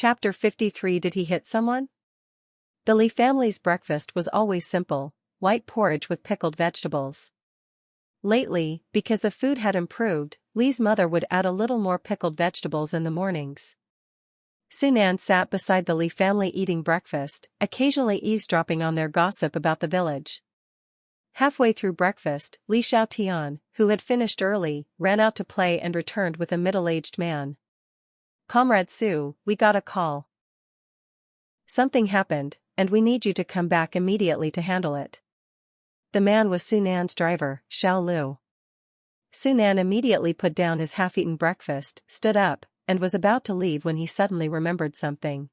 Chapter 53. Did he hit someone? The Lee family's breakfast was always simple: white porridge with pickled vegetables. Lately, because the food had improved, Lee's mother would add a little more pickled vegetables in the mornings. Sunan sat beside the Lee family eating breakfast, occasionally eavesdropping on their gossip about the village. Halfway through breakfast, Li Xiaotian, who had finished early, ran out to play and returned with a middle-aged man. "Comrade Su, we got a call. Something happened, and we need you to come back immediately to handle it." The man was Sunan's driver, Xiao Lu. Sunan immediately put down his half-eaten breakfast, stood up, and was about to leave when he suddenly remembered something.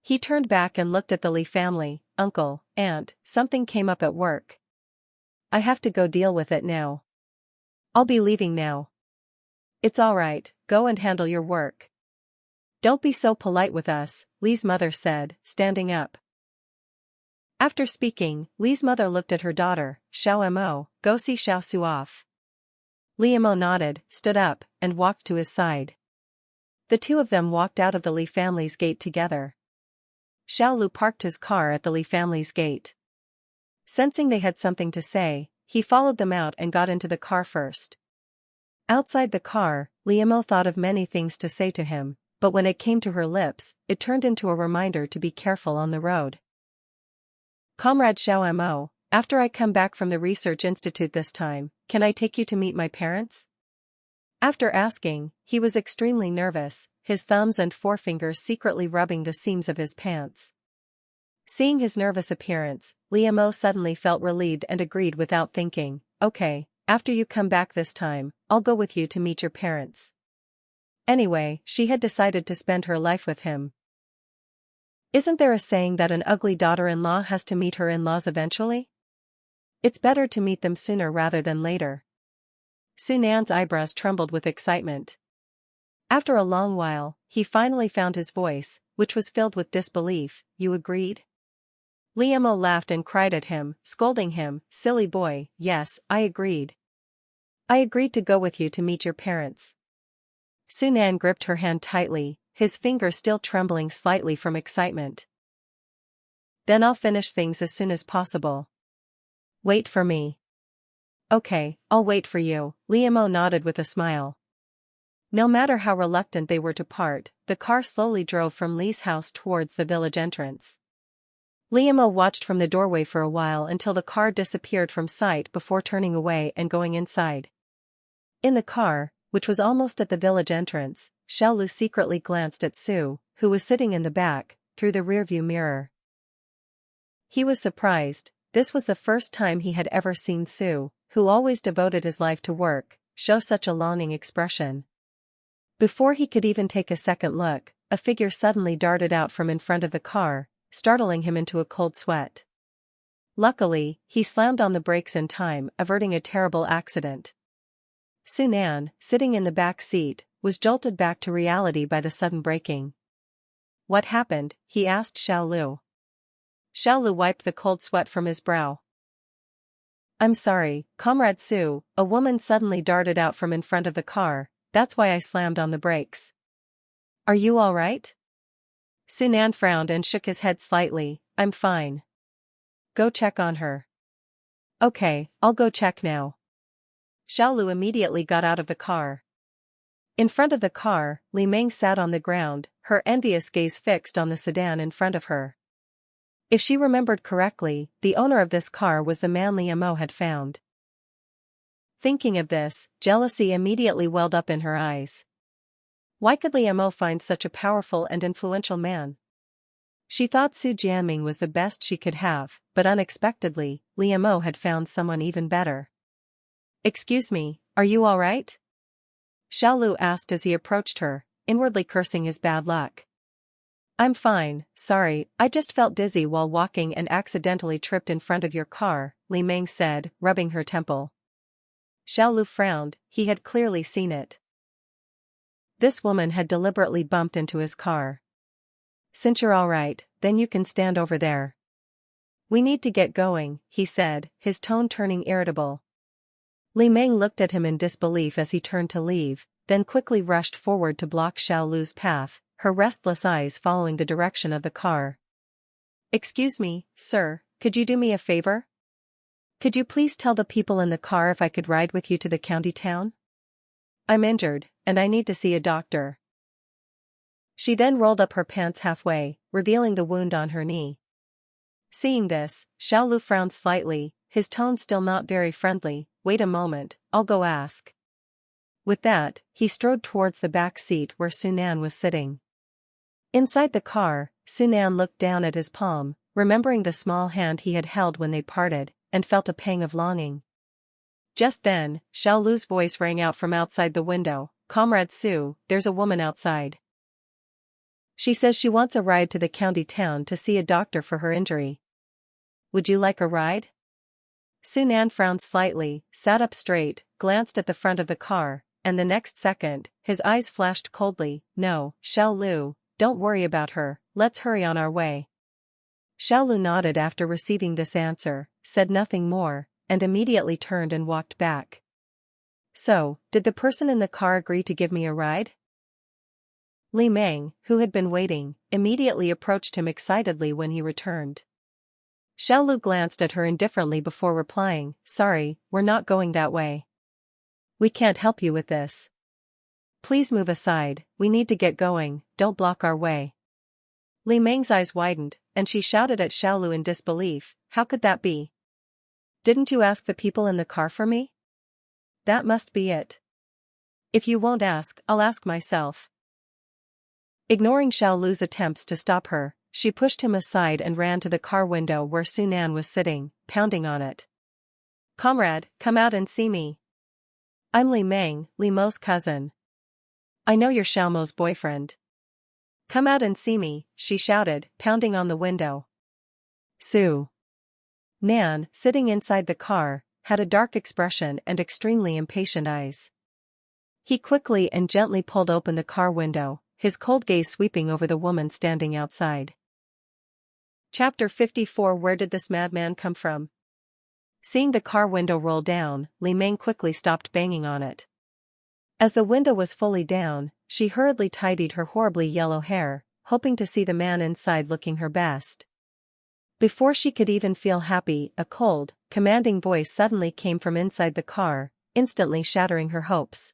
He turned back and looked at the Li family, uncle, aunt. "Something came up at work. I have to go deal with it now. I'll be leaving now." "It's all right, go and handle your work. Don't be so polite with us," Lee's mother said, standing up. After speaking, Lee's mother looked at her daughter, "Xiao Mo, go see Xiao Su off." Li Mo nodded, stood up, and walked to his side. The two of them walked out of the Li family's gate together. Xiao Lu parked his car at the Li family's gate. Sensing they had something to say, he followed them out and got into the car first. Outside the car, Li Mo thought of many things to say to him, but when it came to her lips, it turned into a reminder to be careful on the road. "Comrade Xiao Mo, after I come back from the research institute this time, can I take you to meet my parents?" After asking, he was extremely nervous, his thumbs and forefingers secretly rubbing the seams of his pants. Seeing his nervous appearance, Li Mo suddenly felt relieved and agreed without thinking, "Okay, after you come back this time, I'll go with you to meet your parents." Anyway, she had decided to spend her life with him. Isn't there a saying that an ugly daughter-in-law has to meet her in-laws eventually? It's better to meet them sooner rather than later. Sunan's eyebrows trembled with excitement. After a long while, he finally found his voice, which was filled with disbelief. "You agreed?" Li Mo laughed and cried at him, scolding him, "Silly boy, yes, I agreed. I agreed to go with you to meet your parents." Sunan gripped her hand tightly, his fingers still trembling slightly from excitement. "Then I'll finish things as soon as possible. Wait for me." "Okay, I'll wait for you," Li Mo nodded with a smile. No matter how reluctant they were to part, the car slowly drove from Li's house towards the village entrance. Li Mo watched from the doorway for a while until the car disappeared from sight before turning away and going inside. In the car, which was almost at the village entrance, Xiao Lu secretly glanced at Su, who was sitting in the back, through the rearview mirror. He was surprised. This was the first time he had ever seen Su, who always devoted his life to work, show such a longing expression. Before he could even take a second look, a figure suddenly darted out from in front of the car, startling him into a cold sweat. Luckily, he slammed on the brakes in time, averting a terrible accident. Sunan, sitting in the back seat, was jolted back to reality by the sudden braking. "What happened?" he asked Xiao Lu. Xiao Lu wiped the cold sweat from his brow. "I'm sorry, Comrade Su, a woman suddenly darted out from in front of the car, that's why I slammed on the brakes." "Are you all right?" Sunan frowned and shook his head slightly. "I'm fine." "Go check on her." "Okay, I'll go check now." Xiao Lu immediately got out of the car. In front of the car, Li Meng sat on the ground, her envious gaze fixed on the sedan in front of her. If she remembered correctly, the owner of this car was the man Li Mo had found. Thinking of this, jealousy immediately welled up in her eyes. Why could Li Mo find such a powerful and influential man? She thought Su Jianming was the best she could have, but unexpectedly, Li Mo had found someone even better. "Excuse me, are you all right?" Xiao Lu asked as he approached her, inwardly cursing his bad luck. "I'm fine, sorry, I just felt dizzy while walking and accidentally tripped in front of your car," Li Meng said, rubbing her temple. Xiao Lu frowned, he had clearly seen it. This woman had deliberately bumped into his car. "Since you're all right, then you can stand over there. We need to get going," he said, his tone turning irritable. Li Meng looked at him in disbelief as he turned to leave, then quickly rushed forward to block Xiao Lu's path, her restless eyes following the direction of the car. "Excuse me, sir, could you do me a favor? Could you please tell the people in the car if I could ride with you to the county town? I'm injured, and I need to see a doctor." She then rolled up her pants halfway, revealing the wound on her knee. Seeing this, Xiaolu frowned slightly, his tone still not very friendly. "Wait a moment, I'll go ask." With that, he strode towards the back seat where Sunan was sitting. Inside the car, Sunan looked down at his palm, remembering the small hand he had held when they parted, and felt a pang of longing. Just then, Xiaolu's voice rang out from outside the window. "Comrade Su, there's a woman outside. She says she wants a ride to the county town to see a doctor for her injury. Would you like a ride?" Sunan frowned slightly, sat up straight, glanced at the front of the car, and the next second, his eyes flashed coldly. "No, Xiaolu, don't worry about her, let's hurry on our way." Xiaolu nodded after receiving this answer, said nothing more, and immediately turned and walked back. "So, did the person in the car agree to give me a ride?" Li Meng, who had been waiting, immediately approached him excitedly when he returned. Xiaolu glanced at her indifferently before replying, "Sorry, we're not going that way. We can't help you with this. Please move aside, we need to get going, don't block our way." Li Meng's eyes widened, and she shouted at Xiaolu in disbelief, "How could that be? Didn't you ask the people in the car for me? That must be it. If you won't ask, I'll ask myself." Ignoring Xiaolu's attempts to stop her, she pushed him aside and ran to the car window where Sunan was sitting, pounding on it. "Comrade, come out and see me. I'm Li Meng, Li Mo's cousin. I know you're Xiao Mo's boyfriend. Come out and see me," she shouted, pounding on the window. Su Nan, sitting inside the car, had a dark expression and extremely impatient eyes. He quickly and gently pulled open the car window, his cold gaze sweeping over the woman standing outside. Chapter 54. Where did this madman come from? Seeing the car window roll down, Li Meng quickly stopped banging on it. As the window was fully down, she hurriedly tidied her horribly yellow hair, hoping to see the man inside looking her best. Before she could even feel happy, a cold, commanding voice suddenly came from inside the car, instantly shattering her hopes.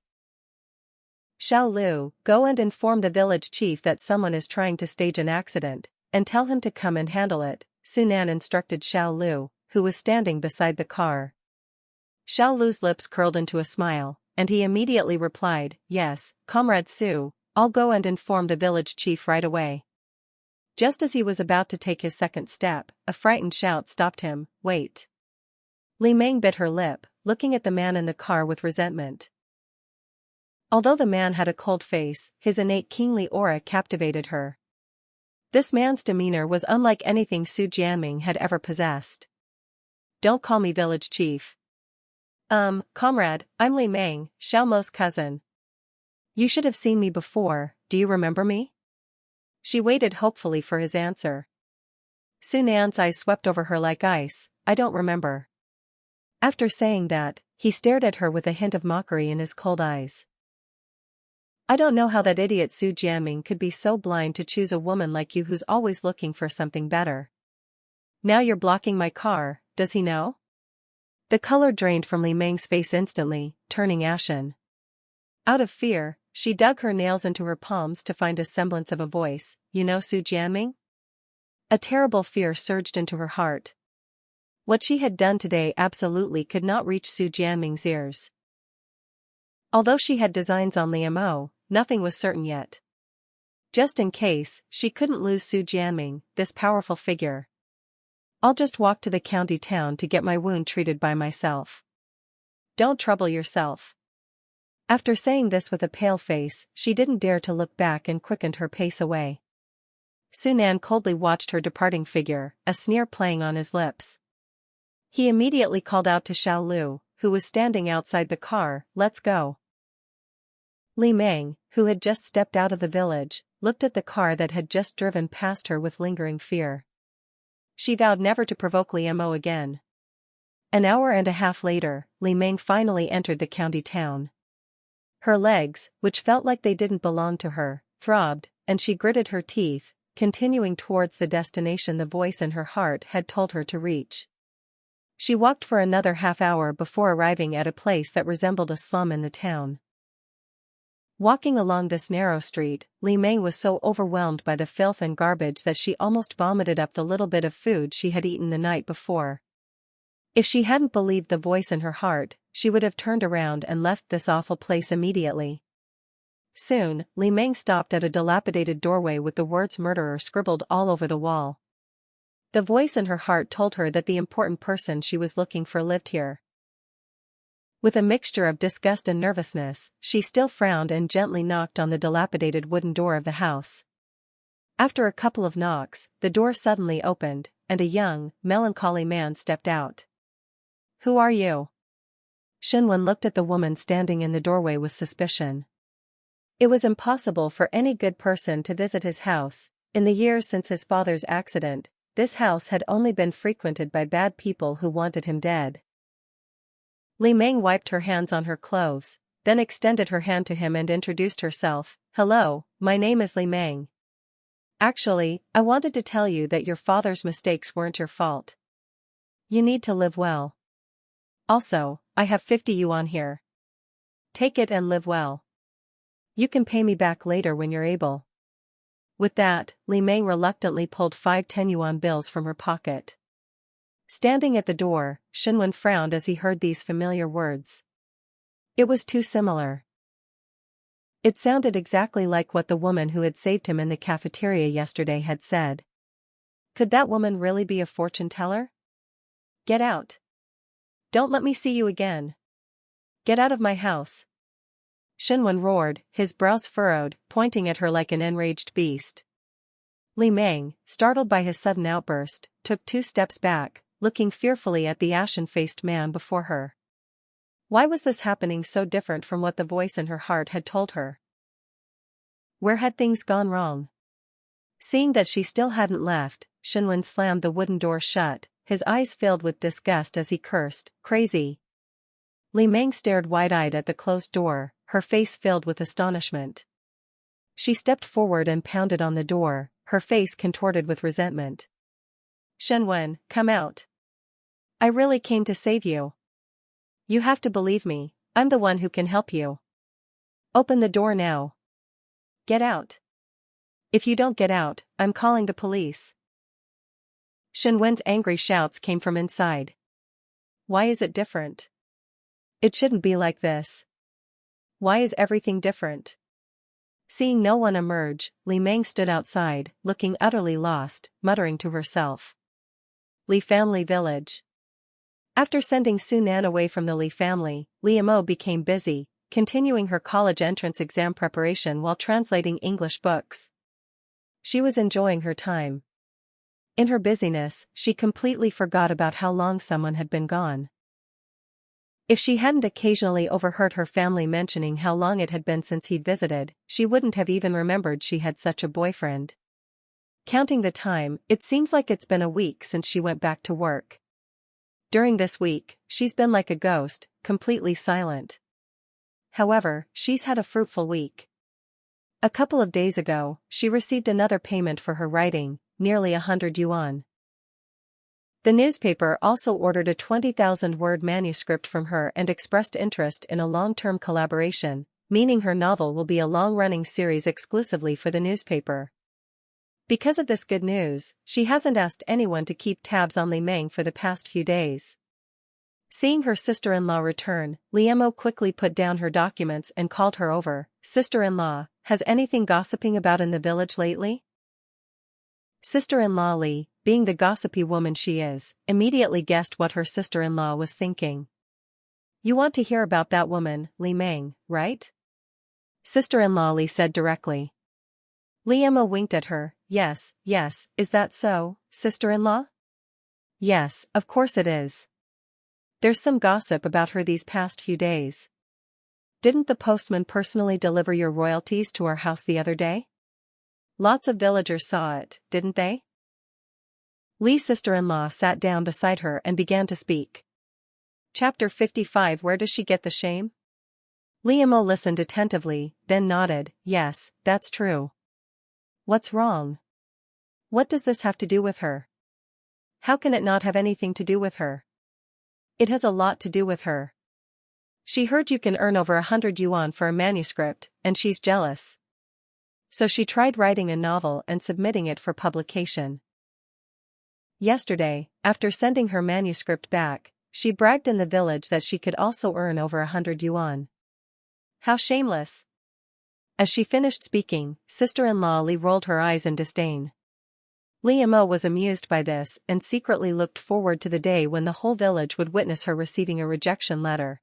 "Xiaolu, go and inform the village chief that someone is trying to stage an accident, and tell him to come and handle it," Sunan instructed Xiaolu, who was standing beside the car. Xiaolu's lips curled into a smile, and he immediately replied, "Yes, Comrade Su, I'll go and inform the village chief right away." Just as he was about to take his second step, a frightened shout stopped him. "Wait." Li Meng bit her lip, looking at the man in the car with resentment. Although the man had a cold face, his innate kingly aura captivated her. This man's demeanor was unlike anything Su Jianming had ever possessed. "Don't call me village chief. Comrade, I'm Li Meng, Xiao Mo's cousin. You should have seen me before, do you remember me?" She waited hopefully for his answer. Sunan's eyes swept over her like ice. "I don't remember." After saying that, he stared at her with a hint of mockery in his cold eyes. "I don't know how that idiot Su Jianming could be so blind to choose a woman like you who's always looking for something better. Now you're blocking my car, does he know?" The color drained from Li Meng's face instantly, turning ashen. Out of fear, she dug her nails into her palms to find a semblance of a voice. "You know Su Jianming?" A terrible fear surged into her heart. What she had done today absolutely could not reach Su Jianming's ears. Although she had designs on Li Mo, nothing was certain yet. Just in case, she couldn't lose Su Jianming, this powerful figure. "I'll just walk to the county town to get my wound treated by myself. Don't trouble yourself." After saying this with a pale face, she didn't dare to look back and quickened her pace away. Sunan coldly watched her departing figure, a sneer playing on his lips. He immediately called out to Xiaolu, who was standing outside the car, "Let's go." Li Meng, who had just stepped out of the village, looked at the car that had just driven past her with lingering fear. She vowed never to provoke Li Mo again. An hour and a half later, Li Meng finally entered the county town. Her legs, which felt like they didn't belong to her, throbbed, and she gritted her teeth, continuing towards the destination the voice in her heart had told her to reach. She walked for another half-hour before arriving at a place that resembled a slum in the town. Walking along this narrow street, Li Meng was so overwhelmed by the filth and garbage that she almost vomited up the little bit of food she had eaten the night before. If she hadn't believed the voice in her heart, she would have turned around and left this awful place immediately. Soon, Li Meng stopped at a dilapidated doorway with the words "murderer" scribbled all over the wall. The voice in her heart told her that the important person she was looking for lived here. With a mixture of disgust and nervousness, she still frowned and gently knocked on the dilapidated wooden door of the house. After a couple of knocks, the door suddenly opened, and a young, melancholy man stepped out. "Who are you?" Shenwen looked at the woman standing in the doorway with suspicion. It was impossible for any good person to visit his house. In the years since his father's accident, this house had only been frequented by bad people who wanted him dead. Li Meng wiped her hands on her clothes, then extended her hand to him and introduced herself. "Hello, my name is Li Meng. Actually, I wanted to tell you that your father's mistakes weren't your fault. You need to live well. Also, I have 50 yuan here. Take it and live well. You can pay me back later when you're able." With that, Li Meng reluctantly pulled 5 10-yuan bills from her pocket. Standing at the door, Shenwen frowned as he heard these familiar words. It was too similar. It sounded exactly like what the woman who had saved him in the cafeteria yesterday had said. Could that woman really be a fortune teller? "Get out. Don't let me see you again. Get out of my house." Shenwen roared, his brows furrowed, pointing at her like an enraged beast. Li Meng, startled by his sudden outburst, took 2 steps back, looking fearfully at the ashen-faced man before her. Why was this happening so different from what the voice in her heart had told her? Where had things gone wrong? Seeing that she still hadn't left, Shenwen slammed the wooden door shut, his eyes filled with disgust as he cursed, "Crazy." Li Meng stared wide-eyed at the closed door, her face filled with astonishment. She stepped forward and pounded on the door, her face contorted with resentment. "Shenwen, come out. I really came to save you. You have to believe me, I'm the one who can help you. Open the door now. Get out. If you don't get out, I'm calling the police." Shenwen's angry shouts came from inside. Why is it different? It shouldn't be like this. Why is everything different? Seeing no one emerge, Li Meng stood outside, looking utterly lost, muttering to herself. Li family village. After sending Su Nan away from the Li family, Li Mo became busy, continuing her college entrance exam preparation while translating English books. She was enjoying her time. In her busyness, she completely forgot about how long someone had been gone. If she hadn't occasionally overheard her family mentioning how long it had been since he'd visited, she wouldn't have even remembered she had such a boyfriend. Counting the time, it seems like it's been a week since she went back to work. During this week, she's been like a ghost, completely silent. However, she's had a fruitful week. A couple of days ago, she received another payment for her writing, nearly 100 yuan. The newspaper also ordered a 20,000-word manuscript from her and expressed interest in a long-term collaboration, meaning her novel will be a long-running series exclusively for the newspaper. Because of this good news, she hasn't asked anyone to keep tabs on Li Meng for the past few days. Seeing her sister-in-law return, Li Mo quickly put down her documents and called her over. "Sister-in-law, has anything gossiping about in the village lately?" Sister-in-law Li, being the gossipy woman she is, immediately guessed what her sister-in-law was thinking. "You want to hear about that woman, Li Meng, right?" Sister-in-law Li said directly. Li Mo winked at her. Yes, is that so, sister-in-law?" "Yes, of course it is. There's some gossip about her these past few days. Didn't the postman personally deliver your royalties to our house the other day? Lots of villagers saw it, didn't they?" Li's sister-in-law sat down beside her and began to speak. Chapter 55. Where does she get the shame? Li Mo listened attentively, then nodded. "Yes, that's true. What's wrong? What does this have to do with her? How can it not have anything to do with her? It has a lot to do with her. She heard you can earn over 100 yuan for a manuscript, and she's jealous. So she tried writing a novel and submitting it for publication. Yesterday, after sending her manuscript back, she bragged in the village that she could also earn over 100 yuan. How shameless! As she finished speaking, sister-in-law Li rolled her eyes in disdain. Li Mo was amused by this and secretly looked forward to the day when the whole village would witness her receiving a rejection letter.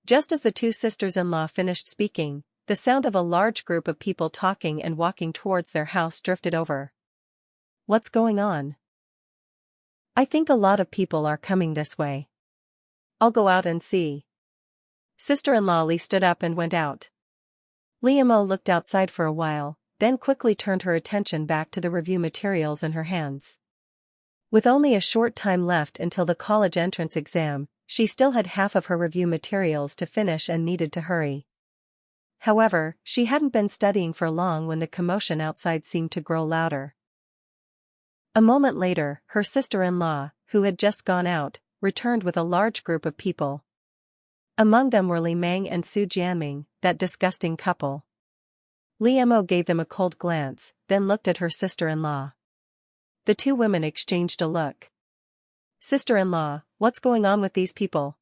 Just as the two sisters-in-law finished speaking, the sound of a large group of people talking and walking towards their house drifted over. What's going on? I think a lot of people are coming this way. I'll go out and see. Sister-in-law Li stood up and went out. Li Mo looked outside for a while, then quickly turned her attention back to the review materials in her hands. With only a short time left until the college entrance exam, she still had half of her review materials to finish and needed to hurry. However, she hadn't been studying for long when the commotion outside seemed to grow louder. A moment later, her sister-in-law, who had just gone out, returned with a large group of people. Among them were Li Meng and Su Jianming, that disgusting couple. Li Mo gave them a cold glance, then looked at her sister-in-law. The two women exchanged a look. Sister-in-law, what's going on with these people?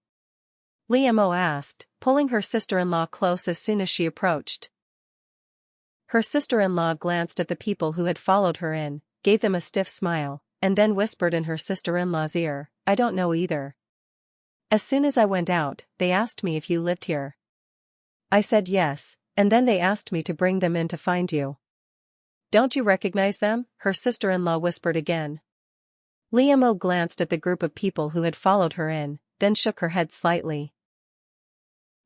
Li Mo asked, pulling her sister-in-law close as soon as she approached. Her sister-in-law glanced at the people who had followed her in, gave them a stiff smile, and then whispered in her sister-in-law's ear, I don't know either. As soon as I went out, they asked me if you lived here. I said yes, and then they asked me to bring them in to find you. Don't you recognize them? Her sister-in-law whispered again. Li Mo glanced at the group of people who had followed her in, then shook her head slightly.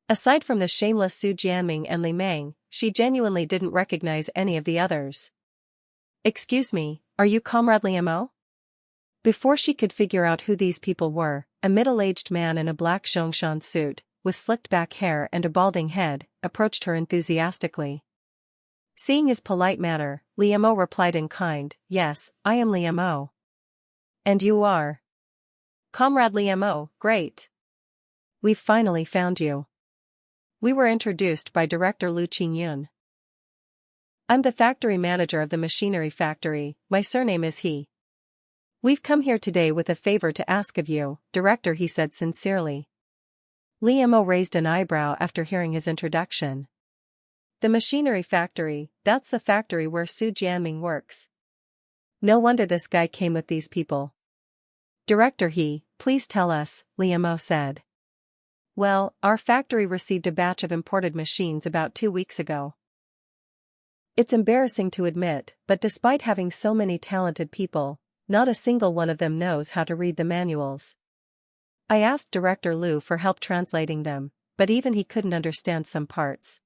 Aside from the shameless Su Jianming and Li Meng, she genuinely didn't recognize any of the others. Excuse me, are you Comrade Li Mo? Before she could figure out who these people were, a middle-aged man in a black Zhongshan suit, with slicked-back hair and a balding head, approached her enthusiastically. Seeing his polite manner, Li Mo replied in kind, Yes, I am Li Mo. And you are? Comrade Li Mo, great. We've finally found you. We were introduced by Director Lu Qingyun. I'm the factory manager of the machinery factory, my surname is He. We've come here today with a favor to ask of you, Director, he said sincerely. Li Mo raised an eyebrow after hearing his introduction. The machinery factory, that's the factory where Su Jianming works. No wonder this guy came with these people. Director He, please tell us, Li Mo said. Well, our factory received a batch of imported machines about 2 weeks ago. It's embarrassing to admit, but despite having so many talented people, not a single one of them knows how to read the manuals. I asked Director Lu for help translating them, but even he couldn't understand some parts.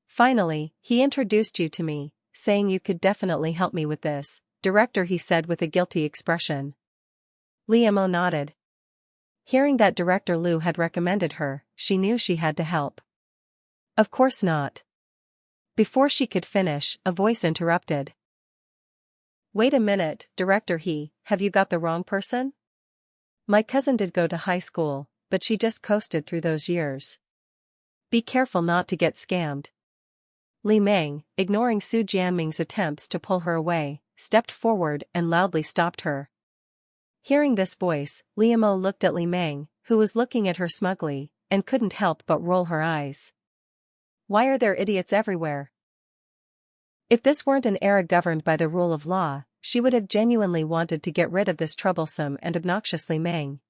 Finally, he introduced you to me, saying you could definitely help me with this, Director, he said with a guilty expression. Li Mo nodded. Hearing that Director Lu had recommended her, she knew she had to help. Of course not. Before she could finish, a voice interrupted. Wait a minute, Director He, have you got the wrong person? My cousin did go to high school, but she just coasted through those years. Be careful not to get scammed. Li Meng, ignoring Su Jianming's attempts to pull her away, stepped forward and loudly stopped her. Hearing this voice, Li Mo looked at Li Meng, who was looking at her smugly, and couldn't help but roll her eyes. Why are there idiots everywhere? If this weren't an era governed by the rule of law, she would have genuinely wanted to get rid of this troublesome and obnoxious Li Meng.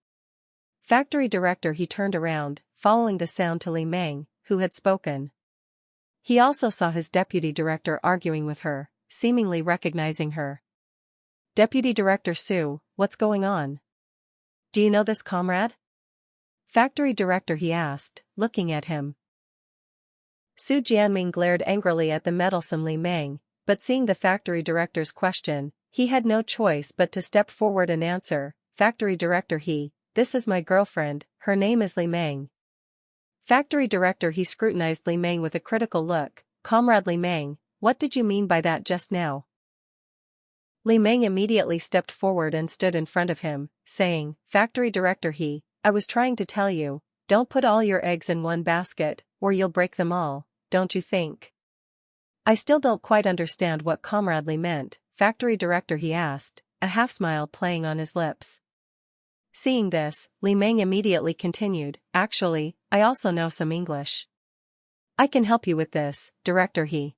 Factory director, he turned around, following the sound to Li Meng, who had spoken. He also saw his deputy director arguing with her, seemingly recognizing her. Deputy Director Su, what's going on? Do you know this comrade? Factory director, he asked, looking at him. Su Jianming glared angrily at the meddlesome Li Meng, but seeing the factory director's question, he had no choice but to step forward and answer, Factory director, this is my girlfriend, her name is Li Meng. Factory director, he scrutinized Li Meng with a critical look, Comrade Li Meng, what did you mean by that just now? Li Meng immediately stepped forward and stood in front of him, saying, Factory Director I was trying to tell you, don't put all your eggs in one basket, or you'll break them all, don't you think? I still don't quite understand what Comrade Li meant, Factory Director he asked, a half-smile playing on his lips. Seeing this, Li Meng immediately continued, Actually, I also know some English. I can help you with this, Director he.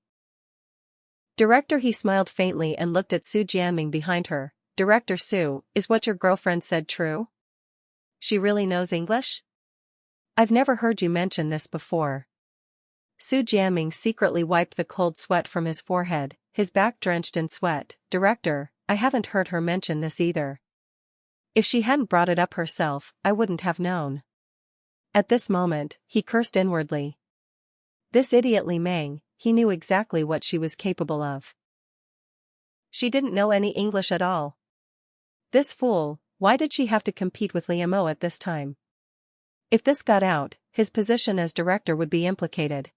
Director he smiled faintly and looked at Su Jianming behind her. Director Su, is what your girlfriend said true? She really knows English? I've never heard you mention this before. Su Jianming secretly wiped the cold sweat from his forehead, his back drenched in sweat. Director, I haven't heard her mention this either. If she hadn't brought it up herself, I wouldn't have known. At this moment, he cursed inwardly. This idiot Li Meng, he knew exactly what she was capable of. She didn't know any English at all. This fool, why did she have to compete with Liu Mo at this time? If this got out, his position as director would be implicated.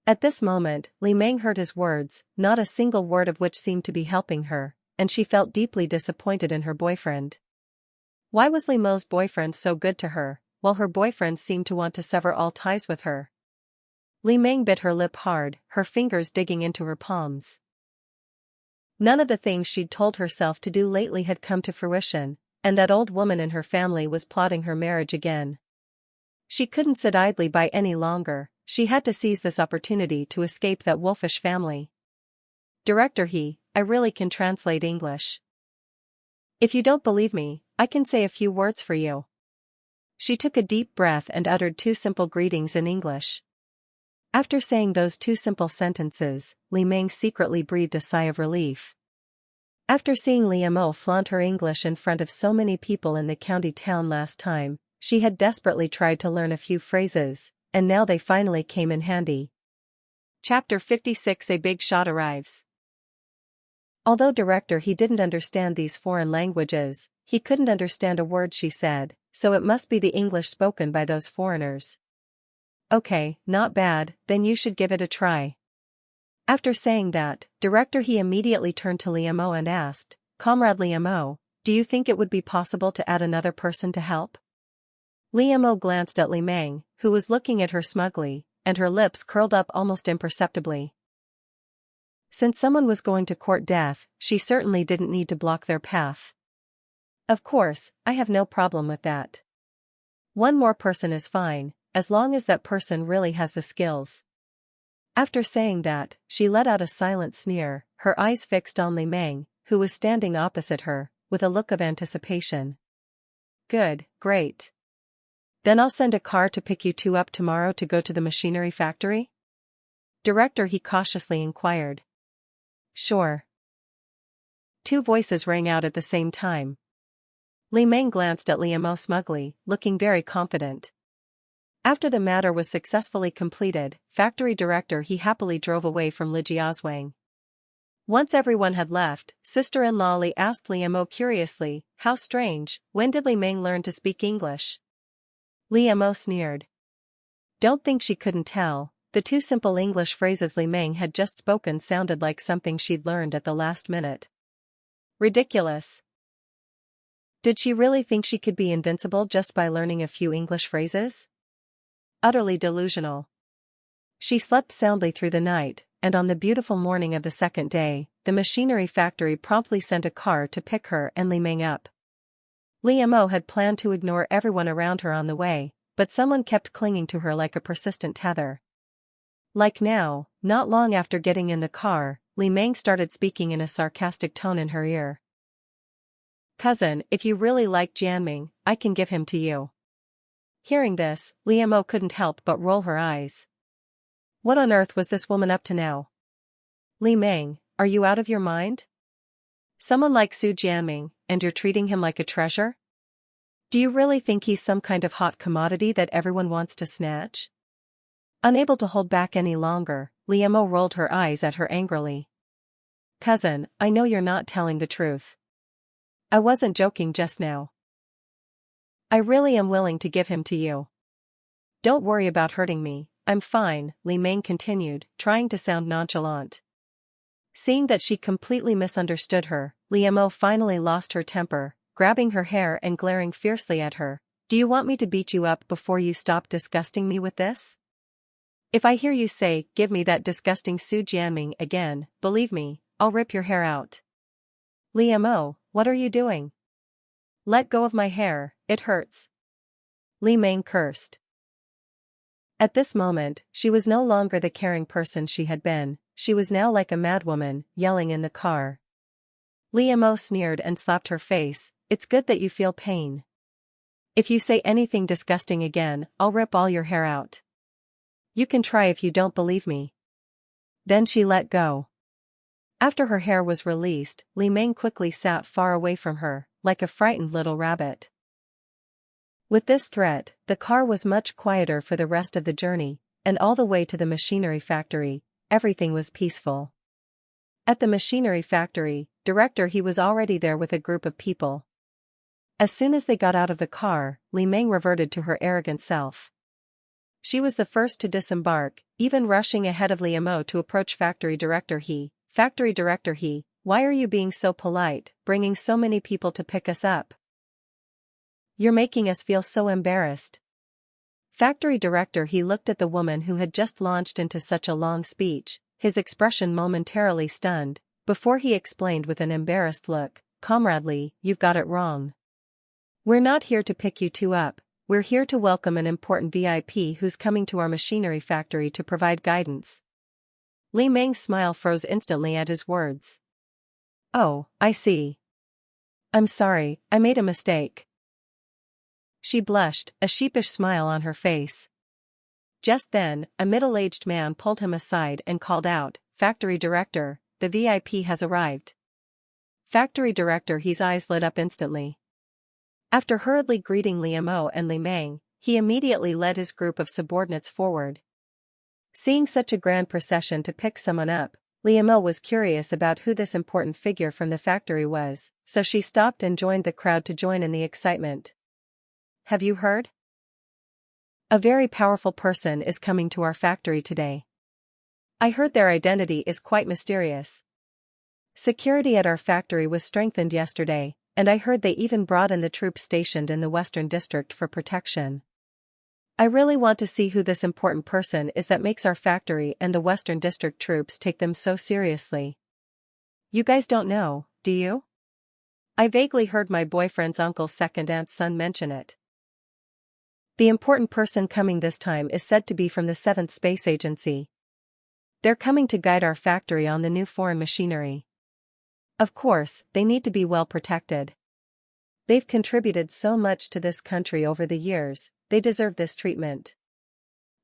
At this moment, Li Meng heard his words, not a single word of which seemed to be helping her, and she felt deeply disappointed in her boyfriend. Why was Li Mo's boyfriend so good to her, while her boyfriend seemed to want to sever all ties with her? Li Meng bit her lip hard, her fingers digging into her palms. None of the things she'd told herself to do lately had come to fruition, and that old woman in her family was plotting her marriage again. She couldn't sit idly by any longer, she had to seize this opportunity to escape that wolfish family. Director I really can translate English. If you don't believe me, I can say a few words for you. She took a deep breath and uttered 2 simple greetings in English. After saying those 2 simple sentences, Li Meng secretly breathed a sigh of relief. After seeing Liu Mo flaunt her English in front of so many people in the county town last time, she had desperately tried to learn a few phrases, and now they finally came in handy. Chapter 56 A Big Shot Arrives. Although director he didn't understand these foreign languages, he couldn't understand a word she said, so it must be the English spoken by those foreigners. Okay, not bad, then you should give it a try. After saying that, director he immediately turned to Liu Mo and asked, Comrade Liu Mo, do you think it would be possible to add another person to help? Liu Mo glanced at Li Meng, who was looking at her smugly, and her lips curled up almost imperceptibly. Since someone was going to court death, she certainly didn't need to block their path. Of course, I have no problem with that. One more person is fine, as long as that person really has the skills. After saying that, she let out a silent sneer, her eyes fixed on Li Meng, who was standing opposite her, with a look of anticipation. Good, great. Then I'll send a car to pick you 2 up tomorrow to go to the machinery factory? Director he cautiously inquired. Sure. 2 voices rang out at the same time. Li Meng glanced at Liu Mo smugly, looking very confident. After the matter was successfully completed, factory director he happily drove away from Li Jiazwang. Once everyone had left, sister-in-law Li asked Liu Mo curiously, how strange, when did Li Meng learn to speak English? Liu Mo sneered. Don't think she couldn't tell, the 2 simple English phrases Li Meng had just spoken sounded like something she'd learned at the last minute. Ridiculous. Did she really think she could be invincible just by learning a few English phrases? Utterly delusional. She slept soundly through the night, and on the beautiful morning of the second day, the machinery factory promptly sent a car to pick her and Li Meng up. Liu Mo had planned to ignore everyone around her on the way, but someone kept clinging to her like a persistent tether. Like now, not long after getting in the car, Li Meng started speaking in a sarcastic tone in her ear. Cousin, if you really like Jianming, I can give him to you. Hearing this, Liu Mo couldn't help but roll her eyes. What on earth was this woman up to now? Li Meng, are you out of your mind? Someone like Su Jianming, and you're treating him like a treasure? Do you really think he's some kind of hot commodity that everyone wants to snatch? Unable to hold back any longer, Liu Mo rolled her eyes at her angrily. Cousin, I know you're not telling the truth. I wasn't joking just now. I really am willing to give him to you. Don't worry about hurting me, I'm fine, Li Meng continued, trying to sound nonchalant. Seeing that she completely misunderstood her, Lee Mo finally lost her temper, grabbing her hair and glaring fiercely at her. Do you want me to beat you up before you stop disgusting me with this? If I hear you say, give me that disgusting Su Jianming again, believe me, I'll rip your hair out. Lee Mo, what are you doing? Let go of my hair, it hurts. Li Meng cursed. At this moment, she was no longer the caring person she had been, she was now like a madwoman, yelling in the car. Lee Mo sneered and slapped her face. It's good that you feel pain. If you say anything disgusting again, I'll rip all your hair out. You can try if you don't believe me. Then she let go. After her hair was released, Li Meng quickly sat far away from her, like a frightened little rabbit. With this threat, the car was much quieter for the rest of the journey, and all the way to the machinery factory, everything was peaceful. At the machinery factory, director he was already there with a group of people. As soon as they got out of the car, Li Meng reverted to her arrogant self. She was the first to disembark, even rushing ahead of Li Mo to approach factory director he. Factory director he, why are you being so polite, bringing so many people to pick us up? You're making us feel so embarrassed. Factory director he looked at the woman who had just launched into such a long speech, his expression momentarily stunned, before he explained with an embarrassed look, Comrade Lee, you've got it wrong. We're not here to pick you two up, we're here to welcome an important VIP who's coming to our machinery factory to provide guidance. Li Meng's smile froze instantly at his words. Oh, I see. I'm sorry, I made a mistake. She blushed, a sheepish smile on her face. Just then, a middle-aged man pulled him aside and called out, Factory director, the VIP has arrived. Factory director his eyes lit up instantly. After hurriedly greeting Li Mo and Li Meng, he immediately led his group of subordinates forward. Seeing such a grand procession to pick someone up, Li Mo was curious about who this important figure from the factory was, so she stopped and joined the crowd to join in the excitement. Have you heard? A very powerful person is coming to our factory today. I heard their identity is quite mysterious. Security at our factory was strengthened yesterday, and I heard they even brought in the troops stationed in the Western District for protection. I really want to see who this important person is that makes our factory and the Western District troops take them so seriously. You guys don't know, do you? I vaguely heard my boyfriend's uncle's second aunt's son mention it. The important person coming this time is said to be from the 7th Space Agency. They're coming to guide our factory on the new foreign machinery. Of course, they need to be well protected. They've contributed so much to this country over the years, they deserve this treatment.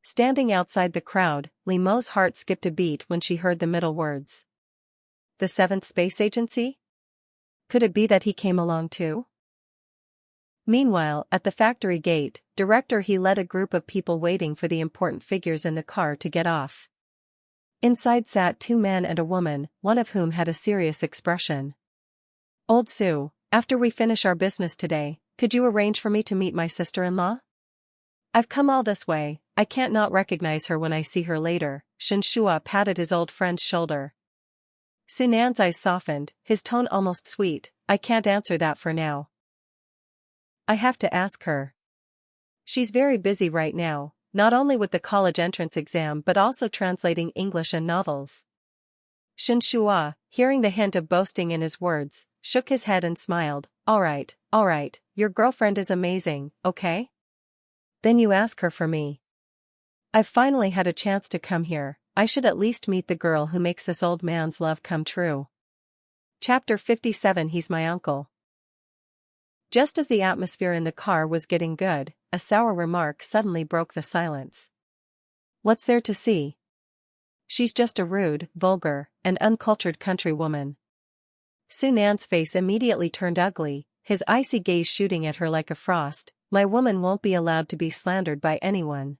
Standing outside the crowd, Li Mo's heart skipped a beat when she heard the middle words. The 7th Space Agency? Could it be that he came along too? Meanwhile, at the factory gate, director he led a group of people waiting for the important figures in the car to get off. Inside sat 2 men and a woman, one of whom had a serious expression. Old Sue, after we finish our business today, could you arrange for me to meet my sister-in-law? I've come all this way, I can't not recognize her when I see her later. Shen Shua patted his old friend's shoulder. Su Nan's eyes softened, his tone almost sweet. I can't answer that for now. I have to ask her. She's very busy right now, not only with the college entrance exam but also translating English and novels. Shen Shua, hearing the hint of boasting in his words, shook his head and smiled. All right, your girlfriend is amazing, okay? Then you ask her for me. I've finally had a chance to come here, I should at least meet the girl who makes this old man's love come true. Chapter 57 He's my uncle. Just as the atmosphere in the car was getting good, a sour remark suddenly broke the silence. What's there to see? She's just a rude, vulgar, and uncultured countrywoman. Su Nan's face immediately turned ugly, his icy gaze shooting at her like a frost. My woman won't be allowed to be slandered by anyone.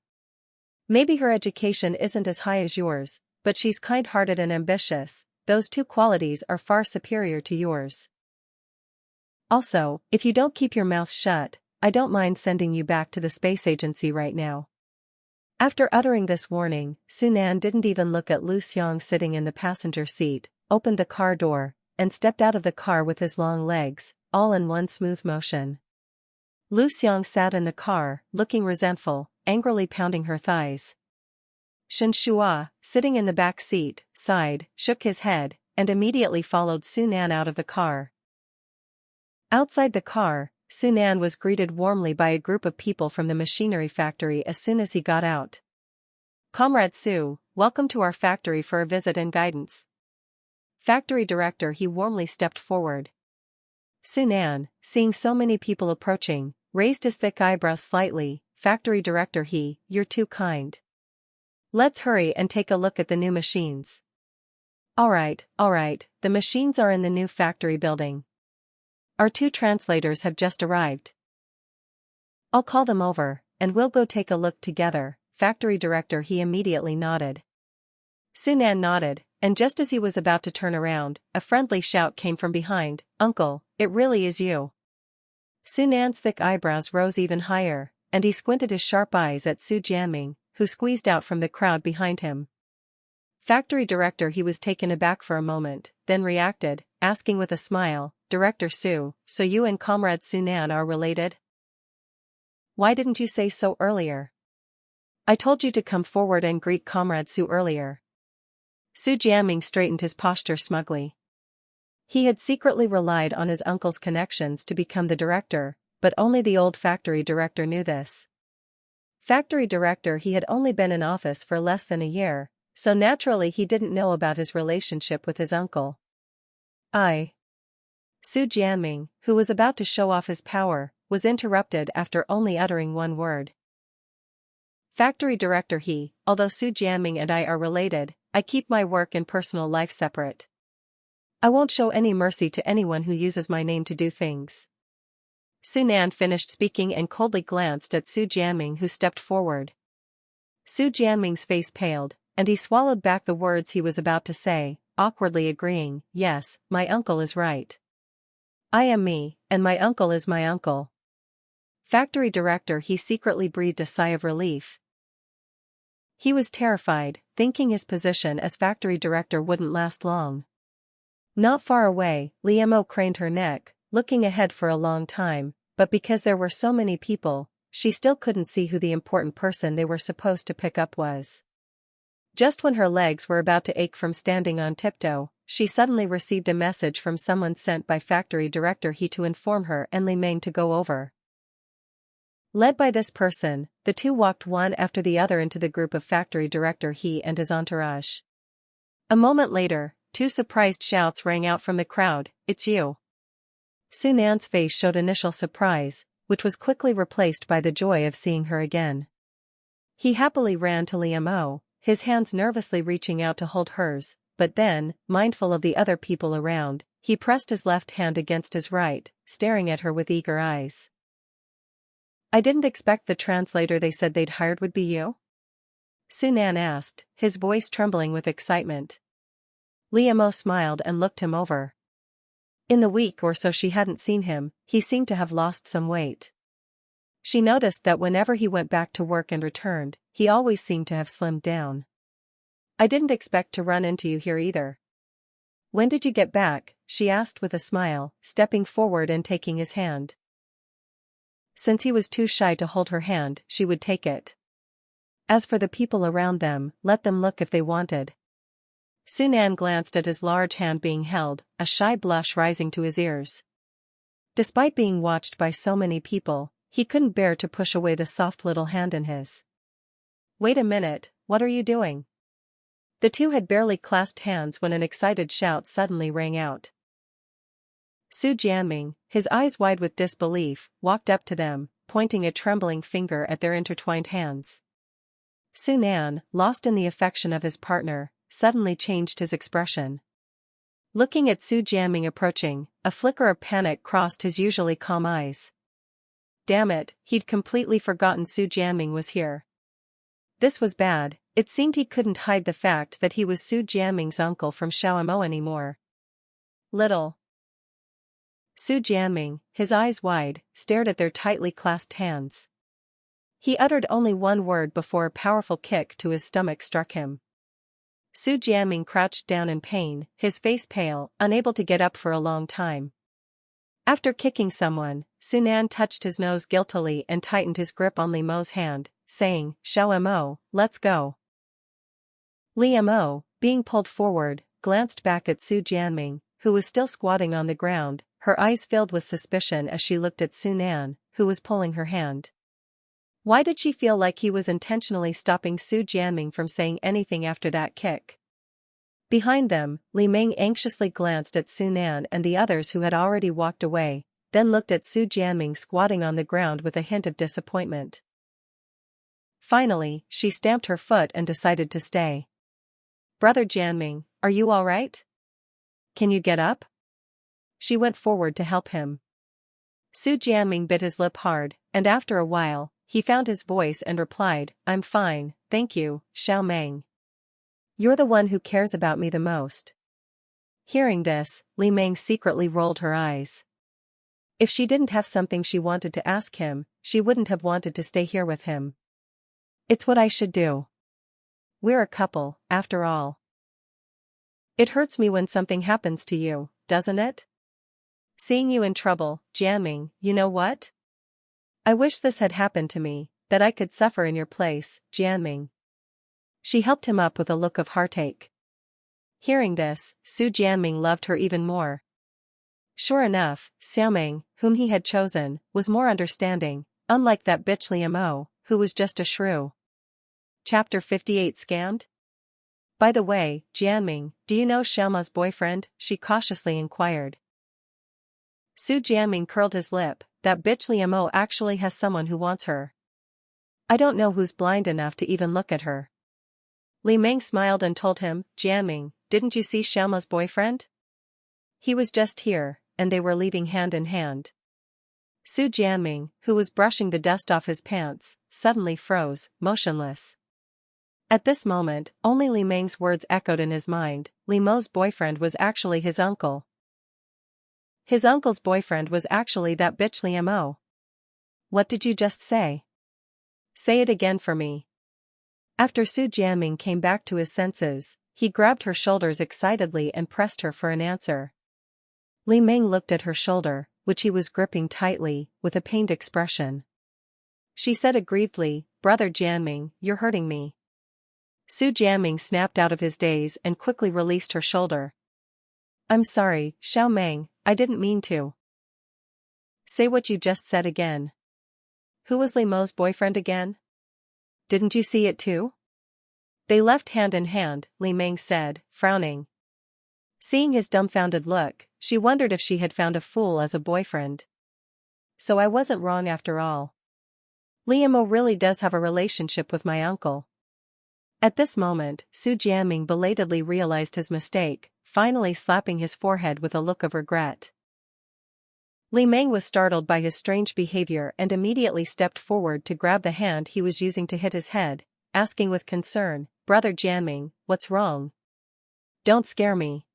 Maybe her education isn't as high as yours, but she's kind-hearted and ambitious, those 2 qualities are far superior to yours. Also, if you don't keep your mouth shut, I don't mind sending you back to the space agency right now. After uttering this warning, Su Nan didn't even look at Lu Xiong sitting in the passenger seat, opened the car door, and stepped out of the car with his long legs, all in one smooth motion. Lu Xiang sat in the car, looking resentful, angrily pounding her thighs. Shen Shua, sitting in the back seat, sighed, shook his head, and immediately followed Su Nan out of the car. Outside the car, Su Nan was greeted warmly by a group of people from the machinery factory as soon as he got out. "Comrade Su, welcome to our factory for a visit and guidance." Factory director He warmly stepped forward. Su Nan, seeing so many people approaching, raised his thick eyebrows slightly. "Factory director He, you're too kind. Let's hurry and take a look at the new machines." All right, the machines are in the new factory building. Our 2 translators have just arrived. I'll call them over, and we'll go take a look together." Factory director He immediately nodded. Su Nan nodded, and just as he was about to turn around, a friendly shout came from behind. "Uncle, it really is you." Su Nan's thick eyebrows rose even higher, and he squinted his sharp eyes at Su Jianming, who squeezed out from the crowd behind him. Factory director He was taken aback for a moment, then reacted, asking with a smile, "Director Su, so you and Comrade Su Nan are related? Why didn't you say so earlier? I told you to come forward and greet Comrade Su earlier." Su Jianming straightened his posture smugly. He had secretly relied on his uncle's connections to become the director, but only the old factory director knew this. Factory director He had only been in office for less than a year, so naturally he didn't know about his relationship with his uncle. Su Jianming, who was about to show off his power, was interrupted after only uttering one word. Factory director He, although Su Jianming and I are related, I keep my work and personal life separate. I won't show any mercy to anyone who uses my name to do things. Su Nan finished speaking and coldly glanced at Su Jianming, who stepped forward. Su Jianming's face paled, and he swallowed back the words he was about to say, awkwardly agreeing, "Yes, my uncle is right. I am me, and my uncle is my uncle." Factory director He secretly breathed a sigh of relief. He was terrified, thinking his position as factory director wouldn't last long. Not far away, Liemo craned her neck, looking ahead for a long time, but because there were so many people, she still couldn't see who the important person they were supposed to pick up was. Just when her legs were about to ache from standing on tiptoe, she suddenly received a message from someone sent by factory director He to inform her and Li Meng to go over. Led by this person, the 2 walked one after the other into the group of factory director He and his entourage. A moment later, 2 surprised shouts rang out from the crowd, "It's you!" Su Nan's face showed initial surprise, which was quickly replaced by the joy of seeing her again. He happily ran to Liemo, his hands nervously reaching out to hold hers, but then, mindful of the other people around, he pressed his left hand against his right, staring at her with eager eyes. "I didn't expect the translator they said they'd hired would be you?" Su Nan asked, his voice trembling with excitement. Liemo smiled and looked him over. In the week or so she hadn't seen him, he seemed to have lost some weight. She noticed that whenever he went back to work and returned, he always seemed to have slimmed down. "I didn't expect to run into you here either." "When did you get back?" she asked with a smile, stepping forward and taking his hand. Since he was too shy to hold her hand, she would take it. As for the people around them, let them look if they wanted. Su Nan glanced at his large hand being held, a shy blush rising to his ears. Despite being watched by so many people, he couldn't bear to push away the soft little hand in his. "Wait a minute, what are you doing?" The 2 had barely clasped hands when an excited shout suddenly rang out. Su Jianming, his eyes wide with disbelief, walked up to them, pointing a trembling finger at their intertwined hands. Su Nan, lost in the affection of his partner, suddenly changed his expression. Looking at Su Jianming approaching, a flicker of panic crossed his usually calm eyes. Damn it, he'd completely forgotten Su Jianming was here. This was bad. It seemed he couldn't hide the fact that he was Su Jianming's uncle from Xiaomo anymore. Little Su Jianming, his eyes wide, stared at their tightly clasped hands. He uttered only one word before a powerful kick to his stomach struck him. Su Jianming crouched down in pain, his face pale, unable to get up for a long time. After kicking someone, Su Nan touched his nose guiltily and tightened his grip on Li Mo's hand, saying, "Xiao Mo, let's go." Li Mo, being pulled forward, glanced back at Su Jianming, who was still squatting on the ground, her eyes filled with suspicion as she looked at Su Nan, who was pulling her hand. Why did she feel like he was intentionally stopping Su Jianming from saying anything after that kick? Behind them, Li Meng anxiously glanced at Su Nan and the others who had already walked away, then looked at Su Jianming squatting on the ground with a hint of disappointment. Finally, she stamped her foot and decided to stay. "Brother Jianming, are you all right? Can you get up?" She went forward to help him. Su Jianming bit his lip hard, and after a while, he found his voice and replied, "I'm fine, thank you, Xiao Meng. You're the one who cares about me the most." Hearing this, Li Meng secretly rolled her eyes. If she didn't have something she wanted to ask him, she wouldn't have wanted to stay here with him. "It's what I should do. We're a couple, after all. It hurts me when something happens to you, doesn't it? Seeing you in trouble, Jianming, you know what? I wish this had happened to me, that I could suffer in your place, Jianming." She helped him up with a look of heartache. Hearing this, Su Jianming loved her even more. Sure enough, Xiaoming, whom he had chosen, was more understanding, unlike that bitch Li Mo, who was just a shrew. Chapter 58 Scammed? "By the way, Jianming, do you know Xiaoma's boyfriend?" she cautiously inquired. Su Jianming curled his lip. "That bitch Li Mo actually has someone who wants her. I don't know who's blind enough to even look at her." Li Meng smiled and told him, "Jianming, didn't you see Xiaoma's boyfriend? He was just here, and they were leaving hand in hand." Su Jianming, who was brushing the dust off his pants, suddenly froze, motionless. At this moment, only Li Meng's words echoed in his mind. Li Mo's boyfriend was actually his uncle. His uncle's boyfriend was actually that bitch Li Mo. "What did you just say? Say it again for me." After Su Jianming came back to his senses, he grabbed her shoulders excitedly and pressed her for an answer. Li Meng looked at her shoulder, which he was gripping tightly, with a pained expression. She said aggrievedly, "Brother Jianming, you're hurting me." Su Jianming snapped out of his daze and quickly released her shoulder. "I'm sorry, Xiao Meng, I didn't mean to." "Say what you just said again. Who was Li Mo's boyfriend again? Didn't you see it too?" "They left hand in hand," Li Meng said, frowning. Seeing his dumbfounded look, she wondered if she had found a fool as a boyfriend. "So I wasn't wrong after all. Li Mo really does have a relationship with my uncle." At this moment, Su Jianming belatedly realized his mistake, finally slapping his forehead with a look of regret. Li Meng was startled by his strange behavior and immediately stepped forward to grab the hand he was using to hit his head, asking with concern, "Brother Jianming, what's wrong? Don't scare me."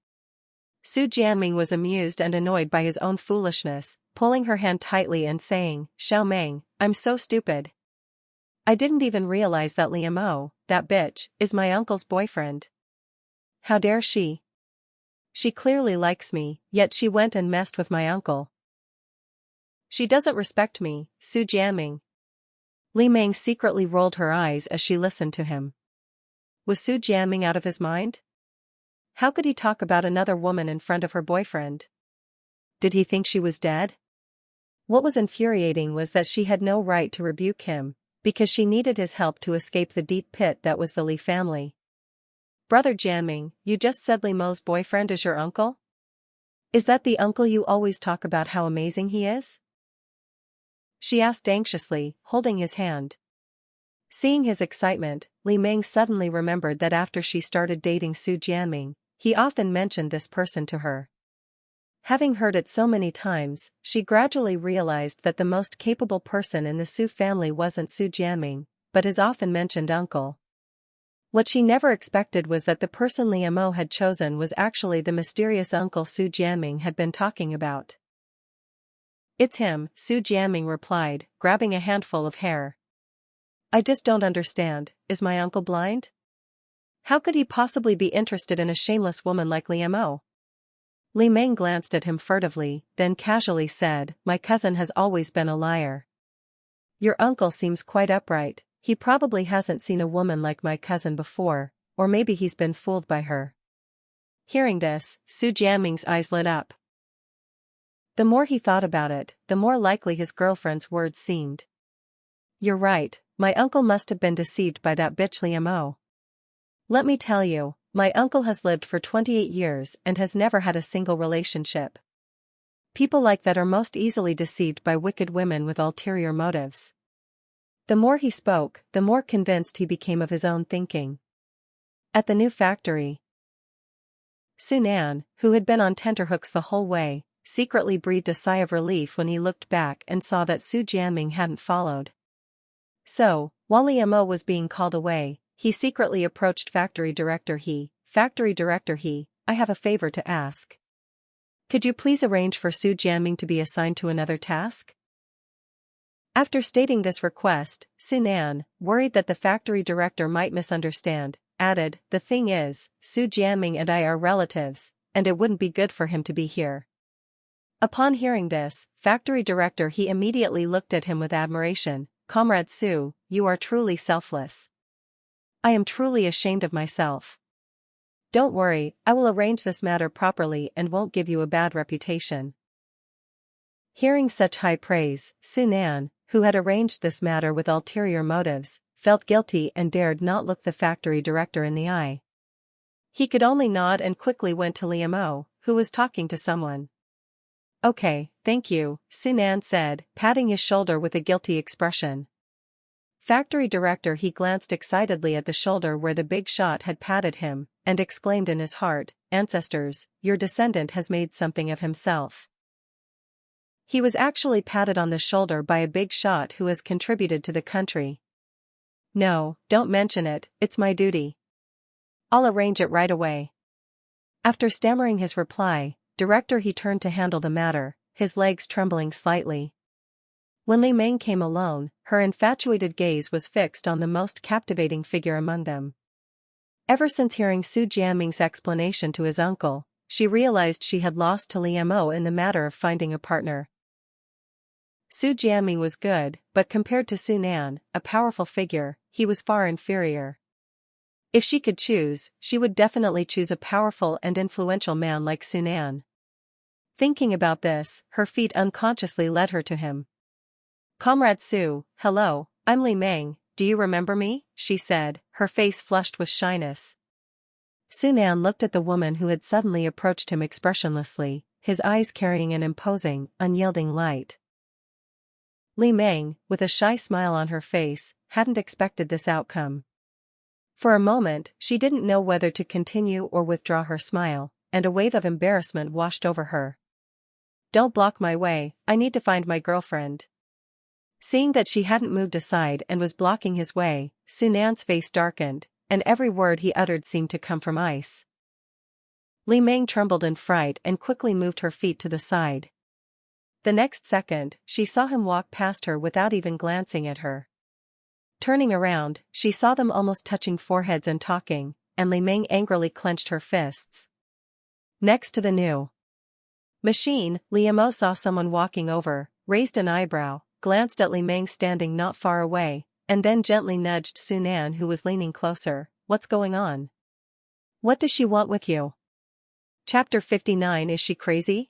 Su Jianming was amused and annoyed by his own foolishness, pulling her hand tightly and saying, "Xiao Meng, I'm so stupid. I didn't even realize that Li Mo, that bitch, is my uncle's boyfriend. How dare she? She clearly likes me, yet she went and messed with my uncle. She doesn't respect me, Su Jianming." Li Meng secretly rolled her eyes as she listened to him. Was Su Jianming out of his mind? How could he talk about another woman in front of her boyfriend? Did he think she was dead? What was infuriating was that she had no right to rebuke him, because she needed his help to escape the deep pit that was the Li family. "Brother Jianming, you just said Li Mo's boyfriend is your uncle? Is that the uncle you always talk about how amazing he is?" she asked anxiously, holding his hand. Seeing his excitement, Li Meng suddenly remembered that after she started dating Su Jianming, he often mentioned this person to her. Having heard it so many times, she gradually realized that the most capable person in the Su family wasn't Su Jianming, but his often mentioned uncle. What she never expected was that the person Li Mo had chosen was actually the mysterious uncle Su Jianming had been talking about. "It's him," Su Jianming replied, grabbing a handful of hair. "I just don't understand, is my uncle blind? How could he possibly be interested in a shameless woman like Liamo? Li Meng glanced at him furtively, then casually said, "My cousin has always been a liar. Your uncle seems quite upright, he probably hasn't seen a woman like my cousin before, or maybe he's been fooled by her." Hearing this, Su Jianming's eyes lit up. The more he thought about it, the more likely his girlfriend's words seemed. "You're right, my uncle must have been deceived by that bitch Liamo. Let me tell you, my uncle has lived for 28 years and has never had a single relationship. People like that are most easily deceived by wicked women with ulterior motives." The more he spoke, the more convinced he became of his own thinking. At the new factory, Su Nan, who had been on tenterhooks the whole way, secretly breathed a sigh of relief when he looked back and saw that Su Jianming hadn't followed. So, while Liamo was being called away, he secretly approached Factory Director He. "Factory Director He, I have a favor to ask. Could you please arrange for Su Jianming to be assigned to another task?" After stating this request, Su Nan, worried that the factory director might misunderstand, added, "The thing is, Su Jianming and I are relatives, and it wouldn't be good for him to be here." Upon hearing this, Factory Director He immediately looked at him with admiration. "Comrade Su, you are truly selfless. I am truly ashamed of myself. Don't worry, I will arrange this matter properly and won't give you a bad reputation." Hearing such high praise, Su Nan, who had arranged this matter with ulterior motives, felt guilty and dared not look the factory director in the eye. He could only nod and quickly went to Liamo, who was talking to someone. "Okay, thank you," Su Nan said, patting his shoulder with a guilty expression. Factory director He glanced excitedly at the shoulder where the big shot had patted him, and exclaimed in his heart, "Ancestors, your descendant has made something of himself." He was actually patted on the shoulder by a big shot who has contributed to the country. "No, don't mention it, it's my duty. I'll arrange it right away." After stammering his reply, Director He turned to handle the matter, his legs trembling slightly. When Li Meng came alone, her infatuated gaze was fixed on the most captivating figure among them. Ever since hearing Su Jianming's explanation to his uncle, she realized she had lost to Liamo in the matter of finding a partner. Su Jianming was good, but compared to Su Nan, a powerful figure, he was far inferior. If she could choose, she would definitely choose a powerful and influential man like Su Nan. Thinking about this, her feet unconsciously led her to him. "Comrade Su, hello, I'm Li Meng, do you remember me?" she said, her face flushed with shyness. Su Nan looked at the woman who had suddenly approached him expressionlessly, his eyes carrying an imposing, unyielding light. Li Meng, with a shy smile on her face, hadn't expected this outcome. For a moment, she didn't know whether to continue or withdraw her smile, and a wave of embarrassment washed over her. "Don't block my way, I need to find my girlfriend." Seeing that she hadn't moved aside and was blocking his way, Su Nan's face darkened, and every word he uttered seemed to come from ice. Li Meng trembled in fright and quickly moved her feet to the side. The next second, she saw him walk past her without even glancing at her. Turning around, she saw them almost touching foreheads and talking, and Li Meng angrily clenched her fists. Next to the new machine, Liamo saw someone walking over, raised an eyebrow, glanced at Li Meng standing not far away, and then gently nudged Su Nan who was leaning closer. "What's going on? What does she want with you?" Chapter 59. Is she crazy?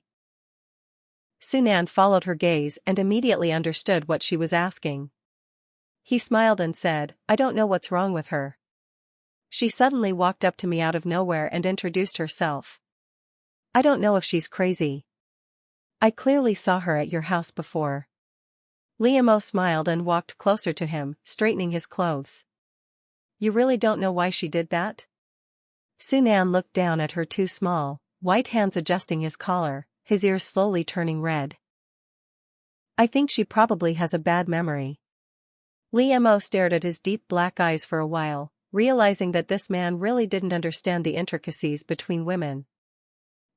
Su Nan followed her gaze and immediately understood what she was asking. He smiled and said, "I don't know what's wrong with her. She suddenly walked up to me out of nowhere and introduced herself. I don't know if she's crazy. I clearly saw her at your house before." Liamo smiled and walked closer to him, straightening his clothes. "You really don't know why she did that?" Su Nan looked down at her two small, white hands adjusting his collar, his ears slowly turning red. "I think she probably has a bad memory." Liamo stared at his deep black eyes for a while, realizing that this man really didn't understand the intricacies between women.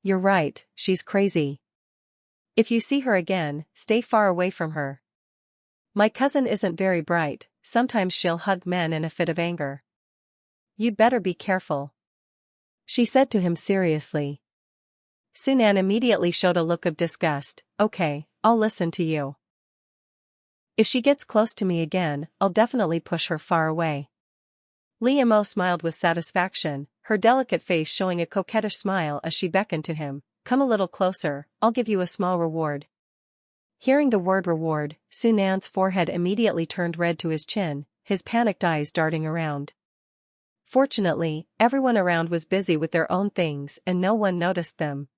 "You're right, she's crazy. If you see her again, stay far away from her. My cousin isn't very bright, sometimes she'll hug men in a fit of anger." you'd better be careful," she said to him seriously. Sunan immediately showed a look of disgust. "Okay, I'll listen to you. If she gets close to me again, I'll definitely push her far away." Lee Mo smiled with satisfaction, her delicate face showing a coquettish smile as she beckoned to him. "Come a little closer, I'll give you a small reward." Hearing the word reward, Sunan's forehead immediately turned red to his chin, his panicked eyes darting around. Fortunately, everyone around was busy with their own things and no one noticed them.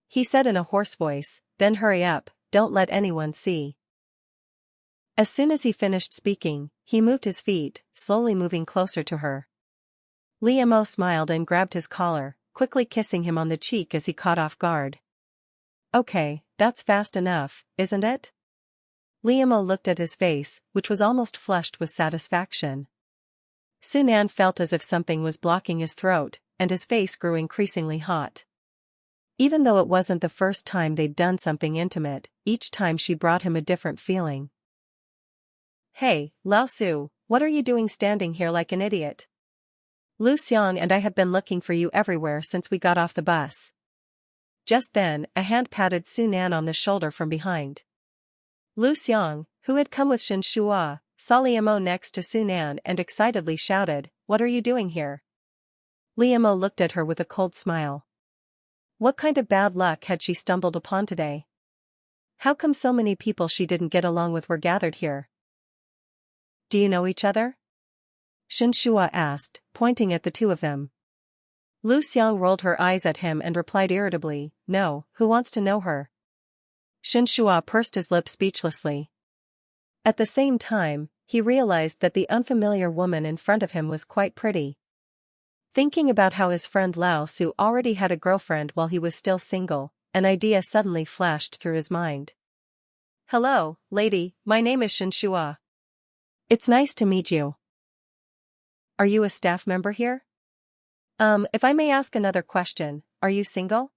He said in a hoarse voice, "Then hurry up, don't let anyone see." As soon as he finished speaking, he moved his feet, slowly moving closer to her. Lee Mo smiled and grabbed his collar, quickly kissing him on the cheek as he caught off guard. "Okay, that's fast enough, isn't it?" Lee Mo looked at his face, which was almost flushed with satisfaction. Sunan felt as if something was blocking his throat, and his face grew increasingly hot. Even though it wasn't the first time they'd done something intimate, each time she brought him a different feeling. "Hey, Lao Su, what are you doing standing here like an idiot? Lu Xiang and I have been looking for you everywhere since we got off the bus." Just then, a hand patted Sunan on the shoulder from behind. Lu Xiang, who had come with Shen Shua, saw Li Mo next to Sunan and excitedly shouted, "What are you doing here?" Li Mo looked at her with a cold smile. What kind of bad luck had she stumbled upon today? How come so many people she didn't get along with were gathered here? "Do you know each other?" Shen Shua asked, pointing at the two of them. Lu Xiang rolled her eyes at him and replied irritably, "No, who wants to know her?" Shen Shua pursed his lips speechlessly. At the same time, he realized that the unfamiliar woman in front of him was quite pretty. Thinking about how his friend Lao Su already had a girlfriend while he was still single, an idea suddenly flashed through his mind. "Hello, lady, my name is Shen Shua. It's nice to meet you. Are you a staff member here? If I may ask another question, are you single?"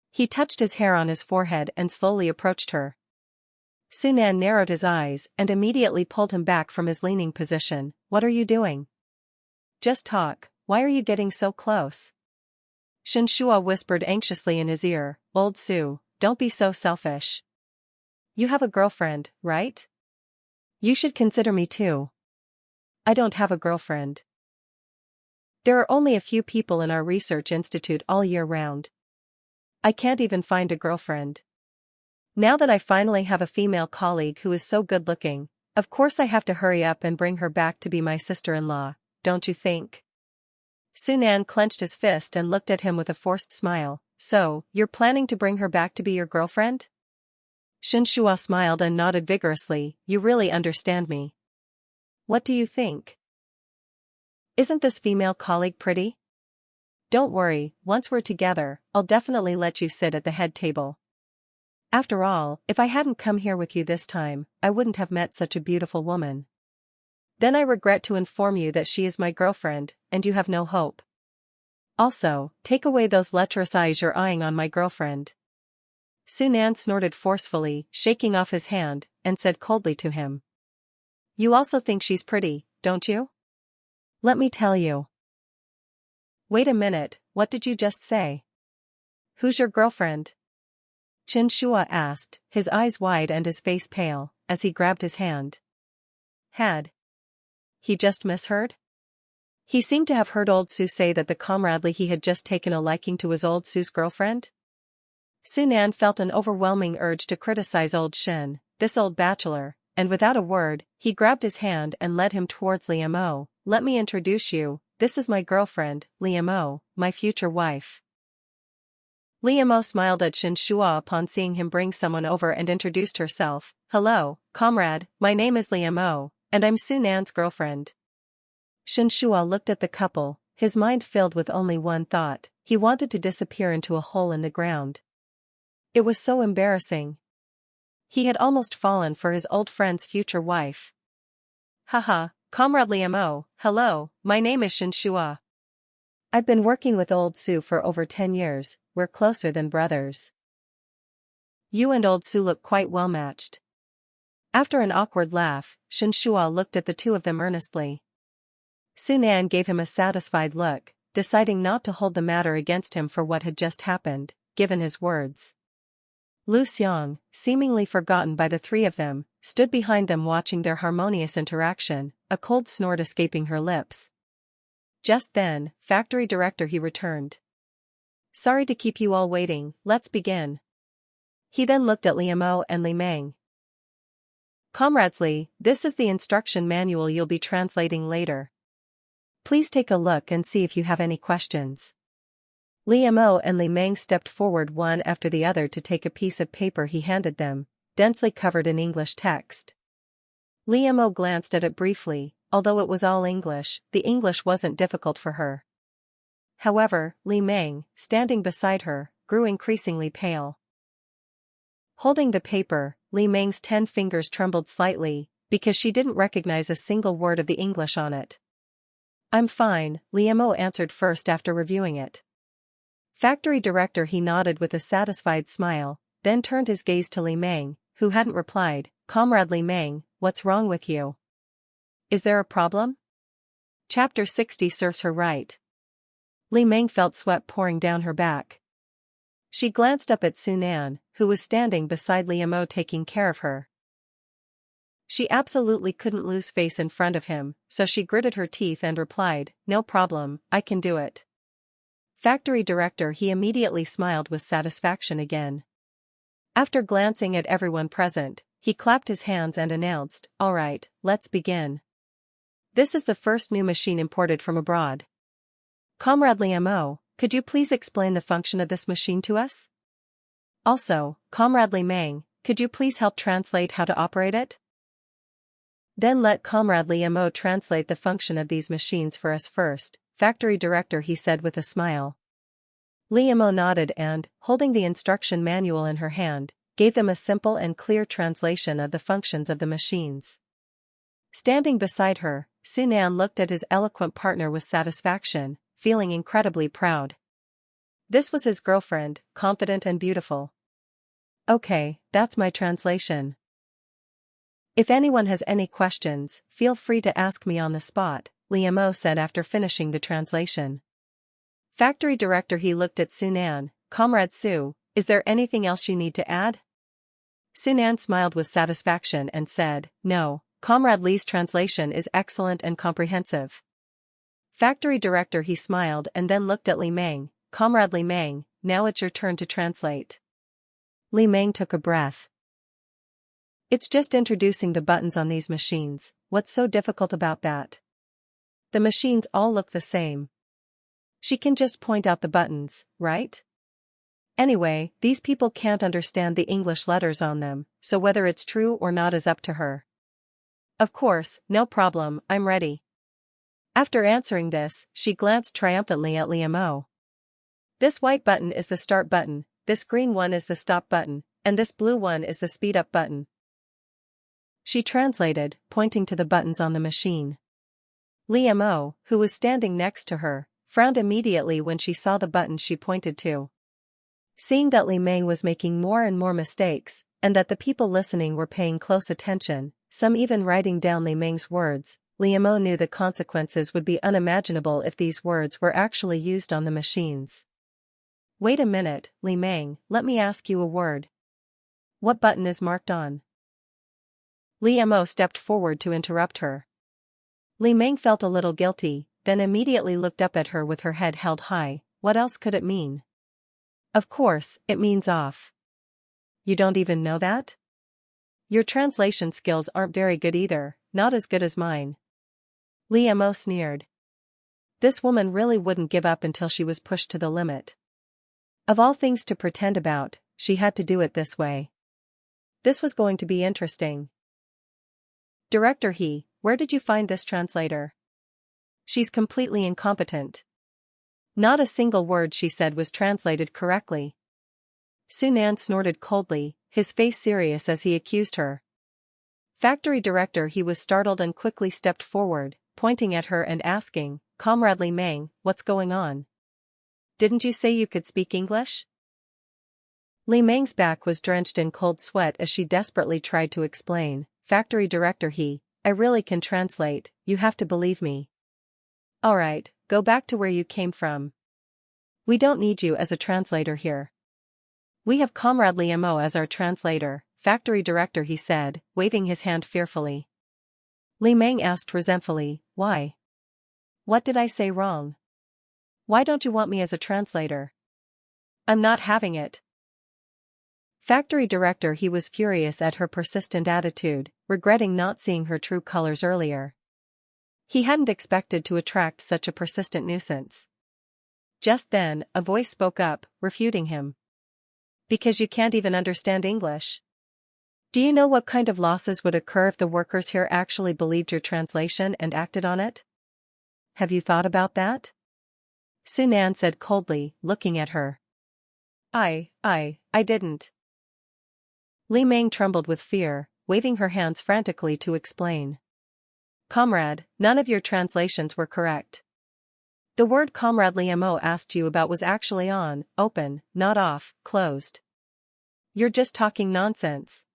He touched his hair on his forehead and slowly approached her. Sunan narrowed his eyes and immediately pulled him back from his leaning position. "What are you doing? Just talk, why are you getting so close?" Shen Shua whispered anxiously in his ear, "Old Su, don't be so selfish. You have a girlfriend, right? You should consider me too." "I don't have a girlfriend. There are only a few people in our research institute all year round. I can't even find a girlfriend. Now that I finally have a female colleague who is so good-looking, of course I have to hurry up and bring her back to be my sister-in-law, don't you think?" Sunan clenched his fist and looked at him with a forced smile. "So, you're planning to bring her back to be your girlfriend?" Shen Shua smiled and nodded vigorously. "You really understand me. What do you think? Isn't this female colleague pretty? Don't worry, once we're together, I'll definitely let you sit at the head table. After all, if I hadn't come here with you this time, I wouldn't have met such a beautiful woman. Then I regret to inform you that she is my girlfriend, and you have no hope. Also, take away those lecherous eyes you're eyeing on my girlfriend." Sunan snorted forcefully, shaking off his hand, and said coldly to him. "You also think she's pretty, don't you? Let me tell you." "Wait a minute, what did you just say? Who's your girlfriend?" Shen Shua asked, his eyes wide and his face pale, as he grabbed his hand. Had he just misheard? He seemed to have heard old Su say that the comradely he had just taken a liking to was old Su's girlfriend. Sunan felt an overwhelming urge to criticize old Shen, this old bachelor, and without a word, he grabbed his hand and led him towards Li Mo. "Let me introduce you, this is my girlfriend, Li Mo, my future wife." Li Mo smiled at Shen Shua upon seeing him bring someone over and introduced herself. "Hello, comrade, my name is Li Mo, and I'm Sunan's girlfriend." Shen Shua looked at the couple, his mind filled with only one thought: he wanted to disappear into a hole in the ground. It was so embarrassing. He had almost fallen for his old friend's future wife. "Haha, Comrade Li Mo, hello, my name is Shen Shua. I've been working with old Su for over 10 years, we're closer than brothers. You and old Su look quite well matched." After an awkward laugh, Shen Shua looked at the two of them earnestly. Sunan gave him a satisfied look, deciding not to hold the matter against him for what had just happened, given his words. Lu Xiang, seemingly forgotten by the three of them, stood behind them watching their harmonious interaction, a cold snort escaping her lips. Just then, factory director He returned. Sorry to keep you all waiting, let's begin. He then looked at Li Mo and Li Meng. Comrades Li, this is the instruction manual you'll be translating later. Please take a look and see if you have any questions. Li Mo and Li Meng stepped forward one after the other to take a piece of paper he handed them, densely covered in English text. Li Mo glanced at it briefly, although it was all English, the English wasn't difficult for her. However, Li Meng, standing beside her, grew increasingly pale. Holding the paper, Li Meng's 10 fingers trembled slightly, because she didn't recognize a single word of the English on it. I'm fine, Li Mo answered first after reviewing it. Factory director He nodded with a satisfied smile, then turned his gaze to Li Meng, who hadn't replied. Comrade Li Meng, what's wrong with you? Is there a problem? Chapter 60 serves her right. Li Meng felt sweat pouring down her back. She glanced up at Sunan, who was standing beside Li Mo taking care of her. She absolutely couldn't lose face in front of him, so she gritted her teeth and replied, no problem, I can do it. Factory director He immediately smiled with satisfaction again. After glancing at everyone present, he clapped his hands and announced, all right, let's begin. This is the first new machine imported from abroad. Comrade Li Mo, could you please explain the function of this machine to us? Also, Comrade Li Meng, could you please help translate how to operate it? Then let Comrade Li Mo translate the function of these machines for us first, factory director He said with a smile. Li Mo nodded and, holding the instruction manual in her hand, gave them a simple and clear translation of the functions of the machines. Standing beside her, Sunan looked at his eloquent partner with satisfaction, feeling incredibly proud. This was his girlfriend, confident and beautiful. Okay, that's my translation. If anyone has any questions, feel free to ask me on the spot, Li Mo said after finishing the translation. Factory director He looked at Sunan. Comrade Su, is there anything else you need to add? Sunan smiled with satisfaction and said, no, Comrade Li's translation is excellent and comprehensive. Factory director He smiled and then looked at Li Meng. Comrade Li Meng, now it's your turn to translate. Li Meng took a breath. It's just introducing the buttons on these machines, what's so difficult about that? The machines all look the same. She can just point out the buttons, right? Anyway, these people can't understand the English letters on them, so whether it's true or not is up to her. Of course, no problem, I'm ready. After answering this, she glanced triumphantly at Li Mo. This white button is the start button, this green one is the stop button, and this blue one is the speed up button. She translated, pointing to the buttons on the machine. Li Mo, who was standing next to her, frowned immediately when she saw the buttons she pointed to. Seeing that Li Meng was making more and more mistakes, and that the people listening were paying close attention, some even writing down Li Meng's words, Li Mo knew the consequences would be unimaginable if these words were actually used on the machines. Wait a minute, Li Meng, let me ask you a word. What button is marked on? Li Mo stepped forward to interrupt her. Li Meng felt a little guilty, then immediately looked up at her with her head held high. What else could it mean? Of course, it means off. You don't even know that? Your translation skills aren't very good either, not as good as mine. Li Mo sneered. This woman really wouldn't give up until she was pushed to the limit. Of all things to pretend about, she had to do it this way. This was going to be interesting. Director He, where did you find this translator? She's completely incompetent. Not a single word she said was translated correctly. Sunan snorted coldly, his face serious as he accused her. Factory director He was startled and quickly stepped forward, pointing at her and asking, Comrade Li Meng, what's going on? Didn't you say you could speak English? Li Meng's back was drenched in cold sweat as she desperately tried to explain, Factory director He, I really can translate, you have to believe me. Alright, go back to where you came from. We don't need you as a translator here. We have Comrade Liamo as our translator, factory director, he said, waving his hand fearfully. Li Meng asked resentfully, why? What did I say wrong? Why don't you want me as a translator? I'm not having it. Factory director, he was furious at her persistent attitude, regretting not seeing her true colors earlier. He hadn't expected to attract such a persistent nuisance. Just then, a voice spoke up, refuting him. Because you can't even understand English. Do you know what kind of losses would occur if the workers here actually believed your translation and acted on it? Have you thought about that? Sunan said coldly, looking at her. I didn't. Li Meng trembled with fear, waving her hands frantically to explain. Comrade, none of your translations were correct. The word Comrade Liamo asked you about was actually on, open, not off, closed. You're just talking nonsense.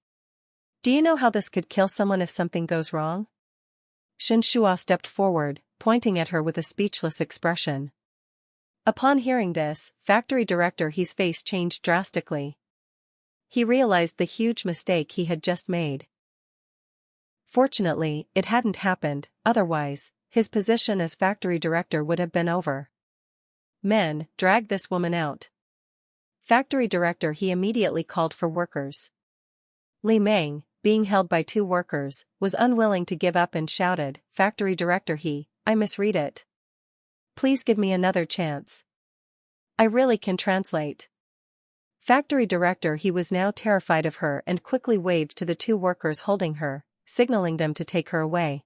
Do you know how this could kill someone if something goes wrong? Shen Shua stepped forward, pointing at her with a speechless expression. Upon hearing this, factory director, his face changed drastically. He realized the huge mistake he had just made. Fortunately, it hadn't happened, otherwise, his position as factory director would have been over. Men, drag this woman out. Factory director, he immediately called for workers. Li Meng, being held by two workers, was unwilling to give up and shouted, Factory director, I misread it. Please give me another chance. I really can translate. Factory director, he was now terrified of her and quickly waved to the two workers holding her, signaling them to take her away.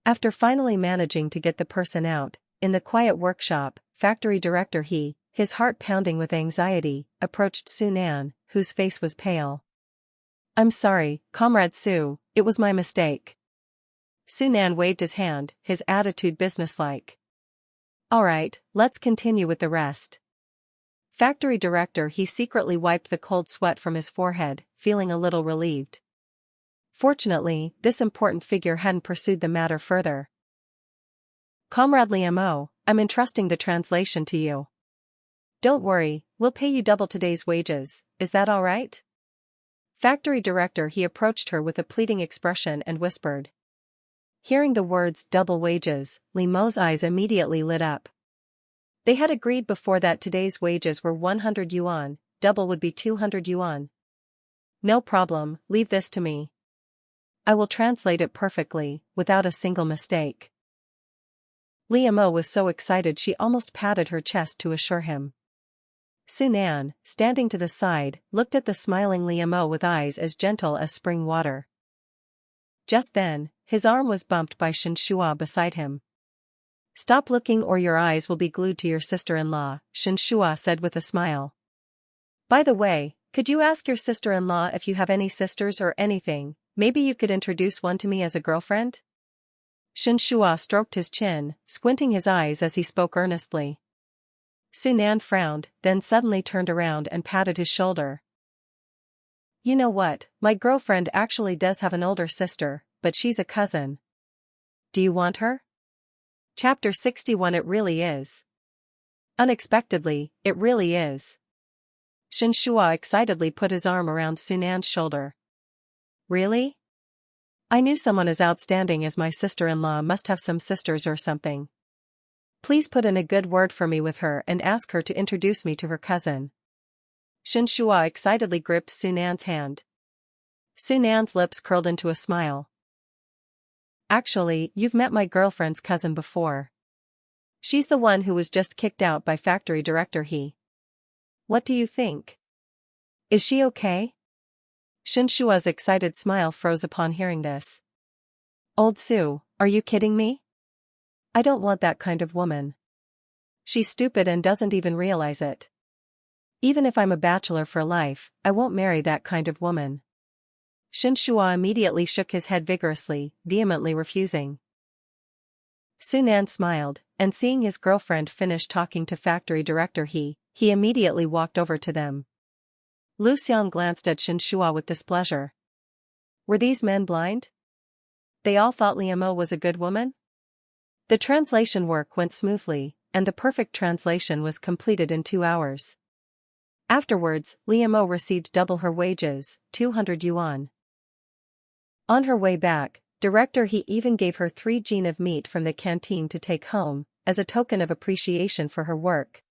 After finally managing to get the person out, in the quiet workshop, factory director, his heart pounding with anxiety, approached Sunan, whose face was pale. I'm sorry, Comrade Su, it was my mistake. Sunan waved his hand, his attitude businesslike. Alright, let's continue with the rest. Factory director, he secretly wiped the cold sweat from his forehead, feeling a little relieved. Fortunately, this important figure hadn't pursued the matter further. Comrade Liamo, I'm entrusting the translation to you. Don't worry, we'll pay you double today's wages, is that all right? Factory director, he approached her with a pleading expression and whispered. Hearing the words double wages, Li Mo's eyes immediately lit up. They had agreed before that today's wages were 100 yuan, double would be 200 yuan. No problem, leave this to me. I will translate it perfectly, without a single mistake. Liamo was so excited she almost patted her chest to assure him. Sunan, standing to the side, looked at the smiling Liamo with eyes as gentle as spring water. Just then, his arm was bumped by Shen Shua beside him. Stop looking or your eyes will be glued to your sister-in-law, Shen Shua said with a smile. By the way, could you ask your sister-in-law if you have any sisters or anything, maybe you could introduce one to me as a girlfriend? Shen Shua stroked his chin, squinting his eyes as he spoke earnestly. Sunan frowned, then suddenly turned around and patted his shoulder. You know what, my girlfriend actually does have an older sister, but she's a cousin. Do you want her? Chapter 61. It really is. Unexpectedly, it really is. Shen Shua excitedly put his arm around Sunan's shoulder. Really? I knew someone as outstanding as my sister-in-law must have some sisters or something. Please put in a good word for me with her and ask her to introduce me to her cousin. Shen Shua excitedly gripped Sunan's hand. Sunan's lips curled into a smile. Actually, you've met my girlfriend's cousin before. She's the one who was just kicked out by factory director What do you think? Is she okay? Shen Shua's excited smile froze upon hearing this. Old Su, are you kidding me? I don't want that kind of woman. She's stupid and doesn't even realize it. Even if I'm a bachelor for life, I won't marry that kind of woman. Shen Shua immediately shook his head vigorously, vehemently refusing. Sunan smiled, and seeing his girlfriend finish talking to factory director he immediately walked over to them. Lu Xiang glanced at Shen Shua with displeasure. Were these men blind? They all thought Liamo was a good woman? The translation work went smoothly, and the perfect translation was completed in 2 hours. Afterwards, Liamo received double her wages, 200 yuan. On her way back, Director He even gave her 3 jin of meat from the canteen to take home, as a token of appreciation for her work.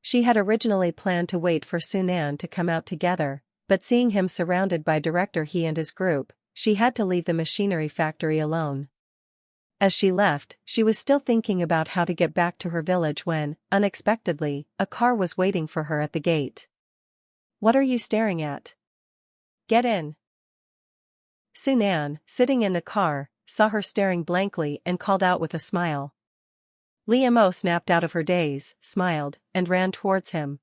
She had originally planned to wait for Sunan to come out together, but seeing him surrounded by Director He and his group, she had to leave the machinery factory alone. As she left, she was still thinking about how to get back to her village when, unexpectedly, a car was waiting for her at the gate. "What are you staring at? Get in." Sunan, sitting in the car, saw her staring blankly and called out with a smile. Liamo snapped out of her daze, smiled, and ran towards him.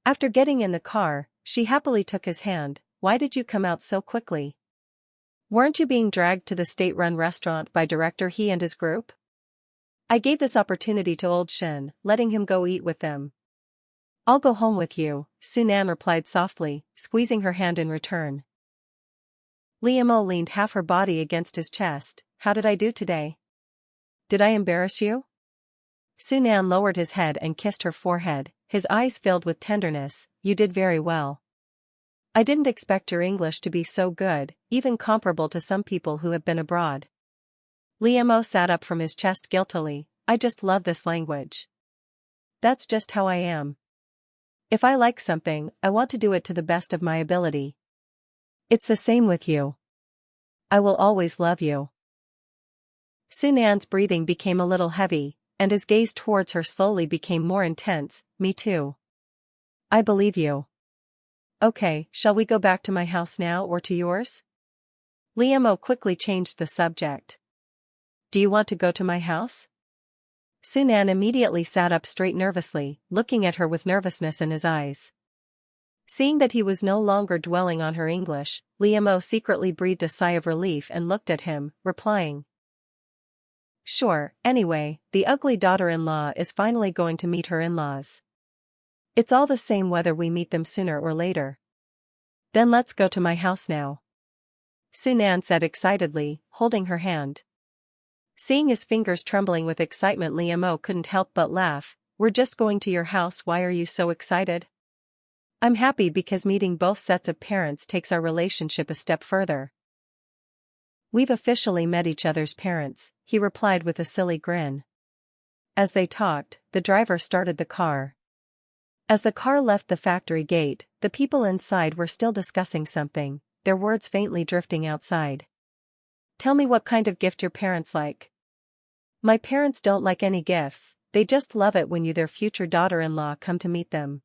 After getting in the car, she happily took his hand. "Why did you come out so quickly? Weren't you being dragged to the state-run restaurant by Director He and his group?" "I gave this opportunity to old Shen, letting him go eat with them." "I'll go home with you," Sunan replied softly, squeezing her hand in return. Liamo leaned half her body against his chest. "How did I do today? Did I embarrass you?" Sunan lowered his head and kissed her forehead, his eyes filled with tenderness. "You did very well. I didn't expect your English to be so good, even comparable to some people who have been abroad." Liamo sat up from his chest guiltily. "I just love this language. That's just how I am. If I like something, I want to do it to the best of my ability. It's the same with you. I will always love you." Sunan's breathing became a little heavy, and his gaze towards her slowly became more intense. "Me too. I believe you. Okay, shall we go back to my house now or to yours?" Liamo quickly changed the subject. "Do you want to go to my house?" Sunan immediately sat up straight nervously, looking at her with nervousness in his eyes. Seeing that he was no longer dwelling on her English, Liamo secretly breathed a sigh of relief and looked at him, replying, "Sure, anyway, the ugly daughter-in-law is finally going to meet her in-laws. It's all the same whether we meet them sooner or later. Then let's go to my house now," Sunan said excitedly, holding her hand. Seeing his fingers trembling with excitement, Liamo couldn't help but laugh. "We're just going to your house. Why are you so excited?" "I'm happy because meeting both sets of parents takes our relationship a step further. We've officially met each other's parents," he replied with a silly grin. As they talked, the driver started the car. As the car left the factory gate, the people inside were still discussing something, their words faintly drifting outside. "Tell me what kind of gift your parents like." "My parents don't like any gifts, they just love it when you, their future daughter-in-law, come to meet them.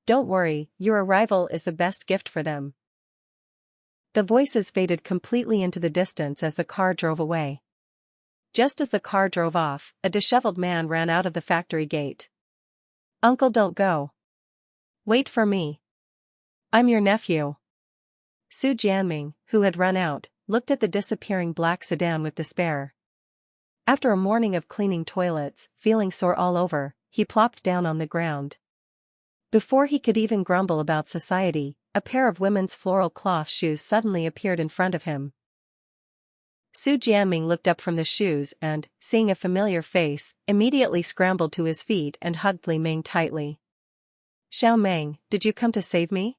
Don't worry, your arrival is the best gift for them." The voices faded completely into the distance as the car drove away. Just as the car drove off, a disheveled man ran out of the factory gate. "Uncle, don't go. Wait for me. I'm your nephew." Su Jianming, who had run out, looked at the disappearing black sedan with despair. After a morning of cleaning toilets, feeling sore all over, he plopped down on the ground. Before he could even grumble about society, a pair of women's floral cloth shoes suddenly appeared in front of him. Su Jianming looked up from the shoes and, seeing a familiar face, immediately scrambled to his feet and hugged Li Meng tightly. "Xiao Meng, did you come to save me?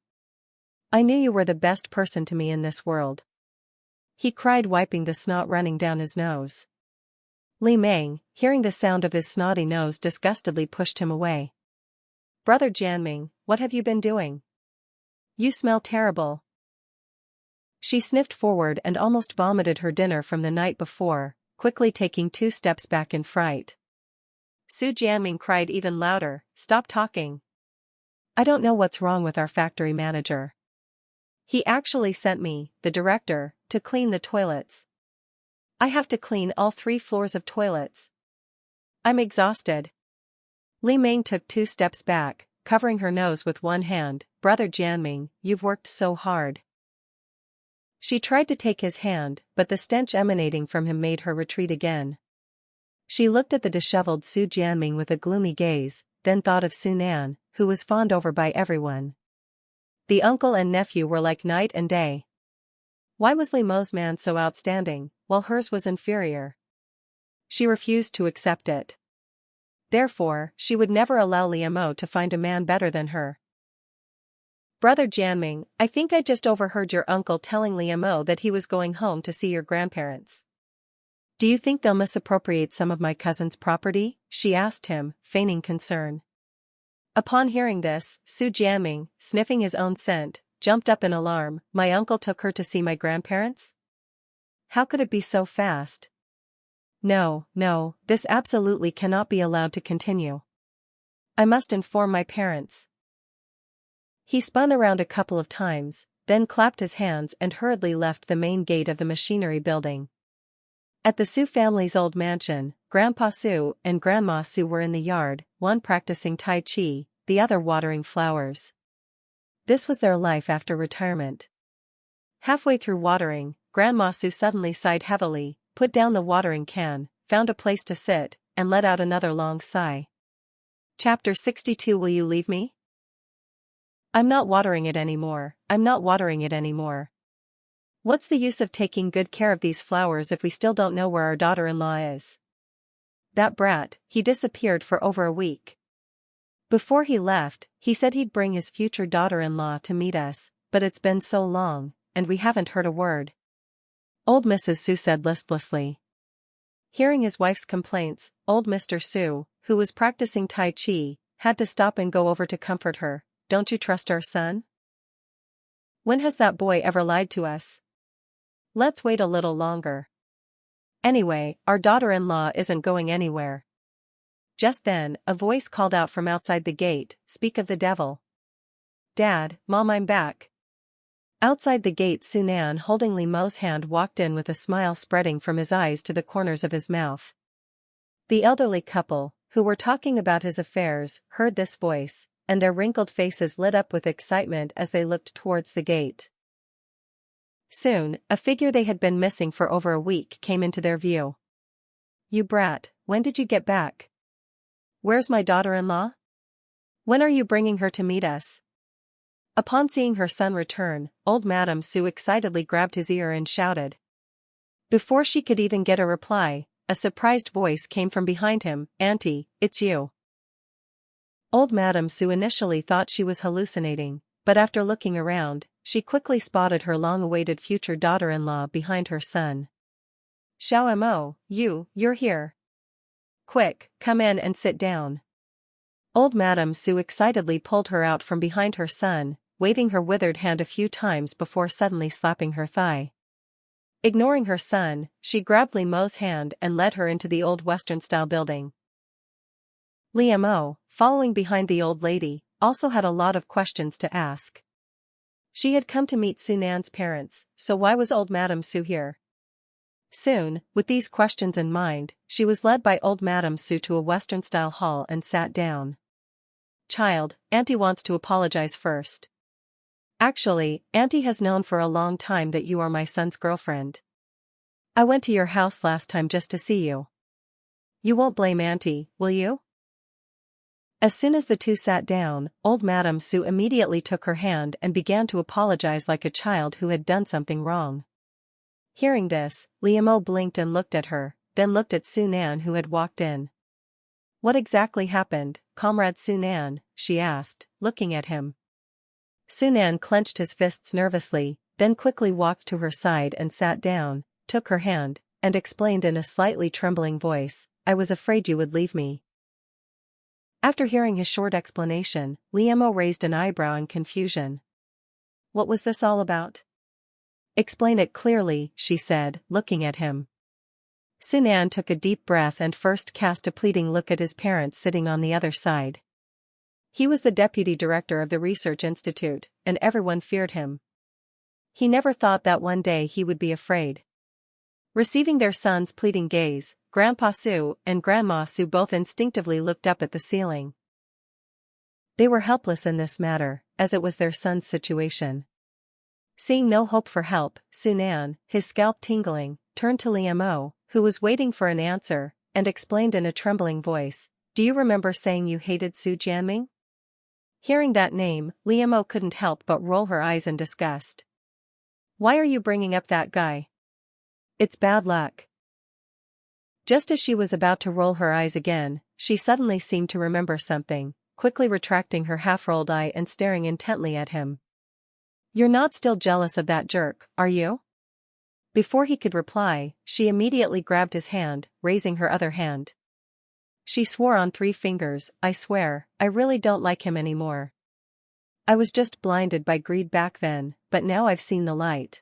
I knew you were the best person to me in this world," he cried, wiping the snot running down his nose. Li Meng, hearing the sound of his snotty nose, disgustedly pushed him away. "Brother Jianming, what have you been doing? You smell terrible." She sniffed forward and almost vomited her dinner from the night before, quickly taking 2 steps back in fright. Su Jianming cried even louder, "Stop talking. I don't know what's wrong with our factory manager. He actually sent me, the director, to clean the toilets. I have to clean all 3 floors of toilets. I'm exhausted." Li Meng took 2 steps back, covering her nose with one hand. "Brother Jianming, you've worked so hard." She tried to take his hand, but the stench emanating from him made her retreat again. She looked at the disheveled Su Jianming with a gloomy gaze, then thought of Sunan, who was fawned over by everyone. The uncle and nephew were like night and day. Why was Li Mo's man so outstanding, while hers was inferior? she refused to accept it. Therefore, she would never allow Liam to find a man better than her. Brother Janming, I think I just overheard your uncle telling Liam that he was going home to see your grandparents. Do you think they'll misappropriate some of my cousin's property? She asked him, feigning concern. Upon hearing this, Su Janming, sniffing his own scent, jumped up in alarm. My uncle took her to see my grandparents? How could it be so fast? No, this absolutely cannot be allowed to continue. I must inform my parents. He spun around a couple of times, then clapped his hands and hurriedly left the main gate of the machinery building. At the Su family's old mansion, Grandpa Su and Grandma Su were in the yard, one practicing Tai Chi, the other watering flowers. This was their life after retirement. Halfway through watering, Grandma Su suddenly sighed heavily, put down the watering can, found a place to sit, and let out another long sigh. Chapter 62. Will you leave me? I'm not watering it anymore. What's the use of taking good care of these flowers if we still don't know where our daughter-in-law is? That brat, he disappeared for over a week. Before he left, he said he'd bring his future daughter-in-law to meet us, but it's been so long, and we haven't heard a word. Old Mrs. Su said listlessly. Hearing his wife's complaints, old Mr. Su, who was practicing Tai Chi, had to stop and go over to comfort her. Don't you trust our son? When has that boy ever lied to us? Let's wait a little longer. Anyway, our daughter-in-law isn't going anywhere. Just then, a voice called out from outside the gate, "Speak of the devil." Dad, Mom, I'm back. Outside the gate, Sunan, holding Li Mo's hand, walked in with a smile spreading from his eyes to the corners of his mouth. The elderly couple, who were talking about his affairs, heard this voice, and their wrinkled faces lit up with excitement as they looked towards the gate. Soon, a figure they had been missing for over a week came into their view. You brat, when did you get back? Where's my daughter-in-law? When are you bringing her to meet us? Upon seeing her son return, old Madame Su excitedly grabbed his ear and shouted. Before she could even get a reply, a surprised voice came from behind him. Auntie, it's you. Old Madame Su initially thought she was hallucinating, but after looking around, she quickly spotted her long-awaited future daughter-in-law behind her son. Xiao Mo, you're here. Quick, come in and sit down. Old Madame Su excitedly pulled her out from behind her son, waving her withered hand a few times before suddenly slapping her thigh. Ignoring her son, she grabbed Li Mo's hand and led her into the old Western-style building. Li Mo, following behind the old lady, also had a lot of questions to ask. She had come to meet Sunan's parents, so why was old Madame Su here? Soon, with these questions in mind, she was led by old Madame Su to a Western-style hall and sat down. Child, Auntie wants to apologize first. Actually, Auntie has known for a long time that you are my son's girlfriend. I went to your house last time just to see you. You won't blame Auntie, will you? As soon as the two sat down, old Madame Su immediately took her hand and began to apologize like a child who had done something wrong. Hearing this, Liam blinked and looked at her, then looked at Sunan who had walked in. What exactly happened, Comrade Sunan? She asked, looking at him. Sunan clenched his fists nervously, then quickly walked to her side and sat down, took her hand, and explained in a slightly trembling voice, I was afraid you would leave me. After hearing his short explanation, Liam raised an eyebrow in confusion. What was this all about? Explain it clearly, she said, looking at him. Sunan took a deep breath and first cast a pleading look at his parents sitting on the other side. He was the deputy director of the research institute, and everyone feared him. He never thought that one day he would be afraid. Receiving their son's pleading gaze, Grandpa Su and Grandma Su both instinctively looked up at the ceiling. They were helpless in this matter, as it was their son's situation. Seeing no hope for help, Sunan, his scalp tingling, turned to Liam, who was waiting for an answer, and explained in a trembling voice, Do you remember saying you hated Su Janming? Hearing that name, Liam couldn't help but roll her eyes in disgust. Why are you bringing up that guy? It's bad luck. Just as she was about to roll her eyes again, she suddenly seemed to remember something, quickly retracting her half-rolled eye and staring intently at him. "You're not still jealous of that jerk, are you?" Before he could reply, she immediately grabbed his hand, raising her other hand. She swore on 3 fingers, "I swear, I really don't like him anymore. I was just blinded by greed back then, but now I've seen the light."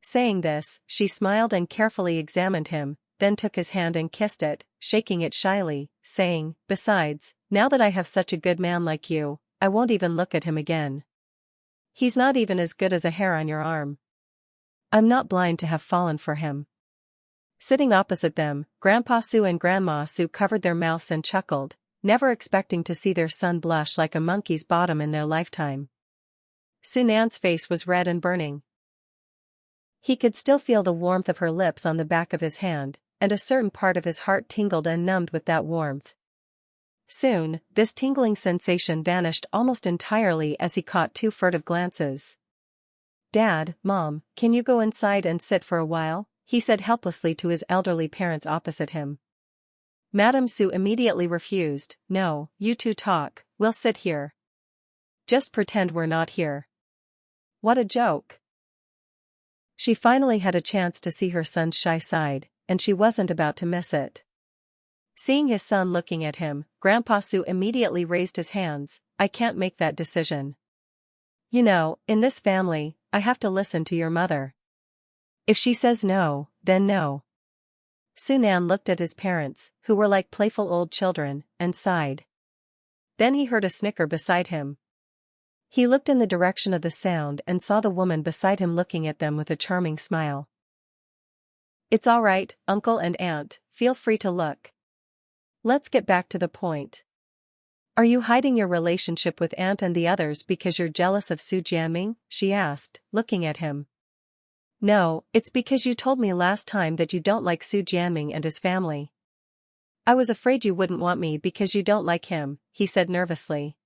Saying this, she smiled and carefully examined him, then took his hand and kissed it, shaking it shyly, saying, "Besides, now that I have such a good man like you, I won't even look at him again. He's not even as good as a hair on your arm. I'm not blind to have fallen for him." Sitting opposite them, Grandpa Sue and Grandma Sue covered their mouths and chuckled, never expecting to see their son blush like a monkey's bottom in their lifetime. Sue Nan's face was red and burning. He could still feel the warmth of her lips on the back of his hand, and a certain part of his heart tingled and numbed with that warmth. Soon, this tingling sensation vanished almost entirely as he caught 2 furtive glances. "Dad, Mom, can you go inside and sit for a while?" he said helplessly to his elderly parents opposite him. Madame Sue immediately refused. "No, you two talk, we'll sit here. Just pretend we're not here." What a joke. She finally had a chance to see her son's shy side, and she wasn't about to miss it. Seeing his son looking at him, Grandpa Sue immediately raised his hands. "I can't make that decision. You know, in this family, I have to listen to your mother. If she says no, then no." Sue Nan looked at his parents, who were like playful old children, and sighed. Then he heard a snicker beside him. He looked in the direction of the sound and saw the woman beside him looking at them with a charming smile. "It's all right, Uncle and Aunt, feel free to look. Let's get back to the point. Are you hiding your relationship with Aunt and the others because you're jealous of Su Jianming?" she asked, looking at him. "No, it's because you told me last time that you don't like Su Jianming and his family. I was afraid you wouldn't want me because you don't like him," he said nervously.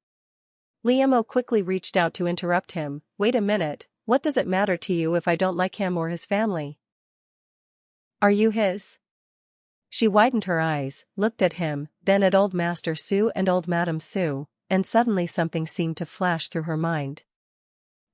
Liamo quickly reached out to interrupt him. "Wait a minute, what does it matter to you if I don't like him or his family? Are you his?" She widened her eyes, looked at him, then at old Master Su and old Madame Su, and suddenly something seemed to flash through her mind.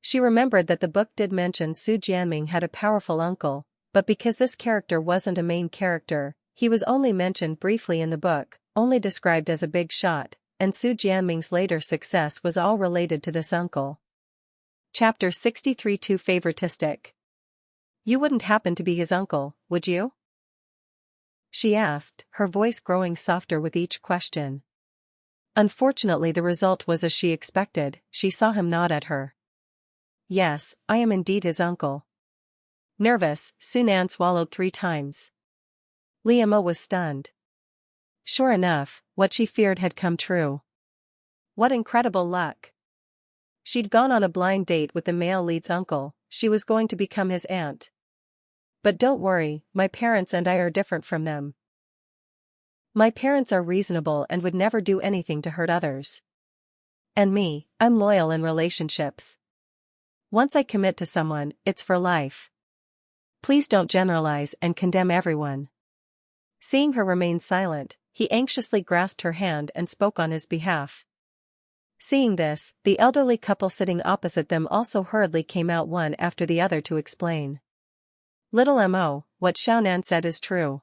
She remembered that the book did mention Su Jianming had a powerful uncle, but because this character wasn't a main character, he was only mentioned briefly in the book, only described as a big shot, and Su Jianming's later success was all related to this uncle. Chapter 63 Too favoritistic. "You wouldn't happen to be his uncle, would you?" she asked, her voice growing softer with each question. Unfortunately, the result was as she expected. She saw him nod at her. "Yes, I am indeed his uncle." Nervous, Su Nan swallowed 3 times. Liamo was stunned. Sure enough, what she feared had come true. What incredible luck. She'd gone on a blind date with the male lead's uncle. She was going to become his aunt. "But don't worry, my parents and I are different from them. My parents are reasonable and would never do anything to hurt others. And me, I'm loyal in relationships. Once I commit to someone, it's for life. Please don't generalize and condemn everyone." Seeing her remain silent, he anxiously grasped her hand and spoke on his behalf. Seeing this, the elderly couple sitting opposite them also hurriedly came out one after the other to explain. "Little Mo, what Xiaonan said is true.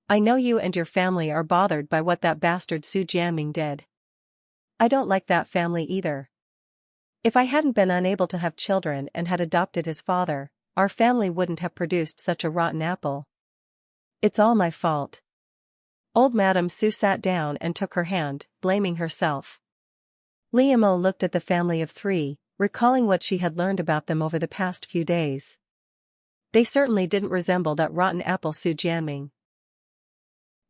I know you and your family are bothered by what that bastard Su Jianming did. I don't like that family either. If I hadn't been unable to have children and had adopted his father, our family wouldn't have produced such a rotten apple. It's all my fault." Old Madame Su sat down and took her hand, blaming herself. Liamo looked at the family of 3, recalling what she had learned about them over the past few days. They certainly didn't resemble that rotten apple Su Jianming.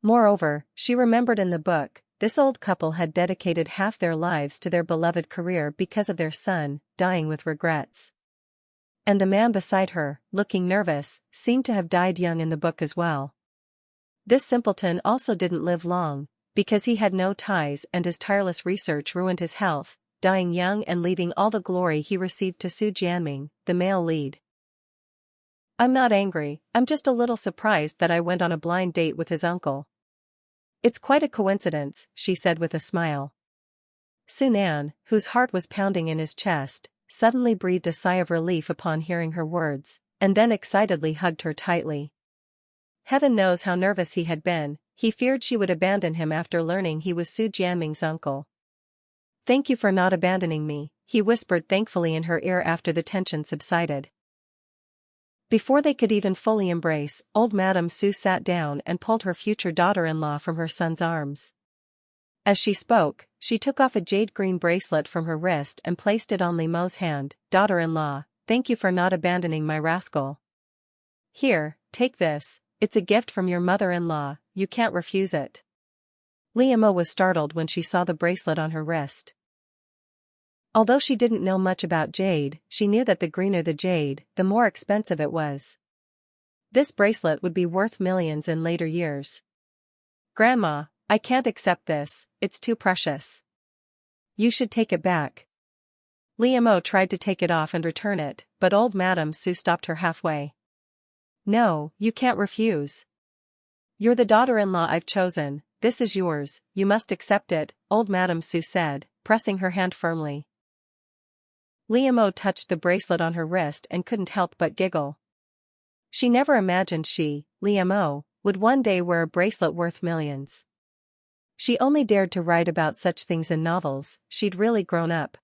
Moreover, she remembered in the book, this old couple had dedicated half their lives to their beloved career because of their son, dying with regrets. And the man beside her, looking nervous, seemed to have died young in the book as well. This simpleton also didn't live long, because he had no ties and his tireless research ruined his health, dying young and leaving all the glory he received to Su Jianming, the male lead. I'm not angry, I'm just a little surprised that I went on a blind date with his uncle. It's quite a coincidence, she said with a smile. Sunan, whose heart was pounding in his chest, suddenly breathed a sigh of relief upon hearing her words, and then excitedly hugged her tightly. Heaven knows how nervous he had been, he feared she would abandon him after learning he was Su Jianming's uncle. Thank you for not abandoning me, he whispered thankfully in her ear after the tension subsided. Before they could even fully embrace, old Madame Su sat down and pulled her future daughter-in-law from her son's arms. As she spoke, she took off a jade-green bracelet from her wrist and placed it on Li Mo's hand. Daughter-in-law, thank you for not abandoning my rascal. Here, take this, it's a gift from your mother-in-law, you can't refuse it. Li Mo was startled when she saw the bracelet on her wrist. Although she didn't know much about jade, she knew that the greener the jade, the more expensive it was. This bracelet would be worth millions in later years. Grandma, I can't accept this, it's too precious. You should take it back. Li Mo tried to take it off and return it, but old Madame Su stopped her halfway. No, you can't refuse. You're the daughter-in-law I've chosen, this is yours, you must accept it, old Madame Su said, pressing her hand firmly. Li Mo touched the bracelet on her wrist and couldn't help but giggle. She never imagined she, Li Mo, would one day wear a bracelet worth millions. She only dared to write about such things in novels, she'd really grown up.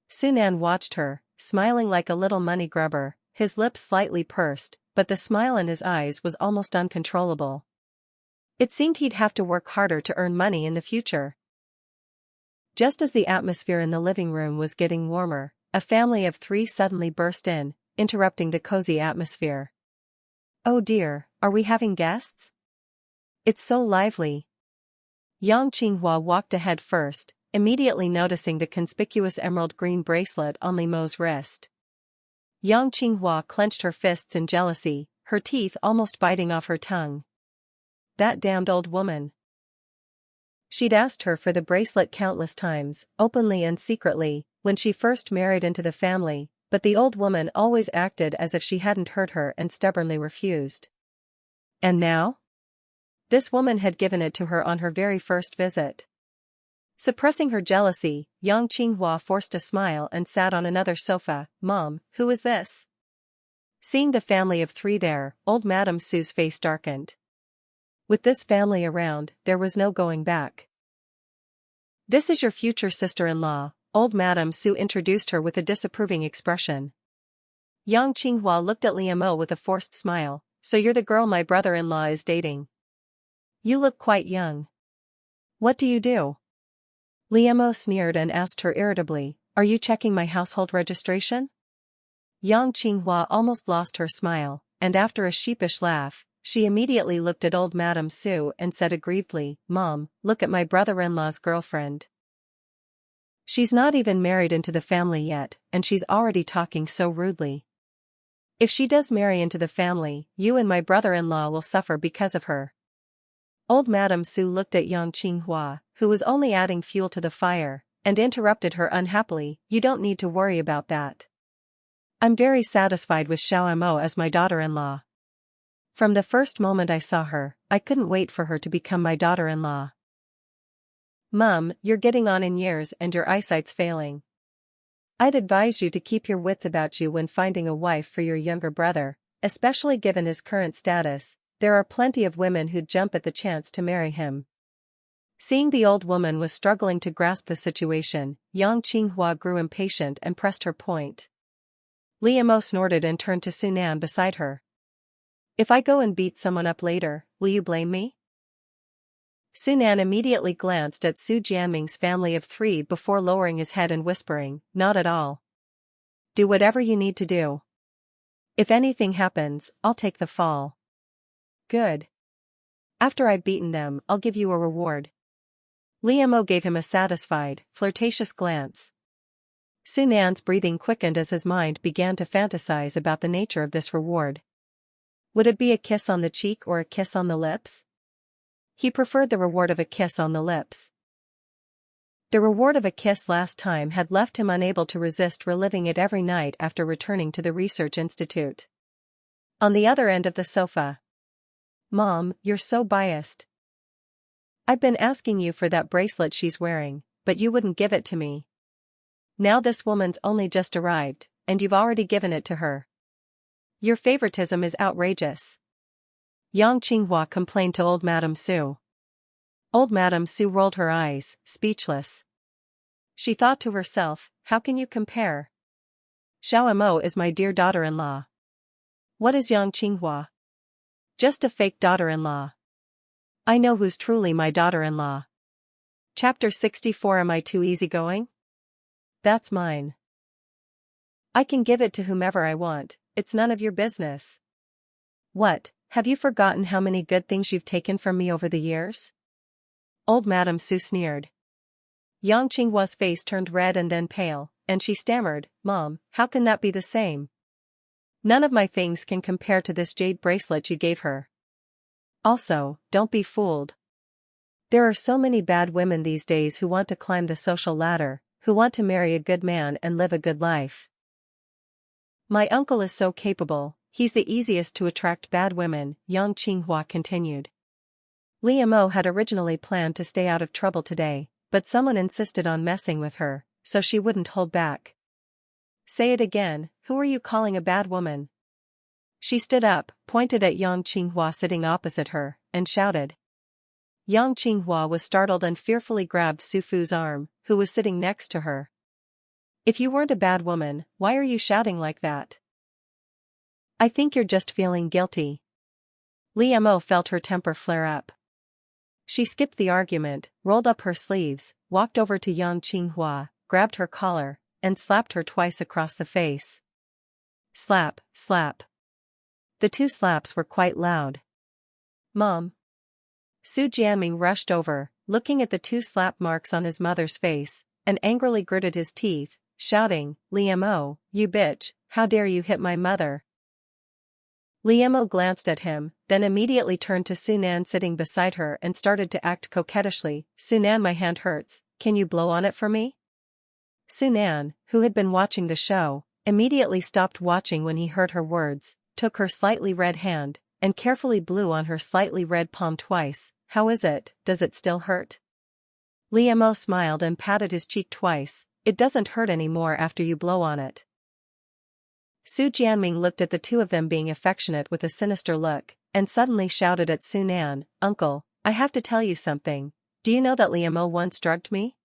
Sunan watched her, smiling like a little money grubber, his lips slightly pursed, but the smile in his eyes was almost uncontrollable. It seemed he'd have to work harder to earn money in the future. Just as the atmosphere in the living room was getting warmer, a family of 3 suddenly burst in, interrupting the cozy atmosphere. Oh dear, are we having guests? It's so lively. Yang Qinghua walked ahead first, immediately noticing the conspicuous emerald green bracelet on Li Mo's wrist. Yang Qinghua clenched her fists in jealousy, her teeth almost biting off her tongue. That damned old woman. She'd asked her for the bracelet countless times, openly and secretly, when she first married into the family, but the old woman always acted as if she hadn't heard her and stubbornly refused. And now? This woman had given it to her on her very first visit. Suppressing her jealousy, Yang Qinghua forced a smile and sat on another sofa. Mom, who is this? Seeing the family of 3 there, old Madame Su's face darkened. With this family around, there was no going back. This is your future sister-in-law, old Madame Su introduced her with a disapproving expression. Yang Qinghua looked at Li Mo with a forced smile. So you're the girl my brother-in-law is dating. You look quite young. What do you do? Li Mo sneered and asked her irritably, are you checking my household registration? Yang Qinghua almost lost her smile, and after a sheepish laugh, she immediately looked at old Madame Su and said aggrievedly, Mom, look at my brother-in-law's girlfriend. She's not even married into the family yet, and she's already talking so rudely. If she does marry into the family, you and my brother-in-law will suffer because of her. Old Madame Su looked at Yang Qinghua, who was only adding fuel to the fire, and interrupted her unhappily, you don't need to worry about that. I'm very satisfied with Xiao Mo as my daughter-in-law. From the first moment I saw her, I couldn't wait for her to become my daughter-in-law. Mum, you're getting on in years and your eyesight's failing. I'd advise you to keep your wits about you when finding a wife for your younger brother, especially given his current status. There are plenty of women who'd jump at the chance to marry him. Seeing the old woman was struggling to grasp the situation, Yang Qinghua grew impatient and pressed her point. Li Mo snorted and turned to Sunan beside her. If I go and beat someone up later, will you blame me? Sunan immediately glanced at Su Jianming's family of 3 before lowering his head and whispering, not at all. Do whatever you need to do. If anything happens, I'll take the fall. Good. After I've beaten them, I'll give you a reward. Li Mo gave him a satisfied, flirtatious glance. Sunan's breathing quickened as his mind began to fantasize about the nature of this reward. Would it be a kiss on the cheek or a kiss on the lips? He preferred the reward of a kiss on the lips. The reward of a kiss last time had left him unable to resist reliving it every night after returning to the research institute. On the other end of the sofa. Mom, you're so biased. I've been asking you for that bracelet she's wearing, but you wouldn't give it to me. Now this woman's only just arrived, and you've already given it to her. Your favoritism is outrageous. Yang Qinghua complained to old Madame Su. Old Madame Su rolled her eyes, speechless. She thought to herself, how can you compare? Xiao Mo is my dear daughter-in-law. What is Yang Qinghua? Just a fake daughter-in-law. I know who's truly my daughter-in-law. Chapter 64. Am I too easygoing? That's mine. I can give it to whomever I want, it's none of your business. What, have you forgotten how many good things you've taken from me over the years? Old Madame Su sneered. Yang Qinghua's face turned red and then pale, and she stammered, Mom, how can that be the same? None of my things can compare to this jade bracelet you gave her. Also, don't be fooled. There are so many bad women these days who want to climb the social ladder, who want to marry a good man and live a good life. My uncle is so capable, he's the easiest to attract bad women, Yang Qinghua continued. Li Mo had originally planned to stay out of trouble today, but someone insisted on messing with her, so she wouldn't hold back. Say it again, who are you calling a bad woman? She stood up, pointed at Yang Qinghua sitting opposite her, and shouted. Yang Qinghua was startled and fearfully grabbed Su Fu's arm, who was sitting next to her. If you weren't a bad woman, why are you shouting like that? I think you're just feeling guilty. Li Mo felt her temper flare up. She skipped the argument, rolled up her sleeves, walked over to Yang Qinghua, grabbed her collar, and slapped her twice across the face. Slap, slap. The two slaps were quite loud. Mom. Su Jianming rushed over, looking at the two slap marks on his mother's face, and angrily gritted his teeth, shouting, Li Mo, you bitch, how dare you hit my mother? Li Mo glanced at him, then immediately turned to Su Nan sitting beside her and started to act coquettishly. Su Nan, my hand hurts, can you blow on it for me? Su Nan, who had been watching the show, immediately stopped watching when he heard her words, took her slightly red hand, and carefully blew on her slightly red palm twice. How is it, does it still hurt? Li Mo smiled and patted his cheek twice. It doesn't hurt anymore after you blow on it. Su Jianming looked at the two of them being affectionate with a sinister look, and suddenly shouted at Su Nan, Uncle, I have to tell you something. Do you know that Li Mo once drugged me?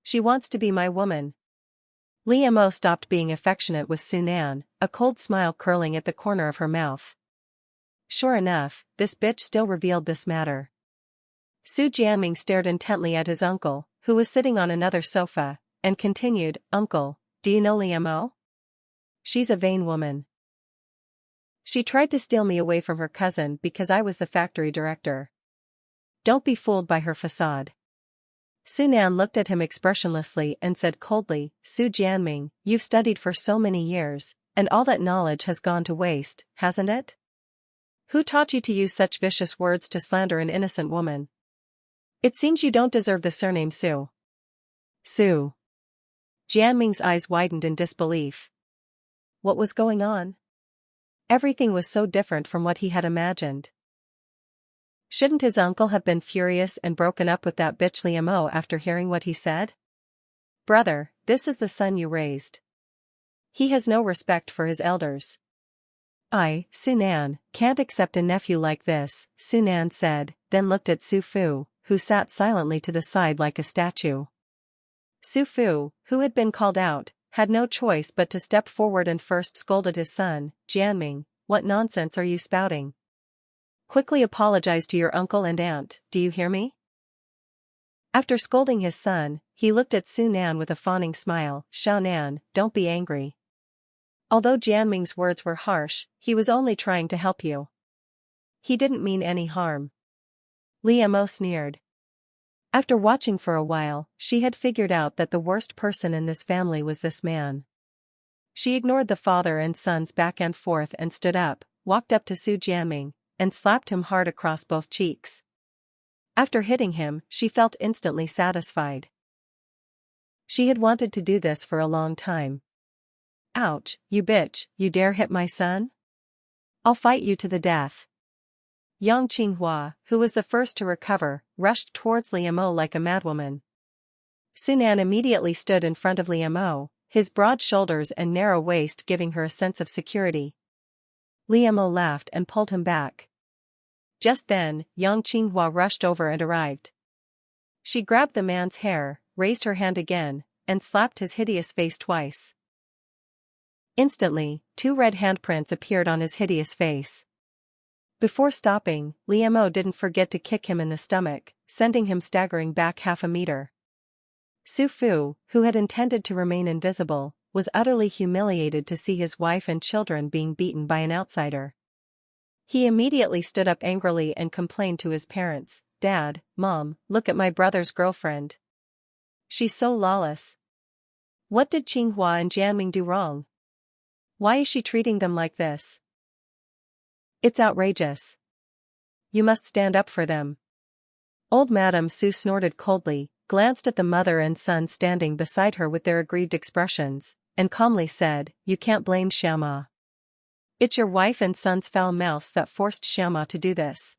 She wants to be my woman. Li Mo stopped being affectionate with Su Nan, a cold smile curling at the corner of her mouth. Sure enough, this bitch still revealed this matter. Su Jianming stared intently at his uncle, who was sitting on another sofa, and continued, Uncle, do you know Li Mo? She's a vain woman. She tried to steal me away from her cousin because I was the factory director. Don't be fooled by her facade. Su Nan looked at him expressionlessly and said coldly, Su Jianming, you've studied for so many years, and all that knowledge has gone to waste, hasn't it? Who taught you to use such vicious words to slander an innocent woman? It seems you don't deserve the surname Su. Su. Jianming's eyes widened in disbelief. What was going on? Everything was so different from what he had imagined. Shouldn't his uncle have been furious and broken up with that bitch Li Mo after hearing what he said? Brother, this is the son you raised. He has no respect for his elders. I, Su Nan, can't accept a nephew like this, Su Nan said, then looked at Su Fu, who sat silently to the side like a statue. Su Fu, who had been called out, had no choice but to step forward and first scolded his son, Jianming, what nonsense are you spouting? Quickly apologize to your uncle and aunt, do you hear me? After scolding his son, he looked at Su Nan with a fawning smile, Xiao Nan, don't be angry. Although Jianming's words were harsh, he was only trying to help you. He didn't mean any harm. Li Mo sneered. After watching for a while, she had figured out that the worst person in this family was this man. She ignored the father and son's back and forth and stood up, walked up to Su Jianming, and slapped him hard across both cheeks. After hitting him, she felt instantly satisfied. She had wanted to do this for a long time. Ouch, you bitch, you dare hit my son? I'll fight you to the death. Yang Qinghua, who was the first to recover, rushed towards Li Mo like a madwoman. Sunan immediately stood in front of Li Mo, his broad shoulders and narrow waist giving her a sense of security. Li Mo laughed and pulled him back. Just then, Yang Qinghua rushed over and arrived. She grabbed the man's hair, raised her hand again, and slapped his hideous face twice. Instantly, 2 red handprints appeared on his hideous face. Before stopping, Li Mo didn't forget to kick him in the stomach, sending him staggering back half a meter. Su Fu, who had intended to remain invisible, was utterly humiliated to see his wife and children being beaten by an outsider. He immediately stood up angrily and complained to his parents, "Dad, Mom, look at my brother's girlfriend. She's so lawless. What did Qinghua and Jianming do wrong? Why is she treating them like this? It's outrageous. You must stand up for them." Old Madame Su snorted coldly, glanced at the mother and son standing beside her with their aggrieved expressions, and calmly said, "You can't blame Xiaoma. It's your wife and son's foul mouths that forced Xiaoma to do this."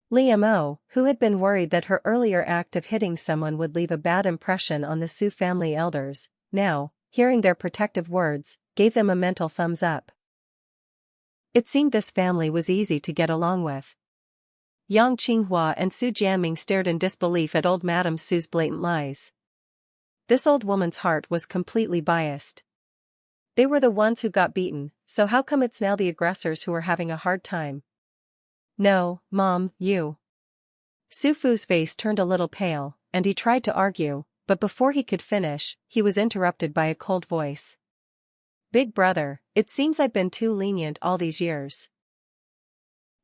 Li Mo, who had been worried that her earlier act of hitting someone would leave a bad impression on the Su family elders, now, hearing their protective words, gave them a mental thumbs up. It seemed this family was easy to get along with. Yang Qinghua and Su Jianming stared in disbelief at old Madame Su's blatant lies. This old woman's heart was completely biased. They were the ones who got beaten, so how come it's now the aggressors who are having a hard time? No, Mom, you. Su Fu's face turned a little pale, and he tried to argue, but before he could finish, he was interrupted by a cold voice. "Big brother, it seems I've been too lenient all these years.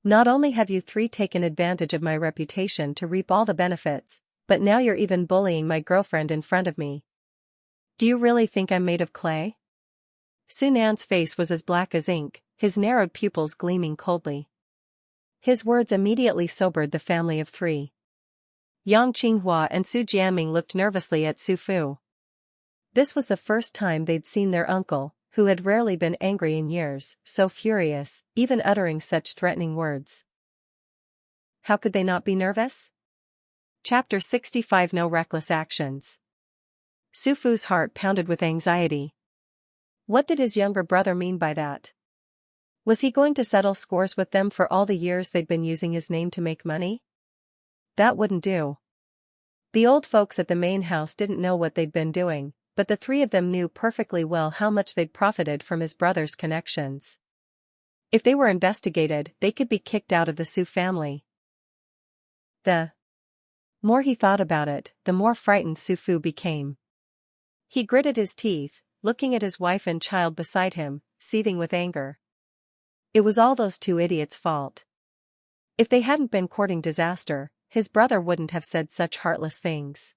Not only have you 3 taken advantage of my reputation to reap all the benefits, but now you're even bullying my girlfriend in front of me. Do you really think I'm made of clay?" Sunan's face was as black as ink, his narrowed pupils gleaming coldly. His words immediately sobered the family of 3. Yang Qinghua and Su Jianming looked nervously at Su Fu. This was the first time they'd seen their uncle, who had rarely been angry in years, so furious, even uttering such threatening words. How could they not be nervous? Chapter 65 No Reckless Actions. Su Fu's heart pounded with anxiety. What did his younger brother mean by that? Was he going to settle scores with them for all the years they'd been using his name to make money? That wouldn't do. The old folks at the main house didn't know what they'd been doing, but the 3 of them knew perfectly well how much they'd profited from his brother's connections. If they were investigated, they could be kicked out of the Su family. The more he thought about it, the more frightened Su Fu became. He gritted his teeth, looking at his wife and child beside him, seething with anger. It was all those 2 idiots' fault. If they hadn't been courting disaster, his brother wouldn't have said such heartless things.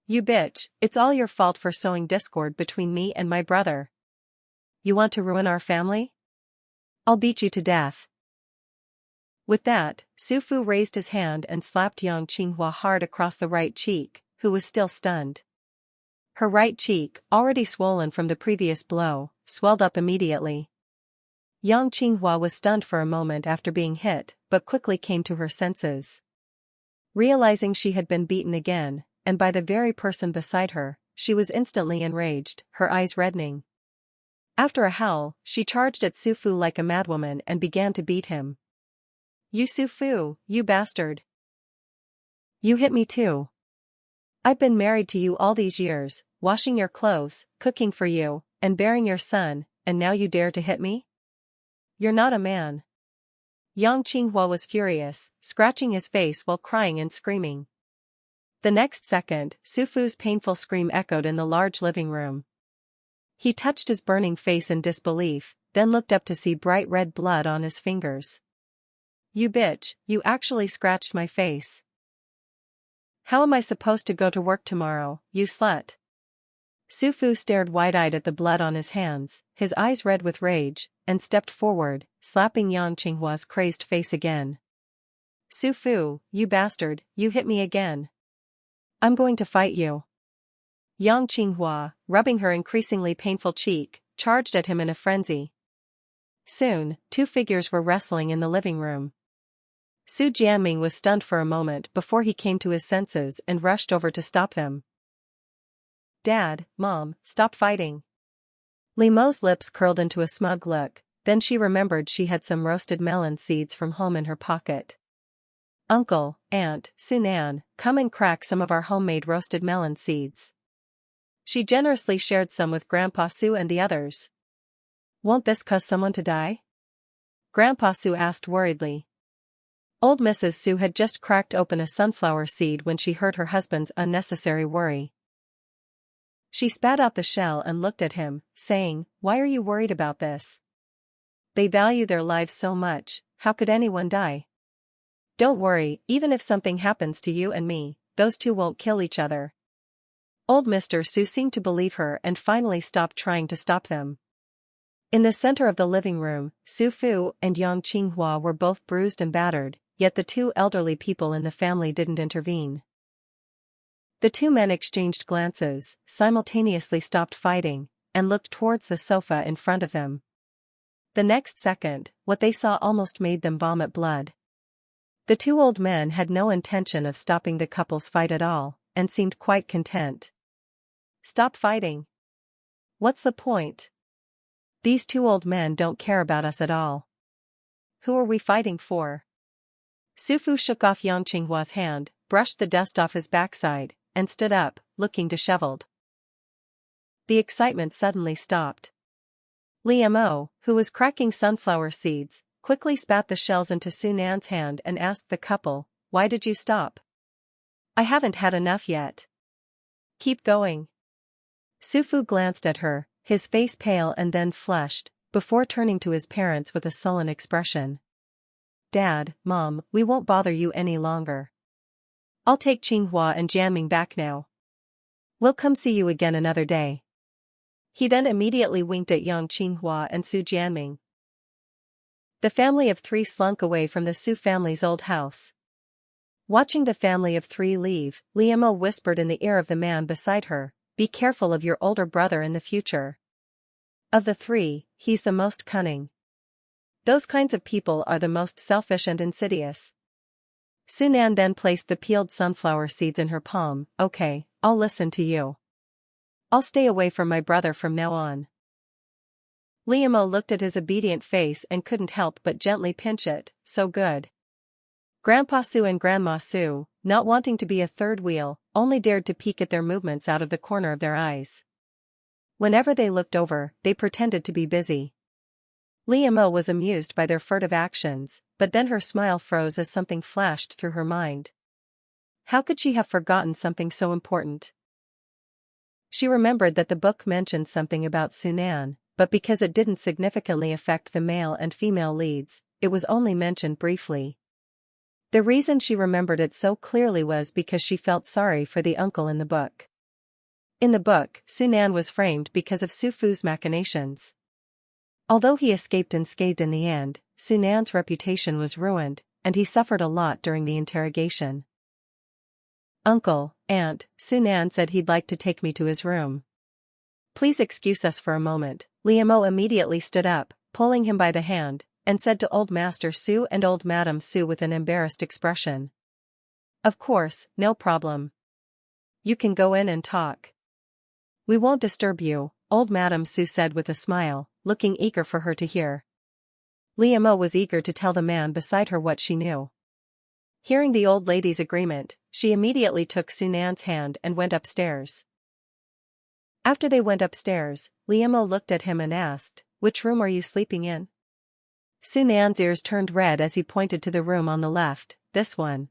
"You bitch, it's all your fault for sowing discord between me and my brother. You want to ruin our family? I'll beat you to death." With that, Su Fu raised his hand and slapped Yang Qinghua hard across the right cheek, who was still stunned. Her right cheek, already swollen from the previous blow, swelled up immediately. Yang Qinghua was stunned for a moment after being hit, but quickly came to her senses. Realizing she had been beaten again, and by the very person beside her, she was instantly enraged, her eyes reddening. After a howl, she charged at Su Fu like a madwoman and began to beat him. "You Su Fu, you bastard! You hit me too. I've been married to you all these years, washing your clothes, cooking for you, and bearing your son, and now you dare to hit me? You're not a man." Yang Qinghua was furious, scratching his face while crying and screaming. The next second, Su Fu's painful scream echoed in the large living room. He touched his burning face in disbelief, then looked up to see bright red blood on his fingers. "You bitch, you actually scratched my face. How am I supposed to go to work tomorrow, you slut?" Su Fu stared wide-eyed at the blood on his hands, his eyes red with rage, and stepped forward, slapping Yang Qinghua's crazed face again. "Su Fu, you bastard, you hit me again. I'm going to fight you." Yang Qinghua, rubbing her increasingly painful cheek, charged at him in a frenzy. Soon, two figures were wrestling in the living room. Su Jianming was stunned for a moment before he came to his senses and rushed over to stop them. "Dad, Mom, stop fighting." Li Mo's lips curled into a smug look, then she remembered she had some roasted melon seeds from home in her pocket. "Uncle, Aunt, Sunan, come and crack some of our homemade roasted melon seeds." She generously shared some with Grandpa Su and the others. "Won't this cause someone to die?" Grandpa Su asked worriedly. Old Mrs. Su had just cracked open a sunflower seed when she heard her husband's unnecessary worry. She spat out the shell and looked at him, saying, "Why are you worried about this? They value their lives so much, how could anyone die? Don't worry, even if something happens to you and me, those two won't kill each other." Old Mr. Su seemed to believe her and finally stopped trying to stop them. In the center of the living room, Su Fu and Yang Qinghua were both bruised and battered, yet the two elderly people in the family didn't intervene. The two men exchanged glances, simultaneously stopped fighting, and looked towards the sofa in front of them. The next second, what they saw almost made them vomit blood. The two old men had no intention of stopping the couple's fight at all, and seemed quite content. "Stop fighting. What's the point? These two old men don't care about us at all. Who are we fighting for?" Su Fu shook off Yang Qinghua's hand, brushed the dust off his backside, and stood up, looking disheveled. The excitement suddenly stopped. Li Mo, who was cracking sunflower seeds, quickly spat the shells into Su Nan's hand and asked the couple, "Why did you stop?" "I haven't had enough yet." "Keep going." Su Fu glanced at her, his face pale and then flushed, before turning to his parents with a sullen expression. "Dad, Mom, we won't bother you any longer. I'll take Qinghua and Jianming back now. We'll come see you again another day." He then immediately winked at Yang Qinghua and Su Jianming. The family of three slunk away from the Su family's old house. Watching the family of three leave, Li Mo whispered in the ear of the man beside her, "Be careful of your older brother in the future. Of the three, he's the most cunning. Those kinds of people are the most selfish and insidious." Sunan then placed the peeled sunflower seeds in her palm. "Okay, I'll listen to you. I'll stay away from my brother from now on." Li Mo looked at his obedient face and couldn't help but gently pinch it. "So good." Grandpa Su and Grandma Su, not wanting to be a third wheel, only dared to peek at their movements out of the corner of their eyes. Whenever they looked over, they pretended to be busy. Li Mo was amused by their furtive actions, but then her smile froze as something flashed through her mind. How could she have forgotten something so important? She remembered that the book mentioned something about Sunan, but because it didn't significantly affect the male and female leads, it was only mentioned briefly. The reason she remembered it so clearly was because she felt sorry for the uncle in the book. In the book, Sunan was framed because of Su Fu's machinations. Although he escaped unscathed in the end, Sunan's reputation was ruined, and he suffered a lot during the interrogation. "Uncle, Aunt, Sunan said he'd like to take me to his room. Please excuse us for a moment." Li Mo immediately stood up, pulling him by the hand, and said to Old Master Su and Old Madam Su with an embarrassed expression. "Of course, no problem. You can go in and talk. We won't disturb you," Old Madam Su said with a smile, looking eager for her to hear. Li Mo was eager to tell the man beside her what she knew. Hearing the old lady's agreement, she immediately took Sunan's hand and went upstairs. After they went upstairs, Li Mo looked at him and asked, "Which room are you sleeping in?" Sunan's ears turned red as he pointed to the room on the left. "This one."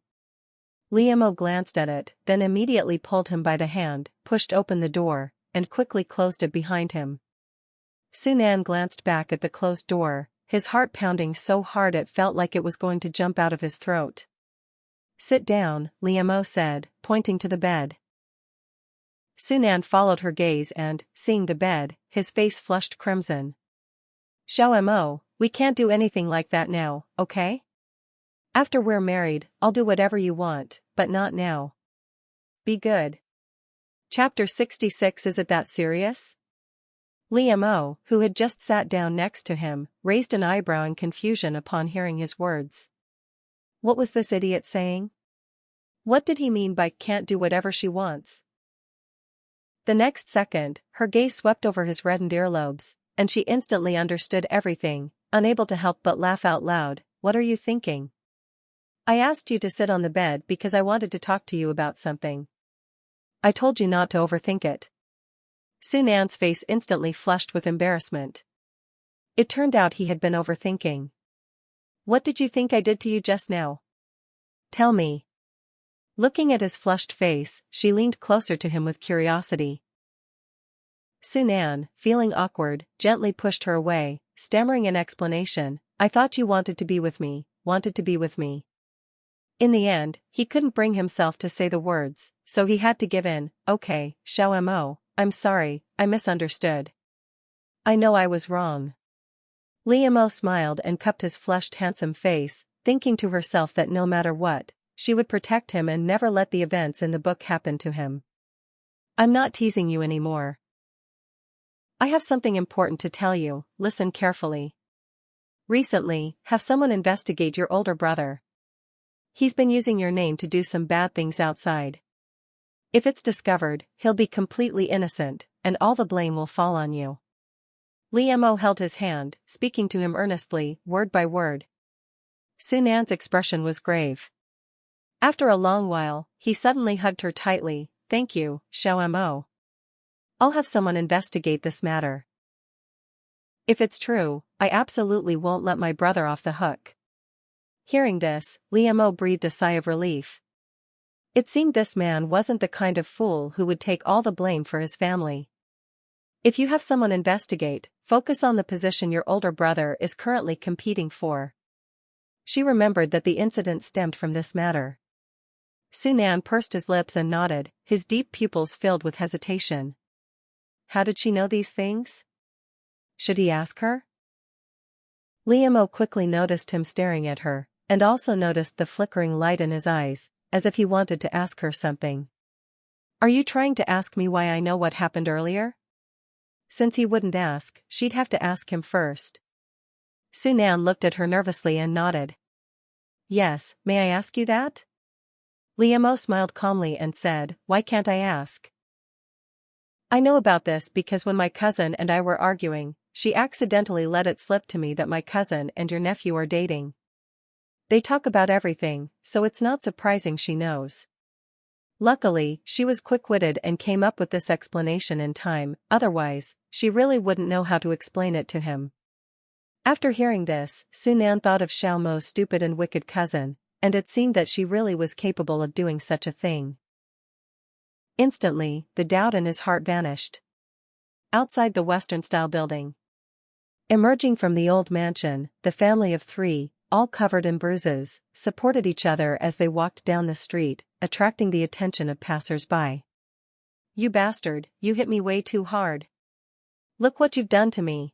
Li Mo glanced at it, then immediately pulled him by the hand, pushed open the door, and quickly closed it behind him. Sunan glanced back at the closed door, his heart pounding so hard it felt like it was going to jump out of his throat. "Sit down," Li Mo said, pointing to the bed. Sunan followed her gaze and, seeing the bed, his face flushed crimson. "Xiao Mo, we can't do anything like that now, okay? After we're married, I'll do whatever you want, but not now. Be good." Chapter 66. Is it that serious? Liam, who had just sat down next to him, raised an eyebrow in confusion upon hearing his words. What was this idiot saying? What did he mean by can't do whatever she wants? The next second, her gaze swept over his reddened earlobes, and she instantly understood everything, unable to help but laugh out loud. What are you thinking? I asked you to sit on the bed because I wanted to talk to you about something. I told you not to overthink it. Sunan's face instantly flushed with embarrassment. It turned out he had been overthinking. What did you think I did to you just now? Tell me. Looking at his flushed face, she leaned closer to him with curiosity. Sunan, feeling awkward, gently pushed her away, stammering an explanation. I thought you wanted to be with me, wanted to be with me. In the end, he couldn't bring himself to say the words, so he had to give in. Okay, Xiao, I'm sorry, I misunderstood. I know I was wrong. Liam smiled and cupped his flushed handsome face, thinking to herself that no matter what, she would protect him and never let the events in the book happen to him. I'm not teasing you anymore. I have something important to tell you, listen carefully. Recently, have someone investigate your older brother. He's been using your name to do some bad things outside. If it's discovered, he'll be completely innocent, and all the blame will fall on you. Liam held his hand, speaking to him earnestly, word by word. Sunan's expression was grave. After a long while, he suddenly hugged her tightly. Thank you, Xiao. I'll have someone investigate this matter. If it's true, I absolutely won't let my brother off the hook. Hearing this, Liam breathed a sigh of relief. It seemed this man wasn't the kind of fool who would take all the blame for his family. If you have someone investigate, focus on the position your older brother is currently competing for. She remembered that the incident stemmed from this matter. Sunan pursed his lips and nodded, his deep pupils filled with hesitation. How did she know these things? Should he ask her? Liam quickly noticed him staring at her, and also noticed the flickering light in his eyes, as if he wanted to ask her something. Are you trying to ask me why I know what happened earlier? Since he wouldn't ask, she'd have to ask him first. Sunan looked at her nervously and nodded. Yes, may I ask you that? Liam smiled calmly and said, Why can't I ask? I know about this because when my cousin and I were arguing, she accidentally let it slip to me that my cousin and your nephew are dating. They talk about everything, so it's not surprising she knows. Luckily, she was quick-witted and came up with this explanation in time, otherwise, she really wouldn't know how to explain it to him. After hearing this, Sunan thought of Xiao Mo's stupid and wicked cousin, and it seemed that she really was capable of doing such a thing. Instantly, the doubt in his heart vanished. Outside the Western-style building. Emerging from the old mansion, the family of three, all covered in bruises, supported each other as they walked down the street, attracting the attention of passers-by. You bastard, you hit me way too hard. Look what you've done to me.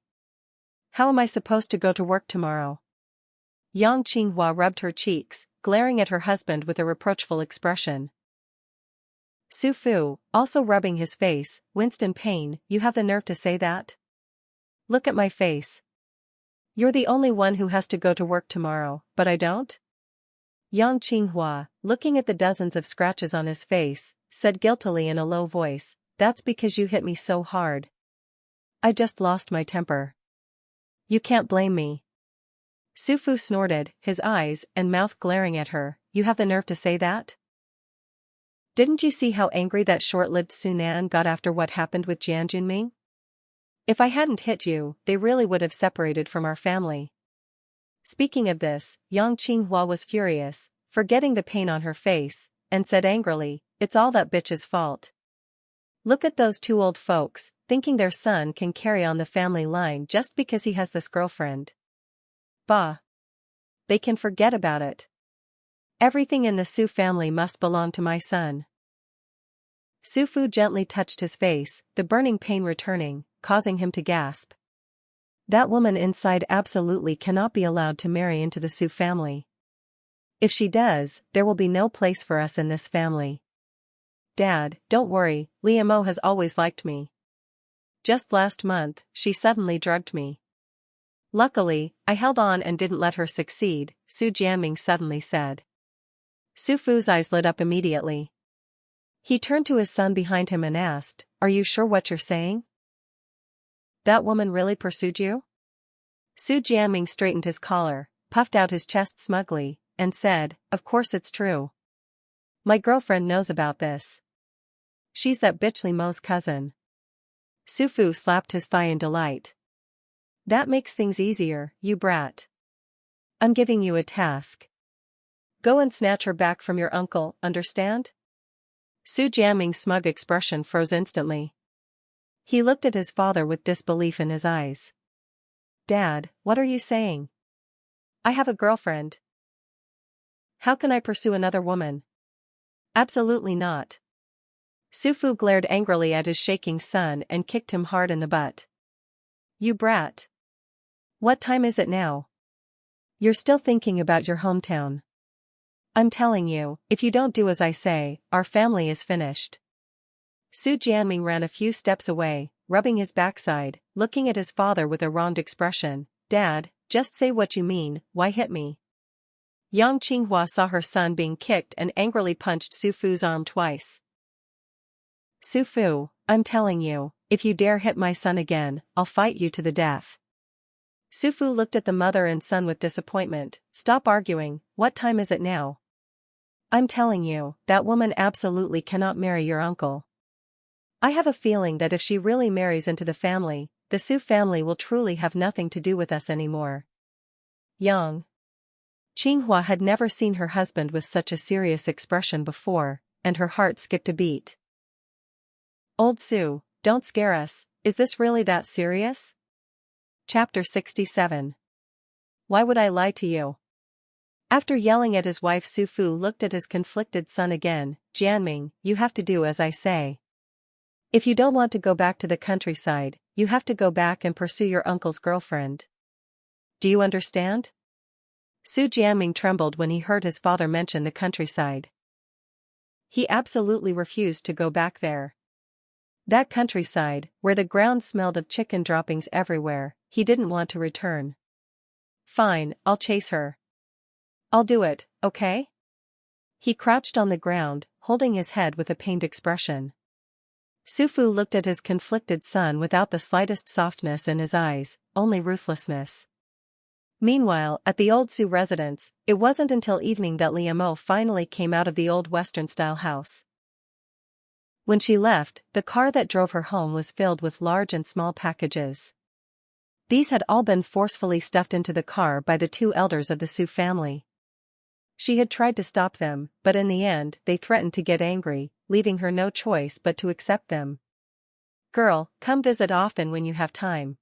How am I supposed to go to work tomorrow? Yang Qinghua rubbed her cheeks, glaring at her husband with a reproachful expression. Su Fu, also rubbing his face, winced in pain. You have the nerve to say that? Look at my face. You're the only one who has to go to work tomorrow, but I don't? Yang Qinghua, looking at the dozens of scratches on his face, said guiltily in a low voice, That's because you hit me so hard. I just lost my temper. You can't blame me. Su Fu snorted, his eyes and mouth glaring at her. You have the nerve to say that? Didn't you see how angry that short-lived Sunan got after what happened with Jian Junming? If I hadn't hit you, they really would have separated from our family. Speaking of this, Yang Qinghua was furious, forgetting the pain on her face, and said angrily, It's all that bitch's fault. Look at those two old folks, thinking their son can carry on the family line just because he has this girlfriend. Bah! They can forget about it. Everything in the Su family must belong to my son. Su Fu gently touched his face, the burning pain returning, causing him to gasp. That woman inside absolutely cannot be allowed to marry into the Su family. If she does, there will be no place for us in this family. Dad, don't worry, Liam has always liked me. Just last month, she suddenly drugged me. Luckily, I held on and didn't let her succeed, Su Jianming suddenly said. Su Fu's eyes lit up immediately. He turned to his son behind him and asked, "Are you sure what you're saying? That woman really pursued you?" Su Jianming straightened his collar, puffed out his chest smugly, and said, "Of course it's true. My girlfriend knows about this. She's that bitch Li Mo's cousin." Su Fu slapped his thigh in delight. "That makes things easier, you brat. I'm giving you a task. Go and snatch her back from your uncle, understand?" Su Jianming's smug expression froze instantly. He looked at his father with disbelief in his eyes. "Dad, what are you saying? I have a girlfriend. How can I pursue another woman?" "Absolutely not." Su Fu glared angrily at his shaking son and kicked him hard in the butt. "You brat. What time is it now? You're still thinking about your hometown. I'm telling you, if you don't do as I say, our family is finished." Su Jianming ran a few steps away, rubbing his backside, looking at his father with a wronged expression. "Dad, just say what you mean, why hit me?" Yang Qinghua saw her son being kicked and angrily punched Su Fu's arm twice. "Su Fu, I'm telling you, if you dare hit my son again, I'll fight you to the death." Su Fu looked at the mother and son with disappointment. "Stop arguing, what time is it now? I'm telling you, that woman absolutely cannot marry your uncle. I have a feeling that if she really marries into the family, the Su family will truly have nothing to do with us anymore." Yang Qinghua had never seen her husband with such a serious expression before, and her heart skipped a beat. "Old Su, don't scare us, is this really that serious?" Chapter 67. Why would I lie to you? After yelling at his wife, Su Fu looked at his conflicted son again. "Jianming, you have to do as I say. If you don't want to go back to the countryside, you have to go back and pursue your uncle's girlfriend. Do you understand?" Su Jianming trembled when he heard his father mention the countryside. He absolutely refused to go back there. That countryside, where the ground smelled of chicken droppings everywhere, he didn't want to return. "Fine, I'll chase her. I'll do it, okay?" He crouched on the ground, holding his head with a pained expression. Su Fu looked at his conflicted son without the slightest softness in his eyes, only ruthlessness. Meanwhile, at the old Su residence, it wasn't until evening that Li Mo finally came out of the old Western-style house. When she left, the car that drove her home was filled with large and small packages. These had all been forcefully stuffed into the car by the two elders of the Su family. She had tried to stop them, but in the end they threatened to get angry, leaving her no choice but to accept them. "Girl, come visit often when you have time.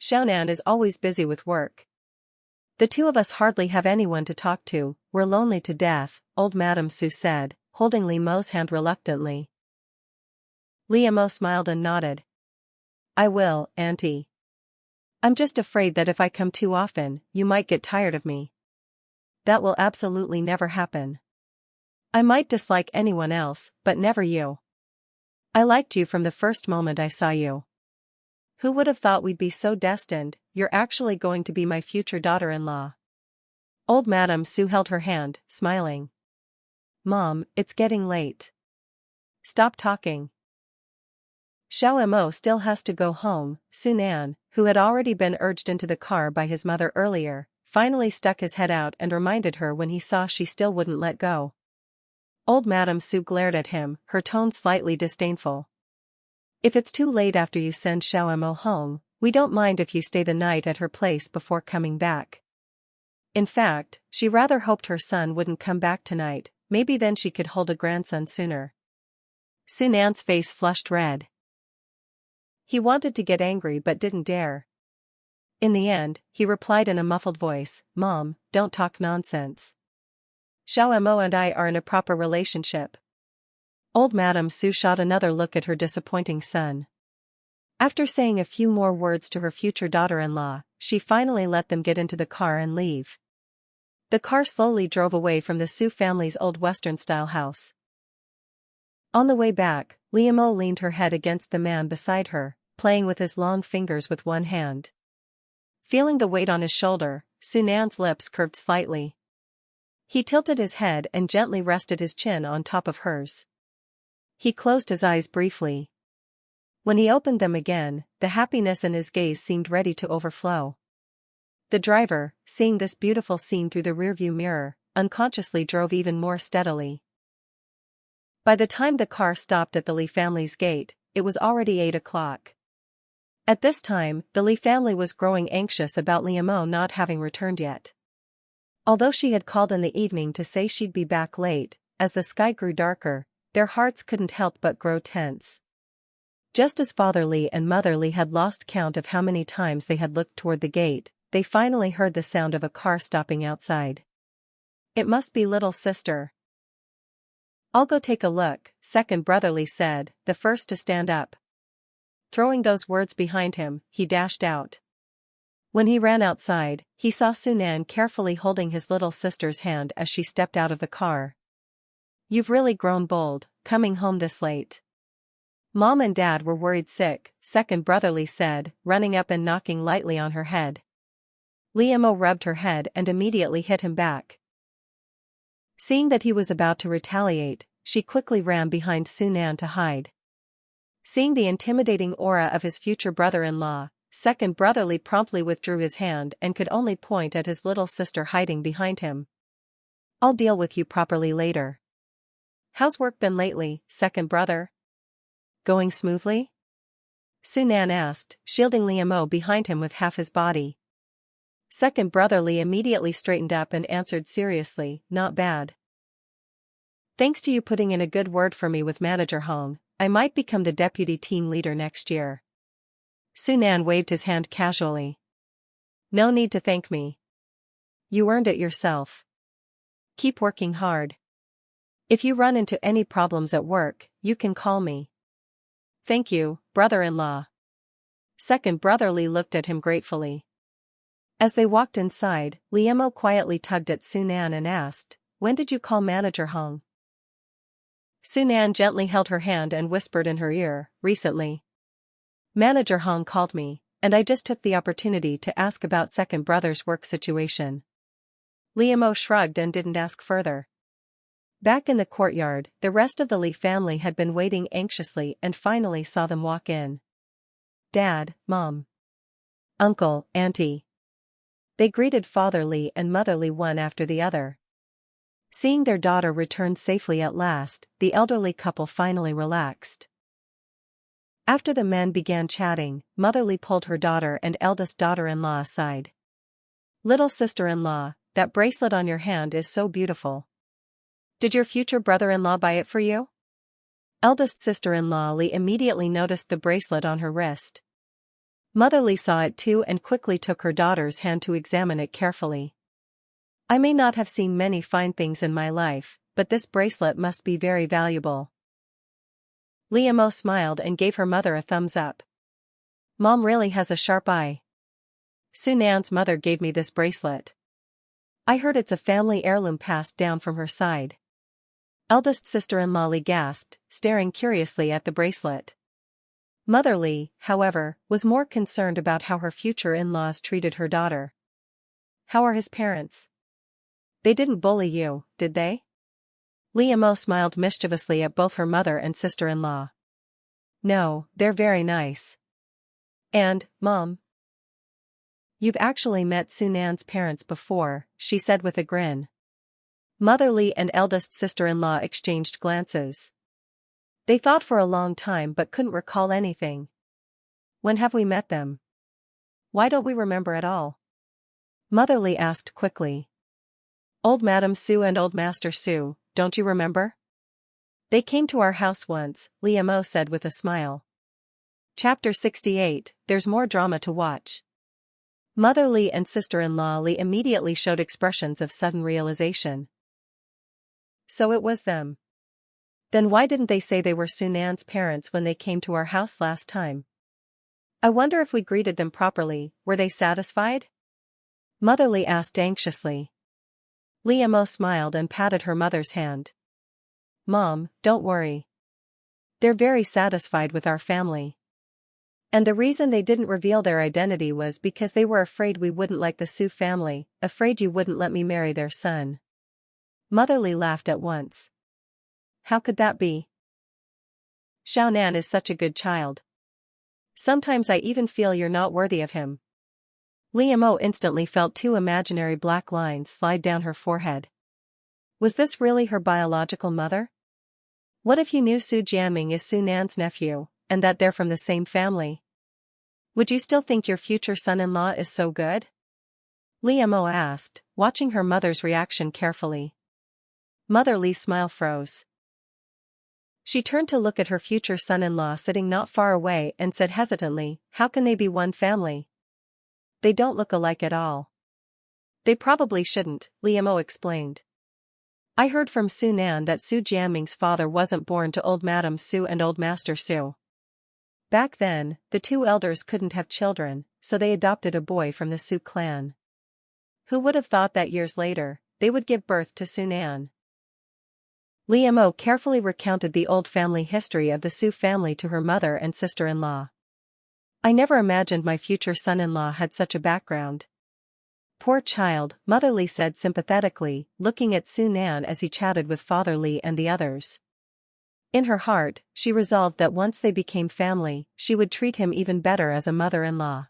Xiaonan is always busy with work. The two of us hardly have anyone to talk to, we're lonely to death," old Madame Su said, holding Li Mo's hand reluctantly. Li Mo smiled and nodded. "I will, Auntie. I'm just afraid that if I come too often, you might get tired of me." "That will absolutely never happen. I might dislike anyone else, but never you. I liked you from the first moment I saw you. Who would have thought we'd be so destined? You're actually going to be my future daughter-in-law." Old Madame Su held her hand, smiling. "Mom, it's getting late. Stop talking." Xiao Mo still has to go home. Su Nan, who had already been urged into the car by his mother earlier, finally stuck his head out and reminded her when he saw she still wouldn't let go. Old Madame Su glared at him, her tone slightly disdainful. "If it's too late after you send Xiao Mo home, we don't mind if you stay the night at her place before coming back." In fact, she rather hoped her son wouldn't come back tonight, maybe then she could hold a grandson sooner. Su Nan's face flushed red. He wanted to get angry but didn't dare. In the end, he replied in a muffled voice, "Mom, don't talk nonsense. Xiao Mo and I are in a proper relationship." Old Madame Su shot another look at her disappointing son. After saying a few more words to her future daughter-in-law, she finally let them get into the car and leave. The car slowly drove away from the Su family's old Western-style house. On the way back, Li Mo leaned her head against the man beside her, playing with his long fingers with one hand. Feeling the weight on his shoulder, Sunan's lips curved slightly. He tilted his head and gently rested his chin on top of hers. He closed his eyes briefly. When he opened them again, the happiness in his gaze seemed ready to overflow. The driver, seeing this beautiful scene through the rearview mirror, unconsciously drove even more steadily. By the time the car stopped at the Lee family's gate, it was already 8 o'clock. At this time, the Lee family was growing anxious about Liam-O not having returned yet. Although she had called in the evening to say she'd be back late, as the sky grew darker, their hearts couldn't help but grow tense. Just as Father Lee and Mother Lee had lost count of how many times they had looked toward the gate, they finally heard the sound of a car stopping outside. It must be little sister. I'll go take a look, second brother Lee said, the first to stand up. Throwing those words behind him, he dashed out. When he ran outside, he saw Sunan carefully holding his little sister's hand as she stepped out of the car. You've really grown bold, coming home this late. Mom and Dad were worried sick, second brother Lee said, running up and knocking lightly on her head. Liam-O rubbed her head and immediately hit him back. Seeing that he was about to retaliate, she quickly ran behind Sunan to hide. Seeing the intimidating aura of his future brother-in-law, second brother Lee promptly withdrew his hand and could only point at his little sister hiding behind him. I'll deal with you properly later. How's work been lately, second brother? Going smoothly? Sunan asked, shielding Liam-O behind him with half his body. Second brother Lee immediately straightened up and answered seriously, not bad. Thanks to you putting in a good word for me with Manager Hong, I might become the deputy team leader next year. Sunan waved his hand casually. No need to thank me. You earned it yourself. Keep working hard. If you run into any problems at work, you can call me. Thank you, brother-in-law. Second brother Lee looked at him gratefully. As they walked inside, Liam-O quietly tugged at Sunan and asked, when did you call Manager Hong? Sunan gently held her hand and whispered in her ear, recently. Manager Hong called me, and I just took the opportunity to ask about second brother's work situation. Liam-O shrugged and didn't ask further. Back in the courtyard, the rest of the Lee family had been waiting anxiously and finally saw them walk in. Dad, Mom, Uncle, Auntie. They greeted Father Lee and Mother Lee one after the other. Seeing their daughter return safely at last, the elderly couple finally relaxed. After the men began chatting, Mother Lee pulled her daughter and eldest daughter-in-law aside. Little sister-in-law, that bracelet on your hand is so beautiful. Did your future brother-in-law buy it for you? Eldest sister-in-law Lee immediately noticed the bracelet on her wrist. Mother Lee saw it too and quickly took her daughter's hand to examine it carefully. I may not have seen many fine things in my life, but this bracelet must be very valuable. Liam-O smiled and gave her mother a thumbs up. Mom really has a sharp eye. Sunan's mother gave me this bracelet. I heard it's a family heirloom passed down from her side. Eldest sister-in-law Lee gasped, staring curiously at the bracelet. Mother Lee, however, was more concerned about how her future in-laws treated her daughter. How are his parents? They didn't bully you, did they? Liam-O smiled mischievously at both her mother and sister-in-law. No, they're very nice. And, Mom? You've actually met Sunan's parents before, she said with a grin. Mother Lee and eldest sister-in-law exchanged glances. They thought for a long time but couldn't recall anything. When have we met them? Why don't we remember at all? Mother Lee asked quickly. Old Madam Sue and Old Master Sue, don't you remember? They came to our house once, Liam-O said with a smile. Chapter 68, There's more drama to watch. Mother Lee and sister-in-law Lee immediately showed expressions of sudden realization. So it was them. Then why didn't they say they were Sunan's parents when they came to our house last time? I wonder if we greeted them properly, were they satisfied? Mother Lee asked anxiously. Liam-O smiled and patted her mother's hand. Mom, don't worry. They're very satisfied with our family. And the reason they didn't reveal their identity was because they were afraid we wouldn't like the Sioux family, afraid you wouldn't let me marry their son. Motherly laughed at once. How could that be? Xiaonan is such a good child. Sometimes I even feel you're not worthy of him. Liamo instantly felt two imaginary black lines slide down her forehead. Was this really her biological mother? What if you knew Su Jiaming is Su Nan's nephew, and that they're from the same family? Would you still think your future son-in-law is so good? Liamo asked, watching her mother's reaction carefully. Mother Li's smile froze. She turned to look at her future son-in-law sitting not far away and said hesitantly, how can they be one family? They don't look alike at all. They probably shouldn't, Liamo explained. I heard from Su Nan that Su Jiaming's father wasn't born to old Madam Su and old Master Su. Back then, the two elders couldn't have children, so they adopted a boy from the Su clan. Who would have thought that years later, they would give birth to Su Nan? Liamo carefully recounted the old family history of the Su family to her mother and sister-in-law. I never imagined my future son-in-law had such a background. Poor child, Mother Li said sympathetically, looking at Su Nan as he chatted with Father Li and the others. In her heart, she resolved that once they became family, she would treat him even better as a mother-in-law.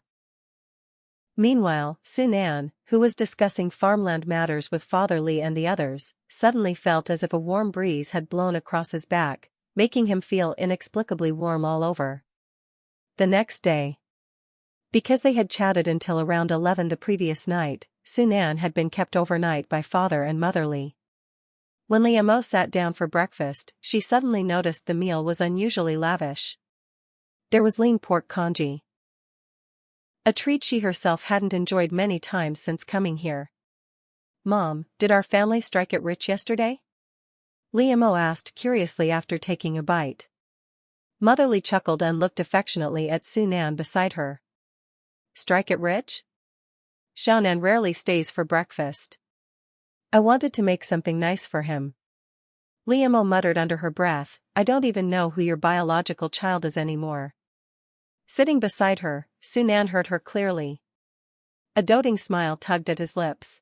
Meanwhile, Su Nan, who was discussing farmland matters with Father Li and the others, suddenly felt as if a warm breeze had blown across his back, making him feel inexplicably warm all over. The next day. Because they had chatted until around 11 the previous night, Su Nan had been kept overnight by Father and Mother Li. When Liamo sat down for breakfast, she suddenly noticed the meal was unusually lavish. There was lean pork congee. A treat she herself hadn't enjoyed many times since coming here. Mom, did our family strike it rich yesterday? Liamo asked curiously after taking a bite. Mother Li chuckled and looked affectionately at Su Nan beside her. Strike it rich? Xiaonan rarely stays for breakfast. I wanted to make something nice for him. Liamo muttered under her breath, I don't even know who your biological child is anymore. Sitting beside her, Su Nan heard her clearly. A doting smile tugged at his lips.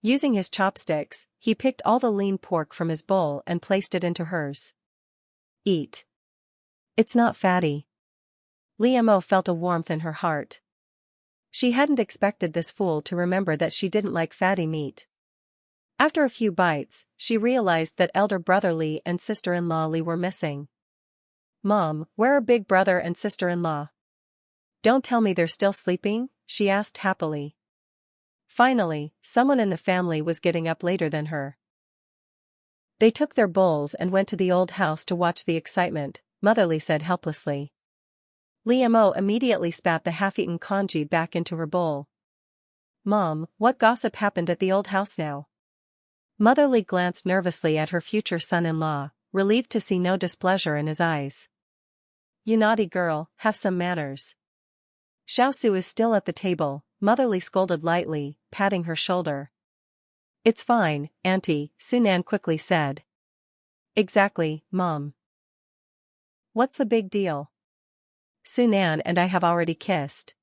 Using his chopsticks, he picked all the lean pork from his bowl and placed it into hers. Eat. It's not fatty. Liamo felt a warmth in her heart. She hadn't expected this fool to remember that she didn't like fatty meat. After a few bites, she realized that elder brother Li and sister-in-law Li were missing. Mom, where are big brother and sister-in-law? Don't tell me they're still sleeping? She asked happily. Finally, someone in the family was getting up later than her. They took their bowls and went to the old house to watch the excitement, Mother Li said helplessly. Liamo immediately spat the half-eaten congee back into her bowl. Mom, what gossip happened at the old house now? Mother Li glanced nervously at her future son-in-law, relieved to see no displeasure in his eyes. You naughty girl, have some manners. Xiaosu is still at the table, Mother Li scolded lightly, patting her shoulder. It's fine, Auntie, Su Nan quickly said. Exactly, Mom. What's the big deal? Su Nan and I have already kissed.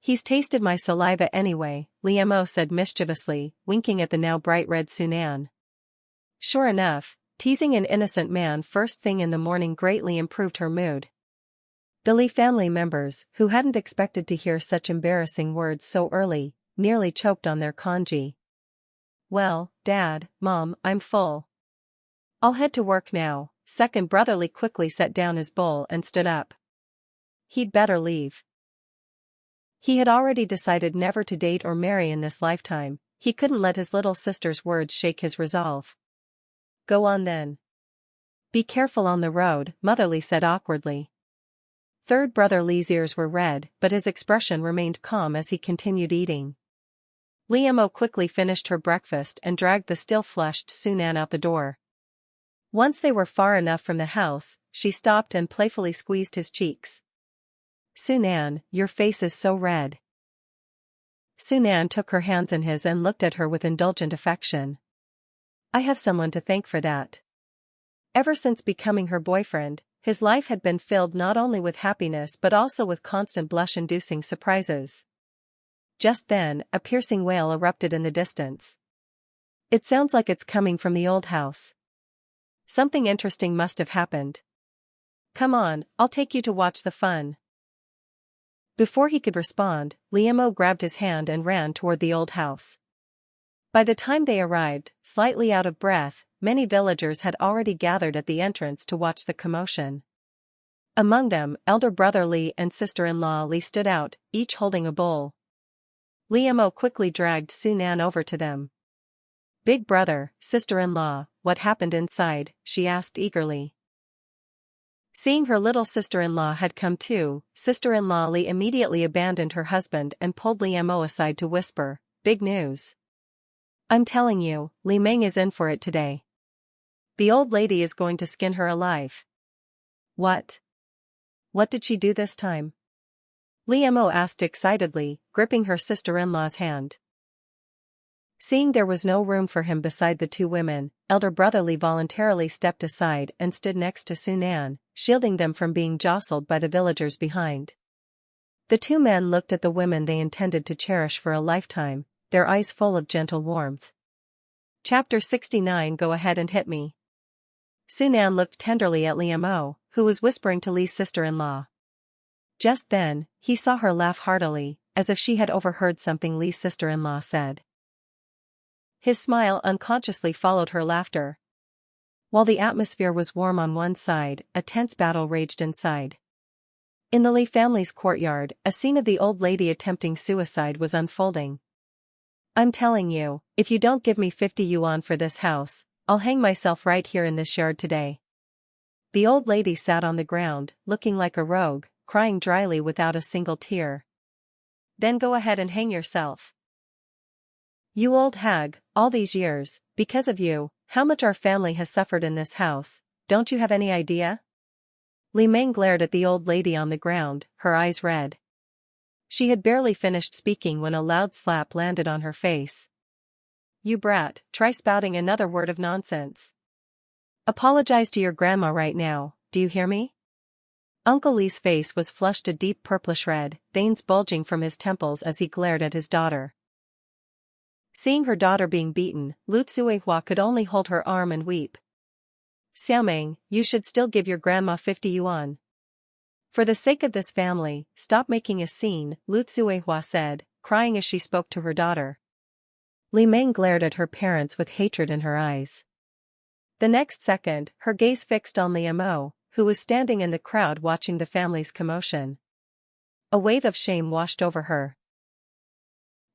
He's tasted my saliva anyway, Liamo said mischievously, winking at the now bright red Su Nan. Sure enough, teasing an innocent man first thing in the morning greatly improved her mood. The Li family members, who hadn't expected to hear such embarrassing words so early, nearly choked on their congee. Well, Dad, Mom, I'm full. I'll head to work now. Second brother Li quickly set down his bowl and stood up. He'd better leave. He had already decided never to date or marry in this lifetime. He couldn't let his little sister's words shake his resolve. Go on then. Be careful on the road, Mother Li said awkwardly. Third brother Li's ears were red, but his expression remained calm as he continued eating. Liamo quickly finished her breakfast and dragged the still-flushed Su Nan out the door. Once they were far enough from the house, she stopped and playfully squeezed his cheeks. Su Nan, your face is so red. Su Nan took her hands in his and looked at her with indulgent affection. I have someone to thank for that. Ever since becoming her boyfriend, His life had been filled not only with happiness but also with constant blush-inducing surprises. Just then, a piercing wail erupted in the distance. It sounds like it's coming from the old house. Something interesting must have happened. Come on, I'll take you to watch the fun. Before he could respond, Liam grabbed his hand and ran toward the old house. By the time they arrived, slightly out of breath, many villagers had already gathered at the entrance to watch the commotion. Among them, elder brother Lee and sister-in-law Lee stood out, each holding a bowl. Liam quickly dragged Sunan over to them. Big brother, sister-in-law, what happened inside? She asked eagerly. Seeing her little sister-in-law had come too, sister-in-law Lee immediately abandoned her husband and pulled Liam aside to whisper, "Big news. I'm telling you, Li Meng is in for it today. The old lady is going to skin her alive." What? What did she do this time? Liam asked excitedly, gripping her sister-in-law's hand. Seeing there was no room for him beside the two women, elder brother Lee voluntarily stepped aside and stood next to Sunan, shielding them from being jostled by the villagers behind. The two men looked at the women they intended to cherish for a lifetime, their eyes full of gentle warmth. Chapter 69. Go ahead and hit me. Sunan looked tenderly at Liam, who was whispering to Lee's sister-in-law. Just then, he saw her laugh heartily, as if she had overheard something Lee's sister-in-law said. His smile unconsciously followed her laughter. While the atmosphere was warm on one side, a tense battle raged inside. In the Lee family's courtyard, a scene of the old lady attempting suicide was unfolding. "I'm telling you, if you don't give me 50 yuan for this house, I'll hang myself right here in this yard today." The old lady sat on the ground, looking like a rogue, crying dryly without a single tear. "Then go ahead and hang yourself. You old hag, all these years, because of you, how much our family has suffered in this house, don't you have any idea?" Li Meng glared at the old lady on the ground, her eyes red. She had barely finished speaking when a loud slap landed on her face. "You brat, try spouting another word of nonsense. Apologize to your grandma right now, do you hear me?" Uncle Lee's face was flushed a deep purplish red, veins bulging from his temples as he glared at his daughter. Seeing her daughter being beaten, Lu Tsuehua could only hold her arm and weep. "Xiaoming, you should still give your grandma 50 yuan. For the sake of this family, stop making a scene," Lu Tsuehua said, crying as she spoke to her daughter. Li Meng glared at her parents with hatred in her eyes. The next second, her gaze fixed on Liam, who was standing in the crowd watching the family's commotion. A wave of shame washed over her.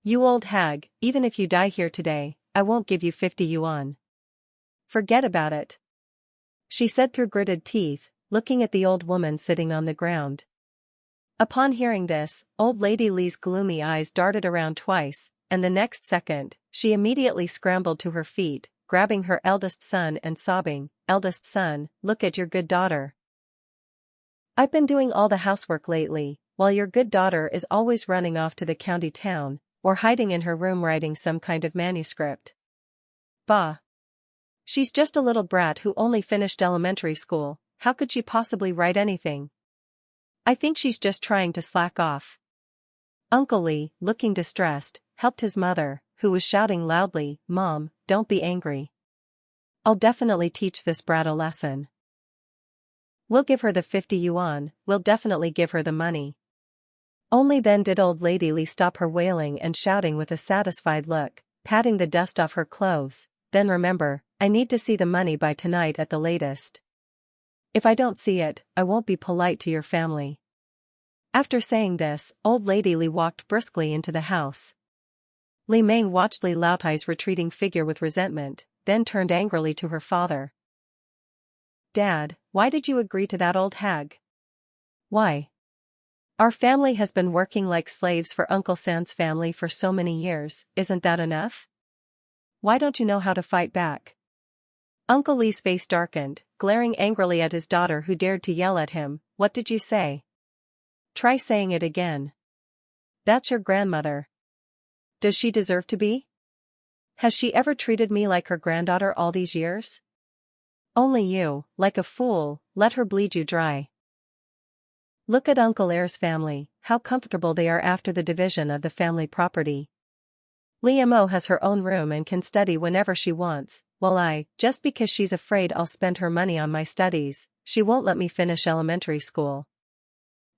"You old hag, even if you die here today, I won't give you 50 yuan. Forget about it," she said through gritted teeth, looking at the old woman sitting on the ground. Upon hearing this, old lady Lee's gloomy eyes darted around twice, and the next second, she immediately scrambled to her feet, grabbing her eldest son and sobbing, "Eldest son, look at your good daughter. I've been doing all the housework lately, while your good daughter is always running off to the county town, or hiding in her room writing some kind of manuscript. Bah! She's just a little brat who only finished elementary school, how could she possibly write anything? I think she's just trying to slack off." Uncle Lee, looking distressed, helped his mother, who was shouting loudly, "Mom, don't be angry. I'll definitely teach this brat a lesson. We'll give her the 50 yuan, we'll definitely give her the money." Only then did old lady Lee stop her wailing and shouting with a satisfied look, patting the dust off her clothes. "Then remember, I need to see the money by tonight at the latest. If I don't see it, I won't be polite to your family." After saying this, old lady Lee walked briskly into the house. Li Meng watched Li Laotai's retreating figure with resentment, then turned angrily to her father. "Dad, why did you agree to that old hag? Why? Our family has been working like slaves for Uncle San's family for so many years, isn't that enough? Why don't you know how to fight back?" Uncle Lee's face darkened, glaring angrily at his daughter who dared to yell at him. "What did you say? Try saying it again. That's your grandmother. Does she deserve to be? Has she ever treated me like her granddaughter all these years?" Only you, like a fool, let her bleed you dry. Look at Uncle Air's family, how comfortable they are after the division of the family property. Leah Mo has her own room and can study whenever she wants, while just because she's afraid I'll spend her money on my studies, she won't let me finish elementary school.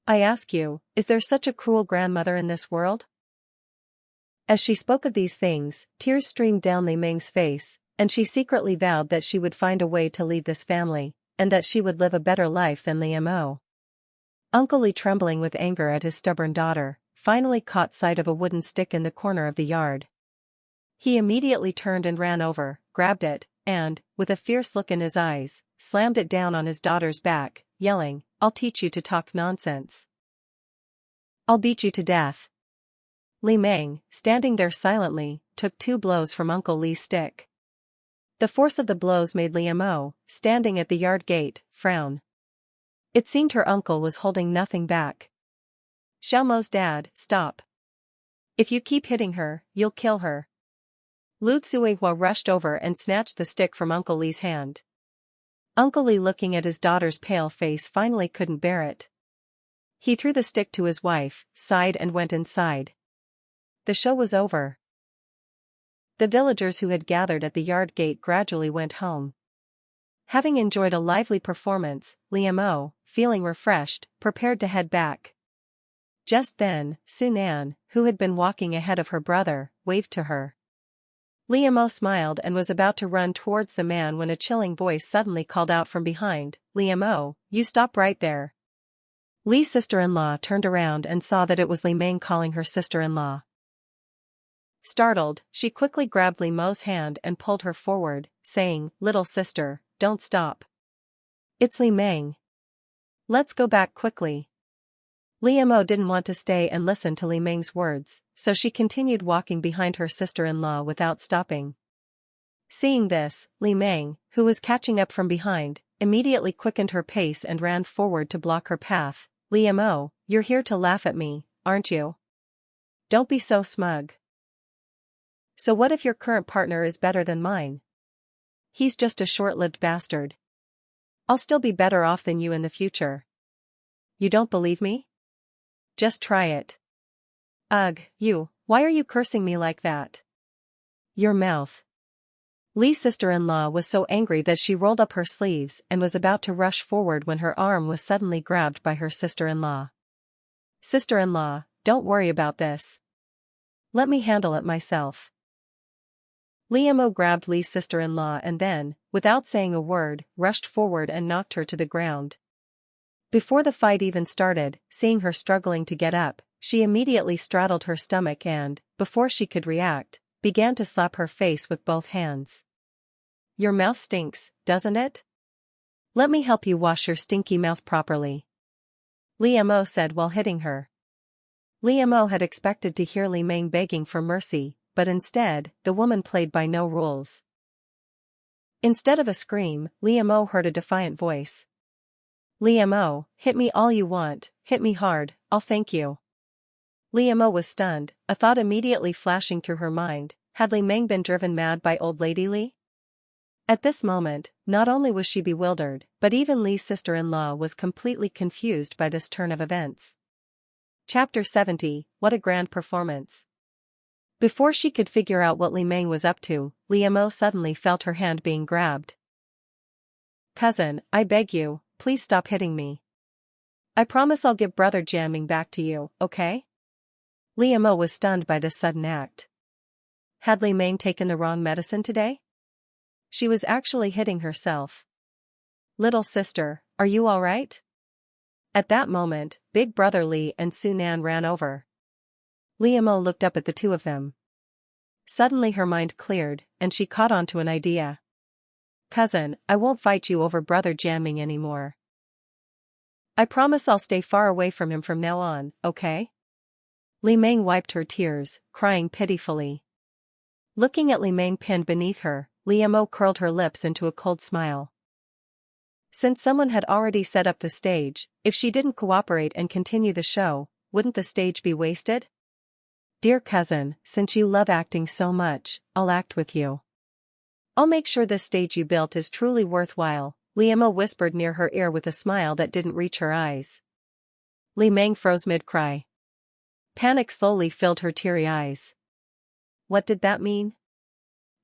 I ask you, is there such a cruel grandmother in this world? As she spoke of these things, tears streamed down Li Ming's face, and she secretly vowed that she would find a way to leave this family, and that she would live a better life than Leah Mo. Uncle Li, trembling with anger at his stubborn daughter, finally caught sight of a wooden stick in the corner of the yard. He immediately turned and ran over, grabbed it, and, with a fierce look in his eyes, slammed it down on his daughter's back, yelling, "I'll teach you to talk nonsense. I'll beat you to death." Li Ming, standing there silently, took 2 blows from Uncle Li's stick. The force of the blows made Leah Mo, standing at the yard gate, frown. It seemed her uncle was holding nothing back. "Xiao Mo's dad, stop. If you keep hitting her, you'll kill her." Lu Tsuihua rushed over and snatched the stick from Uncle Li's hand. Uncle Li, looking at his daughter's pale face, finally couldn't bear it. He threw the stick to his wife, sighed and went inside. The show was over. The villagers who had gathered at the yard gate gradually went home. Having enjoyed a lively performance, Leah Mo, feeling refreshed, prepared to head back. Just then, Sun An, who had been walking ahead of her brother, waved to her. Leah Mo smiled and was about to run towards the man when a chilling voice suddenly called out from behind, "Leah Mo, you stop right there." Li's sister-in-law turned around and saw that it was Li Ming calling her sister-in-law. Startled, she quickly grabbed Li Mo's hand and pulled her forward, saying, "Little sister, don't stop. It's Li Ming. Let's go back quickly." Leah Mo didn't want to stay and listen to Li Ming's words, so she continued walking behind her sister-in-law without stopping. Seeing this, Li Ming, who was catching up from behind, immediately quickened her pace and ran forward to block her path. "Leah Mo, you're here to laugh at me, aren't you? Don't be so smug. So what if your current partner is better than mine? He's just a short-lived bastard. I'll still be better off than you in the future. You don't believe me? Just try it." "Ugh, why are you cursing me like that? Your mouth." Li's sister-in-law was so angry that she rolled up her sleeves and was about to rush forward when her arm was suddenly grabbed by her sister-in-law. "Sister-in-law, don't worry about this. Let me handle it myself." Leah Mo grabbed Li's sister-in-law and then, without saying a word, rushed forward and knocked her to the ground. Before the fight even started, seeing her struggling to get up, she immediately straddled her stomach and, before she could react, began to slap her face with both hands. "Your mouth stinks, doesn't it? Let me help you wash your stinky mouth properly," Leah Mo said while hitting her. Leah Mo had expected to hear Li Ming begging for mercy, but instead, the woman played by no rules. Instead of a scream, Leah Mo heard a defiant voice. "Leah Mo, hit me all you want, hit me hard, I'll thank you." Leah Mo was stunned, a thought immediately flashing through her mind: had Li Ming been driven mad by old lady Li? At this moment, not only was she bewildered, but even Li's sister-in-law was completely confused by this turn of events. Chapter 70, What a Grand Performance. Before she could figure out what Li Ming was up to, Leah Mo suddenly felt her hand being grabbed. "Cousin, I beg you, please stop hitting me. I promise I'll give Brother Jiaming back to you, okay?" Leah Mo was stunned by this sudden act. Had Li Ming taken the wrong medicine today? She was actually hitting herself. "Little sister, are you all right?" At that moment, Big Brother Li and Sun An ran over. Leah Mo looked up at the two of them. Suddenly her mind cleared, and she caught on to an idea. "Cousin, I won't fight you over Brother Jiaming anymore. I promise I'll stay far away from him from now on, okay?" Li Ming wiped her tears, crying pitifully. Looking at Li Ming pinned beneath her, Leah Mo curled her lips into a cold smile. Since someone had already set up the stage, if she didn't cooperate and continue the show, wouldn't the stage be wasted? "Dear cousin, since you love acting so much, I'll act with you." I'll make sure this stage you built is truly worthwhile, Liemo whispered near her ear with a smile that didn't reach her eyes. Li Meng froze mid-cry. Panic slowly filled her teary eyes. What did that mean?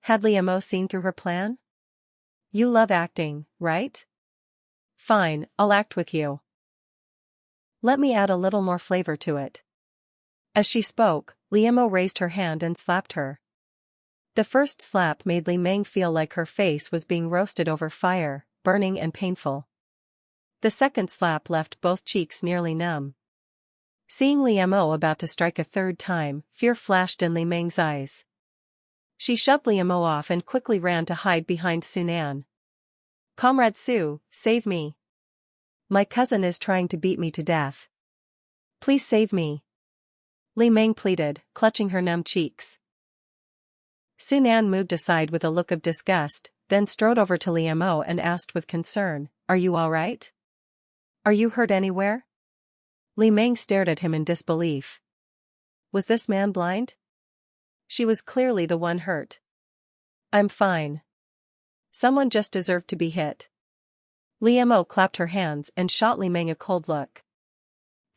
Had Liemo seen through her plan? You love acting, right? Fine, I'll act with you. Let me add a little more flavor to it. As she spoke, Liemo raised her hand and slapped her. The first slap made Li Meng feel like her face was being roasted over fire, burning and painful. The second slap left both cheeks nearly numb. Seeing Liemo about to strike a third time, fear flashed in Li Meng's eyes. She shoved Liemo off and quickly ran to hide behind Sunan. Comrade Su, save me. My cousin is trying to beat me to death. Please save me. Li Meng pleaded, clutching her numb cheeks. Sunan moved aside with a look of disgust, then strode over to Liemo and asked with concern, Are you all right? Are you hurt anywhere? Li Meng stared at him in disbelief. Was this man blind? She was clearly the one hurt. I'm fine. Someone just deserved to be hit. Liemo clapped her hands and shot Li Meng a cold look.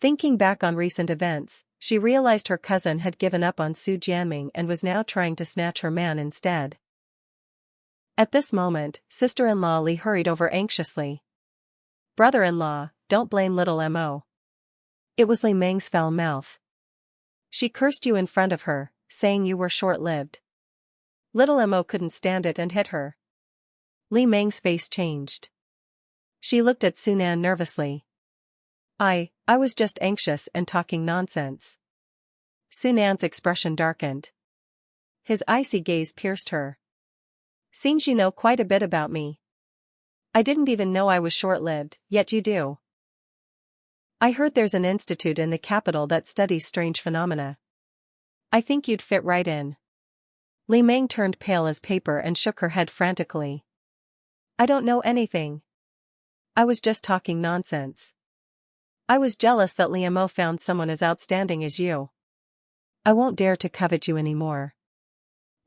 Thinking back on recent events, she realized her cousin had given up on Su Jianming and was now trying to snatch her man instead. At this moment, sister-in-law Li hurried over anxiously. Brother-in-law, don't blame little Mo. It was Li Meng's foul mouth. She cursed you in front of her, saying you were short-lived. Little Mo couldn't stand it and hit her. Li Meng's face changed. She looked at Sunan nervously. I was just anxious and talking nonsense. Sunan's expression darkened. His icy gaze pierced her. Seems you know quite a bit about me. I didn't even know I was short-lived, yet you do. I heard there's an institute in the capital that studies strange phenomena. I think you'd fit right in. Li Meng turned pale as paper and shook her head frantically. I don't know anything. I was just talking nonsense. I was jealous that Liemo found someone as outstanding as you. I won't dare to covet you anymore.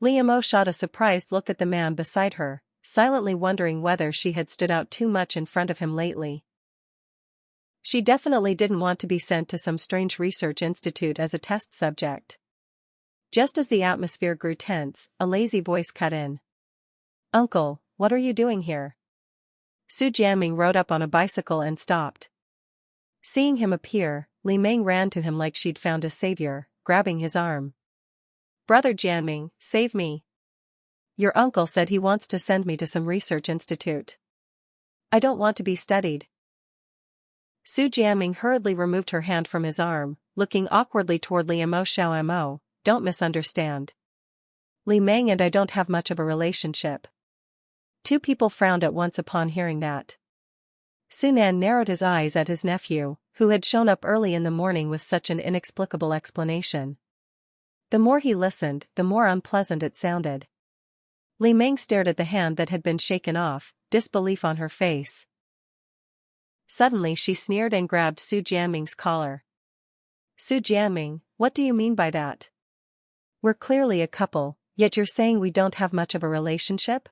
Liemo shot a surprised look at the man beside her, silently wondering whether she had stood out too much in front of him lately. She definitely didn't want to be sent to some strange research institute as a test subject. Just as the atmosphere grew tense, a lazy voice cut in. Uncle, what are you doing here? Su Jianming rode up on a bicycle and stopped. Seeing him appear, Li Meng ran to him like she'd found a savior, grabbing his arm. Brother Jianming, save me. Your uncle said he wants to send me to some research institute. I don't want to be studied. Su Jianming hurriedly removed her hand from his arm, looking awkwardly toward Liemo Xiaomo. Don't misunderstand. Li Meng and I don't have much of a relationship. Two people frowned at once upon hearing that. Sunan narrowed his eyes at his nephew, who had shown up early in the morning with such an inexplicable explanation. The more he listened, the more unpleasant it sounded. Li Meng stared at the hand that had been shaken off, disbelief on her face. Suddenly she sneered and grabbed Su Jianming's collar. Su Jianming, what do you mean by that? We're clearly a couple, yet you're saying we don't have much of a relationship?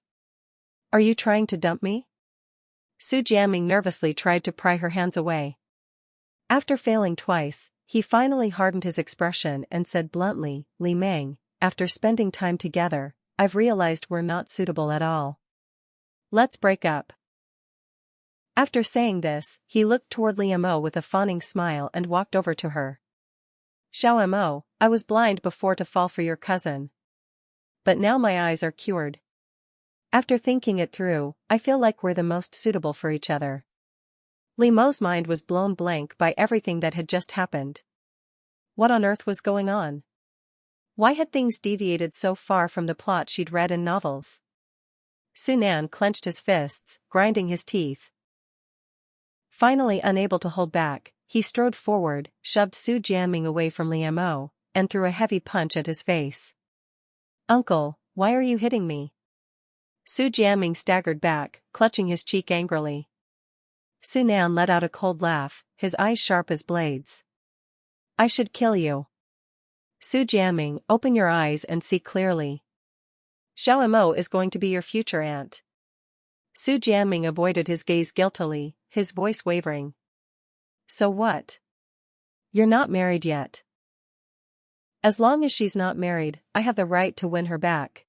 Are you trying to dump me? Su Jianming nervously tried to pry her hands away. After failing twice, he finally hardened his expression and said bluntly, Li Meng, after spending time together, I've realized we're not suitable at all. Let's break up. After saying this, he looked toward Liemo with a fawning smile and walked over to her. Xiao Mo, I was blind before to fall for your cousin. But now my eyes are cured. After thinking it through, I feel like we're the most suitable for each other. Li Mo's mind was blown blank by everything that had just happened. What on earth was going on? Why had things deviated so far from the plot she'd read in novels? Sunan clenched his fists, grinding his teeth. Finally unable to hold back, he strode forward, shoved Su Jianming away from Liemo, and threw a heavy punch at his face. Uncle, why are you hitting me? Su Jianming staggered back, clutching his cheek angrily. Sunan let out a cold laugh, his eyes sharp as blades. I should kill you. Su Jianming, open your eyes and see clearly. Xiao Mo is going to be your future aunt. Su Jianming avoided his gaze guiltily, his voice wavering. So what? You're not married yet. As long as she's not married, I have the right to win her back.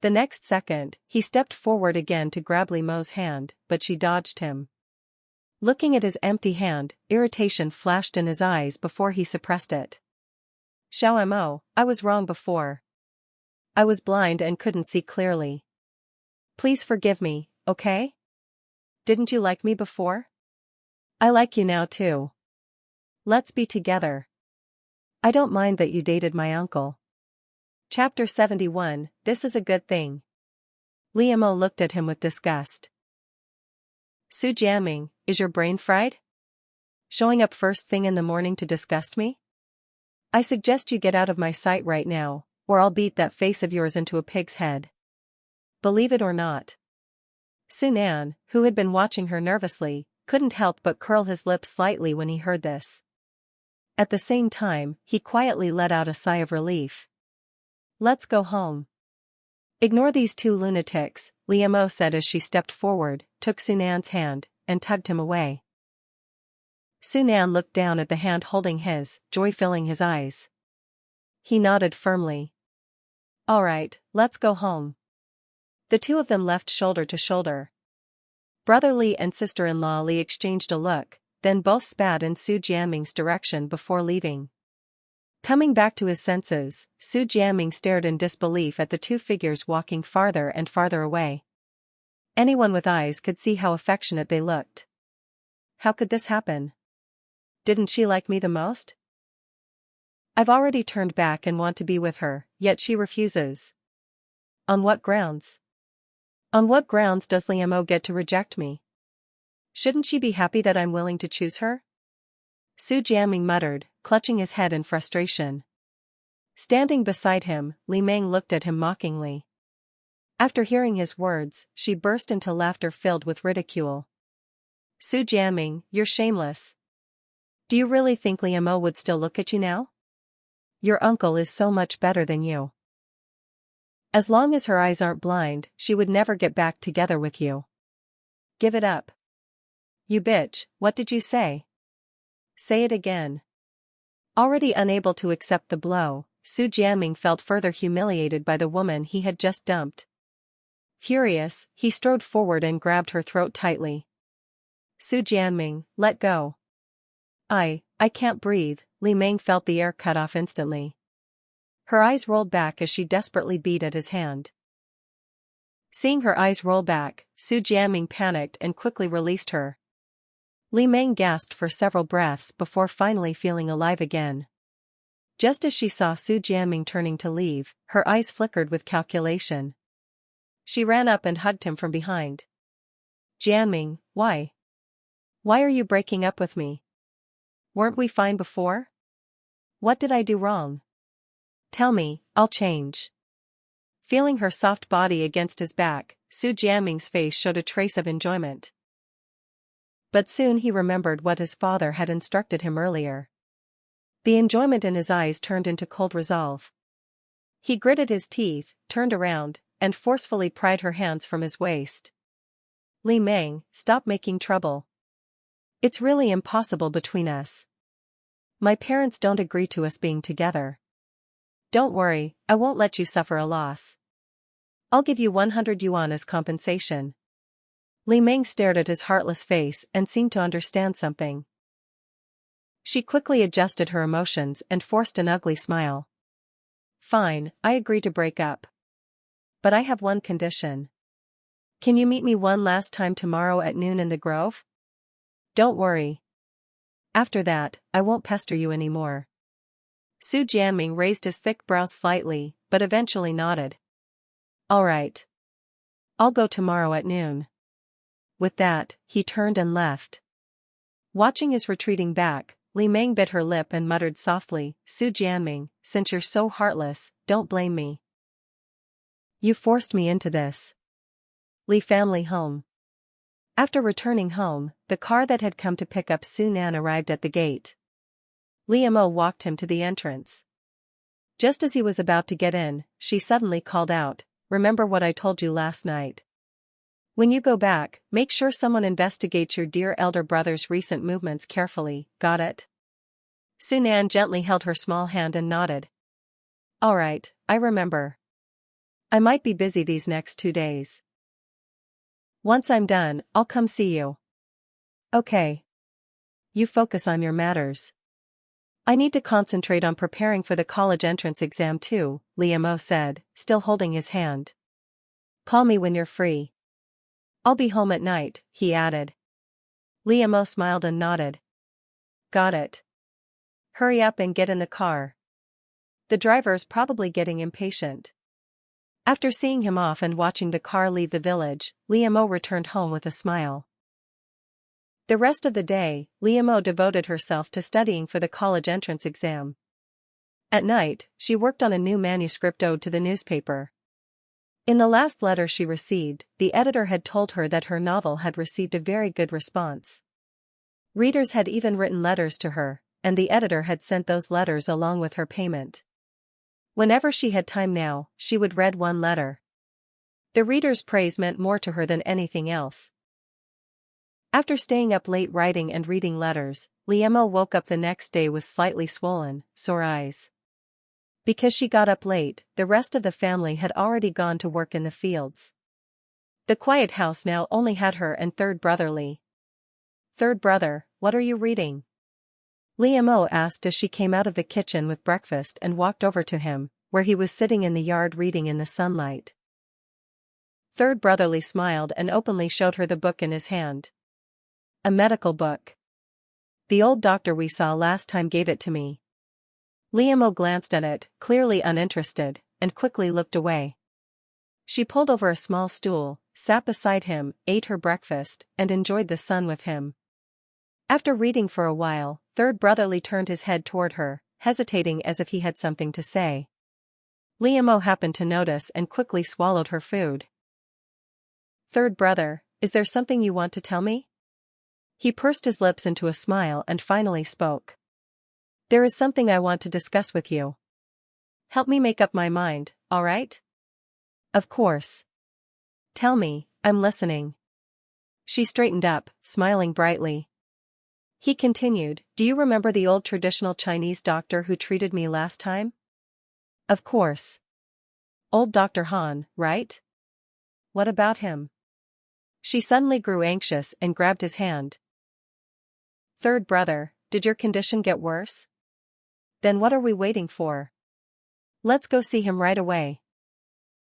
The next second, he stepped forward again to grab Li Mo's hand, but she dodged him. Looking at his empty hand, irritation flashed in his eyes before he suppressed it. Xiao Mo, I was wrong before. I was blind and couldn't see clearly. Please forgive me, okay? Didn't you like me before? I like you now too. Let's be together. I don't mind that you dated my uncle. Chapter 71, This is a good thing. Li Mo looked at him with disgust. Su Jianming, is your brain fried? Showing up first thing in the morning to disgust me? I suggest you get out of my sight right now, or I'll beat that face of yours into a pig's head. Believe it or not. Su Nan, who had been watching her nervously, couldn't help but curl his lips slightly when he heard this. At the same time, he quietly let out a sigh of relief. Let's go home. Ignore these two lunatics, Li Mo said as she stepped forward, took Su Nan's hand, and tugged him away. Su Nan looked down at the hand holding his, joy filling his eyes. He nodded firmly. All right, let's go home. The two of them left shoulder to shoulder. Brother Li and sister-in-law Li exchanged a look, then both spat in Su Jianming's direction before leaving. Coming back to his senses, Su Jianming stared in disbelief at the two figures walking farther and farther away. Anyone with eyes could see how affectionate they looked. How could this happen? Didn't she like me the most? I've already turned back and want to be with her, yet she refuses. On what grounds? On what grounds does Li Mo get to reject me? Shouldn't she be happy that I'm willing to choose her? Su Jianming muttered, clutching his head in frustration. Standing beside him, Li Meng looked at him mockingly. After hearing his words, she burst into laughter filled with ridicule. Su Jianming, you're shameless. Do you really think Li Mo would still look at you now? Your uncle is so much better than you. As long as her eyes aren't blind, she would never get back together with you. Give it up. You bitch, what did you say? Say it again. Already unable to accept the blow, Su Jianming felt further humiliated by the woman he had just dumped. Furious, he strode forward and grabbed her throat tightly. Su Jianming, let go. I can't breathe, Li Meng felt the air cut off instantly. Her eyes rolled back as she desperately beat at his hand. Seeing her eyes roll back, Su Jianming panicked and quickly released her. Li Meng gasped for several breaths before finally feeling alive again. Just as she saw Su Jianming turning to leave, her eyes flickered with calculation. She ran up and hugged him from behind. Jianming, why? Why are you breaking up with me? Weren't we fine before? What did I do wrong? Tell me, I'll change. Feeling her soft body against his back, Su Jianming's face showed a trace of enjoyment. But soon he remembered what his father had instructed him earlier. The enjoyment in his eyes turned into cold resolve. He gritted his teeth, turned around, and forcefully pried her hands from his waist. Li Meng, stop making trouble. It's really impossible between us. My parents don't agree to us being together. Don't worry, I won't let you suffer a loss. I'll give you 100 yuan as compensation. Li Meng stared at his heartless face and seemed to understand something. She quickly adjusted her emotions and forced an ugly smile. Fine, I agree to break up. But I have one condition. Can you meet me one last time tomorrow at noon in the Grove? Don't worry. After that, I won't pester you anymore. Su Jianming raised his thick brows slightly, but eventually nodded. All right. I'll go tomorrow at noon. With that, he turned and left. Watching his retreating back, Li Meng bit her lip and muttered softly, Su Jianming, since you're so heartless, don't blame me. You forced me into this. Li family home. After returning home, the car that had come to pick up Su Nan arrived at the gate. Li Mo walked him to the entrance. Just as he was about to get in, she suddenly called out, remember what I told you last night. When you go back, make sure someone investigates your dear elder brother's recent movements carefully, got it? Sunan gently held her small hand and nodded. All right, I remember. I might be busy these next 2 days. Once I'm done, I'll come see you. Okay. You focus on your matters. I need to concentrate on preparing for the college entrance exam too, Liam said, still holding his hand. Call me when you're free. I'll be home at night, he added. Liam smiled and nodded. Got it. Hurry up and get in the car. The driver's probably getting impatient. After seeing him off and watching the car leave the village, Liam returned home with a smile. The rest of the day, Liam devoted herself to studying for the college entrance exam. At night, she worked on a new manuscript ode to the newspaper. In the last letter she received, the editor had told her that her novel had received a very good response. Readers had even written letters to her, and the editor had sent those letters along with her payment. Whenever she had time now, she would read one letter. The reader's praise meant more to her than anything else. After staying up late writing and reading letters, Liam woke up the next day with slightly swollen, sore eyes. Because she got up late, the rest of the family had already gone to work in the fields. The quiet house now only had her and third brother Lee. Third brother, what are you reading? Liam asked as she came out of the kitchen with breakfast and walked over to him, where he was sitting in the yard reading in the sunlight. Third brother Lee smiled and openly showed her the book in his hand. A medical book. The old doctor we saw last time gave it to me. Liam glanced at it, clearly uninterested, and quickly looked away. She pulled over a small stool, sat beside him, ate her breakfast, and enjoyed the sun with him. After reading for a while, third brother Lee turned his head toward her, hesitating as if he had something to say. Liam happened to notice and quickly swallowed her food. Third brother, is there something you want to tell me? He pursed his lips into a smile and finally spoke. There is something I want to discuss with you. Help me make up my mind, all right? Of course. Tell me, I'm listening. She straightened up, smiling brightly. He continued, do you remember the old traditional Chinese doctor who treated me last time? Of course. Old Dr. Han, right? What about him? She suddenly grew anxious and grabbed his hand. Third brother, did your condition get worse? Then what are we waiting for? Let's go see him right away.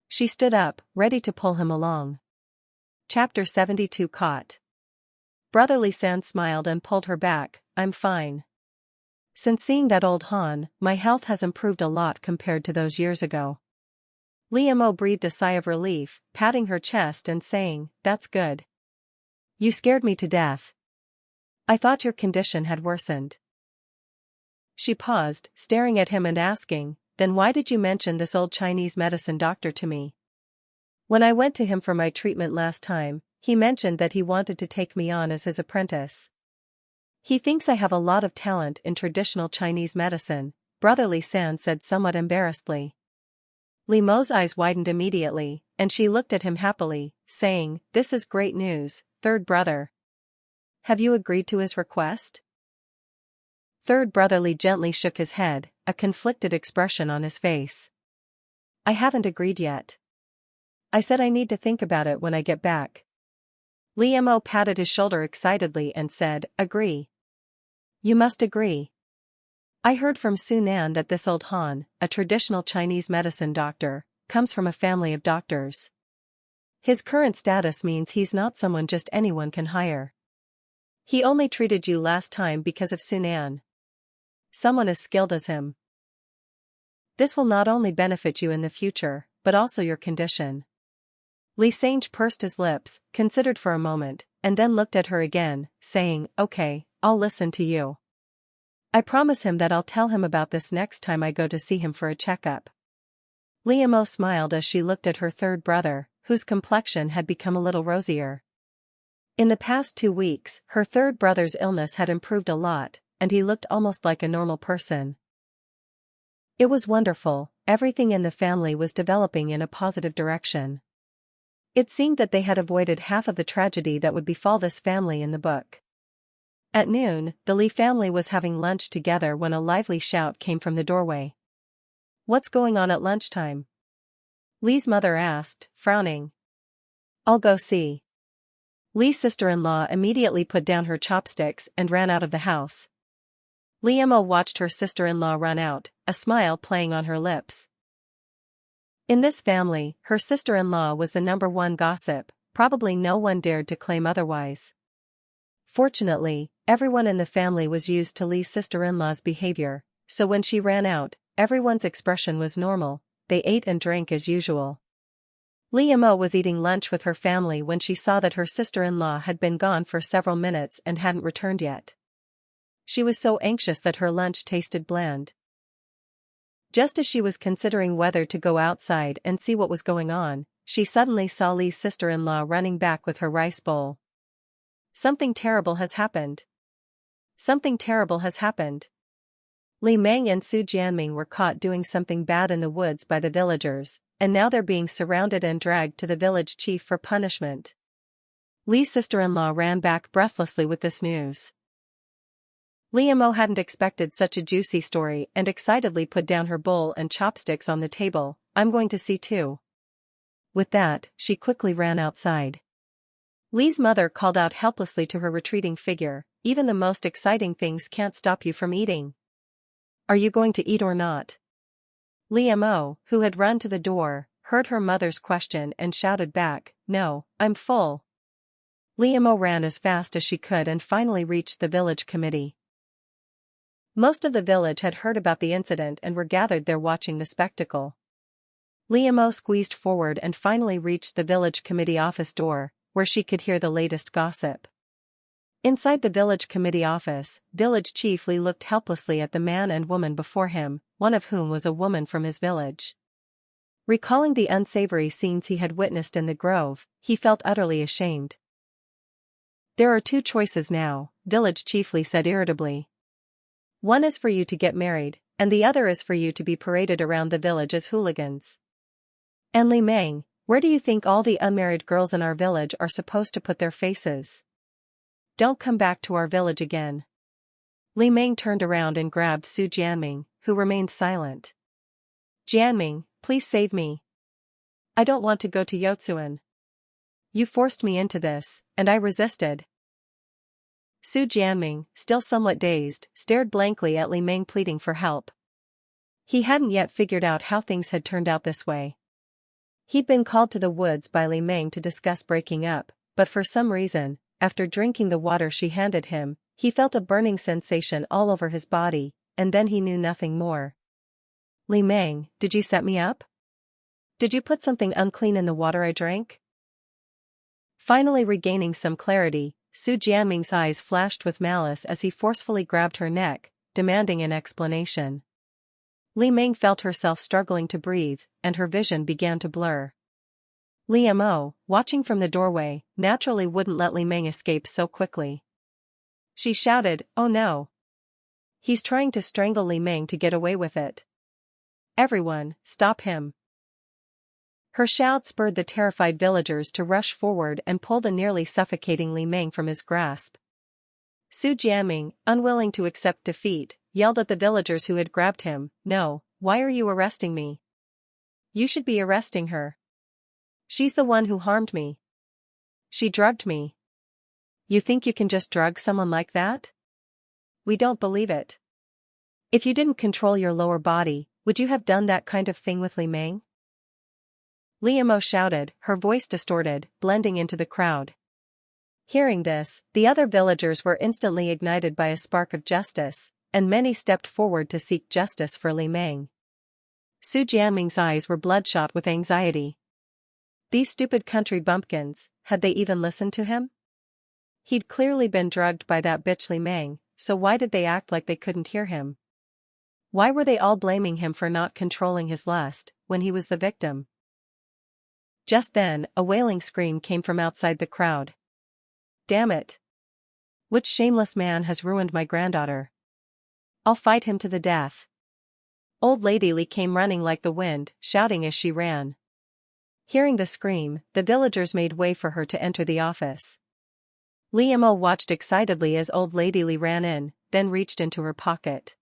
She stood up, ready to pull him along. Chapter 72 Caught. Brotherly San smiled and pulled her back, I'm fine. Since seeing that old Han, my health has improved a lot compared to those years ago. Liam breathed a sigh of relief, patting her chest and saying, that's good. You scared me to death. I thought your condition had worsened. She paused, staring at him and asking, then why did you mention this old Chinese medicine doctor to me? When I went to him for my treatment last time, he mentioned that he wanted to take me on as his apprentice. He thinks I have a lot of talent in traditional Chinese medicine, Brotherly San said somewhat embarrassedly. Li Mo's eyes widened immediately, and she looked at him happily, saying, this is great news, third brother. Have you agreed to his request? Third brotherly gently shook his head, a conflicted expression on his face. I haven't agreed yet. I said I need to think about it when I get back. Liam patted his shoulder excitedly and said, agree. You must agree. I heard from Sunan that this old Han, a traditional Chinese medicine doctor, comes from a family of doctors. His current status means he's not someone just anyone can hire. He only treated you last time because of Sunan. Someone as skilled as him. This will not only benefit you in the future, but also your condition. Li Sange pursed his lips, considered for a moment, and then looked at her again, saying, okay, I'll listen to you. I promise him that I'll tell him about this next time I go to see him for a checkup. Liam smiled as she looked at her third brother, whose complexion had become a little rosier. In the past 2 weeks, her third brother's illness had improved a lot, and he looked almost like a normal person. It was wonderful, everything in the family was developing in a positive direction. It seemed that they had avoided half of the tragedy that would befall this family in the book. At noon, the Lee family was having lunch together when a lively shout came from the doorway. "What's going on at lunchtime?" Lee's mother asked, frowning. "I'll go see." Lee's sister-in-law immediately put down her chopsticks and ran out of the house. Lee Mo watched her sister-in-law run out, a smile playing on her lips. In this family, her sister-in-law was the number one gossip, probably no one dared to claim otherwise. Fortunately, everyone in the family was used to Lee's sister-in-law's behavior, so when she ran out, everyone's expression was normal. They ate and drank as usual. Lee Mo was eating lunch with her family when she saw that her sister-in-law had been gone for several minutes and hadn't returned yet. She was so anxious that her lunch tasted bland. Just as she was considering whether to go outside and see what was going on, she suddenly saw Lee's sister-in-law running back with her rice bowl. "Something terrible has happened. Something terrible has happened." Li Meng and Su Jianming were caught doing something bad in the woods by the villagers, and now they're being surrounded and dragged to the village chief for punishment. Lee's sister-in-law ran back breathlessly with this news. Li Mo hadn't expected such a juicy story and excitedly put down her bowl and chopsticks on the table. "I'm going to see too." With that, she quickly ran outside. Lee's mother called out helplessly to her retreating figure, "Even the most exciting things can't stop you from eating. Are you going to eat or not?" Li Mo, who had run to the door, heard her mother's question and shouted back, "No, I'm full." Li Mo ran as fast as she could and finally reached the village committee. Most of the village had heard about the incident and were gathered there watching the spectacle. Li Mo squeezed forward and finally reached the village committee office door, where she could hear the latest gossip. Inside the village committee office, village chief Li looked helplessly at the man and woman before him, one of whom was a woman from his village. Recalling the unsavory scenes he had witnessed in the grove, he felt utterly ashamed. "There are two choices now," village chief Li said irritably. "One is for you to get married, and the other is for you to be paraded around the village as hooligans. And Li Meng, where do you think all the unmarried girls in our village are supposed to put their faces? Don't come back to our village again." Li Meng turned around and grabbed Su Jianming, who remained silent. "Jianming, please save me. I don't want to go to Yotsuan. You forced me into this, and I resisted." Su Jianming, still somewhat dazed, stared blankly at Li Meng pleading for help. He hadn't yet figured out how things had turned out this way. He'd been called to the woods by Li Meng to discuss breaking up, but for some reason, after drinking the water she handed him, he felt a burning sensation all over his body, and then he knew nothing more. "Li Meng, did you set me up? Did you put something unclean in the water I drank?" Finally regaining some clarity, Su Jianming's eyes flashed with malice as he forcefully grabbed her neck, demanding an explanation. Li Meng felt herself struggling to breathe, and her vision began to blur. Li Mo, watching from the doorway, naturally wouldn't let Li Meng escape so quickly. She shouted, "Oh no! He's trying to strangle Li Meng to get away with it. Everyone, stop him!" Her shout spurred the terrified villagers to rush forward and pull the nearly suffocating Li Meng from his grasp. Su Jianming, unwilling to accept defeat, yelled at the villagers who had grabbed him, "No, why are you arresting me? You should be arresting her. She's the one who harmed me. She drugged me. You think you can just drug someone like that? We don't believe it. If you didn't control your lower body, would you have done that kind of thing with Li Meng?" Li Mo shouted, her voice distorted, blending into the crowd. Hearing this, the other villagers were instantly ignited by a spark of justice, and many stepped forward to seek justice for Li Meng. Su Jianming's eyes were bloodshot with anxiety. These stupid country bumpkins, had they even listened to him? He'd clearly been drugged by that bitch Li Meng, so why did they act like they couldn't hear him? Why were they all blaming him for not controlling his lust, when he was the victim? Just then, a wailing scream came from outside the crowd. "Damn it! Which shameless man has ruined my granddaughter? I'll fight him to the death." Old Lady Li came running like the wind, shouting as she ran. Hearing the scream, the villagers made way for her to enter the office. Li Mo watched excitedly as Old Lady Li ran in, then reached into her pocket.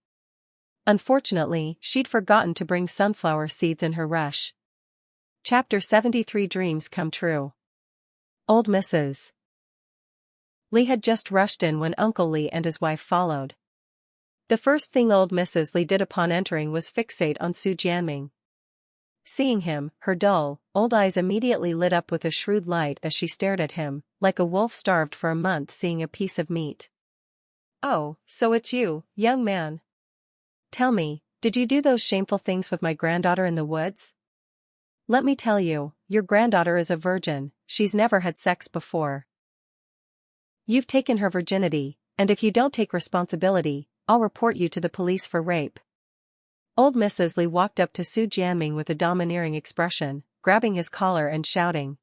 Unfortunately, she'd forgotten to bring sunflower seeds in her rush. Chapter 73 Dreams Come True. Old Mrs. Li had just rushed in when Uncle Li and his wife followed. The first thing old Mrs. Li did upon entering was fixate on Su Jianming. Seeing him, her dull, old eyes immediately lit up with a shrewd light as she stared at him, like a wolf starved for a month seeing a piece of meat. "Oh, so it's you, young man. Tell me, did you do those shameful things with my granddaughter in the woods? Let me tell you, your granddaughter is a virgin, she's never had sex before. You've taken her virginity, and if you don't take responsibility, I'll report you to the police for rape." Old Mrs. Li walked up to Su Jianming with a domineering expression, grabbing his collar and shouting.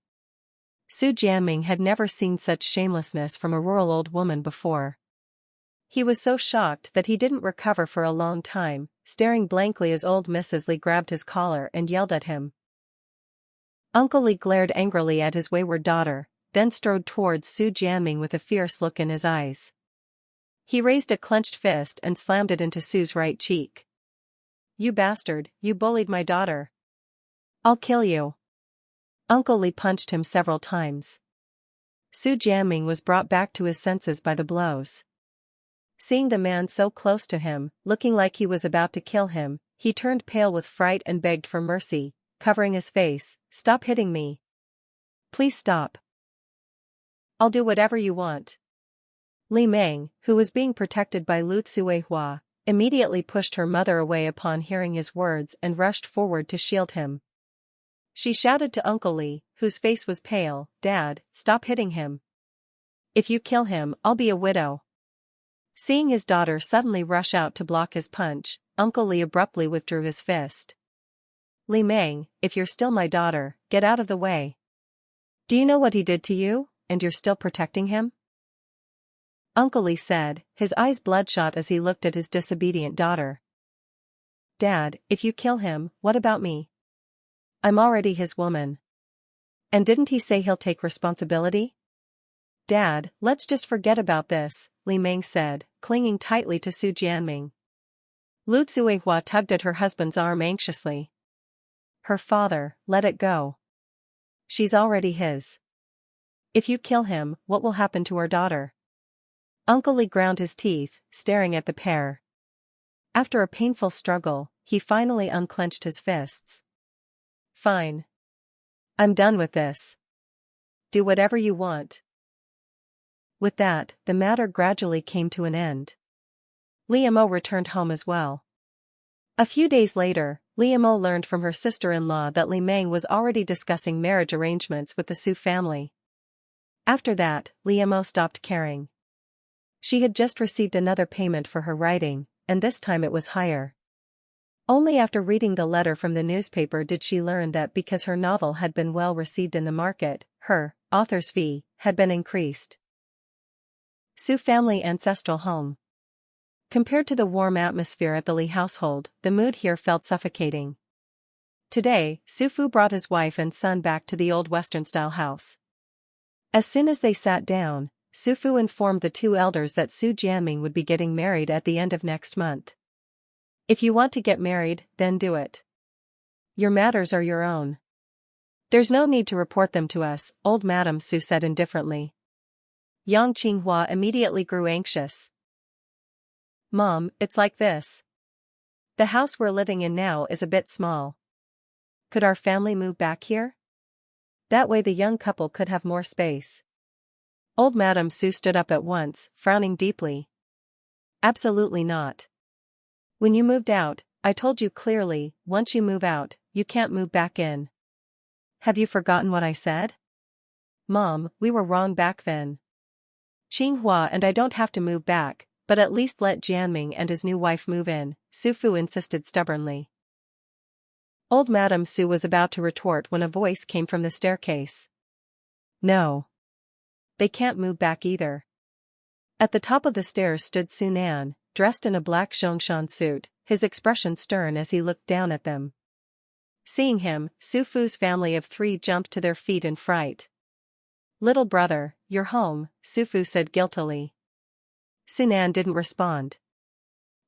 Su Jianming had never seen such shamelessness from a rural old woman before. He was so shocked that he didn't recover for a long time, staring blankly as old Mrs. Li grabbed his collar and yelled at him. Uncle Li glared angrily at his wayward daughter, then strode towards Su Jianming with a fierce look in his eyes. He raised a clenched fist and slammed it into Su's right cheek. "You bastard, you bullied my daughter. I'll kill you." Uncle Li punched him several times. Su Jianming was brought back to his senses by the blows. Seeing the man so close to him, looking like he was about to kill him, he turned pale with fright and begged for mercy, covering his face. "Stop hitting me. Please stop. I'll do whatever you want." Li Meng, who was being protected by Lu Tsuehua, immediately pushed her mother away upon hearing his words and rushed forward to shield him. She shouted to Uncle Li, whose face was pale, "Dad, stop hitting him. If you kill him, I'll be a widow." Seeing his daughter suddenly rush out to block his punch, Uncle Li abruptly withdrew his fist. "Li Meng, if you're still my daughter, get out of the way. Do you know what he did to you, and you're still protecting him?" Uncle Li said, his eyes bloodshot as he looked at his disobedient daughter. "Dad, if you kill him, what about me? I'm already his woman. And didn't he say he'll take responsibility?" "Dad, let's just forget about this," Li Meng said, clinging tightly to Su Jianming. Lu Tsuehua tugged at her husband's arm anxiously. "Her father, let it go. She's already his. If you kill him, what will happen to our daughter?" Uncle Li ground his teeth, staring at the pair. After a painful struggle, he finally unclenched his fists. "Fine. I'm done with this. Do whatever you want." With that, the matter gradually came to an end. Li Mo returned home as well. A few days later, Li Mo learned from her sister-in-law that Li Meng was already discussing marriage arrangements with the Su family. After that, Li Mo stopped caring. She had just received another payment for her writing, and this time it was higher. Only after reading the letter from the newspaper did she learn that because her novel had been well received in the market, her author's fee had been increased. Su family ancestral home. Compared to the warm atmosphere at the Li household, the mood here felt suffocating. Today, Su Fu brought his wife and son back to the old Western-style house. As soon as they sat down, Su Fu informed the two elders that Su Jianming would be getting married at the end of next month. "If you want to get married, then do it. Your matters are your own. There's no need to report them to us," old Madam Su said indifferently. Yang Qinghua immediately grew anxious. "Mom, it's like this. The house we're living in now is a bit small. Could our family move back here? That way the young couple could have more space." Old Madam Su stood up at once, frowning deeply. "Absolutely not. When you moved out, I told you clearly, once you move out, you can't move back in. Have you forgotten what I said? Mom, we were wrong back then. Qinghua and I don't have to move back, but at least let Jianming and his new wife move in," Su Fu insisted stubbornly. Old Madam Su was about to retort when a voice came from the staircase. "No. They can't move back either." At the top of the stairs stood Su Nan, dressed in a black Zhongshan suit, his expression stern as he looked down at them. Seeing him, Su Fu's family of 3 jumped to their feet in fright. "Little brother, you're home," Su Fu said guiltily. Sunan didn't respond.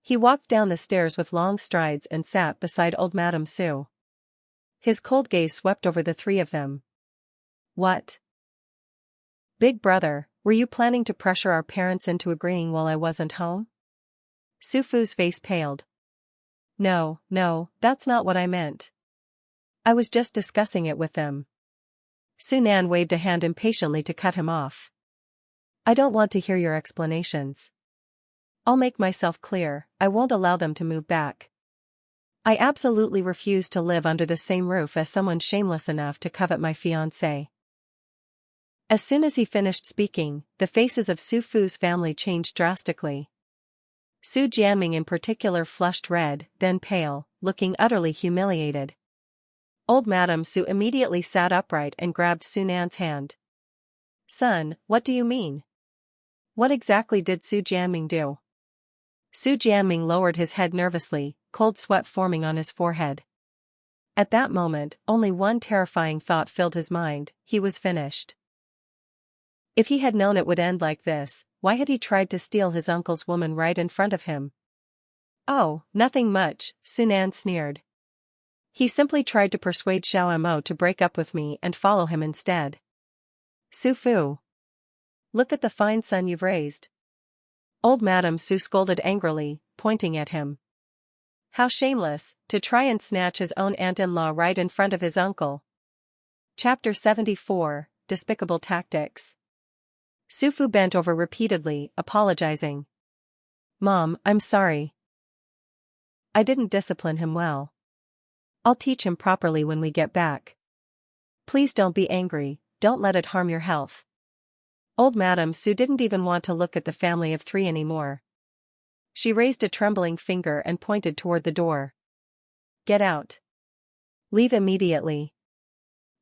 He walked down the stairs with long strides and sat beside old Madame Su. His cold gaze swept over the 3 of them. "What? Big brother, were you planning to pressure our parents into agreeing while I wasn't home?" Su Fu's face paled. No, that's not what I meant. I was just discussing it with them." Sunan waved a hand impatiently to cut him off. "I don't want to hear your explanations. I'll make myself clear, I won't allow them to move back. I absolutely refuse to live under the same roof as someone shameless enough to covet my fiancé." As soon as he finished speaking, the faces of Su Fu's family changed drastically. Su Jianming in particular flushed red, then pale, looking utterly humiliated. Old Madame Su immediately sat upright and grabbed Sunan's hand. "Son, what do you mean? What exactly did Su Jianming do?" Su Jianming lowered his head nervously, cold sweat forming on his forehead. At that moment, only one terrifying thought filled his mind: he was finished. If he had known it would end like this, why had he tried to steal his uncle's woman right in front of him? "Oh, nothing much," Sunan sneered. "He simply tried to persuade Xiao Mo to break up with me and follow him instead." "Su Fu, look at the fine son you've raised." Old Madame Su scolded angrily, pointing at him. "How shameless, to try and snatch his own aunt-in-law right in front of his uncle." Chapter 74, Despicable Tactics. Su Fu bent over repeatedly, apologizing. "Mom, I'm sorry. I didn't discipline him well. I'll teach him properly when we get back. Please don't be angry, don't let it harm your health." Old Madame Su didn't even want to look at the family of 3 anymore. She raised a trembling finger and pointed toward the door. "Get out. Leave immediately.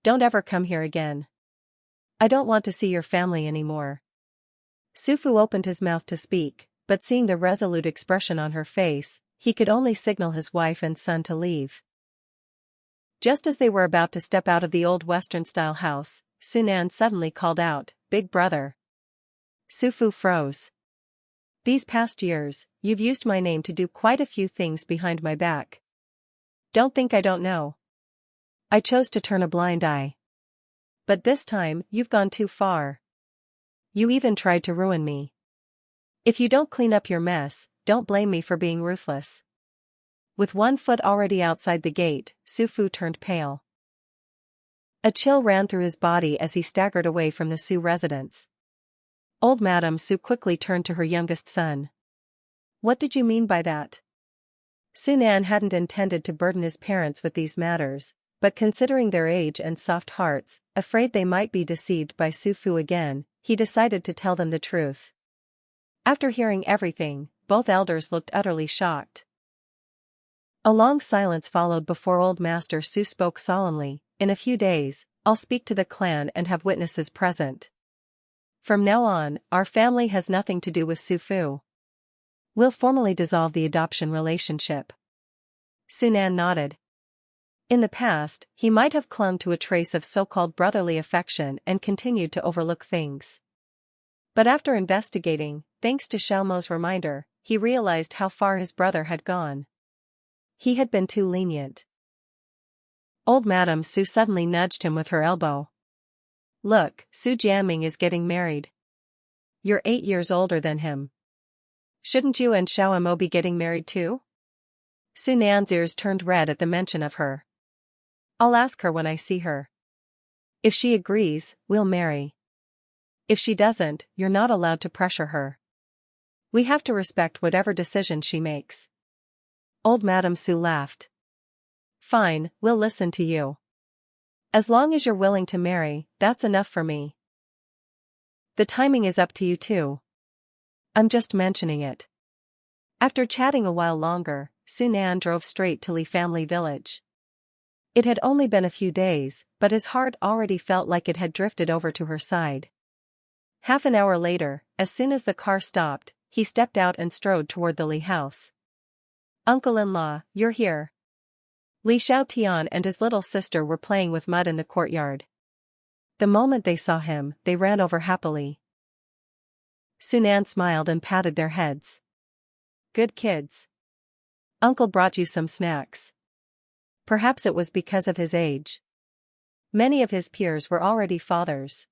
Don't ever come here again. I don't want to see your family anymore." Su Fu opened his mouth to speak, but seeing the resolute expression on her face, he could only signal his wife and son to leave. Just as they were about to step out of the old Western-style house, Sunan suddenly called out, "Big brother." Su Fu froze. "These past years, you've used my name to do quite a few things behind my back. Don't think I don't know. I chose to turn a blind eye. But this time, you've gone too far. You even tried to ruin me. If you don't clean up your mess, don't blame me for being ruthless." With one foot already outside the gate, Su Fu turned pale. A chill ran through his body as he staggered away from the Su residence. Old Madame Su quickly turned to her youngest son. "What did you mean by that?" Sunan hadn't intended to burden his parents with these matters, but considering their age and soft hearts, afraid they might be deceived by Su Fu again, he decided to tell them the truth. After hearing everything, both elders looked utterly shocked. A long silence followed before Old Master Su spoke solemnly. "In a few days, I'll speak to the clan and have witnesses present. From now on, our family has nothing to do with Su Fu. We'll formally dissolve the adoption relationship." Sunan nodded. In the past, he might have clung to a trace of so-called brotherly affection and continued to overlook things. But after investigating, thanks to Xiao Mo's reminder, he realized how far his brother had gone. He had been too lenient. Old Madame Su suddenly nudged him with her elbow. "Look, Su Jianming is getting married. You're 8 years older than him. Shouldn't you and Xiao Mo be getting married too?" Sunan's ears turned red at the mention of her. "I'll ask her when I see her. If she agrees, we'll marry. If she doesn't, you're not allowed to pressure her. We have to respect whatever decision she makes." Old Madame Su laughed. "Fine, we'll listen to you. As long as you're willing to marry, that's enough for me. The timing is up to you too. I'm just mentioning it." After chatting a while longer, Sunan drove straight to Li family village. It had only been a few days, but his heart already felt like it had drifted over to her side. Half an hour later, as soon as the car stopped, he stepped out and strode toward the Li house. "Uncle-in-law, you're here." Li Xiaotian and his little sister were playing with mud in the courtyard. The moment they saw him, they ran over happily. Sunan smiled and patted their heads. "Good kids. Uncle brought you some snacks." Perhaps it was because of his age. Many of his peers were already fathers.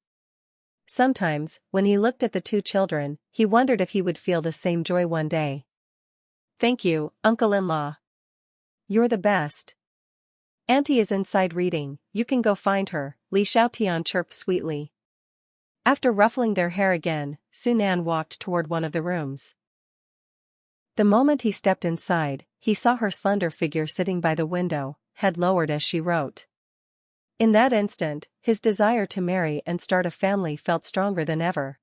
Sometimes, when he looked at the two children, he wondered if he would feel the same joy one day. "Thank you, uncle-in-law. You're the best. Auntie is inside reading, you can go find her," Li Xiaotian chirped sweetly. After ruffling their hair again, Sunan walked toward one of the rooms. The moment he stepped inside, he saw her slender figure sitting by the window, head lowered as she wrote. In that instant, his desire to marry and start a family felt stronger than ever.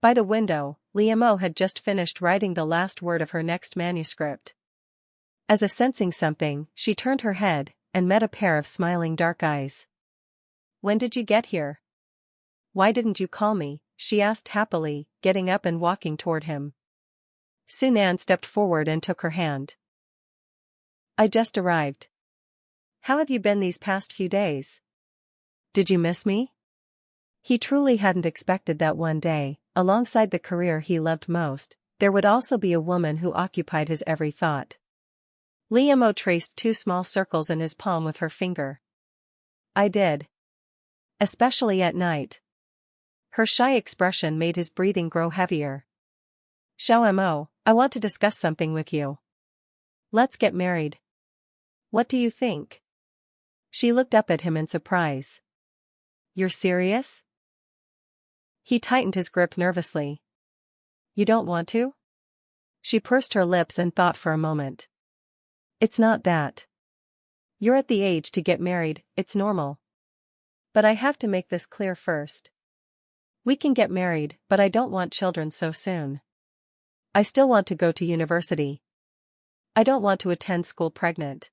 By the window, Liamo had just finished writing the last word of her next manuscript. As if sensing something, she turned her head, and met a pair of smiling dark eyes. "When did you get here? Why didn't you call me?" she asked happily, getting up and walking toward him. Sunan stepped forward and took her hand. "I just arrived. How have you been these past few days? Did you miss me?" He truly hadn't expected that one day, alongside the career he loved most, there would also be a woman who occupied his every thought. Liamo traced 2 small circles in his palm with her finger. "I did. Especially at night." Her shy expression made his breathing grow heavier. "Xiao, I want to discuss something with you. Let's get married. What do you think?" She looked up at him in surprise. "You're serious?" He tightened his grip nervously. "You don't want to?" She pursed her lips and thought for a moment. "It's not that. You're at the age to get married, it's normal. But I have to make this clear first. We can get married, but I don't want children so soon. I still want to go to university. I don't want to attend school pregnant."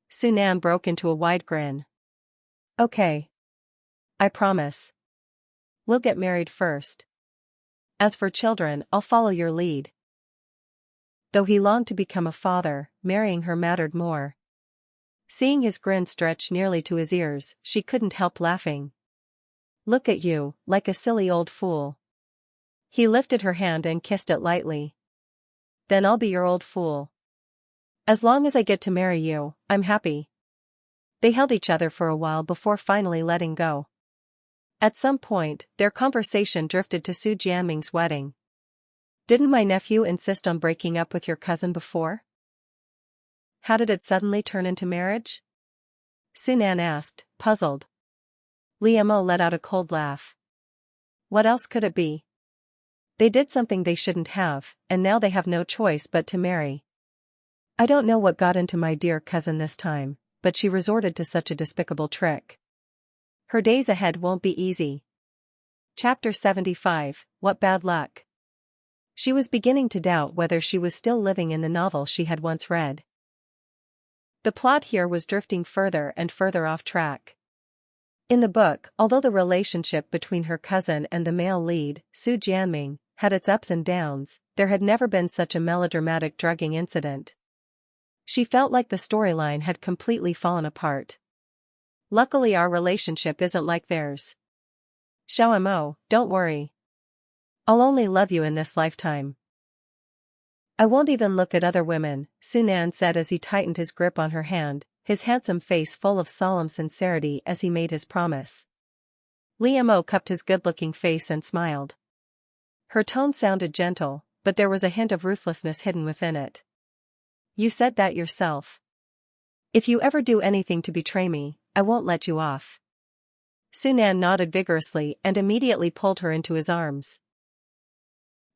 Sunan broke into a wide grin. "Okay. I promise. We'll get married first. As for children, I'll follow your lead." Though he longed to become a father, marrying her mattered more. Seeing his grin stretch nearly to his ears, she couldn't help laughing. "Look at you, like a silly old fool." He lifted her hand and kissed it lightly. "Then I'll be your old fool. As long as I get to marry you, I'm happy." They held each other for a while before finally letting go. At some point, their conversation drifted to Su Jianming's wedding. "Didn't my nephew insist on breaking up with your cousin before? How did it suddenly turn into marriage?" Sunan asked, puzzled. Liamo let out a cold laugh. "What else could it be? They did something they shouldn't have, and now they have no choice but to marry. I don't know what got into my dear cousin this time, but she resorted to such a despicable trick. Her days ahead won't be easy." Chapter 75, What Bad Luck. She was beginning to doubt whether she was still living in the novel she had once read. The plot here was drifting further and further off track. In the book, although the relationship between her cousin and the male lead, Su Jianming, had its ups and downs, there had never been such a melodramatic drugging incident. She felt like the storyline had completely fallen apart. "Luckily our relationship isn't like theirs. Xiao, don't worry. I'll only love you in this lifetime. I won't even look at other women," Sunan said as he tightened his grip on her hand, his handsome face full of solemn sincerity as he made his promise. Liamo cupped his good-looking face and smiled. Her tone sounded gentle, but there was a hint of ruthlessness hidden within it. "You said that yourself. If you ever do anything to betray me, I won't let you off." Sunan nodded vigorously and immediately pulled her into his arms.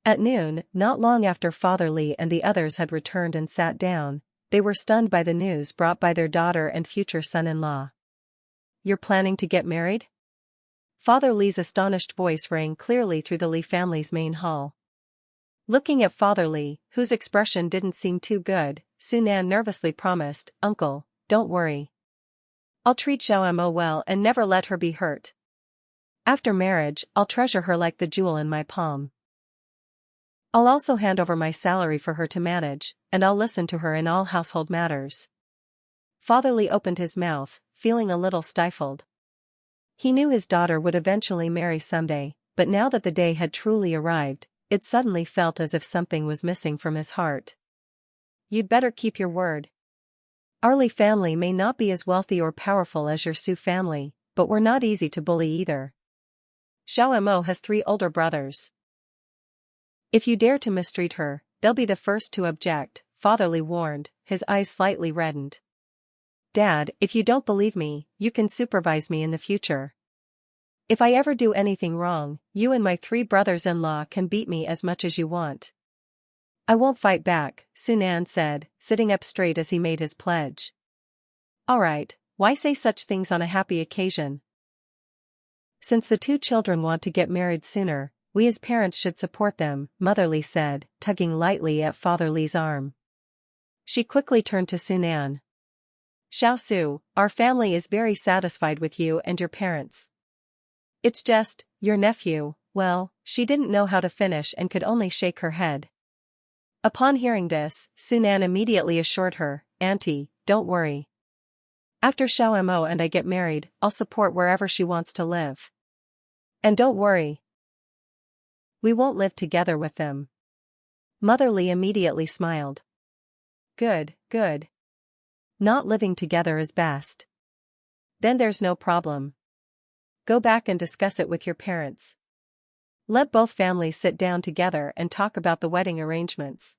At noon, not long after Father Li and the others had returned and sat down, they were stunned by the news brought by their daughter and future son-in-law. "You're planning to get married?" Father Li's astonished voice rang clearly through the Li family's main hall. Looking at Father Li, whose expression didn't seem too good, Sunan nervously promised, "Uncle, don't worry. I'll treat Xiao well and never let her be hurt. After marriage, I'll treasure her like the jewel in my palm." I'll also hand over my salary for her to manage, and I'll listen to her in all household matters. Father Lee opened his mouth, feeling a little stifled. He knew his daughter would eventually marry someday, but now that the day had truly arrived, it suddenly felt as if something was missing from his heart. You'd better keep your word. Our Lee family may not be as wealthy or powerful as your Sioux family, but we're not easy to bully either. Xiao Mo has 3 older brothers. If you dare to mistreat her, they'll be the first to object, Father Lee warned, his eyes slightly reddened. Dad, if you don't believe me, you can supervise me in the future. If I ever do anything wrong, you and my 3 brothers-in-law can beat me as much as you want. I won't fight back, Sunan said, sitting up straight as he made his pledge. All right, why say such things on a happy occasion? Since the 2 children want to get married sooner, we as parents should support them, Mother Lee said, tugging lightly at Father Lee's arm. She quickly turned to Sunan. Xiao Su, our family is very satisfied with you and your parents. It's just, your nephew, well, she didn't know how to finish and could only shake her head. Upon hearing this, Sunan immediately assured her, Auntie, don't worry. After Xiao Mo and I get married, I'll support wherever she wants to live. And don't worry. We won't live together with them. Mother Lee immediately smiled. Good, good. Not living together is best. Then there's no problem. Go back and discuss it with your parents. Let both families sit down together and talk about the wedding arrangements.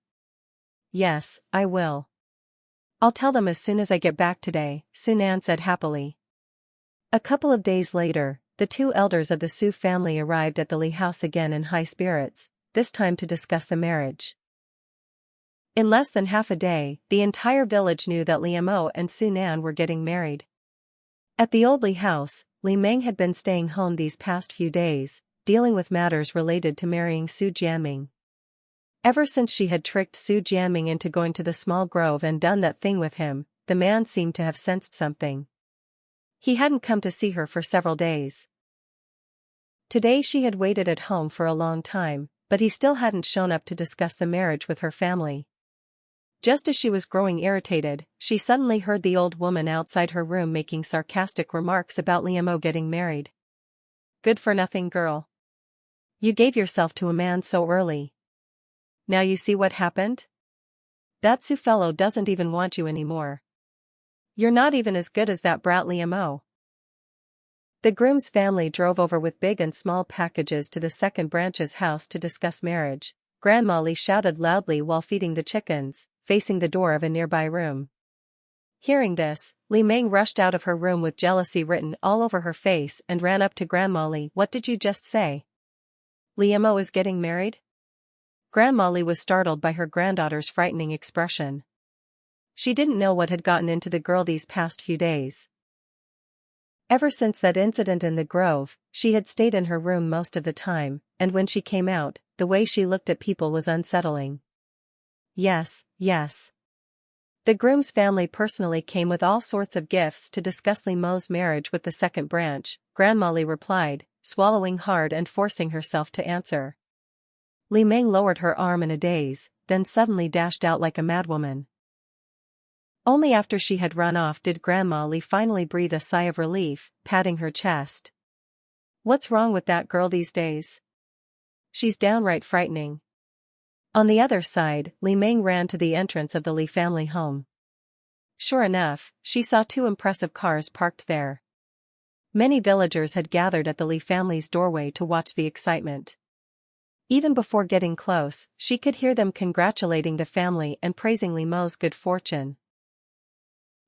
Yes, I will. I'll tell them as soon as I get back today, Sunan said happily. A couple of days later, the 2 elders of the Sioux family arrived at the Lee house again in high spirits, this time to discuss the marriage. In less than half a day, the entire village knew that Lee Mo and Sunan were getting married. At the old Lee house, Li Meng had been staying home these past few days, dealing with matters related to marrying Su Jianming. Ever since she had tricked Su Jianming into going to the small grove and done that thing with him, the man seemed to have sensed something. He hadn't come to see her for several days. Today she had waited at home for a long time, but he still hadn't shown up to discuss the marriage with her family. Just as she was growing irritated, she suddenly heard the old woman outside her room making sarcastic remarks about Liamo getting married. Good-for-nothing girl. You gave yourself to a man so early. Now you see what happened? That Sioux fellow doesn't even want you anymore. You're not even as good as that brat Liamo. The groom's family drove over with big and small packages to the second branch's house to discuss marriage. Grandma Li shouted loudly while feeding the chickens, facing the door of a nearby room. Hearing this, Li Meng rushed out of her room with jealousy written all over her face and ran up to Grandma Li. What did you just say? Liamo is getting married? Grandma Li was startled by her granddaughter's frightening expression. She didn't know what had gotten into the girl these past few days. Ever since that incident in the grove, she had stayed in her room most of the time, and when she came out, the way she looked at people was unsettling. Yes, yes. The groom's family personally came with all sorts of gifts to discuss Li Mo's marriage with the second branch, Grandma Li replied, swallowing hard and forcing herself to answer. Li Meng lowered her arm in a daze, then suddenly dashed out like a madwoman. Only after she had run off did Grandma Li finally breathe a sigh of relief, patting her chest. What's wrong with that girl these days? She's downright frightening. On the other side, Li Meng ran to the entrance of the Li family home. Sure enough, she saw two impressive cars parked there. Many villagers had gathered at the Li family's doorway to watch the excitement. Even before getting close, she could hear them congratulating the family and praising Li Mo's good fortune.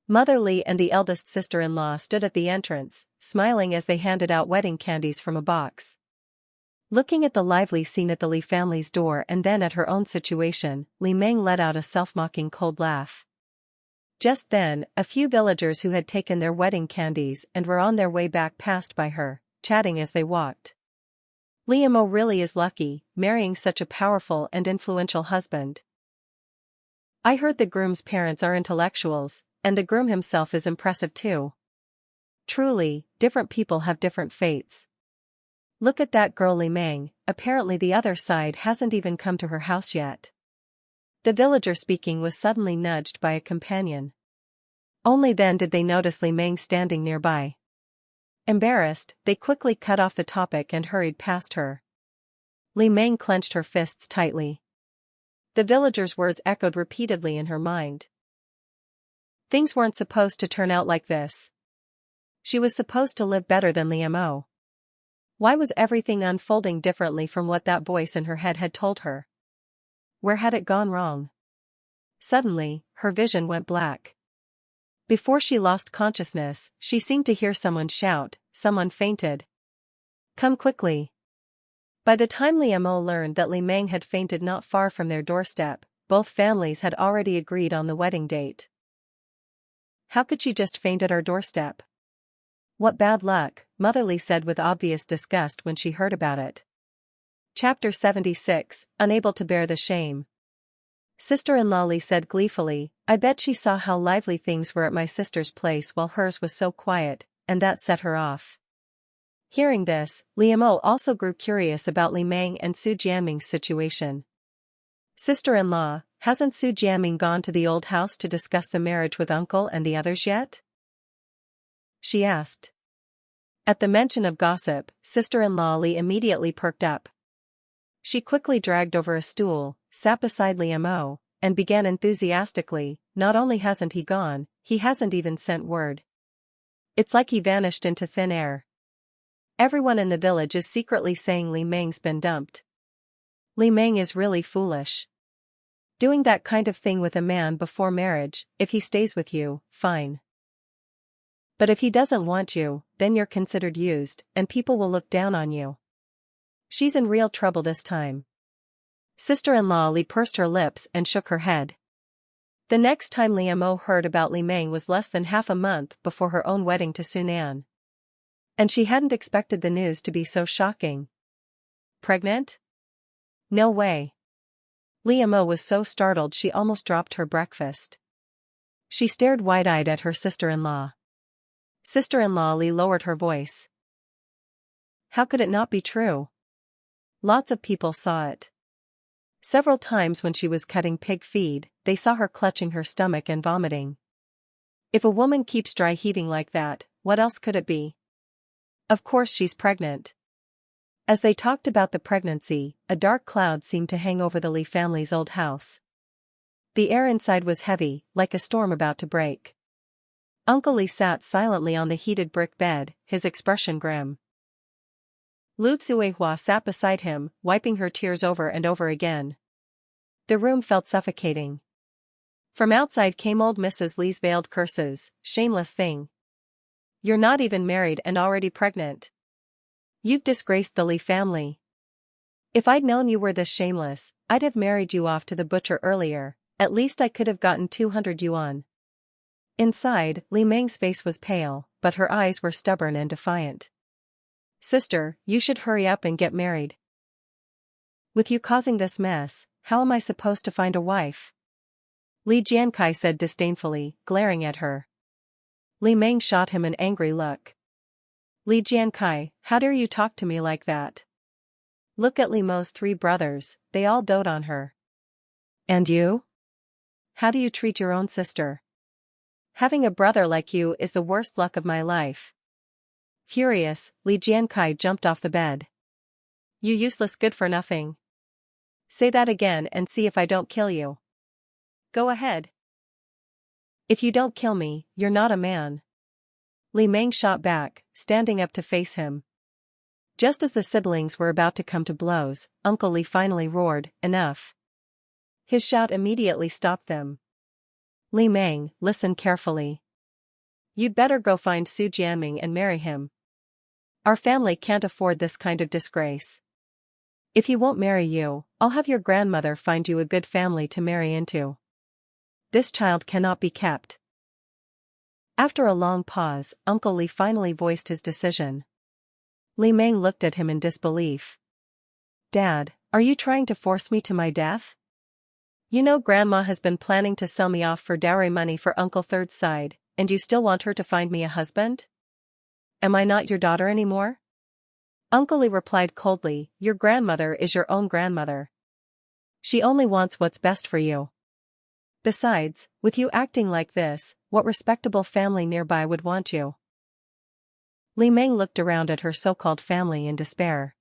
Mother Li and the eldest sister-in-law stood at the entrance, smiling as they handed out wedding candies from a box. Looking at the lively scene at the Li family's door and then at her own situation, Li Meng let out a self-mocking cold laugh. Just then, a few villagers who had taken their wedding candies and were on their way back passed by her, chatting as they walked. Liamo really is lucky, marrying such a powerful and influential husband. I heard the groom's parents are intellectuals, and the groom himself is impressive too. Truly, different people have different fates. Look at that girl Li Meng, apparently the other side hasn't even come to her house yet. The villager speaking was suddenly nudged by a companion. Only then did they notice Li Meng standing nearby. Embarrassed, they quickly cut off the topic and hurried past her. Li Meng clenched her fists tightly. The villager's words echoed repeatedly in her mind. Things weren't supposed to turn out like this. She was supposed to live better than Li Mo. Why was everything unfolding differently from what that voice in her head had told her? Where had it gone wrong? Suddenly, her vision went black. Before she lost consciousness, she seemed to hear someone shout, "Someone fainted. Come quickly." By the time Li Mo learned that Li Meng had fainted not far from their doorstep, both families had already agreed on the wedding date. How could she just faint at our doorstep? What bad luck, Mother Li said with obvious disgust when she heard about it. Chapter 76, Unable to bear the shame. Sister-in-law Li said gleefully, "I bet she saw how lively things were at my sister's place while hers was so quiet, and that set her off." Hearing this, Li Mo also grew curious about Li Meng and Su Jianming's situation. "Sister-in-law, hasn't Su Jianming gone to the old house to discuss the marriage with uncle and the others yet?" she asked. At the mention of gossip, sister-in-law Li immediately perked up. She quickly dragged over a stool, sat beside Li Mo, and began enthusiastically, "Not only hasn't he gone, he hasn't even sent word. It's like he vanished into thin air. Everyone in the village is secretly saying Li Meng's been dumped. Li Meng is really foolish. Doing that kind of thing with a man before marriage. If he stays with you, fine. But if he doesn't want you, then you're considered used, and people will look down on you. She's in real trouble this time." Sister-in-law Li pursed her lips and shook her head. The next time Li Mo heard about Li Meng was less than half a month before her own wedding to Sunan. And she hadn't expected the news to be so shocking. Pregnant? No way. Li Mo was so startled she almost dropped her breakfast. She stared wide-eyed at her sister-in-law. Sister-in-law Li lowered her voice. How could it not be true? Lots of people saw it. Several times when she was cutting pig feed, they saw her clutching her stomach and vomiting. If a woman keeps dry heaving like that, what else could it be? Of course she's pregnant. As they talked about the pregnancy, a dark cloud seemed to hang over the Li family's old house. The air inside was heavy, like a storm about to break. Uncle Li sat silently on the heated brick bed, his expression grim. Lu Tsuehua sat beside him, wiping her tears over and over again. The room felt suffocating. From outside came old Mrs. Li's veiled curses, "Shameless thing. You're not even married and already pregnant. You've disgraced the Li family. If I'd known you were this shameless, I'd have married you off to the butcher earlier, at least I could have gotten 200 yuan. Inside, Li Meng's face was pale, but her eyes were stubborn and defiant. "Sister, you should hurry up and get married. With you causing this mess, how am I supposed to find a wife?" Li Jiankai said disdainfully, glaring at her. Li Meng shot him an angry look. "Li Jiankai, how dare you talk to me like that? Look at Li Mo's 3 brothers, they all dote on her. And you? How do you treat your own sister? Having a brother like you is the worst luck of my life." Furious, Li Jiankai jumped off the bed. "You useless good-for-nothing. Say that again and see if I don't kill you." "Go ahead." "If you don't kill me, you're not a man." Li Meng shot back, standing up to face him. Just as the siblings were about to come to blows, Uncle Li finally roared, "Enough." His shout immediately stopped them. "Li Meng, listen carefully. You'd better go find Su Jianming and marry him. Our family can't afford this kind of disgrace. If he won't marry you, I'll have your grandmother find you a good family to marry into. This child cannot be kept." After a long pause, Uncle Li finally voiced his decision. Li Meng looked at him in disbelief. "Dad, are you trying to force me to my death? You know Grandma has been planning to sell me off for dowry money for Uncle Third's side, and you still want her to find me a husband? Am I not your daughter anymore?" Uncle Lee replied coldly, "Your grandmother is your own grandmother. She only wants what's best for you. Besides, with you acting like this, what respectable family nearby would want you?" Li Meng looked around at her so-called family in despair.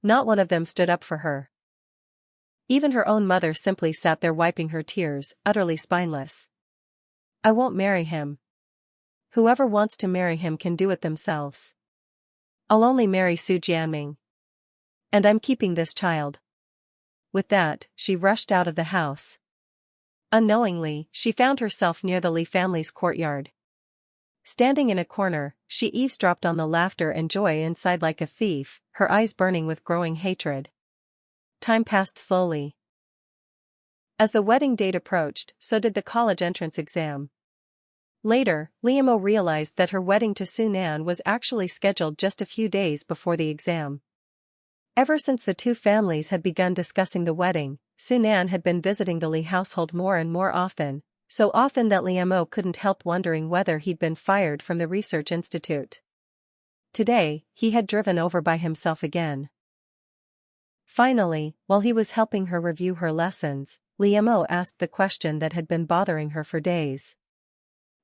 Not one of them stood up for her. Even her own mother simply sat there wiping her tears, utterly spineless. "I won't marry him. Whoever wants to marry him can do it themselves. I'll only marry Su Jianming. And I'm keeping this child." With that, she rushed out of the house. Unknowingly, she found herself near the Li family's courtyard. Standing in a corner, she eavesdropped on the laughter and joy inside like a thief, her eyes burning with growing hatred. Time passed slowly. As the wedding date approached, so did the college entrance exam. Later, Liamo realized that her wedding to Su Nan was actually scheduled just a few days before the exam. Ever since the two families had begun discussing the wedding, Su Nan had been visiting the Li household more and more often, so often that Liamo couldn't help wondering whether he'd been fired from the research institute. Today, he had driven over by himself again. Finally, while he was helping her review her lessons, Liamo asked the question that had been bothering her for days.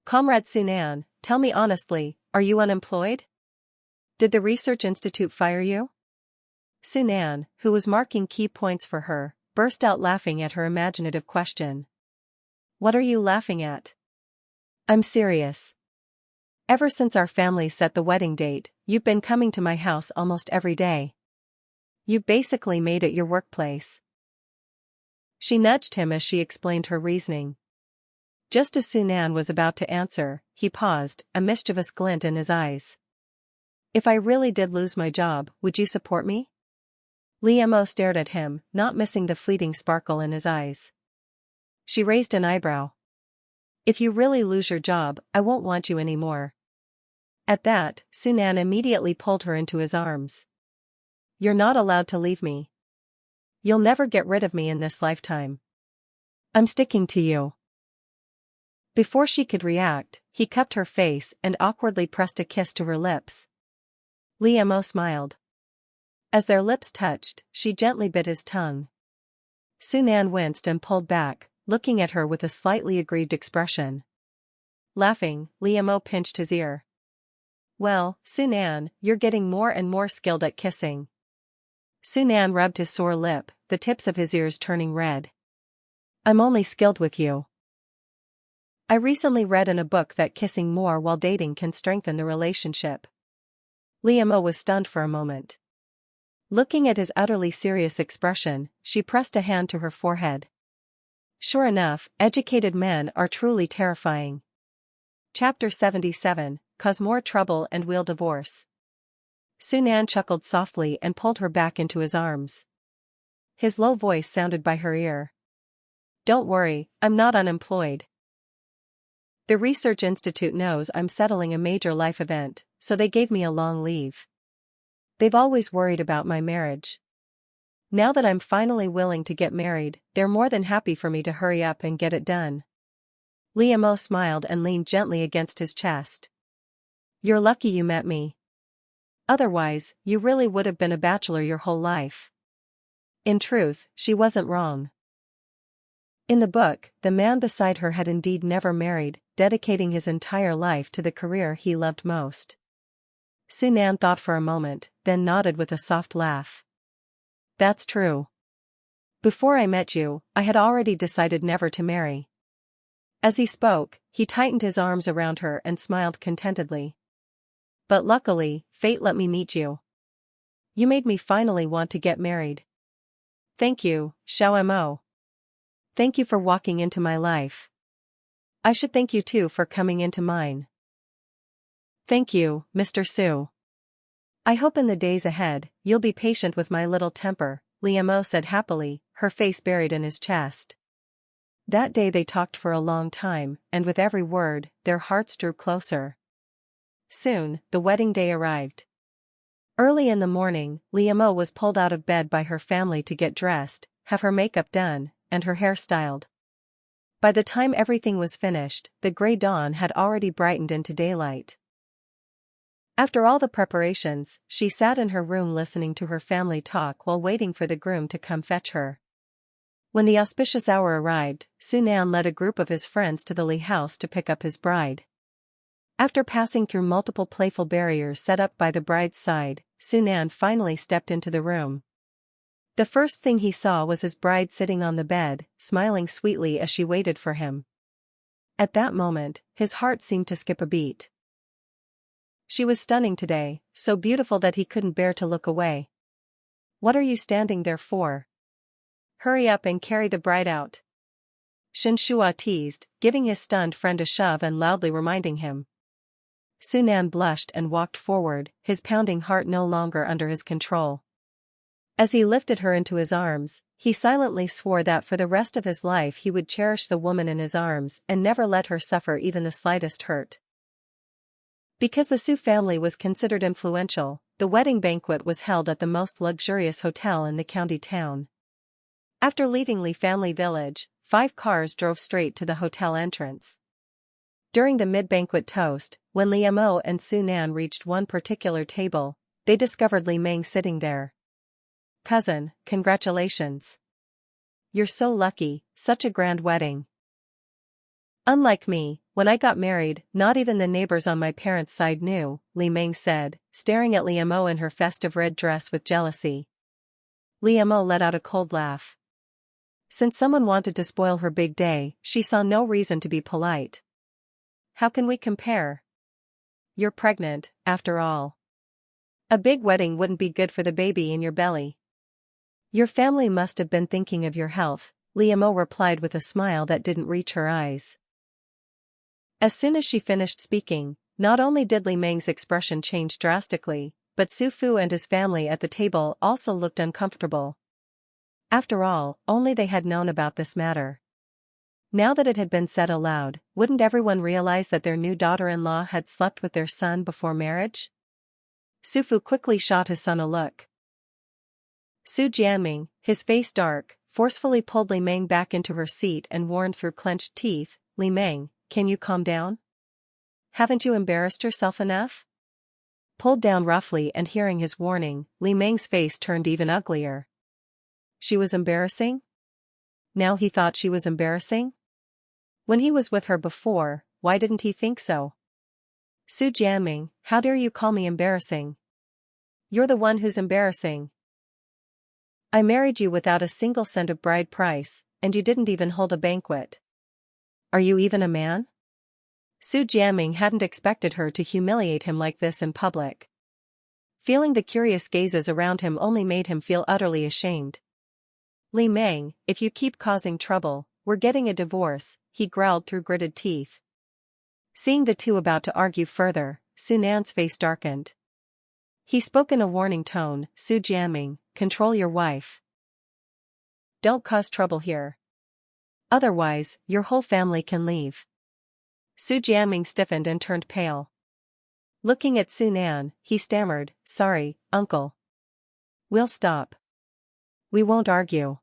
"Comrade Su Nan, tell me honestly, are you unemployed? Did the research institute fire you?" Su Nan, who was marking key points for her, burst out laughing at her imaginative question. "What are you laughing at? I'm serious. Ever since our family set the wedding date, you've been coming to my house almost every day. You've basically made it your workplace." She nudged him as she explained her reasoning. Just as Su Nan was about to answer, he paused, a mischievous glint in his eyes. "If I really did lose my job, would you support me?" Liamo stared at him, not missing the fleeting sparkle in his eyes. She raised an eyebrow. "If you really lose your job, I won't want you anymore." At that, Su Nan immediately pulled her into his arms. "You're not allowed to leave me. You'll never get rid of me in this lifetime. I'm sticking to you." Before she could react, he cupped her face and awkwardly pressed a kiss to her lips. Liamo smiled. As their lips touched, she gently bit his tongue. Su Nan winced and pulled back, looking at her with a slightly aggrieved expression. Laughing, Liamo pinched his ear. "Well, Su Nan, you're getting more and more skilled at kissing." Su Nan rubbed his sore lip, the tips of his ears turning red. "I'm only skilled with you. I recently read in a book that kissing more while dating can strengthen the relationship." Liamo was stunned for a moment. Looking at his utterly serious expression, she pressed a hand to her forehead. Sure enough, educated men are truly terrifying. Chapter 77, Cause More Trouble and We'll Divorce. Su Nan chuckled softly and pulled her back into his arms. His low voice sounded by her ear. "Don't worry, I'm not unemployed. The Research Institute knows I'm settling a major life event, so they gave me a long leave. They've always worried about my marriage. Now that I'm finally willing to get married, they're more than happy for me to hurry up and get it done." Liamo smiled and leaned gently against his chest. "You're lucky you met me. Otherwise, you really would have been a bachelor your whole life." In truth, she wasn't wrong. In the book, the man beside her had indeed never married, dedicating his entire life to the career he loved most. Su Nan thought for a moment, then nodded with a soft laugh. "That's true. Before I met you, I had already decided never to marry." As he spoke, he tightened his arms around her and smiled contentedly. "But luckily, fate let me meet you. You made me finally want to get married. Thank you, Xiao Mo. Thank you for walking into my life. I should thank you too for coming into mine." "Thank you, Mr. Su. I hope in the days ahead, you'll be patient with my little temper," Liamo said happily, her face buried in his chest. That day they talked for a long time, and with every word, their hearts drew closer. Soon, the wedding day arrived. Early in the morning, Liamo was pulled out of bed by her family to get dressed, have her makeup done, and her hair styled. By the time everything was finished, the gray dawn had already brightened into daylight. After all the preparations, she sat in her room listening to her family talk while waiting for the groom to come fetch her. When the auspicious hour arrived, Sunan led a group of his friends to the Lee house to pick up his bride. After passing through multiple playful barriers set up by the bride's side, Sunan finally stepped into the room. The first thing he saw was his bride sitting on the bed, smiling sweetly as she waited for him. At that moment, his heart seemed to skip a beat. She was stunning today, so beautiful that he couldn't bear to look away. "What are you standing there for? Hurry up and carry the bride out," Shen Shua teased, giving his stunned friend a shove and loudly reminding him. Sunan blushed and walked forward, his pounding heart no longer under his control. As he lifted her into his arms, he silently swore that for the rest of his life he would cherish the woman in his arms and never let her suffer even the slightest hurt. Because the Su family was considered influential, the wedding banquet was held at the most luxurious hotel in the county town. After leaving Lee family village, 5 cars drove straight to the hotel entrance. During the mid-banquet toast, when Lee Mo and Sunan reached one particular table, they discovered Li Meng sitting there. "Cousin, congratulations. You're so lucky, such a grand wedding." "Unlike me, when I got married, not even the neighbors on my parents' side knew," Li Meng said, staring at Li Mo in her festive red dress with jealousy. Li Mo let out a cold laugh. Since someone wanted to spoil her big day, she saw no reason to be polite. "How can we compare? You're pregnant, after all. A big wedding wouldn't be good for the baby in your belly." "Your family must have been thinking of your health," Li Mo replied with a smile that didn't reach her eyes. As soon as she finished speaking, not only did Li Meng's expression change drastically, but Su Fu and his family at the table also looked uncomfortable. After all, only they had known about this matter. Now that it had been said aloud, wouldn't everyone realize that their new daughter-in-law had slept with their son before marriage? Su Fu quickly shot his son a look. Su Jianming, his face dark, forcefully pulled Li Meng back into her seat and warned through clenched teeth, "Li Meng, can you calm down? Haven't you embarrassed yourself enough?" Pulled down roughly and hearing his warning, Li Meng's face turned even uglier. She was embarrassing? Now he thought she was embarrassing? When he was with her before, why didn't he think so? "Su Jianming, how dare you call me embarrassing? You're the one who's embarrassing. I married you without a single cent of bride price, and you didn't even hold a banquet. Are you even a man?" Su Jianming hadn't expected her to humiliate him like this in public. Feeling the curious gazes around him only made him feel utterly ashamed. "Li Meng, if you keep causing trouble, we're getting a divorce," he growled through gritted teeth. Seeing the two about to argue further, Sunan's face darkened. He spoke in a warning tone, "Su Jianming, control your wife. Don't cause trouble here. Otherwise, your whole family can leave." Su Jianming stiffened and turned pale. Looking at Sunan, he stammered, "Sorry, uncle. We'll stop. We won't argue."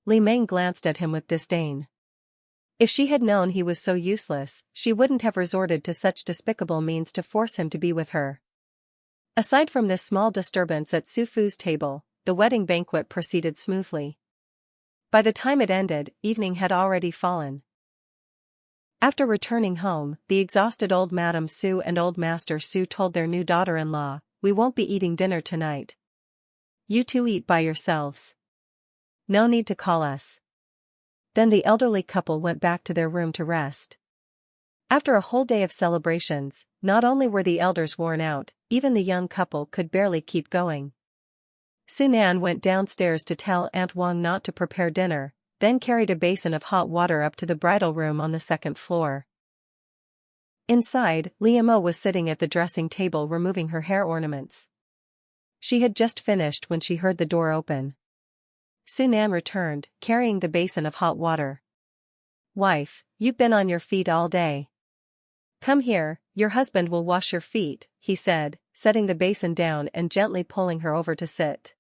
Li Meng glanced at him with disdain. If she had known he was so useless, she wouldn't have resorted to such despicable means to force him to be with her. Aside from this small disturbance at Su Fu's table, the wedding banquet proceeded smoothly. By the time it ended, evening had already fallen. After returning home, the exhausted old Madam Su and old Master Su told their new daughter-in-law, "We won't be eating dinner tonight. You two eat by yourselves. No need to call us." Then the elderly couple went back to their room to rest. After a whole day of celebrations, not only were the elders worn out, even the young couple could barely keep going. Sunan went downstairs to tell Aunt Wang not to prepare dinner, then carried a basin of hot water up to the bridal room on the second floor. Inside, Li Mo was sitting at the dressing table removing her hair ornaments. She had just finished when she heard the door open. Sunan returned, carrying the basin of hot water. "Wife, you've been on your feet all day. Come here, your husband will wash your feet," he said, setting the basin down and gently pulling her over to sit.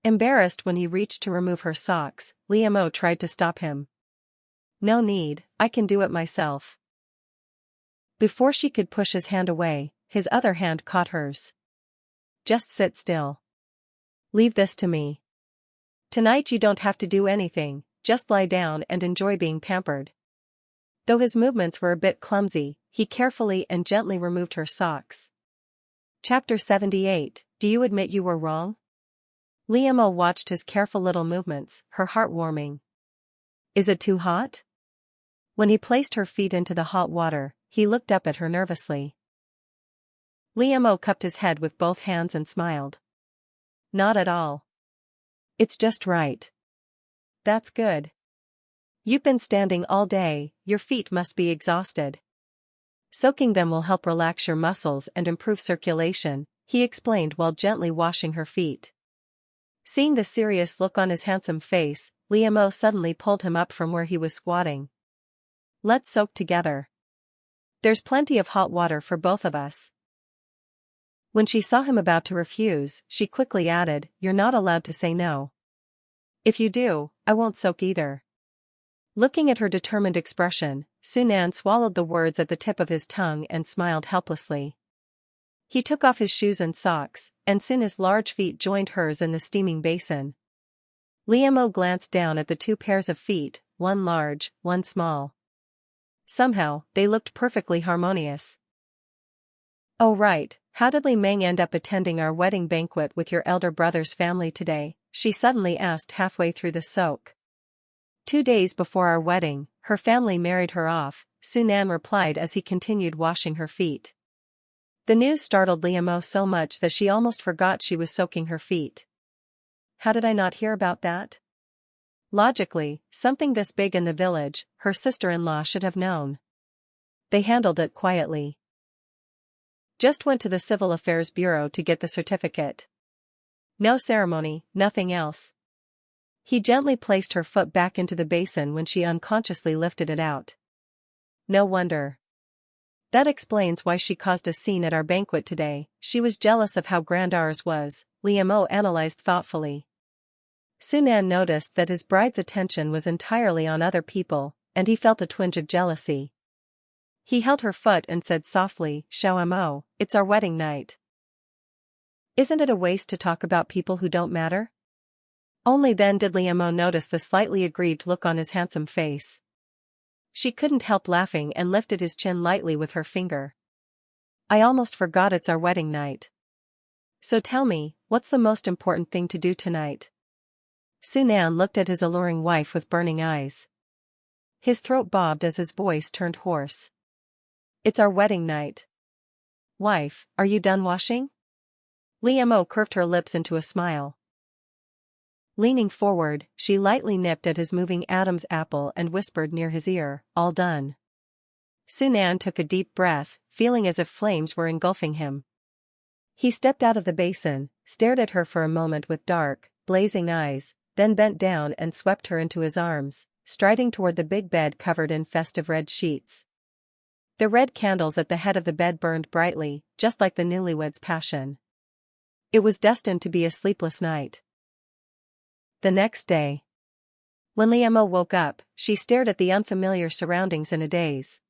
Embarrassed when he reached to remove her socks, Li Mo tried to stop him. "No need, I can do it myself." Before she could push his hand away, his other hand caught hers. Just sit still. Leave this to me. Tonight you don't have to do anything, just lie down and enjoy being pampered. Though his movements were a bit clumsy, he carefully and gently removed her socks. Chapter 78, Do You Admit You Were Wrong? Liam watched his careful little movements, her heart warming. Is it too hot? When he placed her feet into the hot water, he looked up at her nervously. Liam cupped his head with both hands and smiled. Not at all. It's just right. That's good. You've been standing all day, your feet must be exhausted. Soaking them will help relax your muscles and improve circulation, he explained while gently washing her feet. Seeing the serious look on his handsome face, Liam suddenly pulled him up from where he was squatting. Let's soak together. There's plenty of hot water for both of us. When she saw him about to refuse, she quickly added, You're not allowed to say no. If you do, I won't soak either. Looking at her determined expression, Sunan swallowed the words at the tip of his tongue and smiled helplessly. He took off his shoes and socks, and soon his large feet joined hers in the steaming basin. Liam glanced down at the two pairs of feet, one large, one small. Somehow, they looked perfectly harmonious. Oh right, how did Li Meng end up attending our wedding banquet with your elder brother's family today? She suddenly asked halfway through the soak. 2 days before our wedding, her family married her off, Sunan replied as he continued washing her feet. The news startled Liam so much that she almost forgot she was soaking her feet. How did I not hear about that? Logically, something this big in the village, her sister-in-law should have known. They handled it quietly. Just went to the Civil Affairs Bureau to get the certificate. No ceremony, nothing else. He gently placed her foot back into the basin when she unconsciously lifted it out. No wonder. That explains why she caused a scene at our banquet today. She was jealous of how grand ours was, Liam analyzed thoughtfully. Sunan noticed that his bride's attention was entirely on other people, and he felt a twinge of jealousy. He held her foot and said softly, Xiao, it's our wedding night. Isn't it a waste to talk about people who don't matter? Only then did Liam notice the slightly aggrieved look on his handsome face. She couldn't help laughing and lifted his chin lightly with her finger. I almost forgot it's our wedding night. So tell me, what's the most important thing to do tonight? Sunan looked at his alluring wife with burning eyes. His throat bobbed as his voice turned hoarse. It's our wedding night. Wife, are you done washing? Liam curved her lips into a smile. Leaning forward, she lightly nipped at his moving Adam's apple and whispered near his ear, all done. Sunan took a deep breath, feeling as if flames were engulfing him. He stepped out of the basin, stared at her for a moment with dark, blazing eyes, then bent down and swept her into his arms, striding toward the big bed covered in festive red sheets. The red candles at the head of the bed burned brightly, just like the newlyweds' passion. It was destined to be a sleepless night. The next day. When Liam woke up, she stared at the unfamiliar surroundings in a daze.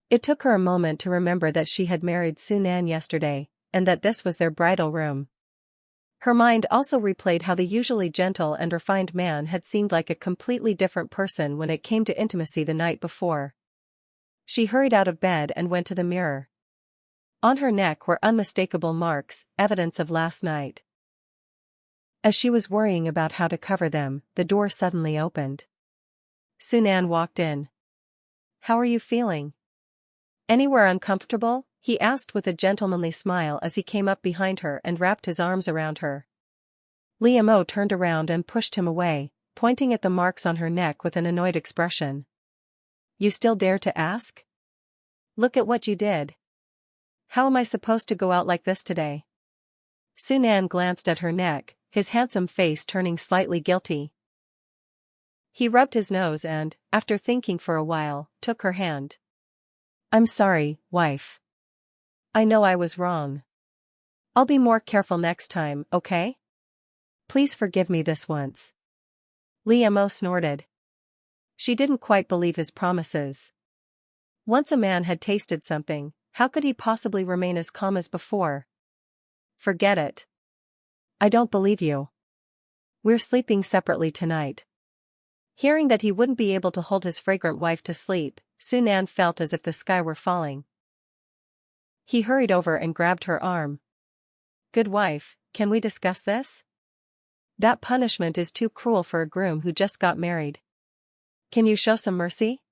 It took her a moment to remember that she had married Sunan yesterday, and that this was their bridal room. Her mind also replayed how the usually gentle and refined man had seemed like a completely different person when it came to intimacy the night before. She hurried out of bed and went to the mirror. On her neck were unmistakable marks, evidence of last night. As she was worrying about how to cover them, the door suddenly opened. Sunan walked in. How are you feeling? Anywhere uncomfortable? He asked with a gentlemanly smile as he came up behind her and wrapped his arms around her. Liam turned around and pushed him away, pointing at the marks on her neck with an annoyed expression. You still dare to ask? Look at what you did. How am I supposed to go out like this today? Sunan glanced at her neck, his handsome face turning slightly guilty. He rubbed his nose and, after thinking for a while, took her hand. I'm sorry, wife. I know I was wrong. I'll be more careful next time, okay? Please forgive me this once. Liam snorted. She didn't quite believe his promises. Once a man had tasted something, How could he possibly remain as calm as before? Forget it. I don't believe you. We're sleeping separately tonight. Hearing that he wouldn't be able to hold his fragrant wife to sleep, Sunan felt as if the sky were falling. He hurried over and grabbed her arm. Good wife, can we discuss this? That punishment is too cruel for a groom who just got married. Can you show some mercy?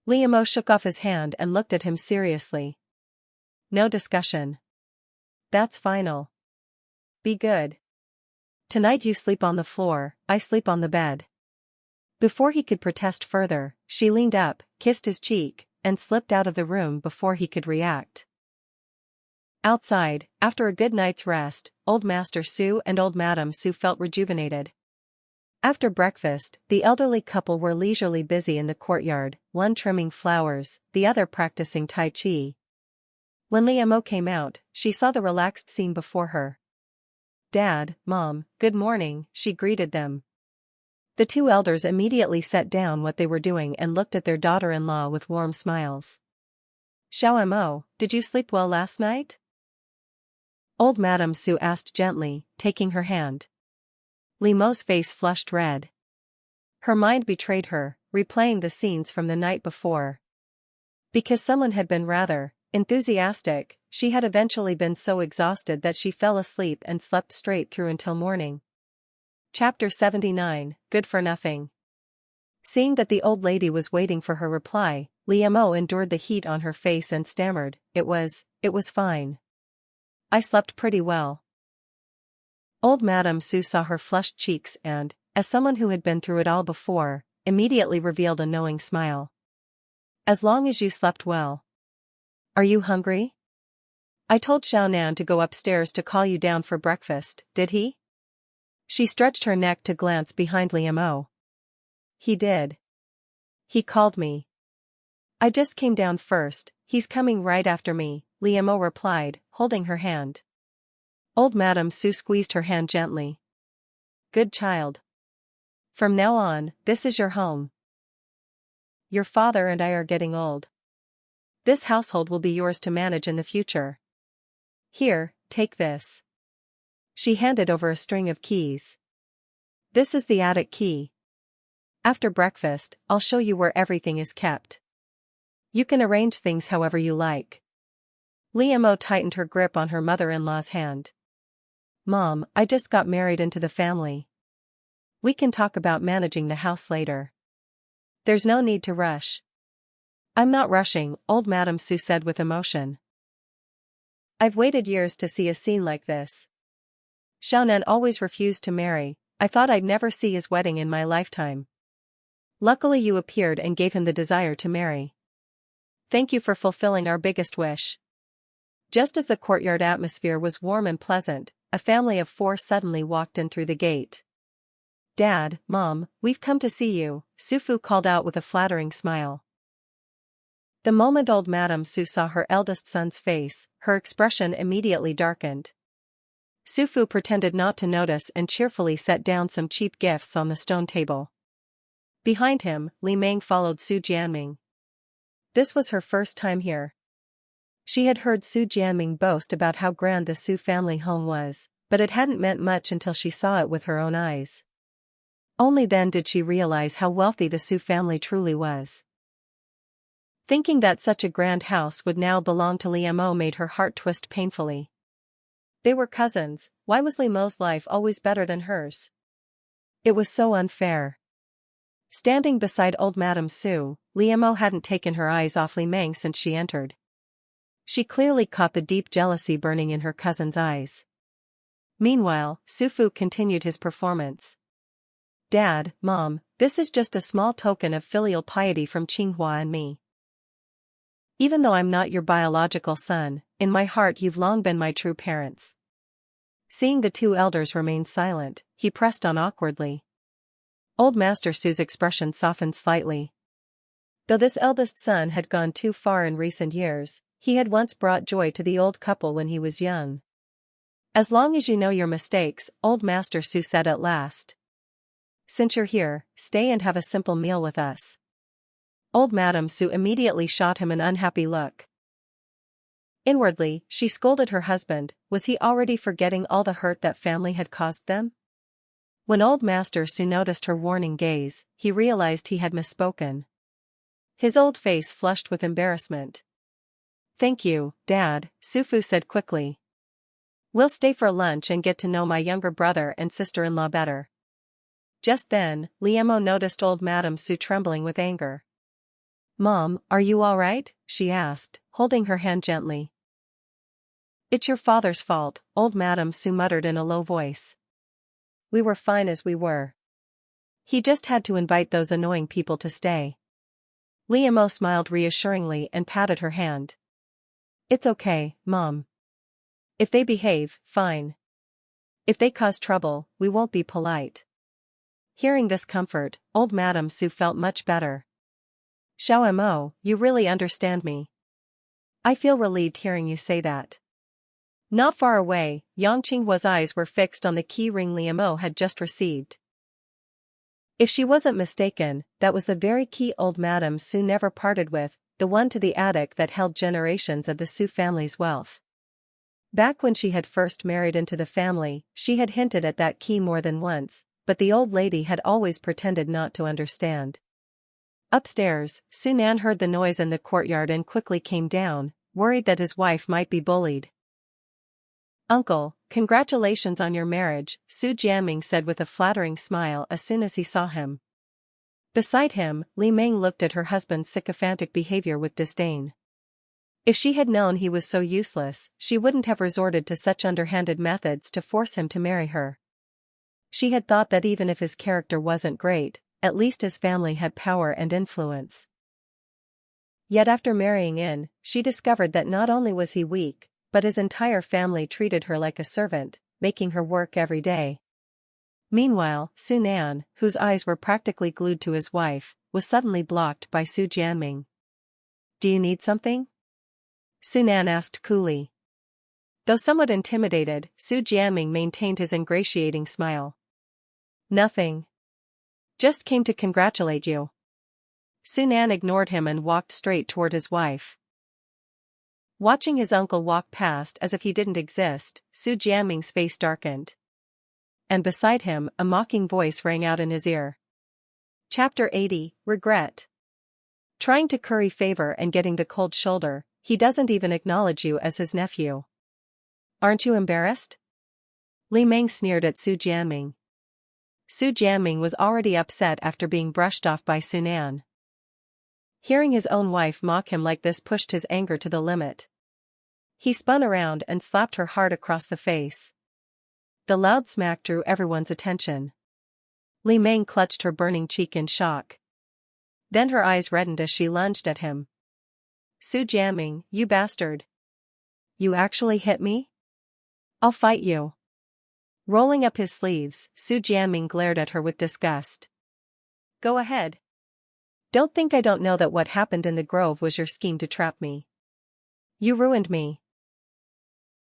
Liam shook off his hand and looked at him seriously. No discussion. That's final. Be good. Tonight you sleep on the floor, I sleep on the bed. Before he could protest further, she leaned up, kissed his cheek, and slipped out of the room before he could react. Outside, after a good night's rest, Old Master Sue and Old Madam Sue felt rejuvenated. After breakfast, the elderly couple were leisurely busy in the courtyard, one trimming flowers, the other practicing Tai Chi. When Liam came out, she saw the relaxed scene before her. Dad, Mom, good morning, she greeted them. The two elders immediately set down what they were doing and looked at their daughter-in-law with warm smiles. Xiao Mo, did you sleep well last night? Old Madam Sue asked gently, taking her hand. Li Mo's face flushed red. Her mind betrayed her, replaying the scenes from the night before. Because someone had been rather enthusiastic, she had eventually been so exhausted that she fell asleep and slept straight through until morning. Chapter 79, Good for Nothing. Seeing that the old lady was waiting for her reply, Liam endured the heat on her face and stammered, It was fine. I slept pretty well. Old Madam Sue saw her flushed cheeks and, as someone who had been through it all before, immediately revealed a knowing smile. As long as you slept well. Are you hungry? I told Xiaonan to go upstairs to call you down for breakfast, did he? She stretched her neck to glance behind Liam. He did. He called me. I just came down first, he's coming right after me, Liam replied, holding her hand. Old Madam Sue squeezed her hand gently. Good child. From now on, this is your home. Your father and I are getting old. This household will be yours to manage in the future. Here, take this. She handed over a string of keys. This is the attic key. After breakfast, I'll show you where everything is kept. You can arrange things however you like. Liam tightened her grip on her mother-in-law's hand. Mom, I just got married into the family. We can talk about managing the house later. There's no need to rush. I'm not rushing, Old Madam Sue said with emotion. I've waited years to see a scene like this. Xiaonan always refused to marry, I thought I'd never see his wedding in my lifetime. Luckily you appeared and gave him the desire to marry. Thank you for fulfilling our biggest wish. Just as the courtyard atmosphere was warm and pleasant, a family of 4 suddenly walked in through the gate. Dad, Mom, we've come to see you, Sufu called out with a flattering smile. The moment Old Madam Sue saw her eldest son's face, her expression immediately darkened. Sufu pretended not to notice and cheerfully set down some cheap gifts on the stone table. Behind him, Li Meng followed Su Jianming. This was her first time here. She had heard Su Jianming boast about how grand the Su family home was, but it hadn't meant much until she saw it with her own eyes. Only then did she realize how wealthy the Su family truly was. Thinking that such a grand house would now belong to Liam made her heart twist painfully. They were cousins, why was Li Mo's life always better than hers? It was so unfair. Standing beside Old Madam Sue, Liam hadn't taken her eyes off Li Meng since she entered. She clearly caught the deep jealousy burning in her cousin's eyes. Meanwhile, Sufu continued his performance. Dad, Mom, this is just a small token of filial piety from Qinghua and me. Even though I'm not your biological son, in my heart you've long been my true parents. Seeing the two elders remain silent, he pressed on awkwardly. Old Master Su's expression softened slightly. Though this eldest son had gone too far in recent years, he had once brought joy to the old couple when he was young. As long as you know your mistakes, Old Master Su said at last. Since you're here, stay and have a simple meal with us. Old Madam Su immediately shot him an unhappy look. Inwardly, she scolded her husband. Was he already forgetting all the hurt that family had caused them? When old Master Su noticed her warning gaze, he realized he had misspoken. His old face flushed with embarrassment. "Thank you, Dad," Sufu said quickly. "We'll stay for lunch and get to know my younger brother and sister-in-law better." Just then, Liemo noticed old Madame Su trembling with anger. "Mom, are you all right?" she asked, holding her hand gently. "It's your father's fault," old Madame Su muttered in a low voice. "We were fine as we were. He just had to invite those annoying people to stay." Liemo smiled reassuringly and patted her hand. "It's okay, Mom. If they behave, fine. If they cause trouble, we won't be polite." Hearing this comfort, old Madame Su felt much better. "Xiao Mo, you really understand me. I feel relieved hearing you say that." Not far away, Yang Qinghua's eyes were fixed on the key ring Liemo had just received. If she wasn't mistaken, that was the very key old Madame Su never parted with, the one to the attic that held generations of the Su family's wealth. Back when she had first married into the family, she had hinted at that key more than once, but the old lady had always pretended not to understand. Upstairs, Su Nan heard the noise in the courtyard and quickly came down, worried that his wife might be bullied. "Uncle, congratulations on your marriage," Su Jianming said with a flattering smile as soon as he saw him. Beside him, Li Meng looked at her husband's sycophantic behavior with disdain. If she had known he was so useless, she wouldn't have resorted to such underhanded methods to force him to marry her. She had thought that even if his character wasn't great, at least his family had power and influence. Yet after marrying in, she discovered that not only was he weak, but his entire family treated her like a servant, making her work every day. Meanwhile, Su Nan, whose eyes were practically glued to his wife, was suddenly blocked by Su Jianming. "Do you need something?" Su Nan asked coolly. Though somewhat intimidated, Su Jianming maintained his ingratiating smile. "Nothing. Just came to congratulate you." Su Nan ignored him and walked straight toward his wife. Watching his uncle walk past as if he didn't exist, Su Jianming's face darkened. And beside him, a mocking voice rang out in his ear. Chapter 80, Regret. Trying to curry favor and getting the cold shoulder, he doesn't even acknowledge you as his nephew. Aren't you embarrassed? Li Meng sneered at Su Jianming. Su Jianming was already upset after being brushed off by Su Nan. Hearing his own wife mock him like this pushed his anger to the limit. He spun around and slapped her hard across the face. The loud smack drew everyone's attention. Li Meng clutched her burning cheek in shock. Then her eyes reddened as she lunged at him. "Su Jianming, you bastard. You actually hit me? I'll fight you." Rolling up his sleeves, Su Jianming glared at her with disgust. "Go ahead. Don't think I don't know that what happened in the grove was your scheme to trap me. You ruined me."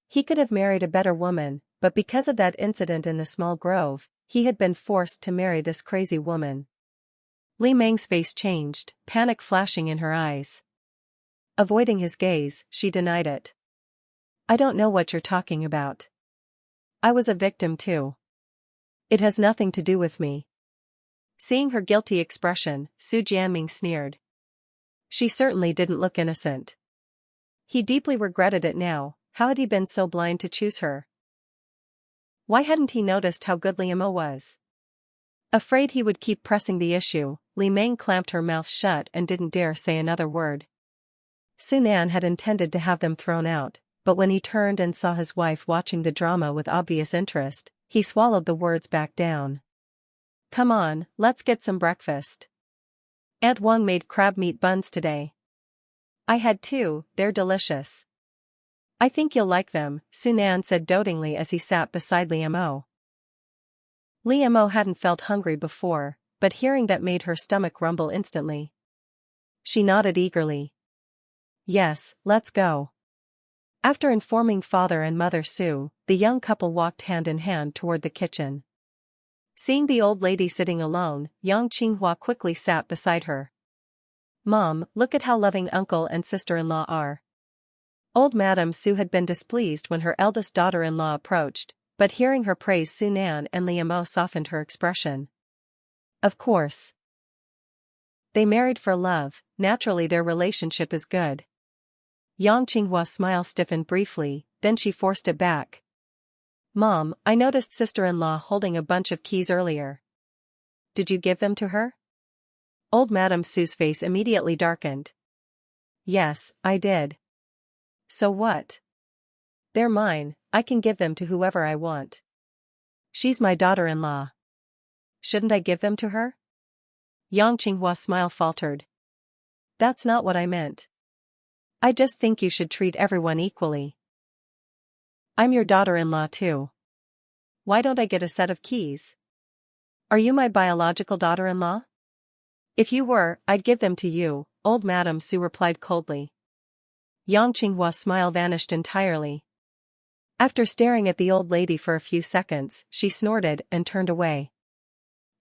He could have married a better woman, but because of that incident in the small grove, he had been forced to marry this crazy woman. Li Meng's face changed, panic flashing in her eyes. Avoiding his gaze, she denied it. "I don't know what you're talking about. I was a victim too. It has nothing to do with me." Seeing her guilty expression, Su Jianming sneered. She certainly didn't look innocent. He deeply regretted it now. How had he been so blind to choose her? Why hadn't he noticed how good Liemo was? Afraid he would keep pressing the issue, Li Meng clamped her mouth shut and didn't dare say another word. Su Nan had intended to have them thrown out, but when he turned and saw his wife watching the drama with obvious interest, he swallowed the words back down. "Come on, let's get some breakfast. Aunt Wang made crab meat buns today. I had two, they're delicious. I think you'll like them," Su Nan said dotingly as he sat beside Liemo. Liemo hadn't felt hungry before, but hearing that made her stomach rumble instantly. She nodded eagerly. "Yes, let's go." After informing father and mother Su, the young couple walked hand in hand toward the kitchen. Seeing the old lady sitting alone, Yang Qinghua quickly sat beside her. "Mom, look at how loving uncle and sister-in-law are. Old Madame Su had been displeased when her eldest daughter-in-law approached, but hearing her praise Su Nan and Liamo softened her expression. Of course. They married for love, naturally their relationship is good. Yang Qinghua's smile stiffened briefly, then she forced it back. Mom, I noticed sister-in-law holding a bunch of keys earlier. Did you give them to her? Old Madame Su's face immediately darkened. Yes, I did. So what? They're mine, I can give them to whoever I want. She's my daughter-in-law. Shouldn't I give them to her? Yang Qinghua's smile faltered. That's not what I meant. I just think you should treat everyone equally. I'm your daughter-in-law too. Why don't I get a set of keys? Are you my biological daughter-in-law? If you were, I'd give them to you, Old Madame Su replied coldly. Yang Qinghua's smile vanished entirely. After staring at the old lady for a few seconds, she snorted and turned away.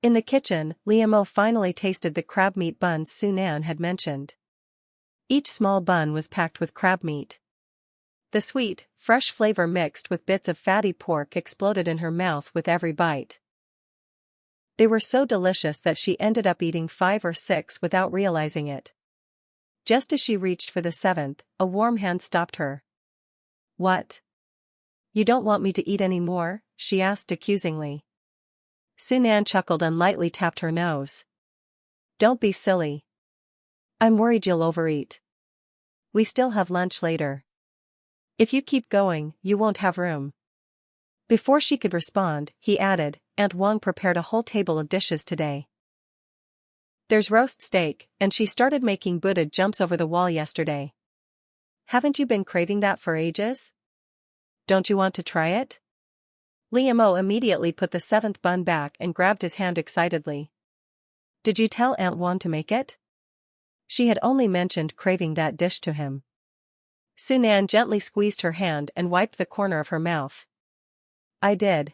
In the kitchen, Liamo finally tasted the crab meat buns Su Nan had mentioned. Each small bun was packed with crab meat. The sweet, fresh flavor mixed with bits of fatty pork exploded in her mouth with every bite. They were so delicious that she ended up eating 5 or 6 without realizing it. Just as she reached for the 7th, a warm hand stopped her. What? You don't want me to eat any more? She asked accusingly. Su Nan chuckled and lightly tapped her nose. Don't be silly. I'm worried you'll overeat. We still have lunch later. If you keep going, you won't have room. Before she could respond, he added, Aunt Wang prepared a whole table of dishes today. There's roast steak, and she started making Buddha jumps over the wall yesterday. Haven't you been craving that for ages? Don't you want to try it? Liamo immediately put the 7th bun back and grabbed his hand excitedly. Did you tell Aunt Wang to make it? She had only mentioned craving that dish to him. Su Nan gently squeezed her hand and wiped the corner of her mouth. I did.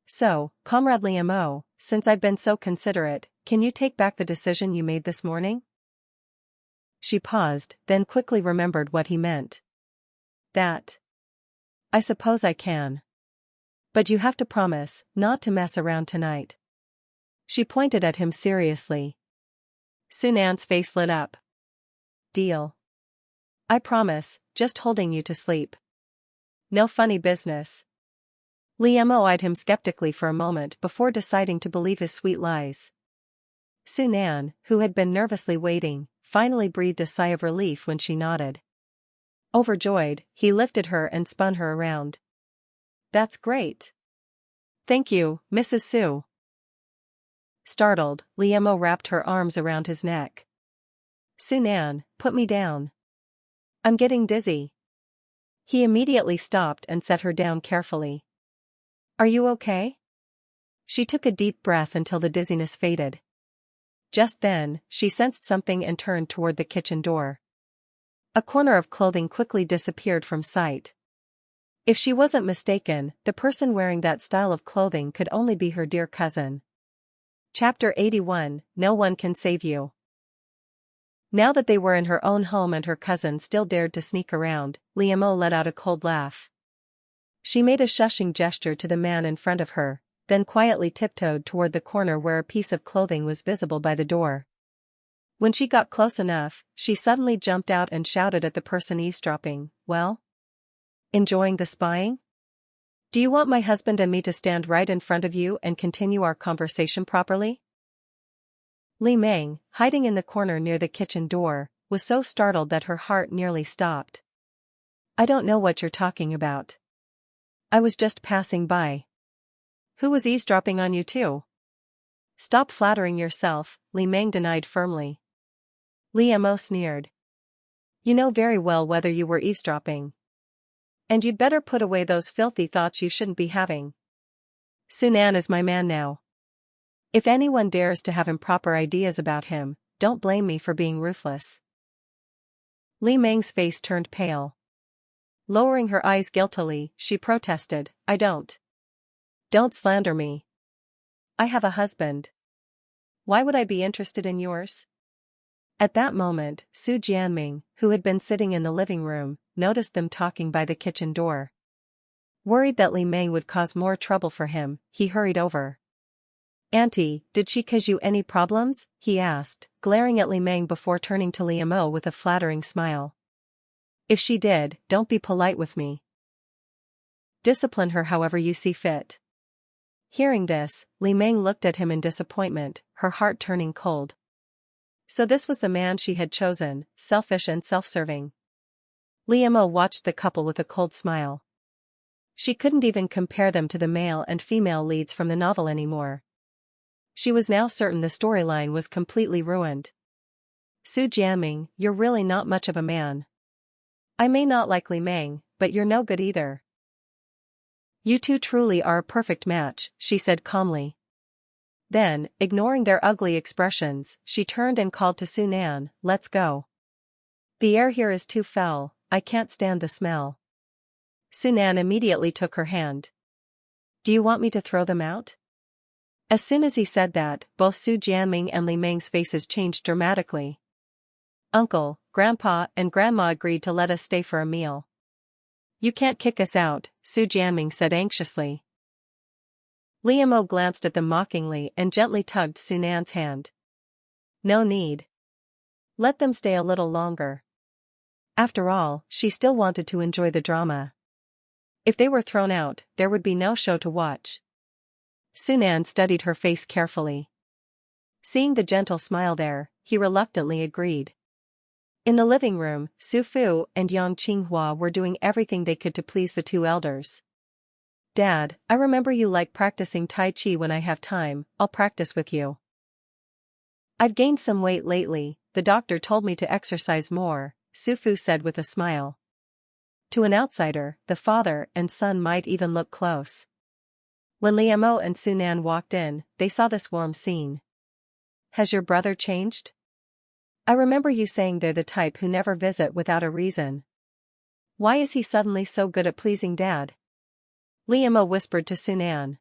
So, Comrade Liamo, since I've been so considerate, can you take back the decision you made this morning? She paused, then quickly remembered what he meant. That. I suppose I can. But you have to promise not to mess around tonight. She pointed at him seriously. Su Nan's face lit up. Deal. I promise, just holding you to sleep. No funny business. Liamo eyed him skeptically for a moment before deciding to believe his sweet lies. Su Nan, who had been nervously waiting, finally breathed a sigh of relief when she nodded. Overjoyed, he lifted her and spun her around. That's great. Thank you, Mrs. Su. Startled, Liamo wrapped her arms around his neck. Su Nan, put me down. I'm getting dizzy. He immediately stopped and set her down carefully. Are you okay? She took a deep breath until the dizziness faded. Just then, she sensed something and turned toward the kitchen door. A corner of clothing quickly disappeared from sight. If she wasn't mistaken, the person wearing that style of clothing could only be her dear cousin. Chapter 81, No One Can Save You. Now that they were in her own home and her cousin still dared to sneak around, Liamo let out a cold laugh. She made a shushing gesture to the man in front of her, then quietly tiptoed toward the corner where a piece of clothing was visible by the door. When she got close enough, she suddenly jumped out and shouted at the person eavesdropping, Well? Enjoying the spying? Do you want my husband and me to stand right in front of you and continue our conversation properly? Li Meng, hiding in the corner near the kitchen door, was so startled that her heart nearly stopped. I don't know what you're talking about. I was just passing by. Who was eavesdropping on you too? Stop flattering yourself, Li Meng denied firmly. Liamo sneered. You know very well whether you were eavesdropping. And you'd better put away those filthy thoughts you shouldn't be having. Su Nan is my man now. If anyone dares to have improper ideas about him, don't blame me for being ruthless. Li Meng's face turned pale. Lowering her eyes guiltily, she protested, I don't. Don't slander me. I have a husband. Why would I be interested in yours? At that moment, Su Jianming, who had been sitting in the living room, noticed them talking by the kitchen door. Worried that Li Meng would cause more trouble for him, he hurried over. "Auntie, did she cause you any problems?" he asked, glaring at Li Meng before turning to Liu Mo with a flattering smile. "If she did, don't be polite with me. Discipline her however you see fit." Hearing this, Li Meng looked at him in disappointment, her heart turning cold. So this was the man she had chosen, selfish and self-serving. Liu Mo watched the couple with a cold smile. She couldn't even compare them to the male and female leads from the novel anymore. She was now certain the storyline was completely ruined. "Su Jianming, you're really not much of a man. I may not like Li Meng, but you're no good either. You two truly are a perfect match," she said calmly. Then, ignoring their ugly expressions, she turned and called to Su Nan, "Let's go. The air here is too foul, I can't stand the smell." Su Nan immediately took her hand. "Do you want me to throw them out?" As soon as he said that, both Su Jianming and Li Meng's faces changed dramatically. "Uncle, Grandpa and Grandma agreed to let us stay for a meal." "You can't kick us out," Su Jianming said anxiously. Liu Mo glanced at them mockingly and gently tugged Su Nan's hand. "No need. Let them stay a little longer." After all, she still wanted to enjoy the drama. If they were thrown out, there would be no show to watch. Su Nan studied her face carefully. Seeing the gentle smile there, he reluctantly agreed. In the living room, Su Fu and Yang Qinghua were doing everything they could to please the two elders. "Dad, I remember you like practicing Tai Chi. When I have time, I'll practice with you. I've gained some weight lately, the doctor told me to exercise more," Su Fu said with a smile. To an outsider, the father and son might even look close. When Liu Mo and Su Nan walked in, they saw this warm scene. "Has your brother changed? I remember you saying they're the type who never visit without a reason. Why is he suddenly so good at pleasing Dad?" Liu Mo whispered to Su Nan.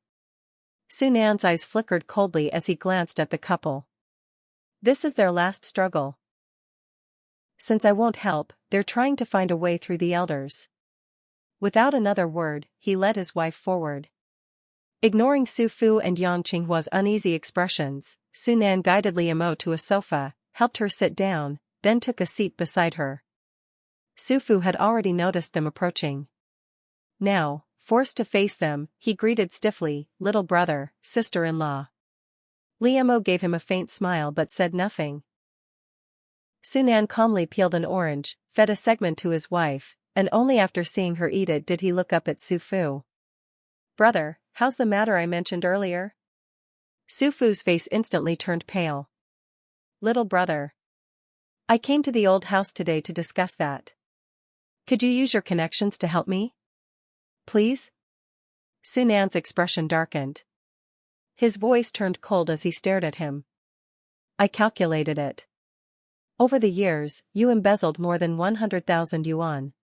Su Nan's eyes flickered coldly as he glanced at the couple. This is their last struggle. Since I won't help, they're trying to find a way through the elders. Without another word, he led his wife forward. Ignoring Su Fu and Yang Qinghua's uneasy expressions, Su Nan guided Liu Mo to a sofa, helped her sit down, then took a seat beside her. Su Fu had already noticed them approaching. Now, forced to face them, he greeted stiffly, "Little brother, sister-in-law." Liu Mo gave him a faint smile but said nothing. Su Nan calmly peeled an orange, fed a segment to his wife, and only after seeing her eat it did he look up at Su Fu. "Brother, how's the matter I mentioned earlier?" Su Fu's face instantly turned pale. "Little brother. I came to the old house today to discuss that. Could you use your connections to help me? Please?" Su Nan's expression darkened. His voice turned cold as he stared at him. "I calculated it. Over the years, you embezzled more than 100,000 yuan.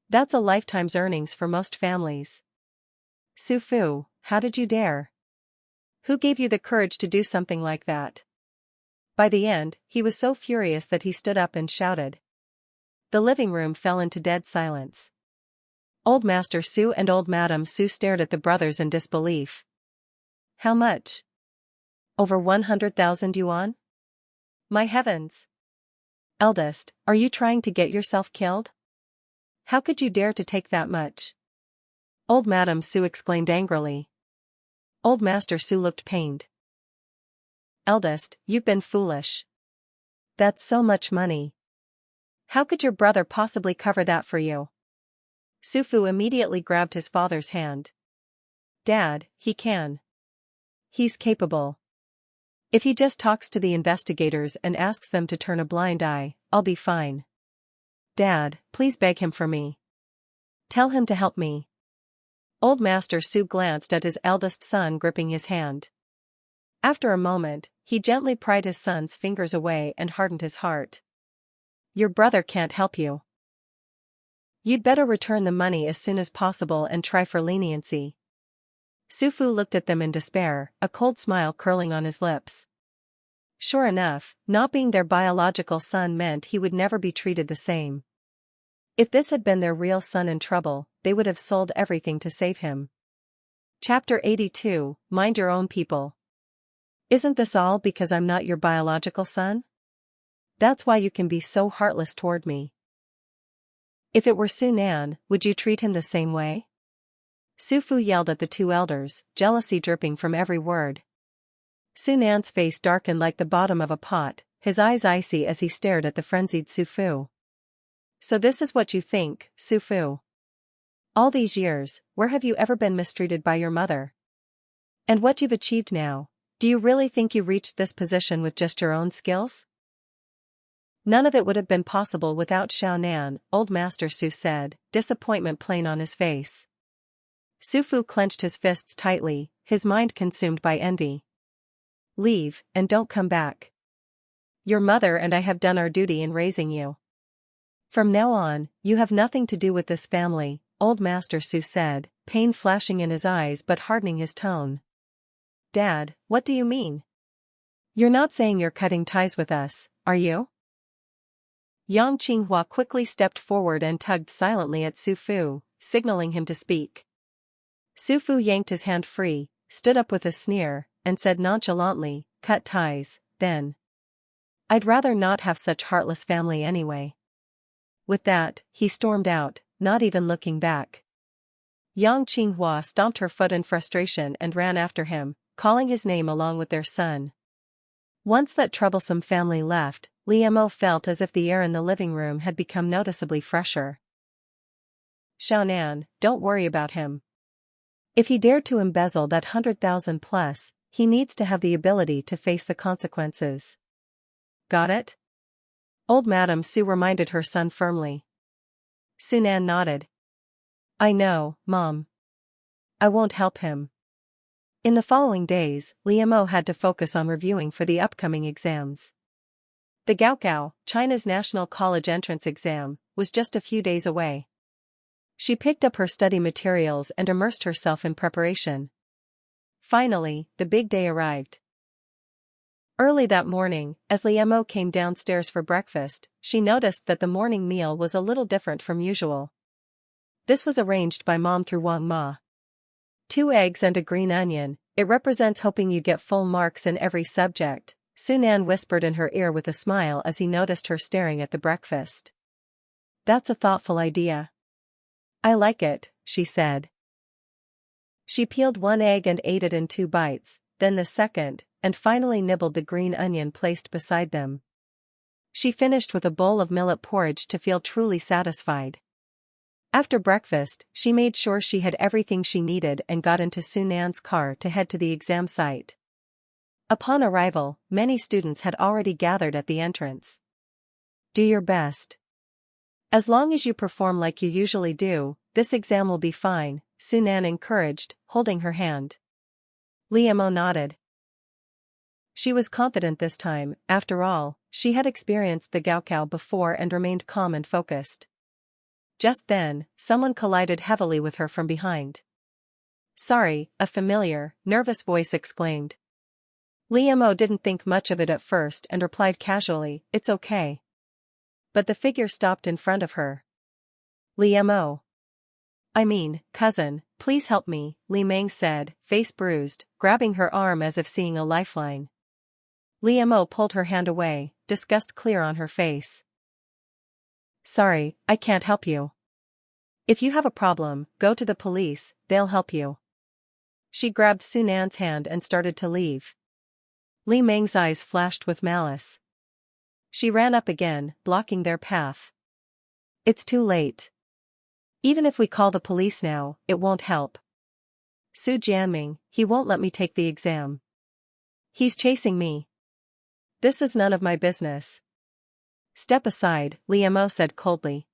That's a lifetime's earnings for most families. Su Fu, how did you dare? Who gave you the courage to do something like that?" By the end, he was so furious that he stood up and shouted. The living room fell into dead silence. Old Master Su and Old Madam Su stared at the brothers in disbelief. "How much? Over 100,000 yuan? My heavens! Eldest, are you trying to get yourself killed? How could you dare to take that much?" Old Madam Su exclaimed angrily. Old Master Su looked pained. "Eldest, you've been foolish. That's so much money. How could your brother possibly cover that for you?" Su Fu immediately grabbed his father's hand. "Dad, he can. He's capable. If he just talks to the investigators and asks them to turn a blind eye, I'll be fine. Dad, please beg him for me. Tell him to help me." Old Master Su glanced at his eldest son gripping his hand. After a moment, he gently pried his son's fingers away and hardened his heart. "Your brother can't help you. You'd better return the money as soon as possible and try for leniency." Su Fu looked at them in despair, a cold smile curling on his lips. Sure enough, not being their biological son meant he would never be treated the same. If this had been their real son in trouble, they would have sold everything to save him. Chapter 82, Mind Your Own People. Isn't this all because I'm not your biological son? That's why you can be so heartless toward me. If it were Su Nan, would you treat him the same way? Su Fu yelled at the two elders, jealousy dripping from every word. Su Nan's face darkened like the bottom of a pot, his eyes icy as he stared at the frenzied Su Fu. So this is what you think, Su Fu. All these years, where have you ever been mistreated by your mother? And what you've achieved now, do you really think you reached this position with just your own skills? None of it would have been possible without Xiao Nan, old Master Su said, disappointment plain on his face. Su Fu clenched his fists tightly, his mind consumed by envy. Leave, and don't come back. Your mother and I have done our duty in raising you. From now on, you have nothing to do with this family, old Master Su said, pain flashing in his eyes but hardening his tone. Dad, what do you mean? You're not saying you're cutting ties with us, are you? Yang Qinghua quickly stepped forward and tugged silently at Su Fu, signaling him to speak. Su Fu yanked his hand free, stood up with a sneer, and said nonchalantly, cut ties, then. I'd rather not have such heartless family anyway. With that, he stormed out, not even looking back. Yang Qinghua stomped her foot in frustration and ran after him, calling his name along with their son. Once that troublesome family left, Li Mo felt as if the air in the living room had become noticeably fresher. Xiao Nan, don't worry about him. If he dared to embezzle that 100,000 plus, he needs to have the ability to face the consequences. Got it? Old Madame Su reminded her son firmly. Su Nan nodded. I know, Mom. I won't help him. In the following days, Li Mo had to focus on reviewing for the upcoming exams. The Gaokao, China's national college entrance exam, was just a few days away. She picked up her study materials and immersed herself in preparation. Finally, the big day arrived. Early that morning, as Li Mo came downstairs for breakfast, she noticed that the morning meal was a little different from usual. This was arranged by Mom through Wang Ma. 2 eggs and a green onion, it represents hoping you get full marks in every subject, Su Nan whispered in her ear with a smile as he noticed her staring at the breakfast. That's a thoughtful idea. I like it, she said. She peeled 1 egg and ate it in 2 bites, then the second, and finally nibbled the green onion placed beside them. She finished with a bowl of millet porridge to feel truly satisfied. After breakfast, she made sure she had everything she needed and got into Su Nan's car to head to the exam site. Upon arrival, many students had already gathered at the entrance. Do your best. As long as you perform like you usually do, this exam will be fine, Su Nan encouraged, holding her hand. Li Mo nodded. She was confident this time, after all, she had experienced the Gaokao before and remained calm and focused. Just then, someone collided heavily with her from behind. Sorry, a familiar, nervous voice exclaimed. Li Mo didn't think much of it at first and replied casually, it's okay. But the figure stopped in front of her. Li Mo. I mean, cousin, please help me, Li Meng said, face bruised, grabbing her arm as if seeing a lifeline. Li Mo pulled her hand away, disgust clear on her face. Sorry, I can't help you. If you have a problem, go to the police, they'll help you. She grabbed Su Nan's hand and started to leave. Li Meng's eyes flashed with malice. She ran up again, blocking their path. It's too late. Even if we call the police now, it won't help. Su Jianming, he won't let me take the exam. He's chasing me. This is none of my business. Step aside, Li Mo said coldly.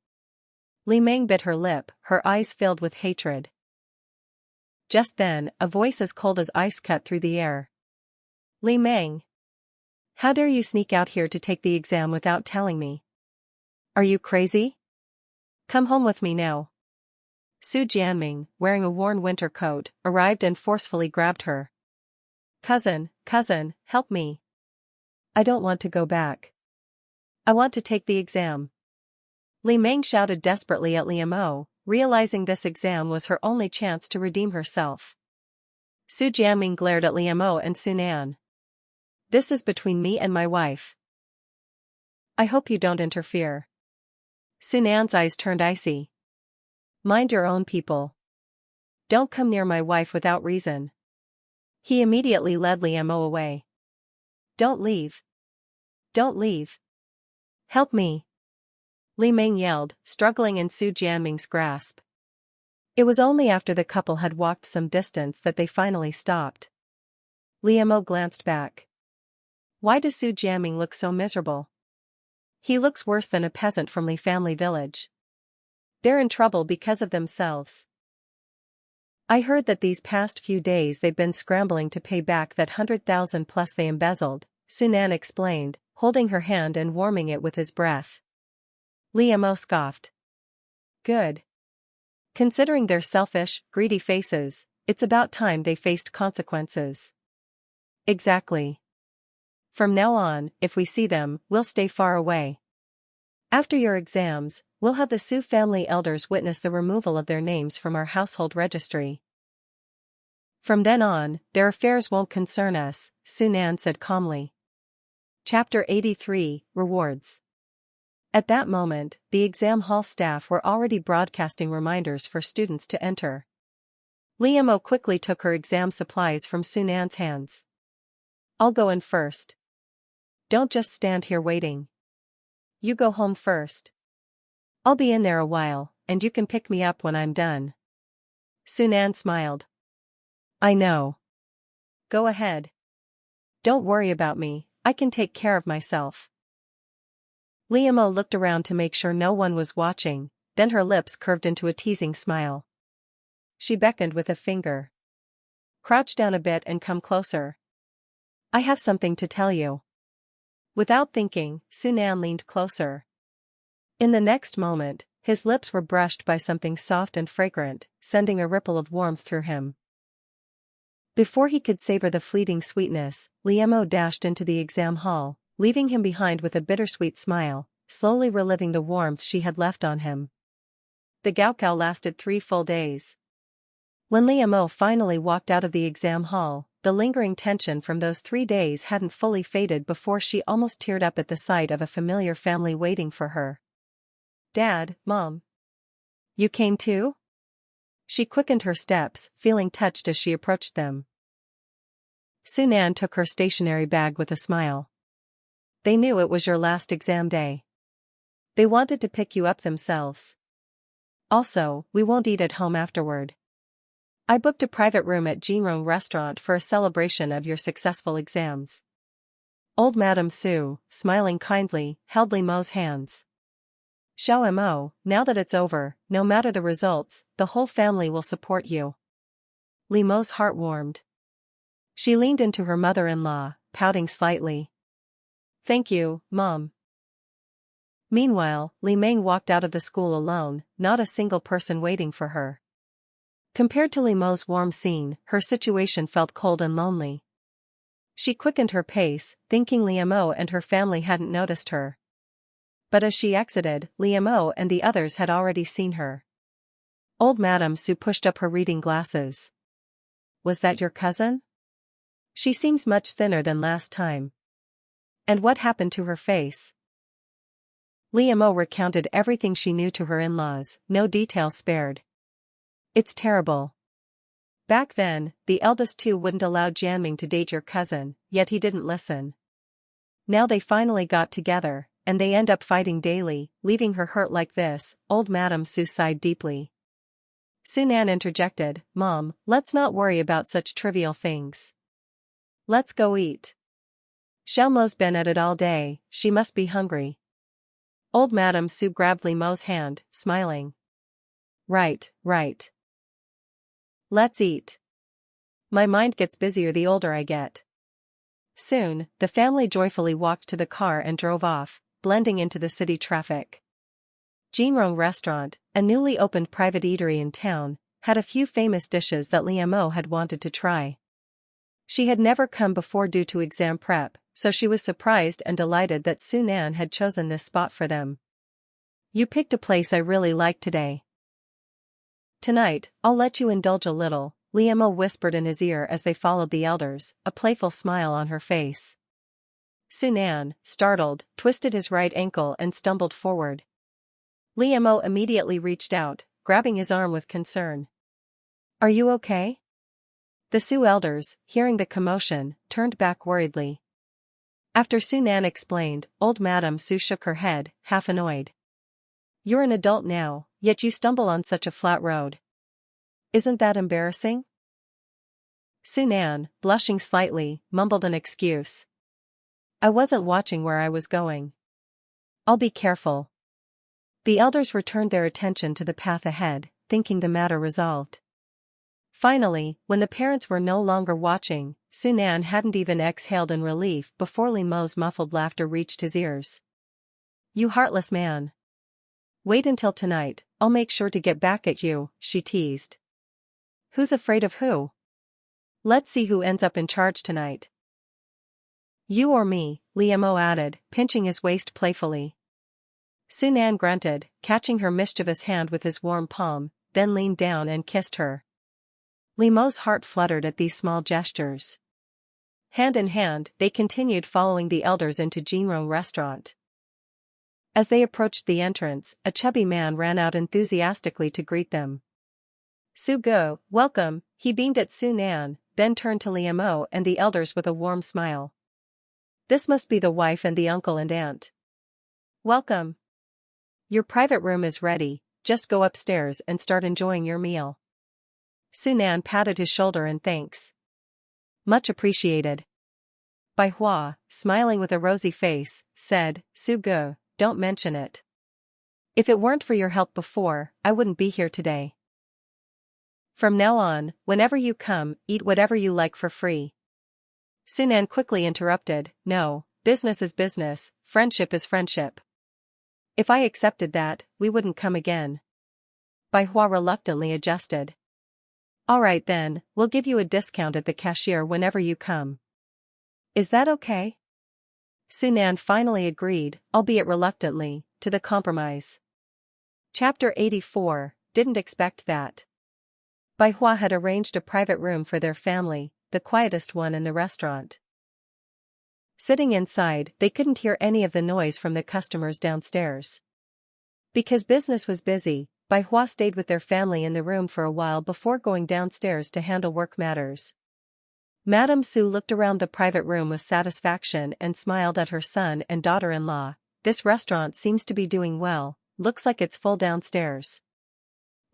Li Meng bit her lip, her eyes filled with hatred. Just then, a voice as cold as ice cut through the air. Li Meng. How dare you sneak out here to take the exam without telling me? Are you crazy? Come home with me now. Su Jianming, wearing a worn winter coat, arrived and forcefully grabbed her. Cousin, help me. I don't want to go back. I want to take the exam. Li Meng shouted desperately at Liu Mo, realizing this exam was her only chance to redeem herself. Su Jianming glared at Liu Mo and Sun An. This is between me and my wife. I hope you don't interfere. Sun An's eyes turned icy. Mind your own people. Don't come near my wife without reason. He immediately led Liu Mo away. Don't leave. Don't leave. Help me. Li Meng yelled, struggling in Su Jianming's grasp. It was only after the couple had walked some distance that they finally stopped. Liu Mo glanced back. Why does Su Jianming look so miserable? He looks worse than a peasant from Li family village. They're in trouble because of themselves. I heard that these past few days they've been scrambling to pay back that 100,000 plus they embezzled, Sun An explained, holding her hand and warming it with his breath. Liu Mo scoffed. Good. Considering their selfish, greedy faces, it's about time they faced consequences. Exactly. From now on, if we see them, we'll stay far away. After your exams, we'll have the Su family elders witness the removal of their names from our household registry. From then on, their affairs won't concern us, Sun An said calmly. Chapter 83, Rewards. At that moment, the exam hall staff were already broadcasting reminders for students to enter. Liu Mo quickly took her exam supplies from Sun An's hands. I'll go in first. Don't just stand here waiting. You go home first. I'll be in there a while, and you can pick me up when I'm done. Sun An smiled. I know. Go ahead. Don't worry about me, I can take care of myself. Liu Mo looked around to make sure no one was watching, then her lips curved into a teasing smile. She beckoned with a finger. Crouch down a bit and come closer. I have something to tell you. Without thinking, Sun An leaned closer. In the next moment, his lips were brushed by something soft and fragrant, sending a ripple of warmth through him. Before he could savor the fleeting sweetness, Liu Mo dashed into the exam hall, leaving him behind with a bittersweet smile, slowly reliving the warmth she had left on him. The gaokao lasted 3 full days. When Liu Mo finally walked out of the exam hall, the lingering tension from those 3 days hadn't fully faded before she almost teared up at the sight of a familiar family waiting for her. Dad, Mom. You came too? She quickened her steps, feeling touched as she approached them. Sun An took her stationery bag with a smile. They knew it was your last exam day. They wanted to pick you up themselves. Also, we won't eat at home afterward. I booked a private room at Jinrong Restaurant for a celebration of your successful exams. Old Madame Su, smiling kindly, held Li Mo's hands. Xiao Mo, now that it's over, no matter the results, the whole family will support you. Li Mo's heart warmed. She leaned into her mother-in-law, pouting slightly. Thank you, Mom. Meanwhile, Li Meng walked out of the school alone, not a single person waiting for her. Compared to Li Mo's warm scene, her situation felt cold and lonely. She quickened her pace, thinking Liu Mo and her family hadn't noticed her. But as she exited, Liu Mo and the others had already seen her. Old Madame Su pushed up her reading glasses. Was that your cousin? She seems much thinner than last time. And what happened to her face? Liu Mo recounted everything she knew to her in-laws, no details spared. It's terrible. Back then, the eldest two wouldn't allow Jianming to date your cousin, yet he didn't listen. Now they finally got together, and they end up fighting daily, leaving her hurt like this. Old Madame Su sighed deeply. Sun An interjected, Mom, let's not worry about such trivial things. Let's go eat. Xiao Mo's been at it all day, she must be hungry. Old Madame Su grabbed Li Mo's hand, smiling. Right, right. Let's eat. My mind gets busier the older I get. Soon, the family joyfully walked to the car and drove off, blending into the city traffic. Jinrong Restaurant, a newly opened private eatery in town, had a few famous dishes that Liu Mo had wanted to try. She had never come before due to exam prep, so she was surprised and delighted that Sun An had chosen this spot for them. You picked a place I really like today. Tonight, I'll let you indulge a little, Liamo whispered in his ear as they followed the elders, a playful smile on her face. Sunan, startled, twisted his right ankle and stumbled forward. Liamo immediately reached out, grabbing his arm with concern. Are you okay? The Sioux elders, hearing the commotion, turned back worriedly. After Sunan explained, old Madame Sioux shook her head, half annoyed. You're an adult now, yet you stumble on such a flat road. Isn't that embarrassing? Sunan, blushing slightly, mumbled an excuse. I wasn't watching where I was going. I'll be careful. The elders returned their attention to the path ahead, thinking the matter resolved. Finally, when the parents were no longer watching, Sunan hadn't even exhaled in relief before Limo's muffled laughter reached his ears. You heartless man. Wait until tonight, I'll make sure to get back at you, she teased. Who's afraid of who? Let's see who ends up in charge tonight. You or me, Liamo added, pinching his waist playfully. Sunan grunted, catching her mischievous hand with his warm palm, then leaned down and kissed her. Limo's heart fluttered at these small gestures. Hand in hand, they continued following the elders into Jinro restaurant. As they approached the entrance, a chubby man ran out enthusiastically to greet them. Sugo, welcome, he beamed at Sunan, then turned to Liamo and the elders with a warm smile. This must be the wife and the uncle and aunt. Welcome. Your private room is ready, just go upstairs and start enjoying your meal. Sunan patted his shoulder in thanks. Much appreciated. Bai Hua, smiling with a rosy face, said, Sugo, don't mention it. If it weren't for your help before, I wouldn't be here today. From now on, whenever you come, eat whatever you like for free. Sunan quickly interrupted, no, business is business, friendship is friendship. If I accepted that, we wouldn't come again. Bai Hua reluctantly adjusted. Alright then, we'll give you a discount at the cashier whenever you come. Is that okay? Sunan finally agreed, albeit reluctantly, to the compromise. Chapter 84, Didn't expect that. Bai Hua had arranged a private room for their family, the quietest one in the restaurant. Sitting inside, they couldn't hear any of the noise from the customers downstairs. Because business was busy, Bai Hua stayed with their family in the room for a while before going downstairs to handle work matters. Madame Sioux looked around the private room with satisfaction and smiled at her son and daughter-in-law. This restaurant seems to be doing well, looks like it's full downstairs.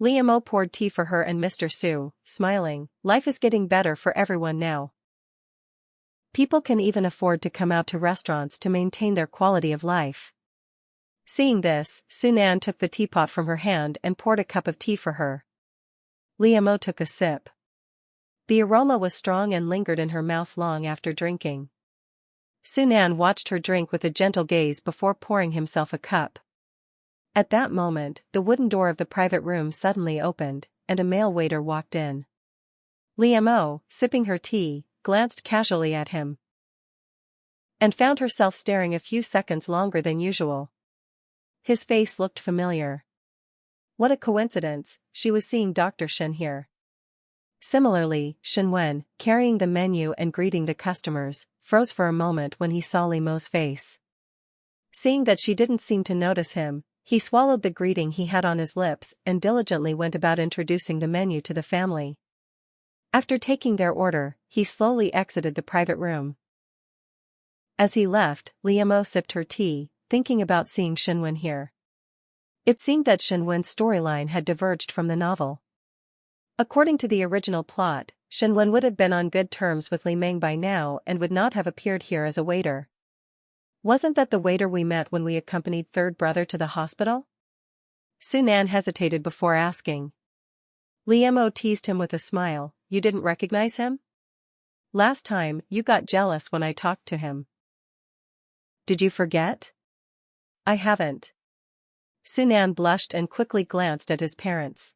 Liamo poured tea for her and Mr. Sioux, smiling, life is getting better for everyone now. People can even afford to come out to restaurants to maintain their quality of life. Seeing this, Sunan took the teapot from her hand and poured a cup of tea for her. Liamo took a sip. The aroma was strong and lingered in her mouth long after drinking. Sunan watched her drink with a gentle gaze before pouring himself a cup. At that moment, the wooden door of the private room suddenly opened, and a male waiter walked in. Liamo, sipping her tea, glanced casually at him. And found herself staring a few seconds longer than usual. His face looked familiar. What a coincidence, she was seeing Dr. Shen here. Similarly, Shenwen, carrying the menu and greeting the customers, froze for a moment when he saw Limo's face. Seeing that she didn't seem to notice him, he swallowed the greeting he had on his lips and diligently went about introducing the menu to the family. After taking their order, he slowly exited the private room. As he left, Liamo sipped her tea, thinking about seeing Shenwen here. It seemed that Shenwen's storyline had diverged from the novel. According to the original plot, Shenwen would have been on good terms with Li Meng by now and would not have appeared here as a waiter. Wasn't that the waiter we met when we accompanied third brother to the hospital? Sunan hesitated before asking. Liamo teased him with a smile, you didn't recognize him? Last time, you got jealous when I talked to him. Did you forget? I haven't. Sunan blushed and quickly glanced at his parents.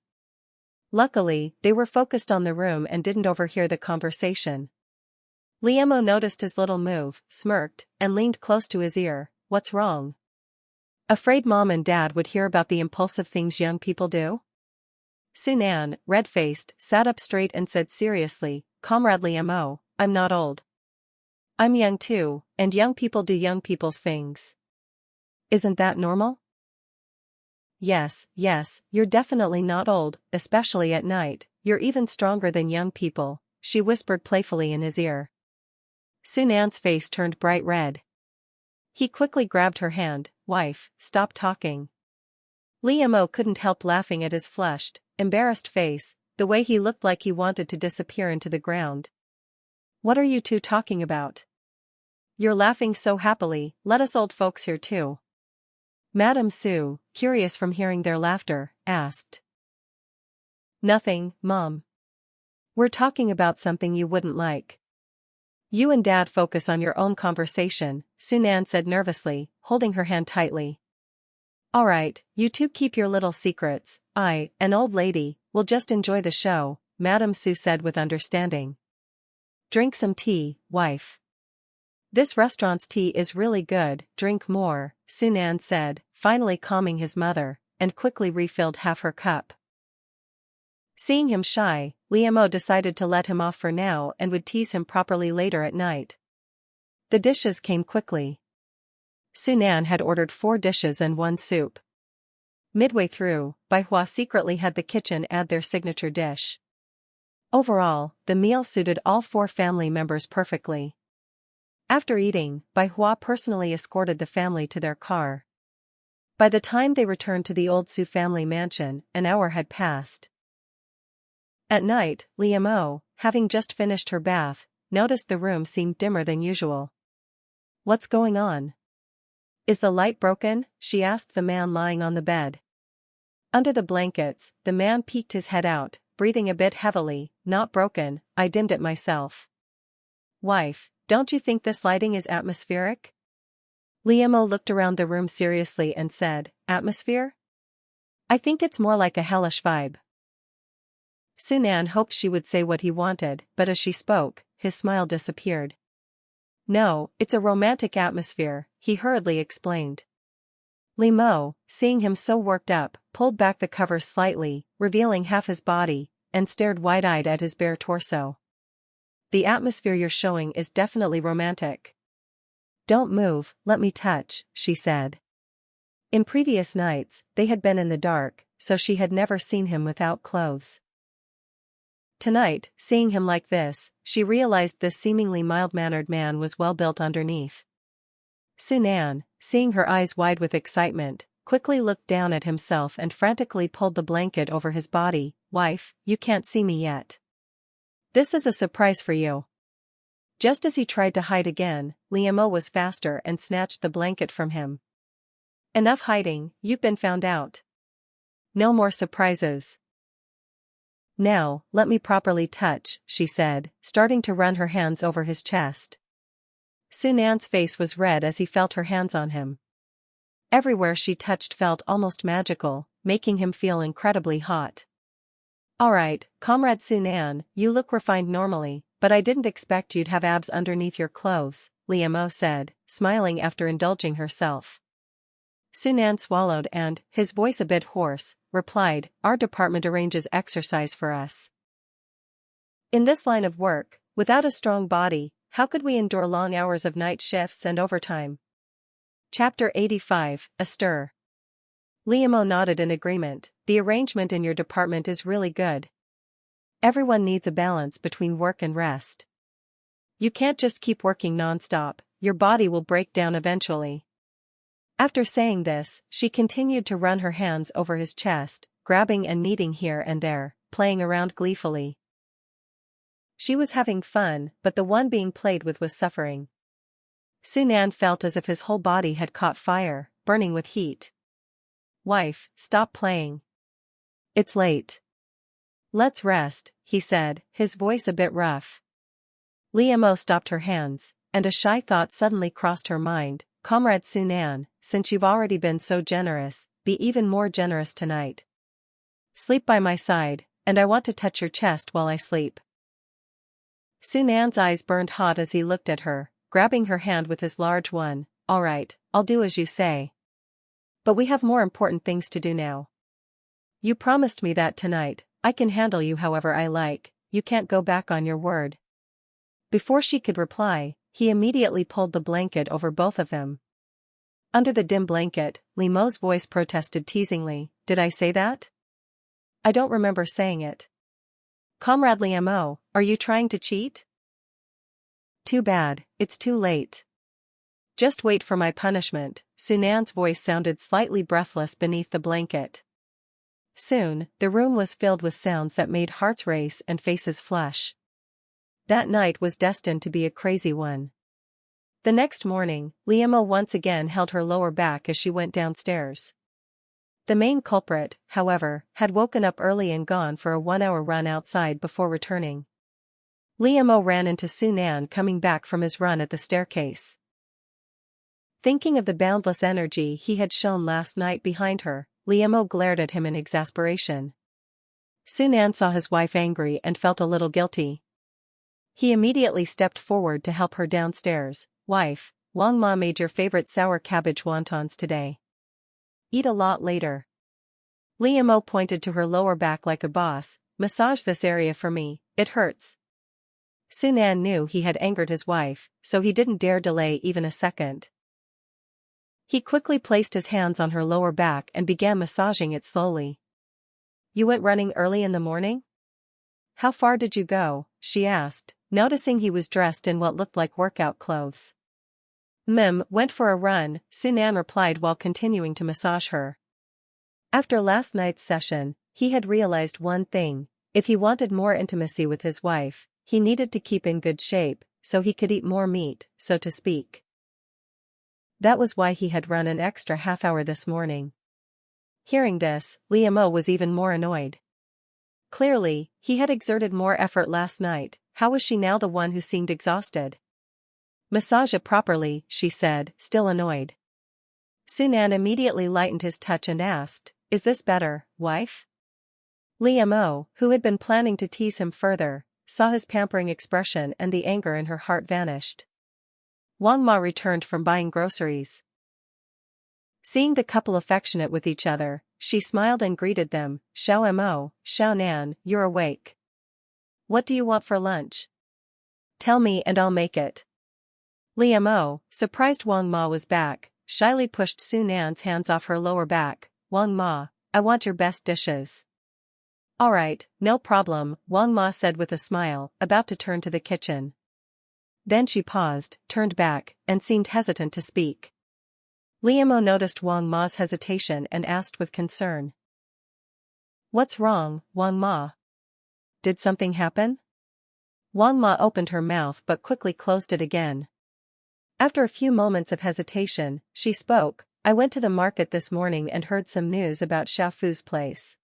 Luckily, they were focused on the room and didn't overhear the conversation. Liamo noticed his little move, smirked, and leaned close to his ear. What's wrong? Afraid mom and dad would hear about the impulsive things young people do? Sunan, red-faced, sat up straight and said seriously, Comrade Liam, I'm not old. I'm young too, and young people do young people's things. Isn't that normal? Yes, you're definitely not old, especially at night, you're even stronger than young people, she whispered playfully in his ear. Sunan's face turned bright red. He quickly grabbed her hand, wife, stop talking. Liam couldn't help laughing at his flushed, embarrassed face, the way he looked like he wanted to disappear into the ground. What are you two talking about? You're laughing so happily, let us old folks hear too. Madame Sue, curious from hearing their laughter, asked. Nothing, Mom. We're talking about something you wouldn't like. You and Dad focus on your own conversation, Sunan said nervously, holding her hand tightly. All right, you two keep your little secrets, I, an old lady, will just enjoy the show, Madame Sue said with understanding. Drink some tea, wife. This restaurant's tea is really good, drink more, Sunan said, finally calming his mother, and quickly refilled half her cup. Seeing him shy, Liam decided to let him off for now and would tease him properly later at night. The dishes came quickly. Sunan had ordered 4 dishes and 1 soup. Midway through, Baihua secretly had the kitchen add their signature dish. Overall, the meal suited all 4 family members perfectly. After eating, Baihua personally escorted the family to their car. By the time they returned to the old Su family mansion, an hour had passed. At night, Liam, having just finished her bath, noticed the room seemed dimmer than usual. What's going on? Is the light broken? She asked the man lying on the bed. Under the blankets, the man peeked his head out, breathing a bit heavily. Not broken, I dimmed it myself. Wife, don't you think this lighting is atmospheric? Liam looked around the room seriously and said, Atmosphere? I think it's more like a hellish vibe. Sunan hoped she would say what he wanted, but as she spoke, his smile disappeared. No, it's a romantic atmosphere, he hurriedly explained. Liam, seeing him so worked up, pulled back the covers slightly, revealing half his body, and stared wide-eyed at his bare torso. The atmosphere you're showing is definitely romantic. Don't move, let me touch, she said. In previous nights, they had been in the dark, so she had never seen him without clothes. Tonight, seeing him like this, she realized this seemingly mild-mannered man was well built underneath. Sunan, seeing her eyes wide with excitement, quickly looked down at himself and frantically pulled the blanket over his body. Wife, you can't see me yet. This is a surprise for you. Just as he tried to hide again, Liam was faster and snatched the blanket from him. Enough hiding, you've been found out. No more surprises. Now, let me properly touch, she said, starting to run her hands over his chest. Sunan's face was red as he felt her hands on him. Everywhere she touched felt almost magical, making him feel incredibly hot. Alright, Comrade Sunan, you look refined normally, but I didn't expect you'd have abs underneath your clothes, Liam said, smiling after indulging herself. Sunan swallowed and, his voice a bit hoarse, replied, Our department arranges exercise for us. In this line of work, without a strong body, how could we endure long hours of night shifts and overtime? Chapter 85, A Stir. Liam nodded in agreement. The arrangement in your department is really good. Everyone needs a balance between work and rest. You can't just keep working non-stop, your body will break down eventually. After saying this, she continued to run her hands over his chest, grabbing and kneading here and there, playing around gleefully. She was having fun, but the one being played with was suffering. Sunan felt as if his whole body had caught fire, burning with heat. Wife, stop playing. It's late. Let's rest, he said, his voice a bit rough. Liam stopped her hands, and a shy thought suddenly crossed her mind. Comrade Sunan, since you've already been so generous, be even more generous tonight. Sleep by my side, and I want to touch your chest while I sleep. Sunan's eyes burned hot as he looked at her, grabbing her hand with his large one. All right, I'll do as you say. But we have more important things to do now. You promised me that tonight. I can handle you however I like, you can't go back on your word. Before she could reply, he immediately pulled the blanket over both of them. Under the dim blanket, Limo's voice protested teasingly, did I say that? I don't remember saying it. Comrade Limo, are you trying to cheat? Too bad, it's too late. Just wait for my punishment. Sunan's voice sounded slightly breathless beneath the blanket. Soon, the room was filled with sounds that made hearts race and faces flush. That night was destined to be a crazy one. The next morning, Limo once again held her lower back as she went downstairs. The main culprit, however, had woken up early and gone for a 1-hour run outside before returning. Limo ran into Sunan coming back from his run at the staircase. Thinking of the boundless energy he had shown last night behind her, Limo glared at him in exasperation. Sunan saw his wife angry and felt a little guilty. He immediately stepped forward to help her downstairs. Wife, Wang Ma made your favorite sour cabbage wontons today. Eat a lot later. Limo pointed to her lower back like a boss, massage this area for me, it hurts. Sunan knew he had angered his wife, so he didn't dare delay even a second. He quickly placed his hands on her lower back and began massaging it slowly. You went running early in the morning? How far did you go? She asked, noticing he was dressed in what looked like workout clothes. Went for a run, Sunan replied while continuing to massage her. After last night's session, he had realized one thing, if he wanted more intimacy with his wife, he needed to keep in good shape, so he could eat more meat, so to speak. That was why he had run an extra half-hour this morning. Hearing this, Limo was even more annoyed. Clearly, he had exerted more effort last night, how was she now the one who seemed exhausted? Massage it properly, she said, still annoyed. Sunan immediately lightened his touch and asked, is this better, wife? Limo, who had been planning to tease him further, saw his pampering expression and the anger in her heart vanished. Wang Ma returned from buying groceries. Seeing the couple affectionate with each other, she smiled and greeted them, Xiao Mo, Xiao Nan, you're awake. What do you want for lunch? Tell me and I'll make it. Limo, surprised Wang Ma was back, shyly pushed Sunan's hands off her lower back. Wang Ma, I want your best dishes. Alright, no problem, Wang Ma said with a smile, about to turn to the kitchen. Then she paused, turned back, and seemed hesitant to speak. Limo noticed Wang Ma's hesitation and asked with concern. What's wrong, Wang Ma? Did something happen? Wang Ma opened her mouth but quickly closed it again. After a few moments of hesitation, she spoke, I went to the market this morning and heard some news about Xiaofu's place.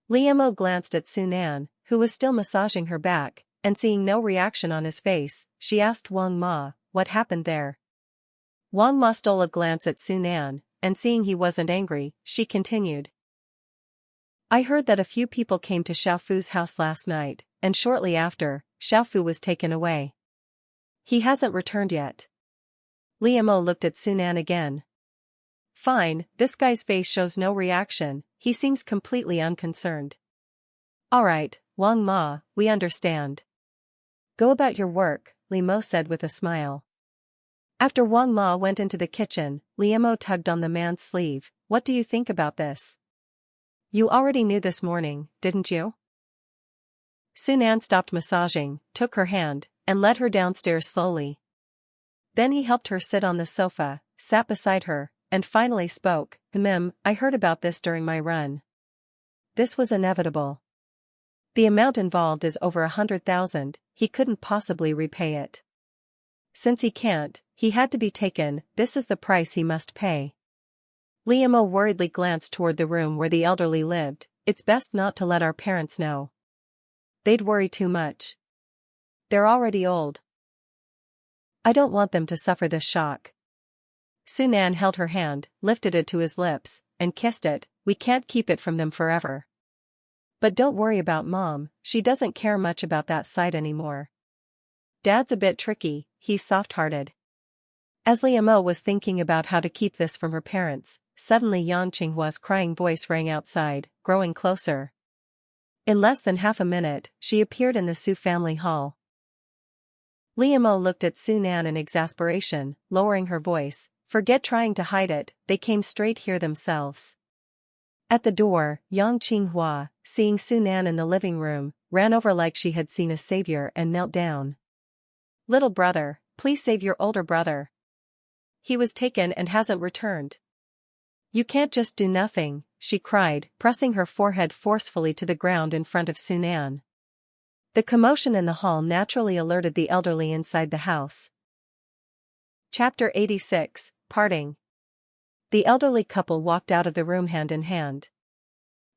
Limo glanced at Sunan, who was still massaging her back, and seeing no reaction on his face, she asked Wang Ma, what happened there? Wang Ma stole a glance at Sunan, and seeing he wasn't angry, she continued. I heard that a few people came to Xiaofu's house last night, and shortly after, Xiaofu was taken away. He hasn't returned yet. Limo looked at Sunan again. Fine, this guy's face shows no reaction, he seems completely unconcerned. Alright, Wang Ma, we understand. Go about your work, Limo said with a smile. After Wang Ma went into the kitchen, Limo tugged on the man's sleeve, what do you think about this? You already knew this morning, didn't you? Sunan stopped massaging, took her hand, and led her downstairs slowly. Then he helped her sit on the sofa, sat beside her, and finally spoke, I heard about this during my run. This was inevitable. The amount involved is over 100,000, he couldn't possibly repay it. Since he can't, he had to be taken, this is the price he must pay. Limo worriedly glanced toward the room where the elderly lived, it's best not to let our parents know. They'd worry too much. They're already old. I don't want them to suffer this shock. Sunan held her hand, lifted it to his lips, and kissed it, we can't keep it from them forever. But don't worry about Mom, she doesn't care much about that side anymore. Dad's a bit tricky, he's soft-hearted. As Limo was thinking about how to keep this from her parents, suddenly Yang Qinghua's crying voice rang outside, growing closer. In less than half a minute, she appeared in the Su family hall. Liamo looked at Su Nan in exasperation, lowering her voice. Forget trying to hide it, they came straight here themselves. At the door, Yang Qinghua, seeing Su Nan in the living room, ran over like she had seen a savior and knelt down. Little brother, please save your older brother. He was taken and hasn't returned. You can't just do nothing, she cried, pressing her forehead forcefully to the ground in front of Su Nan. The commotion in the hall naturally alerted the elderly inside the house. Chapter 86, Parting. The elderly couple walked out of the room hand in hand.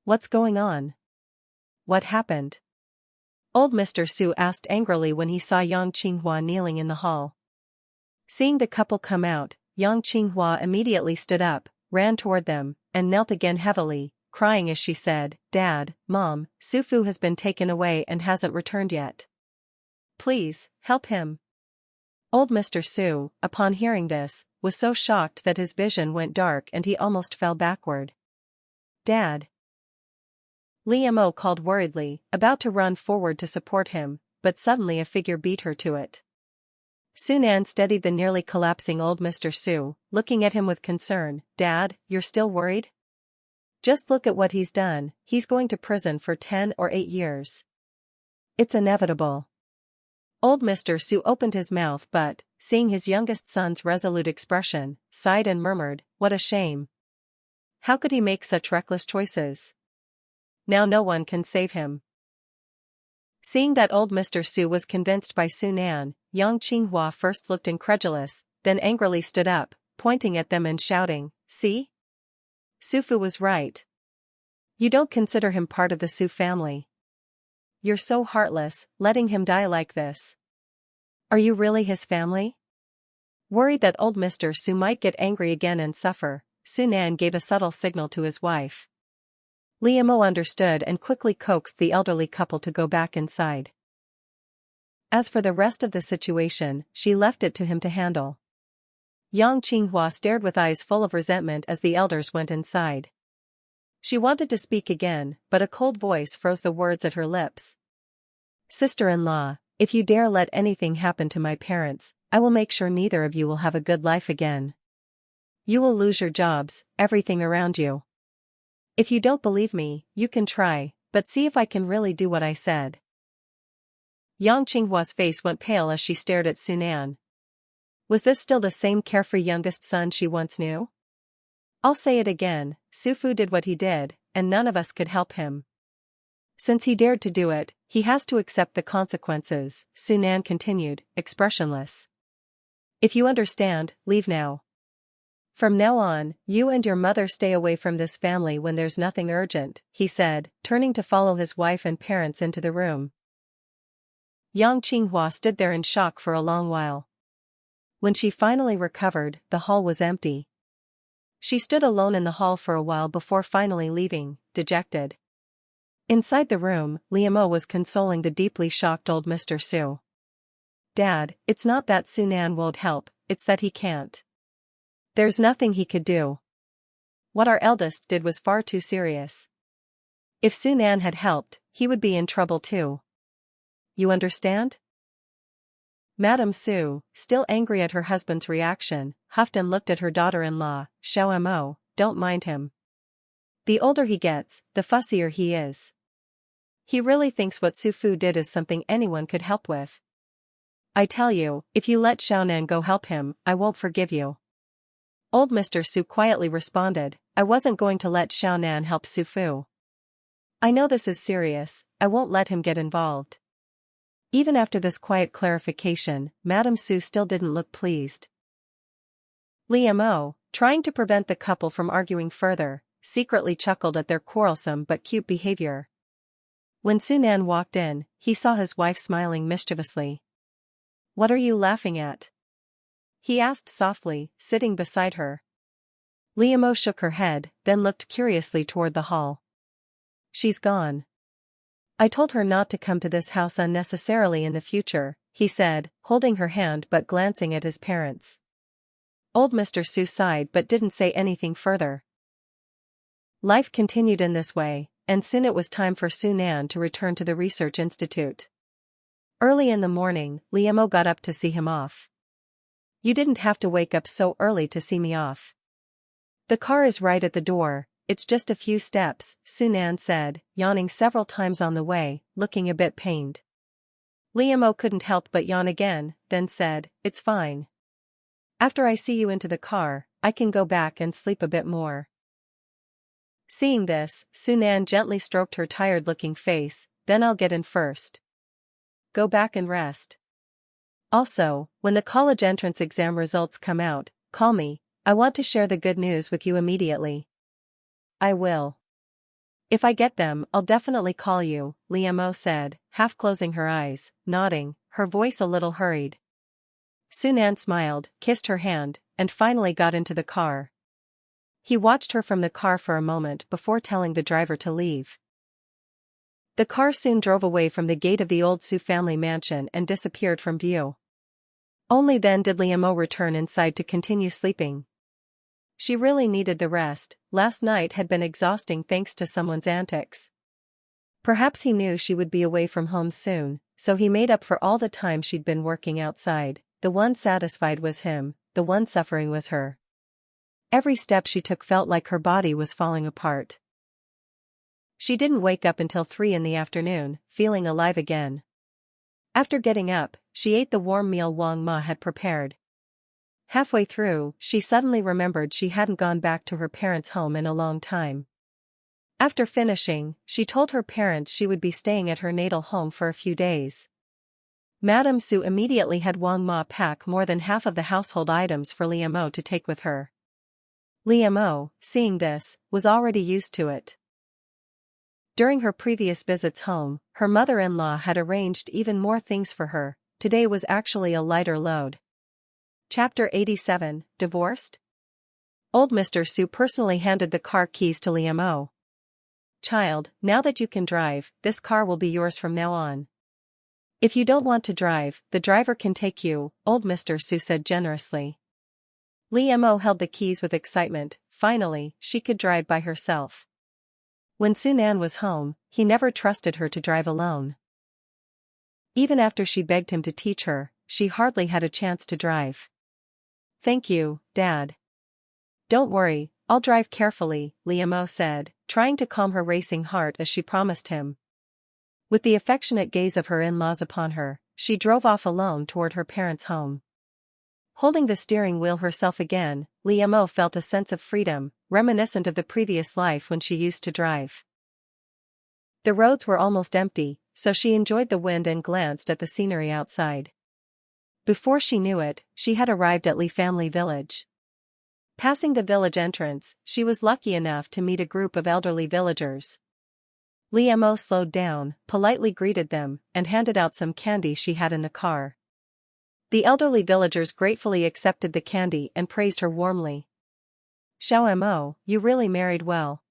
What's going on? What happened? Old Mr. Su asked angrily when he saw Yang Qinghua kneeling in the hall. Seeing the couple come out, Yang Qinghua immediately stood up, ran toward them, and knelt again heavily, crying as she said, Dad, Mom, Su Fu has been taken away and hasn't returned yet. Please, help him. Old Mr. Su, upon hearing this, was so shocked that his vision went dark and he almost fell backward. Dad. Liamo called worriedly, about to run forward to support him, but suddenly a figure beat her to it. Su Nan steadied the nearly collapsing old Mr. Su, looking at him with concern. Dad, you're still worried? Just look at what he's done, he's going to prison for 10 or 8 years. It's inevitable. Old Mr. Su opened his mouth but, seeing his youngest son's resolute expression, sighed and murmured, what a shame. How could he make such reckless choices? Now no one can save him. Seeing that old Mr. Su was convinced by Su Nan, Yang Qinghua first looked incredulous, then angrily stood up, pointing at them and shouting, See? Su Fu was right. You don't consider him part of the Su family. You're so heartless, letting him die like this. Are you really his family? Worried that old Mr. Su might get angry again and suffer, Su Nan gave a subtle signal to his wife. Liamo understood and quickly coaxed the elderly couple to go back inside. As for the rest of the situation, she left it to him to handle. Yang Qinghua stared with eyes full of resentment as the elders went inside. She wanted to speak again, but a cold voice froze the words at her lips. Sister-in-law, if you dare let anything happen to my parents, I will make sure neither of you will have a good life again. You will lose your jobs, everything around you. If you don't believe me, you can try, but see if I can really do what I said. Yang Qinghua's face went pale as she stared at Su Nan. Was this still the same carefree youngest son she once knew? I'll say it again, Su Fu did what he did, and none of us could help him. Since he dared to do it, he has to accept the consequences, Su Nan continued, expressionless. If you understand, leave now. From now on, you and your mother stay away from this family when there's nothing urgent, he said, turning to follow his wife and parents into the room. Yang Qinghua stood there in shock for a long while. When she finally recovered, the hall was empty. She stood alone in the hall for a while before finally leaving, dejected. Inside the room, Liamo was consoling the deeply shocked old Mr. Su. Dad, it's not that Su Nan won't help, it's that he can't. There's nothing he could do. What our eldest did was far too serious. If Su Nan had helped, he would be in trouble too. You understand? Madame Su, still angry at her husband's reaction, huffed and looked at her daughter-in-law, Xiao Mo, don't mind him. The older he gets, the fussier he is. He really thinks what Su Fu did is something anyone could help with. I tell you, if you let Xiao Nan go help him, I won't forgive you. Old Mr. Su quietly responded, I wasn't going to let Xiao Nan help Su Fu. I know this is serious, I won't let him get involved. Even after this quiet clarification, Madame Su still didn't look pleased. Liamo, trying to prevent the couple from arguing further, secretly chuckled at their quarrelsome but cute behavior. When Su Nan walked in, he saw his wife smiling mischievously. What are you laughing at? He asked softly, sitting beside her. Liamo shook her head, then looked curiously toward the hall. She's gone. I told her not to come to this house unnecessarily in the future, he said, holding her hand but glancing at his parents. Old Mr. Su sighed but didn't say anything further. Life continued in this way, and soon it was time for Sunan to return to the research institute. Early in the morning, Liam got up to see him off. "You didn't have to wake up so early to see me off. The car is right at the door, it's just a few steps," Sunan said, yawning several times on the way, looking a bit pained. Liam couldn't help but yawn again, then said, "It's fine. After I see you into the car, I can go back and sleep a bit more." Seeing this, Sunan gently stroked her tired-looking face. "Then I'll get in first. Go back and rest. Also, when the college entrance exam results come out, call me. I want to share the good news with you immediately." "I will. If I get them, I'll definitely call you," Liam said, half closing her eyes, nodding, her voice a little hurried. Sunan smiled, kissed her hand, and finally got into the car. He watched her from the car for a moment before telling the driver to leave. The car soon drove away from the gate of the old Su family mansion and disappeared from view. Only then did Liam return inside to continue sleeping. She really needed the rest. Last night had been exhausting thanks to someone's antics. Perhaps he knew she would be away from home soon, so he made up for all the time she'd been working outside. The one satisfied was him, the one suffering was her. Every step she took felt like her body was falling apart. She didn't wake up until 3 in the afternoon, feeling alive again. After getting up, she ate the warm meal Wang Ma had prepared. Halfway through, she suddenly remembered she hadn't gone back to her parents' home in a long time. After finishing, she told her parents she would be staying at her natal home for a few days. Madame Su immediately had Wang Ma pack more than half of the household items for Liam to take with her. Liam, seeing this, was already used to it. During her previous visits home, her mother-in-law had arranged even more things for her. Today was actually a lighter load. Chapter 87, Divorced? Old Mr. Su personally handed the car keys to Liam. "Child, now that you can drive, this car will be yours from now on. If you don't want to drive, the driver can take you," Old Mr. Su said generously. Liam held the keys with excitement. Finally, she could drive by herself. When Sunan was home, he never trusted her to drive alone. Even after she begged him to teach her, she hardly had a chance to drive. "Thank you, Dad. Don't worry, I'll drive carefully," Liam said, trying to calm her racing heart as she promised him. With the affectionate gaze of her in-laws upon her, she drove off alone toward her parents' home. Holding the steering wheel herself again, Liam felt a sense of freedom, reminiscent of the previous life when she used to drive. The roads were almost empty, so she enjoyed the wind and glanced at the scenery outside. Before she knew it, she had arrived at Li Family Village. Passing the village entrance, she was lucky enough to meet a group of elderly villagers. Liam slowed down, politely greeted them, and handed out some candy she had in the car. The elderly villagers gratefully accepted the candy and praised her warmly. "Xiao, you really married well.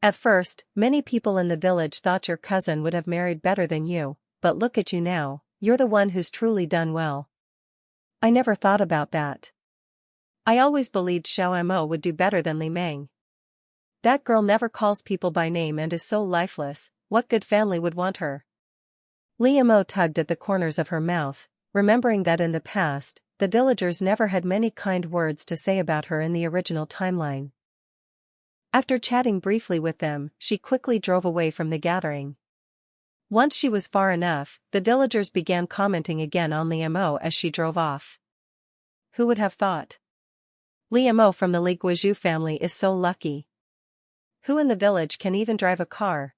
At first, many people in the village thought your cousin would have married better than you, but look at you now, you're the one who's truly done well." "I never thought about that. I always believed Xiao would do better than Li Meng. That girl never calls people by name and is so lifeless. What good family would want her?" Liam tugged at the corners of her mouth, remembering that in the past, the villagers never had many kind words to say about her in the original timeline. After chatting briefly with them, she quickly drove away from the gathering. Once she was far enough, the villagers began commenting again on Liam as she drove off. "Who would have thought? Liam from the Li Guizhou family is so lucky. Who in the village can even drive a car?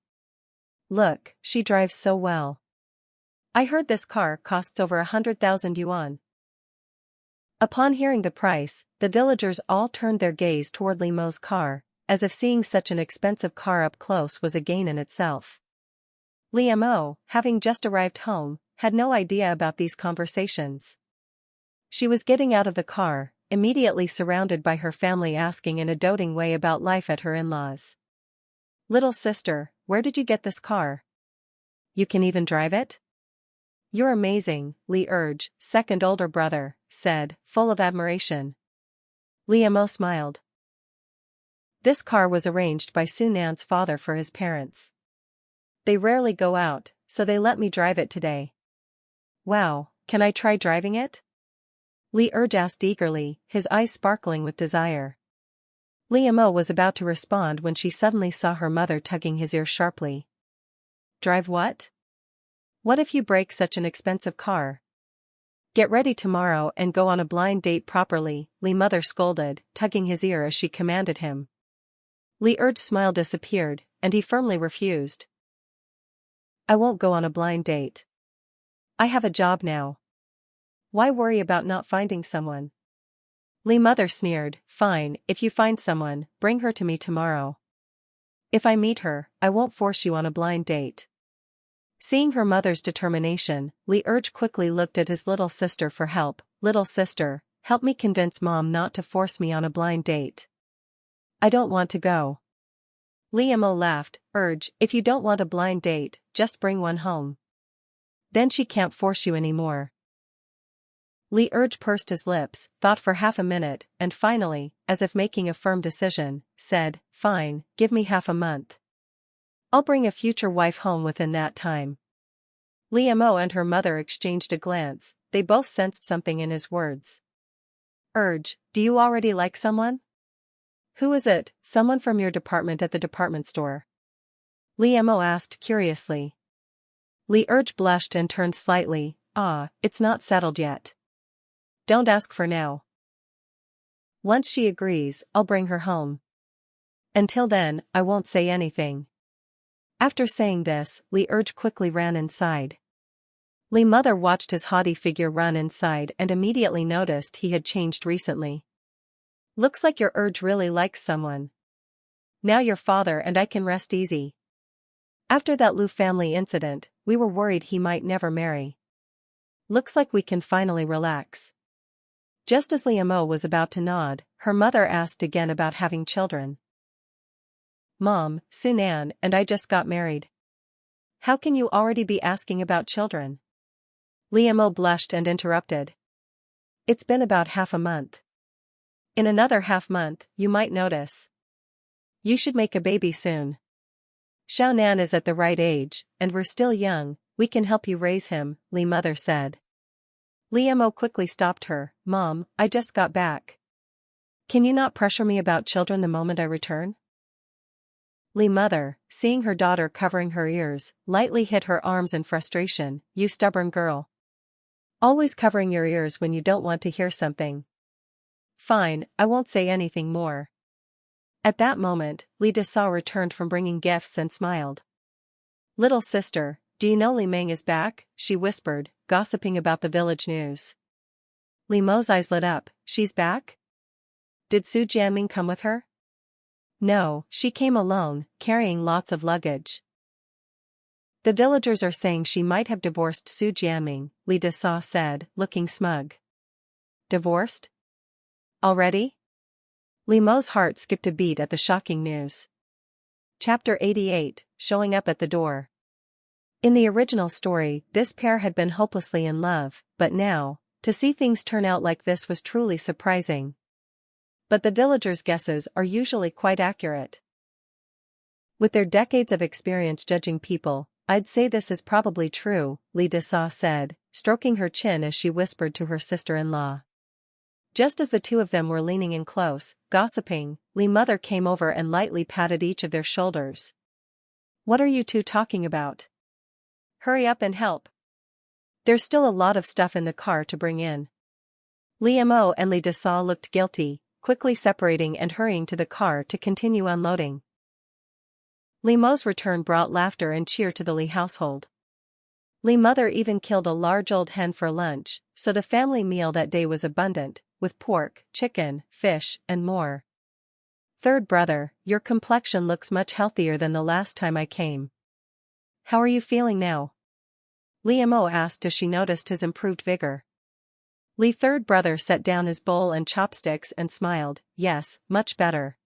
Look, she drives so well. I heard this car costs over 100,000 yuan." Upon hearing the price, the villagers all turned their gaze toward Liam's car, as if seeing such an expensive car up close was a gain in itself. Liam, having just arrived home, had no idea about these conversations. She was getting out of the car, immediately surrounded by her family asking in a doting way about life at her in-laws. "Little sister, where did you get this car? You can even drive it?" "You're amazing," Li Urge, second older brother, said, full of admiration. Liam smiled. This car was arranged by Sunan's father for his parents. They rarely go out, so they let me drive it today. Wow, can I try driving it? Lee Urge asked eagerly, his eyes sparkling with desire. Lee Mo was about to respond when she suddenly saw her mother tugging his ear sharply. Drive what? What if you break such an expensive car? Get ready tomorrow and go on a blind date properly, Lee mother scolded, tugging his ear as she commanded him. Lee Urge's smile disappeared, and he firmly refused. I won't go on a blind date. I have a job now. Why worry about not finding someone? Lee mother sneered, fine, if you find someone, bring her to me tomorrow. If I meet her, I won't force you on a blind date. Seeing her mother's determination, Lee Urge quickly looked at his little sister for help. Little sister, help me convince mom not to force me on a blind date. I don't want to go. Lee Mo laughed, Urge, if you don't want a blind date, just bring one home. Then she can't force you anymore. Lee Urge pursed his lips, thought for half a minute, and finally, as if making a firm decision, said, fine, give me half a month. I'll bring a future wife home within that time. Lee Mo and her mother exchanged a glance, they both sensed something in his words. Urge, do you already like someone? Who is it, someone from your department at the department store? Lee Mo asked curiously. Lee Urge blushed and turned slightly, it's not settled yet. Don't ask for now. Once she agrees, I'll bring her home. Until then, I won't say anything. After saying this, Lee Urge quickly ran inside. Lee mother watched his haughty figure run inside and immediately noticed he had changed recently. Looks like your Urge really likes someone. Now your father and I can rest easy. After that Liu family incident, we were worried he might never marry. Looks like we can finally relax. Just as Lee Mo was about to nod, her mother asked again about having children. Mom, Sunan and I just got married. How can you already be asking about children? Lee Mo blushed and interrupted. It's been about half a month. In another half month, you might notice. You should make a baby soon. Xiaonan is at the right age, and we're still young, we can help you raise him, Lee mother said. Lee Mo quickly stopped her, Mom, I just got back. Can you not pressure me about children the moment I return? Lee mother, seeing her daughter covering her ears, lightly hit her arms in frustration, you stubborn girl. Always covering your ears when you don't want to hear something. Fine, I won't say anything more. At that moment, Li Desau returned from bringing gifts and smiled. Little sister, do you know Li Meng is back? She whispered, gossiping about the village news. Li Mo's eyes lit up, she's back? Did Su Jianming come with her? No, she came alone, carrying lots of luggage. The villagers are saying she might have divorced Su Jianming, Li Desau said, looking smug. Divorced? Already? Li Mo's heart skipped a beat at the shocking news. Chapter 88, Showing Up at the Door. In the original story, this pair had been hopelessly in love, but now, to see things turn out like this was truly surprising. But the villagers' guesses are usually quite accurate. With their decades of experience judging people, I'd say this is probably true, Li Desau said, stroking her chin as she whispered to her sister-in-law. Just as the two of them were leaning in close, gossiping, Li mother came over and lightly patted each of their shoulders. What are you two talking about? Hurry up and help. There's still a lot of stuff in the car to bring in. Li Mo and Li Desau looked guilty, quickly separating and hurrying to the car to continue unloading. Li Mo's return brought laughter and cheer to the Li household. Li mother even killed a large old hen for lunch, so the family meal that day was abundant, with pork, chicken, fish, and more. Third brother, your complexion looks much healthier than the last time I came. How are you feeling now? Li Mo asked as she noticed his improved vigor. Li third brother set down his bowl and chopsticks and smiled, yes, much better.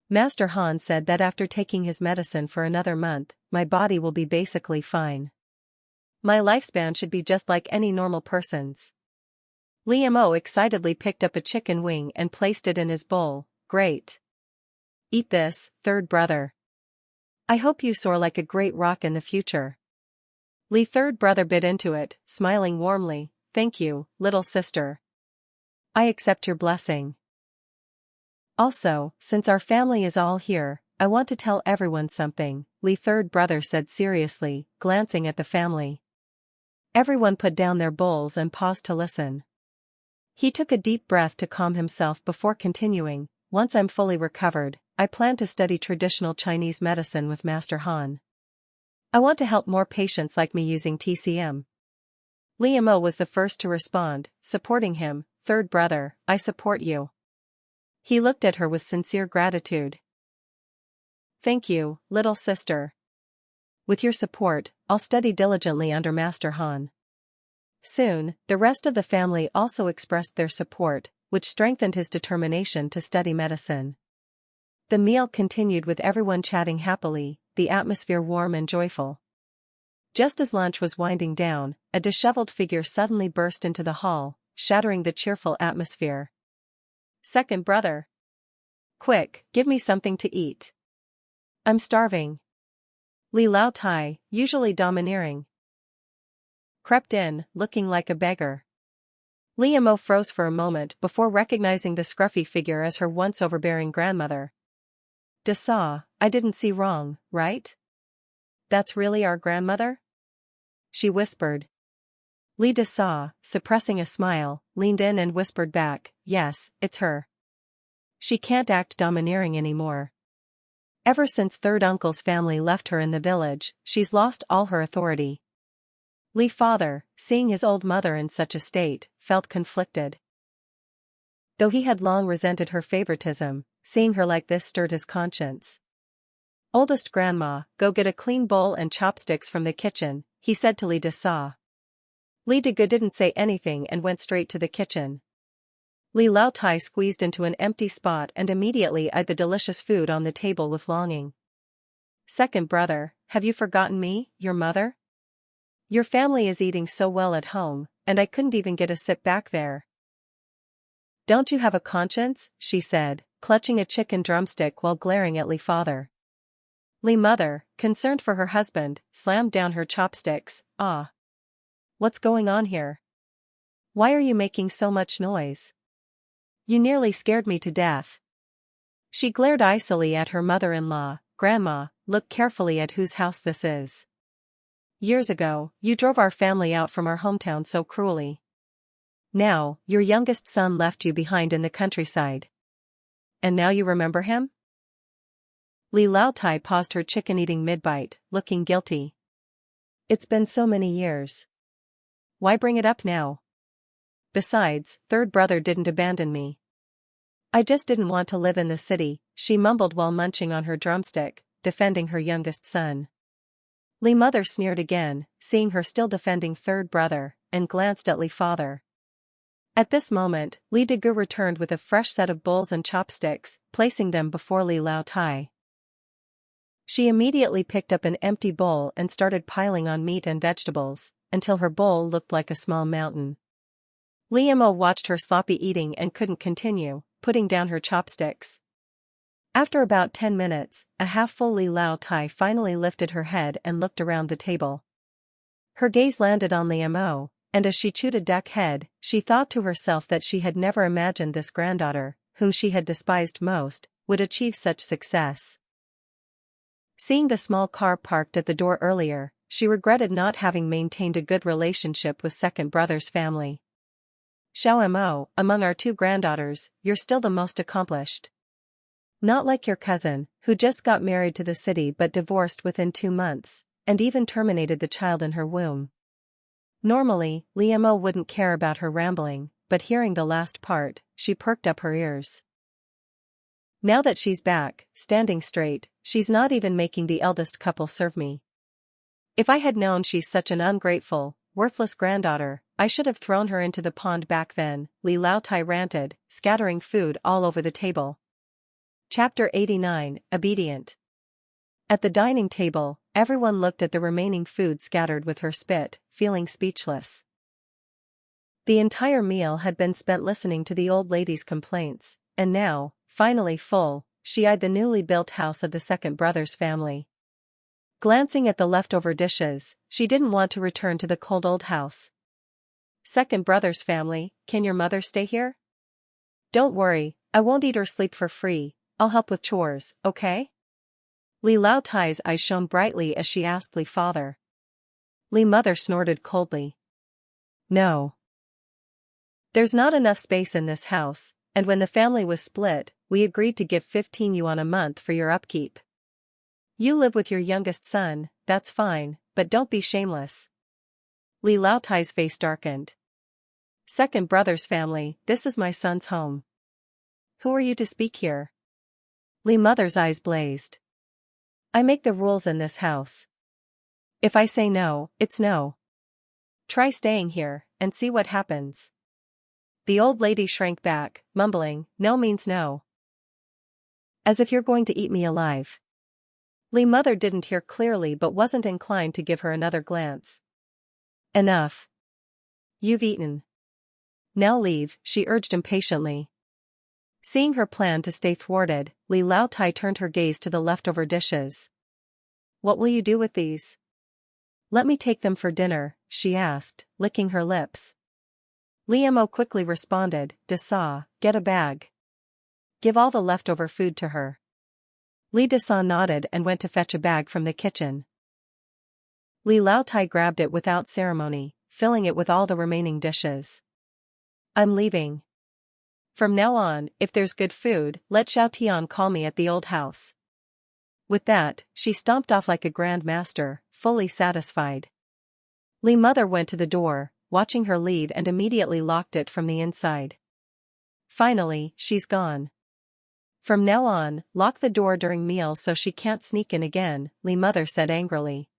Master Han said that after taking his medicine for another month, my body will be basically fine. My lifespan should be just like any normal person's. Li Mo excitedly picked up a chicken wing and placed it in his bowl, great. Eat this, third brother. I hope you soar like a great rock in the future. Li third brother bit into it, smiling warmly. Thank you, little sister. I accept your blessing. Also, since our family is all here, I want to tell everyone something, Li third brother said seriously, glancing at the family. Everyone put down their bowls and paused to listen. He took a deep breath to calm himself before continuing. Once I'm fully recovered, I plan to study traditional Chinese medicine with Master Han. I want to help more patients like me using TCM. Li Mo was the first to respond, supporting him. Third brother, I support you. He looked at her with sincere gratitude. Thank you, little sister. With your support, I'll study diligently under Master Han. Soon, the rest of the family also expressed their support, which strengthened his determination to study medicine. The meal continued with everyone chatting happily, the atmosphere warm and joyful. Just as lunch was winding down, a disheveled figure suddenly burst into the hall, shattering the cheerful atmosphere. Second brother. Quick, give me something to eat. I'm starving. Li Lao Tai, usually domineering, crept in, looking like a beggar. Li Mo froze for a moment before recognizing the scruffy figure as her once overbearing grandmother. "Dasa, I didn't see wrong, right? That's really our grandmother?" she whispered. Li Dasa, suppressing a smile, leaned in and whispered back, "Yes, it's her. She can't act domineering anymore. Ever since third uncle's family left her in the village, she's lost all her authority." Li father, seeing his old mother in such a state, felt conflicted. Though he had long resented her favoritism, seeing her like this stirred his conscience. "Oldest grandma, go get a clean bowl and chopsticks from the kitchen," he said to Li Dasa. Li Degu didn't say anything and went straight to the kitchen. Li Lao Tai squeezed into an empty spot and immediately eyed the delicious food on the table with longing. "Second brother, have you forgotten me, your mother? Your family is eating so well at home, and I couldn't even get a sip back there." "Don't you have a conscience?" she said, clutching a chicken drumstick while glaring at Li father. Li mother, concerned for her husband, slammed down her chopsticks. "Ah. What's going on here? Why are you making so much noise? You nearly scared me to death." She glared icily at her mother-in-law. "Grandma, look carefully at whose house this is. Years ago, you drove our family out from our hometown so cruelly. Now, your youngest son left you behind in the countryside. And now you remember him?" Li Lao Tai paused her chicken-eating mid-bite, looking guilty. "It's been so many years. Why bring it up now? Besides, third brother didn't abandon me. I just didn't want to live in the city," she mumbled while munching on her drumstick, defending her youngest son. Li mother sneered again, seeing her still defending third brother, and glanced at Li father. At this moment, Li Degu returned with a fresh set of bowls and chopsticks, placing them before Li Lao Tai. She immediately picked up an empty bowl and started piling on meat and vegetables, until her bowl looked like a small mountain. Li Mo watched her sloppy eating and couldn't continue, putting down her chopsticks. After about 10 minutes, a half-full Li Lao Tai finally lifted her head and looked around the table. Her gaze landed on Li Mo, and as she chewed a duck head, she thought to herself that she had never imagined this granddaughter, whom she had despised most, would achieve such success. Seeing the small car parked at the door earlier, she regretted not having maintained a good relationship with second brother's family. "Xiao Mo, among our two granddaughters, you're still the most accomplished. Not like your cousin, who just got married to the city but divorced within 2 months, and even terminated the child in her womb." Normally, Li Mo wouldn't care about her rambling, but hearing the last part, she perked up her ears. Now that she's back, standing straight, she's not even making the eldest couple serve me. If I had known she's such an ungrateful, worthless granddaughter, I should have thrown her into the pond back then, Li Lao Tai ranted, scattering food all over the table. Chapter 89, Obedient. At the dining table, everyone looked at the remaining food scattered with her spit, feeling speechless. The entire meal had been spent listening to the old lady's complaints, and now, finally full, she eyed the newly built house of the second brother's family. Glancing at the leftover dishes, she didn't want to return to the cold old house. Second brother's family, can your mother stay here? Don't worry, I won't eat or sleep for free, I'll help with chores, okay? Li Lao Tai's eyes shone brightly as she asked Li father. Li mother snorted coldly. No. There's not enough space in this house, and when the family was split, we agreed to give 15 yuan a month for your upkeep. You live with your youngest son, that's fine, but don't be shameless. Li Lao Tai's face darkened. Second brother's family, this is my son's home. Who are you to speak here? Li mother's eyes blazed. I make the rules in this house. If I say no, it's no. Try staying here, and see what happens. The old lady shrank back, mumbling, no means no. As if you're going to eat me alive. Li mother didn't hear clearly but wasn't inclined to give her another glance. Enough. You've eaten. Now leave, she urged impatiently. Seeing her plan to stay thwarted, Li Lao Tai turned her gaze to the leftover dishes. What will you do with these? Let me take them for dinner, she asked, licking her lips. Li Mo quickly responded, Desa, get a bag. Give all the leftover food to her. Li Desa nodded and went to fetch a bag from the kitchen. Li Lao Tai grabbed it without ceremony, filling it with all the remaining dishes. I'm leaving. From now on, if there's good food, let Xiao Tian call me at the old house. With that, she stomped off like a grand master, fully satisfied. Li mother went to the door, watching her leave and immediately locked it from the inside. Finally, she's gone. From now on, lock the door during meals so she can't sneak in again, Li mother said angrily.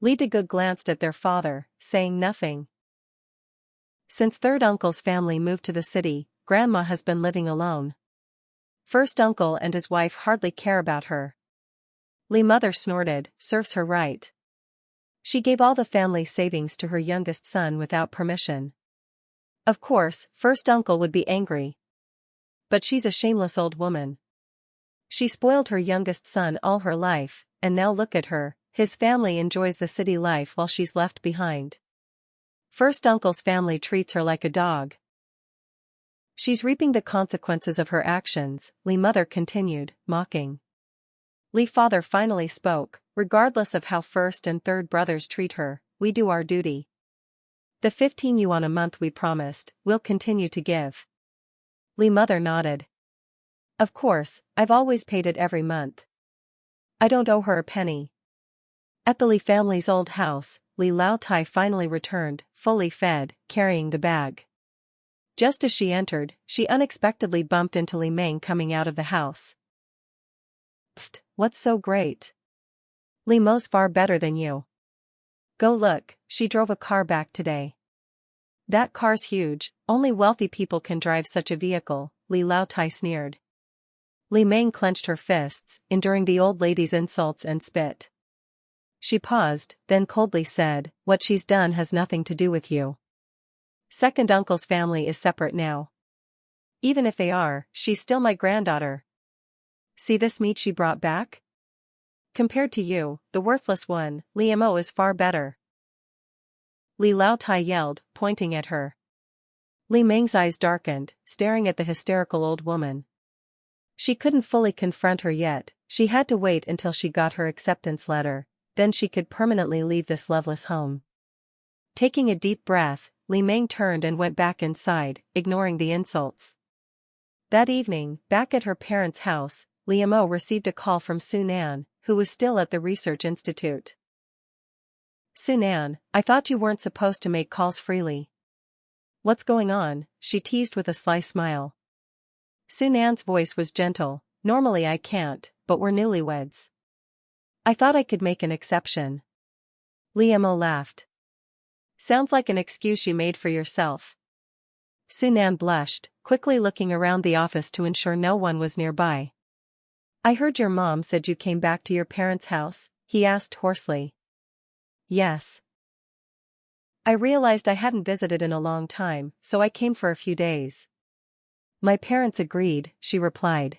Li Degood glanced at their father, saying nothing. Since third uncle's family moved to the city, Grandma has been living alone. First uncle and his wife hardly care about her. Li mother snorted, serves her right. She gave all the family savings to her youngest son without permission. Of course, first uncle would be angry. But she's a shameless old woman. She spoiled her youngest son all her life, and now look at her, his family enjoys the city life while she's left behind. First uncle's family treats her like a dog. She's reaping the consequences of her actions, Li mother continued, mocking. Li father finally spoke, regardless of how first and third brothers treat her, we do our duty. The 15 yuan a month we promised, we'll continue to give. Li mother nodded. Of course, I've always paid it every month. I don't owe her a penny. At the Li family's old house, Li Lao Tai finally returned, fully fed, carrying the bag. Just as she entered, she unexpectedly bumped into Li Meng coming out of the house. Pfft, what's so great? Li Mo's far better than you. Go look, she drove a car back today. That car's huge, only wealthy people can drive such a vehicle, Li Lao Tai sneered. Li Meng clenched her fists, enduring the old lady's insults and spit. She paused, then coldly said, what she's done has nothing to do with you. Second uncle's family is separate now. Even if they are, she's still my granddaughter. See this meat she brought back? Compared to you, the worthless one, Li Mo is far better. Li Lao Tai yelled, pointing at her. Li Meng's eyes darkened, staring at the hysterical old woman. She couldn't fully confront her yet, she had to wait until she got her acceptance letter, then she could permanently leave this loveless home. Taking a deep breath, Li Meng turned and went back inside, ignoring the insults. That evening, back at her parents' house, Li Mo received a call from Su Nan, who was still at the research institute. Su Nan, I thought you weren't supposed to make calls freely. What's going on? She teased with a sly smile. Su Nan's voice was gentle, normally I can't, but we're newlyweds. I thought I could make an exception. Li Mo laughed. Sounds like an excuse you made for yourself. Su Nan blushed, quickly looking around the office to ensure no one was nearby. I heard your mom said you came back to your parents' house, he asked hoarsely. Yes. I realized I hadn't visited in a long time, so I came for a few days. My parents agreed, she replied.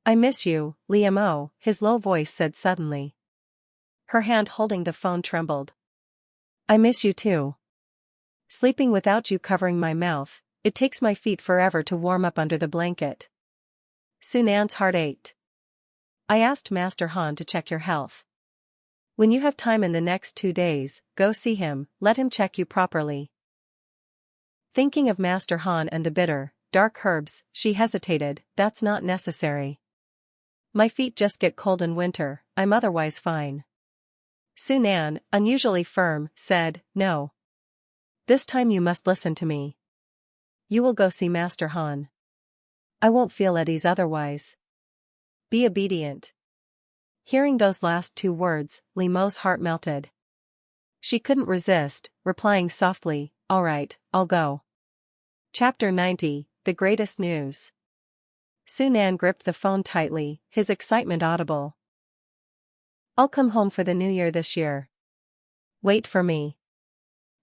I miss you, Liam, his low voice said suddenly. Her hand holding the phone trembled. I miss you too. Sleeping without you covering my mouth, it takes my feet forever to warm up under the blanket. Sunan's heart ached. I asked Master Han to check your health. When you have time in the next 2 days, go see him, let him check you properly. Thinking of Master Han and the bitter, dark herbs, she hesitated. That's not necessary. My feet just get cold in winter, I'm otherwise fine. Sunan, unusually firm, said, no. This time you must listen to me. You will go see Master Han. I won't feel at ease otherwise. Be obedient. Hearing those last 2 words, Liam's heart melted. She couldn't resist, replying softly, all right, I'll go. Chapter 90, The Greatest News. Sunan gripped the phone tightly, his excitement audible. I'll come home for the new year this year. Wait for me.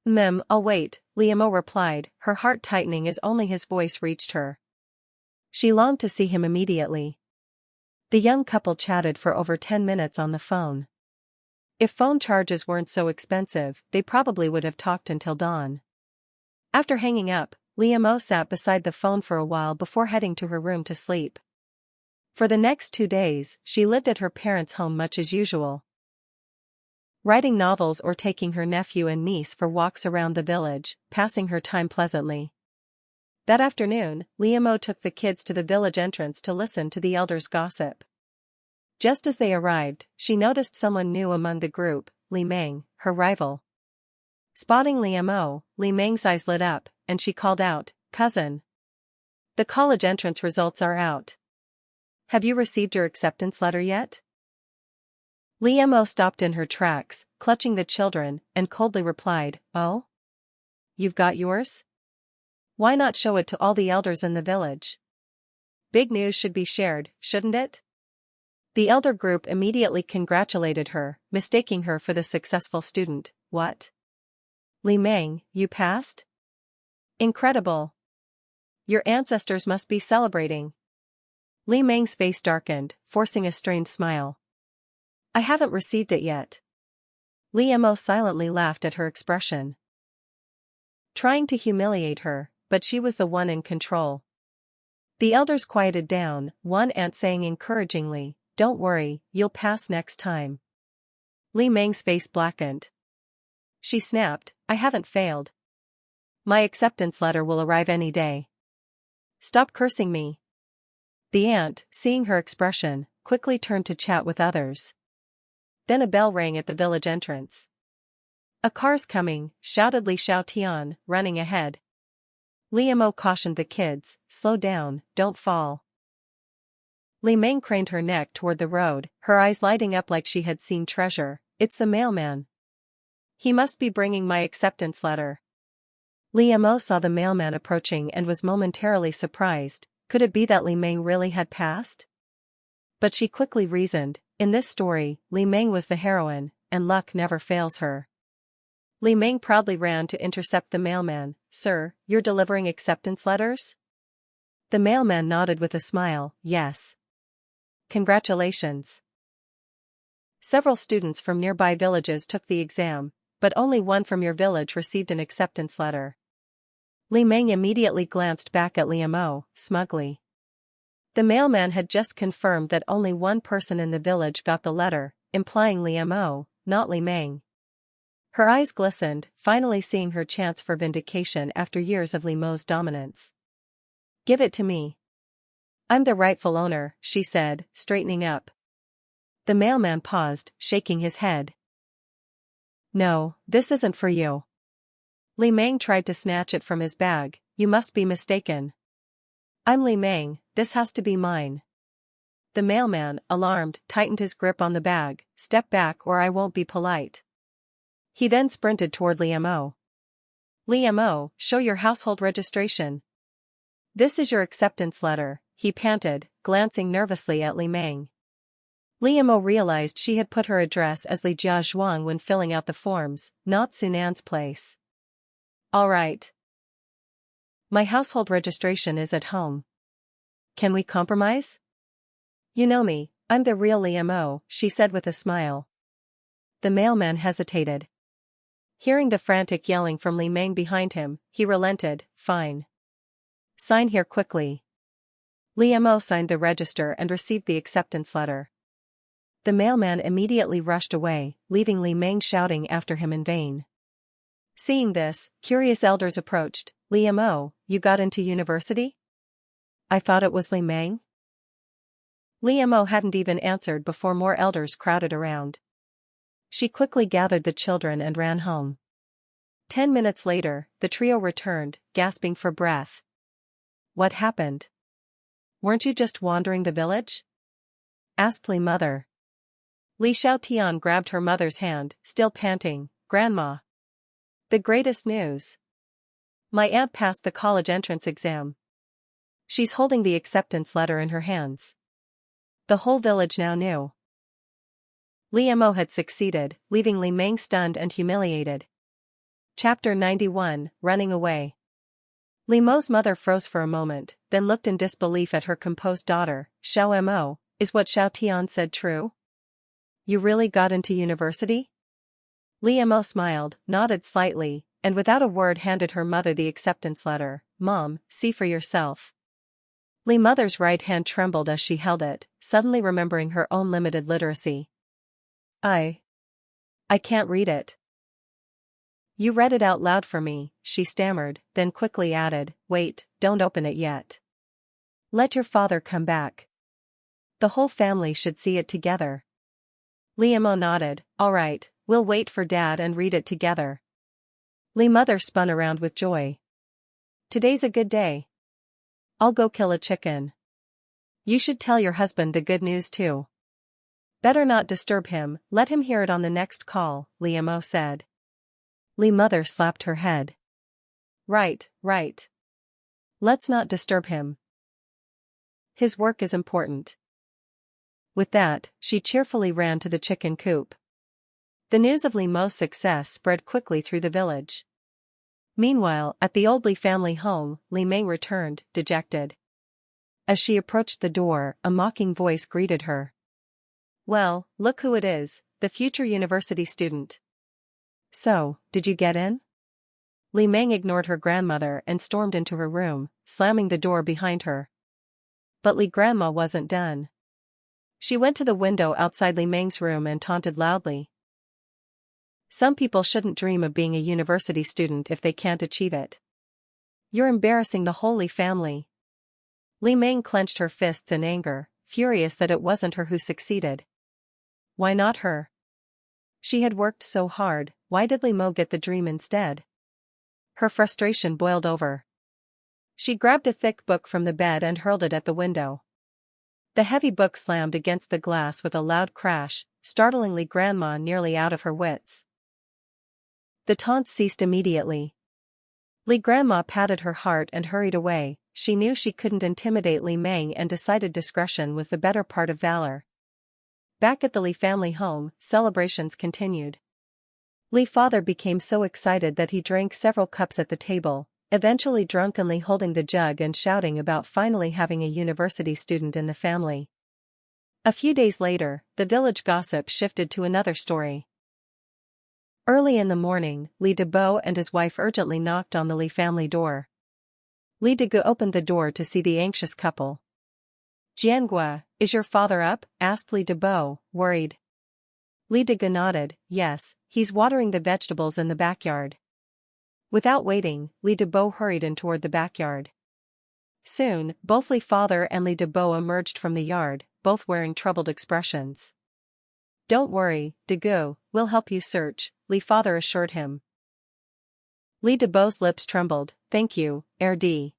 I'll wait, Liam replied, her heart tightening as only his voice reached her. She longed to see him immediately. The young couple chatted for over 10 minutes on the phone. If phone charges weren't so expensive, they probably would have talked until dawn. After hanging up, Liam sat beside the phone for a while before heading to her room to sleep. For the next 2 days, she lived at her parents' home much as usual. Writing novels or taking her nephew and niece for walks around the village, passing her time pleasantly. That afternoon, Liam took the kids to the village entrance to listen to the elders' gossip. Just as they arrived, she noticed someone new among the group, Li Meng, her rival. Spotting Liam, Li Meng's eyes lit up, and she called out, cousin. The college entrance results are out. Have you received your acceptance letter yet? Liam stopped in her tracks, clutching the children, and coldly replied, oh? You've got yours? Why not show it to all the elders in the village? Big news should be shared, shouldn't it? The elder group immediately congratulated her, mistaking her for the successful student. What? Li Meng, you passed? Incredible. Your ancestors must be celebrating. Li Meng's face darkened, forcing a strained smile. I haven't received it yet. Liam silently laughed at her expression. Trying to humiliate her, but she was the one in control. The elders quieted down, one aunt saying encouragingly, don't worry, you'll pass next time. Li Meng's face blackened. She snapped, I haven't failed. My acceptance letter will arrive any day. Stop cursing me. The aunt, seeing her expression, quickly turned to chat with others. Then a bell rang at the village entrance. A car's coming, shouted Li Xiaotian, running ahead. Liam cautioned the kids, slow down, don't fall. Li Meng craned her neck toward the road, her eyes lighting up like she had seen treasure. It's the mailman. He must be bringing my acceptance letter. Liam saw the mailman approaching and was momentarily surprised. Could it be that Li Meng really had passed? But she quickly reasoned, in this story, Li Meng was the heroine, and luck never fails her. Li Meng proudly ran to intercept the mailman. Sir, you're delivering acceptance letters? The mailman nodded with a smile, yes. Congratulations. Several students from nearby villages took the exam, but only one from your village received an acceptance letter. Li Meng immediately glanced back at Liam, smugly. The mailman had just confirmed that only one person in the village got the letter, implying Liam, not Li Meng. Her eyes glistened, finally seeing her chance for vindication after years of Liam's dominance. Give it to me. I'm the rightful owner, she said, straightening up. The mailman paused, shaking his head. No, this isn't for you. Li Meng tried to snatch it from his bag. You must be mistaken. I'm Li Meng, this has to be mine. The mailman, alarmed, tightened his grip on the bag. Step back or I won't be polite. He then sprinted toward Liam. Liam, show your household registration. This is your acceptance letter, he panted, glancing nervously at Li Meng. Liam realized she had put her address as Li Jiazhuang when filling out the forms, not Sunan's place. All right. My household registration is at home. Can we compromise? You know me, I'm the real Mo, she said with a smile. The mailman hesitated. Hearing the frantic yelling from Li Meng behind him, he relented. Fine. Sign here quickly. Li Mo signed the register and received the acceptance letter. The mailman immediately rushed away, leaving Li Meng shouting after him in vain. Seeing this, curious elders approached. Li Mo, you got into university? I thought it was Li Meng? Li Mo hadn't even answered before more elders crowded around. She quickly gathered the children and ran home. 10 minutes later, the trio returned, gasping for breath. What happened? Weren't you just wandering the village? Asked Li mother. Li Xiaotian grabbed her mother's hand, still panting. Grandma. The greatest news. My aunt passed the college entrance exam. She's holding the acceptance letter in her hands. The whole village now knew. Li Mo had succeeded, leaving Li Meng stunned and humiliated. Chapter 91, Running Away. Li Mo's mother froze for a moment, then looked in disbelief at her composed daughter. Xiao Mo, is what Xiao Tian said true? You really got into university? Li Mo smiled, nodded slightly, and without a word handed her mother the acceptance letter. Mom, see for yourself. Li mother's right hand trembled as she held it, suddenly remembering her own limited literacy. I can't read it. You read it out loud for me, she stammered, then quickly added, wait, don't open it yet. Let your father come back. The whole family should see it together. Li Mo nodded, all right, we'll wait for Dad and read it together. Li mother spun around with joy. Today's a good day. I'll go kill a chicken. You should tell your husband the good news too. Better not disturb him, let him hear it on the next call, Li Mo said. Li mother slapped her head. Right. Let's not disturb him. His work is important. With that, she cheerfully ran to the chicken coop. The news of Li Mo's success spread quickly through the village. Meanwhile, at the old Li family home, Li Meng returned, dejected. As she approached the door, a mocking voice greeted her. Well, look who it is, the future university student. So, did you get in? Li Meng ignored her grandmother and stormed into her room, slamming the door behind her. But Li grandma wasn't done. She went to the window outside Li Meng's room and taunted loudly. Some people shouldn't dream of being a university student if they can't achieve it. You're embarrassing the whole Li family. Li Meng clenched her fists in anger, furious that it wasn't her who succeeded. Why not her? She had worked so hard, why did Li Mo get the dream instead? Her frustration boiled over. She grabbed a thick book from the bed and hurled it at the window. The heavy book slammed against the glass with a loud crash, startling Li grandma nearly out of her wits. The taunts ceased immediately. Li grandma patted her heart and hurried away. She knew she couldn't intimidate Li Meng and decided discretion was the better part of valor. Back at the Li family home, celebrations continued. Li father became so excited that he drank several cups at the table, eventually drunkenly holding the jug and shouting about finally having a university student in the family. A few days later, the village gossip shifted to another story. Early in the morning, Li Debo and his wife urgently knocked on the Li family door. Li Degu opened the door to see the anxious couple. Jiangua, is your father up? Asked Li Debo, worried. Li Degu nodded, yes, he's watering the vegetables in the backyard. Without waiting, Li Debo hurried in toward the backyard. Soon, both Li father and Li Debo emerged from the yard, both wearing troubled expressions. Don't worry, Degu, we'll help you search, Li father assured him. Li Debo's lips trembled, thank you, RD.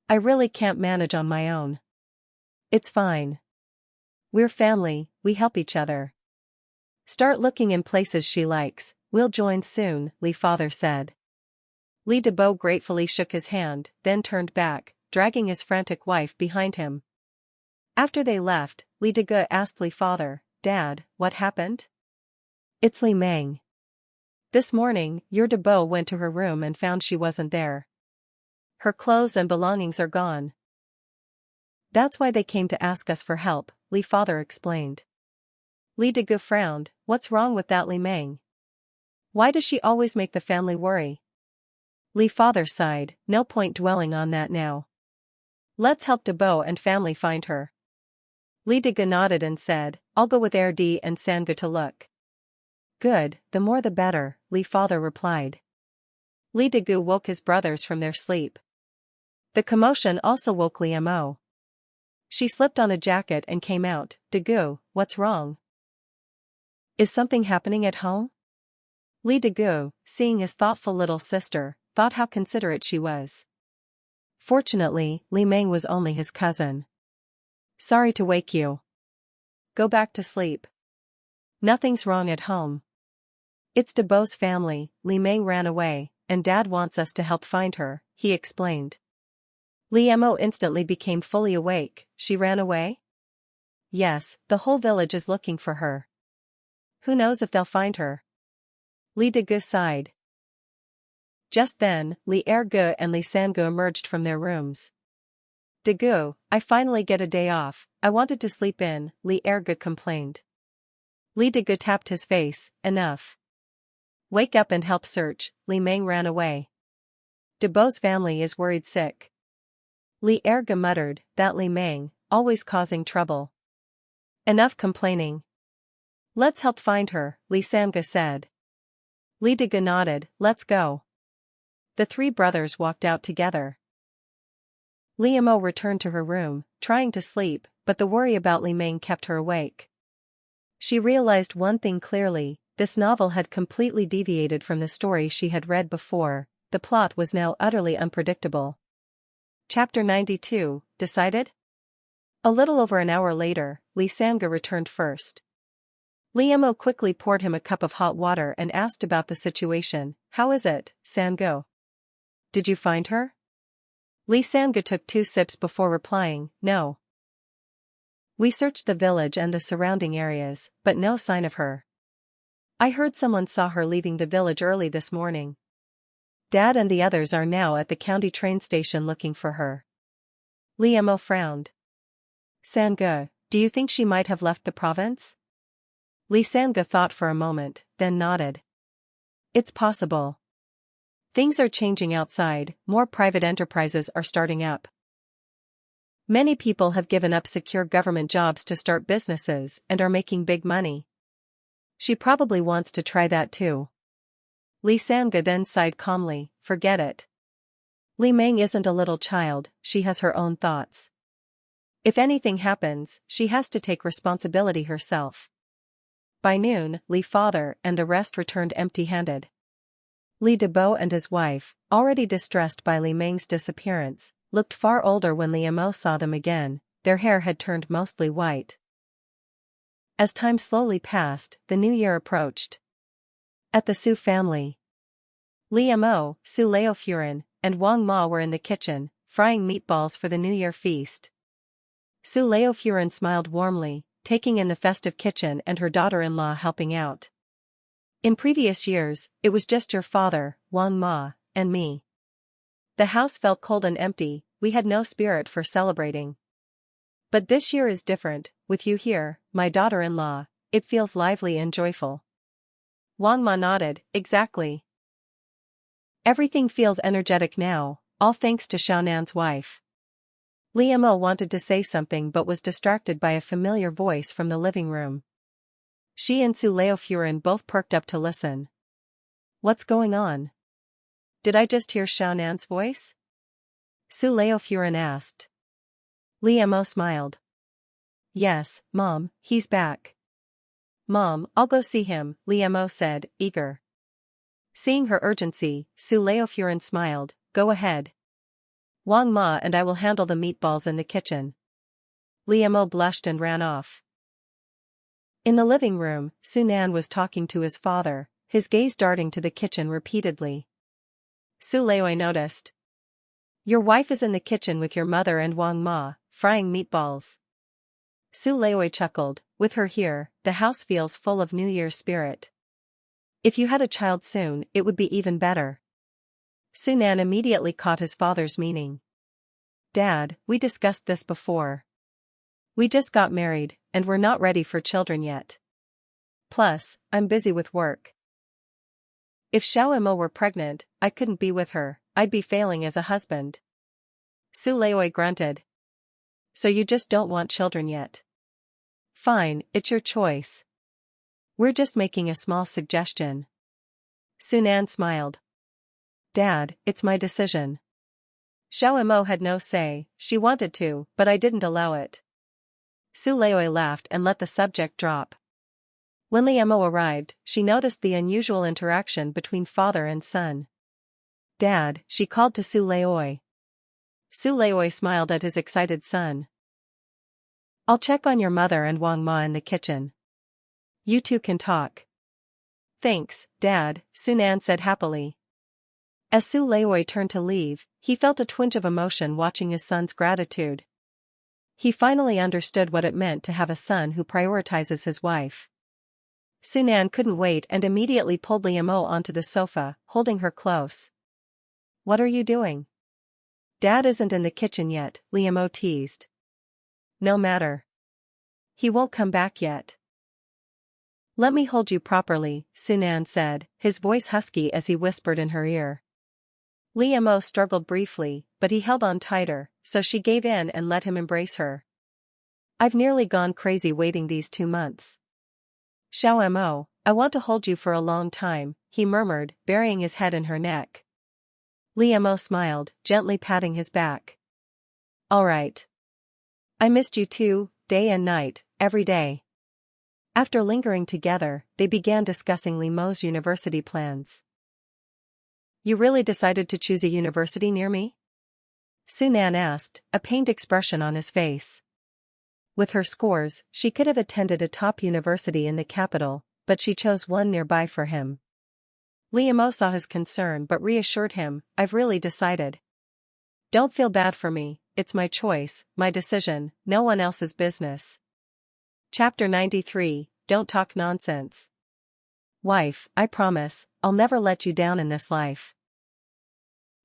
I really can't manage on my own. It's fine. We're family, we help each other. Start looking in places she likes, we'll join soon, Li father said. Li Debo gratefully shook his hand, then turned back, dragging his frantic wife behind him. After they left, Li Degu asked Li father, Dad, what happened? It's Li Meng. This morning, your Debo went to her room and found she wasn't there. Her clothes and belongings are gone. That's why they came to ask us for help, Li father explained. Li Degu frowned, what's wrong with that Li Meng? Why does she always make the family worry? Li father sighed, no point dwelling on that now. Let's help Debo and family find her. Li Degu nodded and said, I'll go with Erdi and Sanga to look. Good, the more the better, Li father replied. Li Degu woke his brothers from their sleep. The commotion also woke Li Mo. She slipped on a jacket and came out. Degu, what's wrong? Is something happening at home? Li Degu, seeing his thoughtful little sister, thought how considerate she was. Fortunately, Li Meng was only his cousin. Sorry to wake you. Go back to sleep. Nothing's wrong at home. It's Debo's family. Li Meng ran away, and Dad wants us to help find her, he explained. Li Mo instantly became fully awake. She ran away? Yes, the whole village is looking for her. Who knows if they'll find her? Li Degu sighed. Just then, Li Erge and Li Sangu emerged from their rooms. Degu, I finally get a day off. I wanted to sleep in, Li Erge complained. Li Degu tapped his face, enough. Wake up and help search. Li Meng ran away. Debo's family is worried sick. Li Erge muttered, that Li Meng, always causing trouble. Enough complaining. Let's help find her, Li Samga said. Li Degu nodded, let's go. The three brothers walked out together. Li Mo returned to her room, trying to sleep, but the worry about Li Meng kept her awake. She realized one thing clearly, this novel had completely deviated from the story she had read before. The plot was now utterly unpredictable. Chapter 92, Decided? A little over an hour later, Li Samga returned first. Li Mo quickly poured him a cup of hot water and asked about the situation. How is it, Samgo? Did you find her? Li Samga took 2 sips before replying, no. We searched the village and the surrounding areas, but no sign of her. I heard someone saw her leaving the village early this morning. Dad and the others are now at the county train station looking for her. Li Mo frowned. Samga, do you think she might have left the province? Li Samga thought for a moment, then nodded. It's possible. Things are changing outside, more private enterprises are starting up. Many people have given up secure government jobs to start businesses and are making big money. She probably wants to try that too. Li Samga then sighed calmly, forget it. Li Meng isn't a little child, she has her own thoughts. If anything happens, she has to take responsibility herself. By noon, Li father and the rest returned empty-handed. Li Debo and his wife, already distressed by Li Meng's disappearance, looked far older when Li Mo saw them again. Their hair had turned mostly white. As time slowly passed, the new year approached. At the Su family, Li Mo, Su Laofuran, and Wang Ma were in the kitchen, frying meatballs for the New Year feast. Su Laofuran smiled warmly, taking in the festive kitchen and her daughter-in-law helping out. In previous years, it was just your father, Wang Ma, and me. The house felt cold and empty, we had no spirit for celebrating. But this year is different, with you here, my daughter-in-law, it feels lively and joyful. Wang Ma nodded, exactly. Everything feels energetic now, all thanks to Xiaonan's wife. Li Mo wanted to say something but was distracted by a familiar voice from the living room. She and Su Laofuran both perked up to listen. What's going on? Did I just hear Xiaonan's voice? Su Laofuran asked. Li Mo smiled. Yes, Mom, he's back. Mom, I'll go see him, Li Mo said, eager. Seeing her urgency, Su Laofuran smiled, go ahead. Wang Ma and I will handle the meatballs in the kitchen. Li Mo blushed and ran off. In the living room, Su Nan was talking to his father, his gaze darting to the kitchen repeatedly. Su Laoi noticed. Your wife is in the kitchen with your mother and Wang Ma, frying meatballs. Su Laoi chuckled, with her here, the house feels full of New Year's spirit. If you had a child soon, it would be even better. Su Nan immediately caught his father's meaning. Dad, we discussed this before. We just got married, and we're not ready for children yet. Plus, I'm busy with work. If Xiao Imo were pregnant, I couldn't be with her, I'd be failing as a husband. Su Leoi grunted. So you just don't want children yet? Fine, it's your choice. We're just making a small suggestion. Su Nan smiled. Dad, it's my decision. Xiao Imo had no say, she wanted to, but I didn't allow it. Su Leoi laughed and let the subject drop. When Li Imo arrived, she noticed the unusual interaction between father and son. Dad, she called to Su Leoi. Su Leoi smiled at his excited son. I'll check on your mother and Wang Ma in the kitchen. You two can talk. Thanks, Dad, Su Nan said happily. As Su Leoi turned to leave, he felt a twinge of emotion watching his son's gratitude. He finally understood what it meant to have a son who prioritizes his wife. Su Nan couldn't wait and immediately pulled Li Imo onto the sofa, holding her close. What are you doing? Dad isn't in the kitchen yet, Li Imo teased. No matter. He won't come back yet. Let me hold you properly, Su Nan said, his voice husky as he whispered in her ear. Li Imo struggled briefly, but he held on tighter, so she gave in and let him embrace her. I've nearly gone crazy waiting these 2 months. Xiao Imo, I want to hold you for a long time, he murmured, burying his head in her neck. Li Imo smiled, gently patting his back. All right. I missed you too, day and night, every day. After lingering together, they began discussing Li Imo's university plans. You really decided to choose a university near me? Su Nan asked, a pained expression on his face. With her scores, she could have attended a top university in the capital, but she chose one nearby for him. Li Imo saw his concern but reassured him, I've really decided. Don't feel bad for me, it's my choice, my decision, no one else's business. Chapter 93, Don't Talk Nonsense. Wife, I promise, I'll never let you down in this life.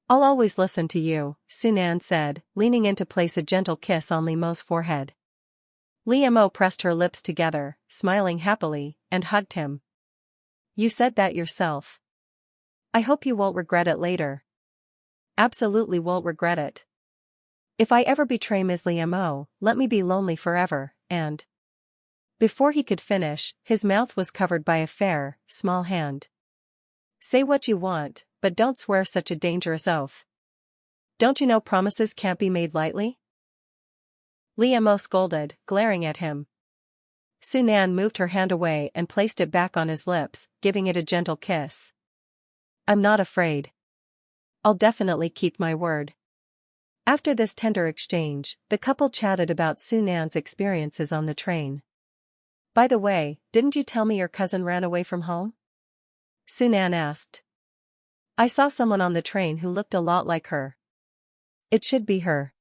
I'll always listen to you, Su Nan said, leaning in to place a gentle kiss on Li Imo's forehead. Li Imo pressed her lips together, smiling happily, and hugged him. You said that yourself. I hope you won't regret it later. Absolutely won't regret it. If I ever betray Ms. Li Imo, let me be lonely forever, and... Before he could finish, his mouth was covered by a fair, small hand. Say what you want, but don't swear such a dangerous oath. Don't you know promises can't be made lightly? Li Imo scolded, glaring at him. Su Nan moved her hand away and placed it back on his lips, giving it a gentle kiss. I'm not afraid. I'll definitely keep my word. After this tender exchange, the couple chatted about Su Nan's experiences on the train. By the way, didn't you tell me your cousin ran away from home? Su Nan asked. I saw someone on the train who looked a lot like her. It should be her.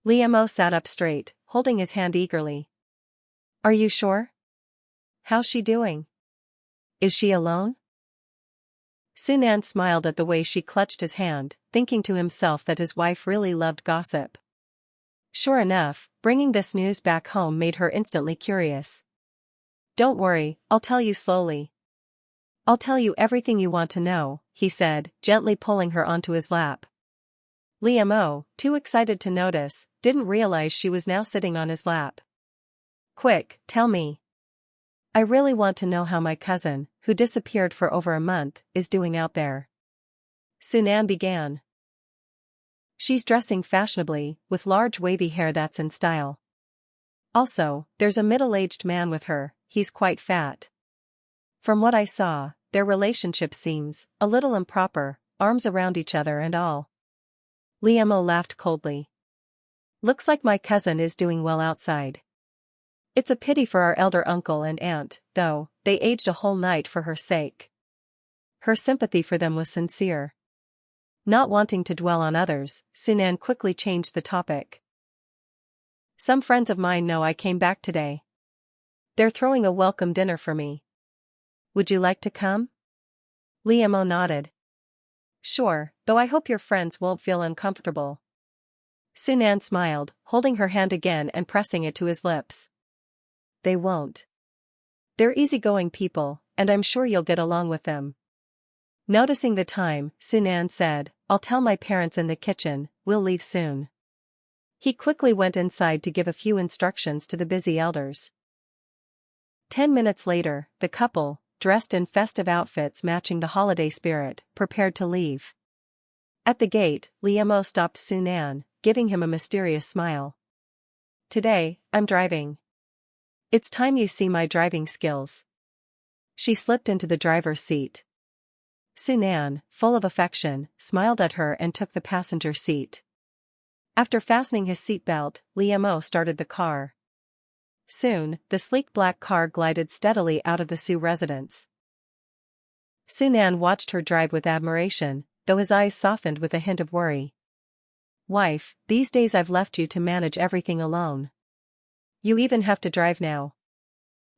Li Imo sat up straight, holding his hand eagerly. Are you sure? How's she doing? Is she alone? Su Nan smiled at the way she clutched his hand, thinking to himself that his wife really loved gossip. Sure enough, bringing this news back home made her instantly curious. Don't worry, I'll tell you slowly. I'll tell you everything you want to know, he said, gently pulling her onto his lap. Li Imo, too excited to notice, didn't realize she was now sitting on his lap. Quick, tell me. I really want to know how my cousin, who disappeared for over a month, is doing out there. Su Nan began. She's dressing fashionably, with large wavy hair that's in style. Also, there's a middle-aged man with her, he's quite fat. From what I saw, their relationship seems a little improper, arms around each other and all. Li Imo laughed coldly. Looks like my cousin is doing well outside. It's a pity for our elder uncle and aunt, though, they aged a whole night for her sake. Her sympathy for them was sincere. Not wanting to dwell on others, Su Nan quickly changed the topic. Some friends of mine know I came back today. They're throwing a welcome dinner for me. Would you like to come? Li Imo nodded. Sure, though I hope your friends won't feel uncomfortable. Sunan smiled, holding her hand again and pressing it to his lips. They won't. They're easygoing people, and I'm sure you'll get along with them. Noticing the time, Sunan said, I'll tell my parents in the kitchen, we'll leave soon. He quickly went inside to give a few instructions to the busy elders. 10 minutes later, the couple, dressed in festive outfits matching the holiday spirit, prepared to leave. At the gate, Liemo stopped Sunan, giving him a mysterious smile. Today, I'm driving. It's time you see my driving skills. She slipped into the driver's seat. Sunan, full of affection, smiled at her and took the passenger seat. After fastening his seatbelt, Liemo started the car. Soon, the sleek black car glided steadily out of the Sioux residence. Sunan watched her drive with admiration, though his eyes softened with a hint of worry. Wife, these days I've left you to manage everything alone. You even have to drive now.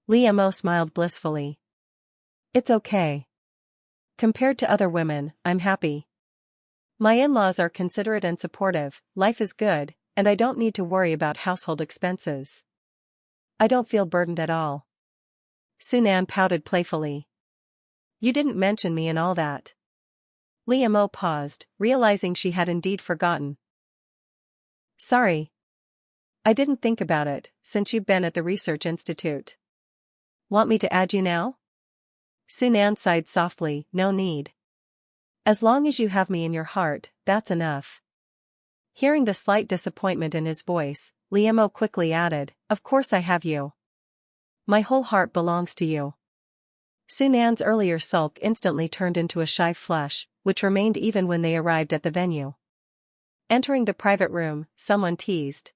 Liemo smiled blissfully. It's okay. Compared to other women, I'm happy. My in-laws are considerate and supportive, life is good, and I don't need to worry about household expenses. I don't feel burdened at all. Sunan pouted playfully. You didn't mention me and all that. Liemo paused, realizing she had indeed forgotten. Sorry. I didn't think about it, since you've been at the research institute. Want me to add you now? Sunan sighed softly, no need. As long as you have me in your heart, that's enough. Hearing the slight disappointment in his voice, Liemo quickly added, Of course I have you. My whole heart belongs to you. Sunan's earlier sulk instantly turned into a shy flush, which remained even when they arrived at the venue. Entering the private room, someone teased.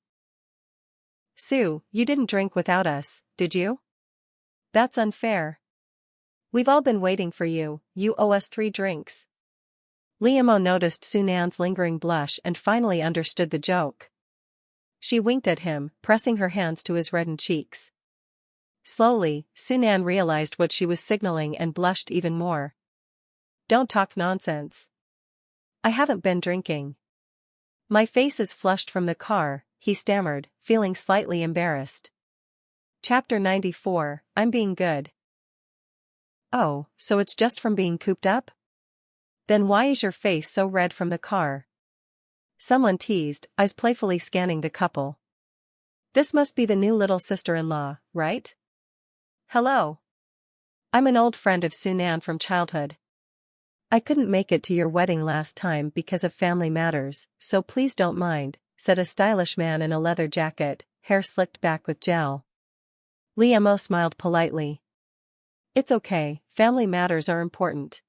Sue, you didn't drink without us, did you? That's unfair. We've all been waiting for you, you owe us 3 drinks. Liemo noticed Sunan's lingering blush and finally understood the joke. She winked at him, pressing her hands to his reddened cheeks. Slowly, Sunan realized what she was signaling and blushed even more. Don't talk nonsense. I haven't been drinking. My face is flushed from the car, he stammered, feeling slightly embarrassed. Chapter 94, I'm being good. Oh, so it's just from being cooped up? Then why is your face so red from the car? Someone teased, eyes playfully scanning the couple. This must be the new little sister-in-law, right? Hello. I'm an old friend of Sunan from childhood. I couldn't make it to your wedding last time because of family matters, so please don't mind, said a stylish man in a leather jacket, hair slicked back with gel. Liemo smiled politely. It's okay, family matters are important.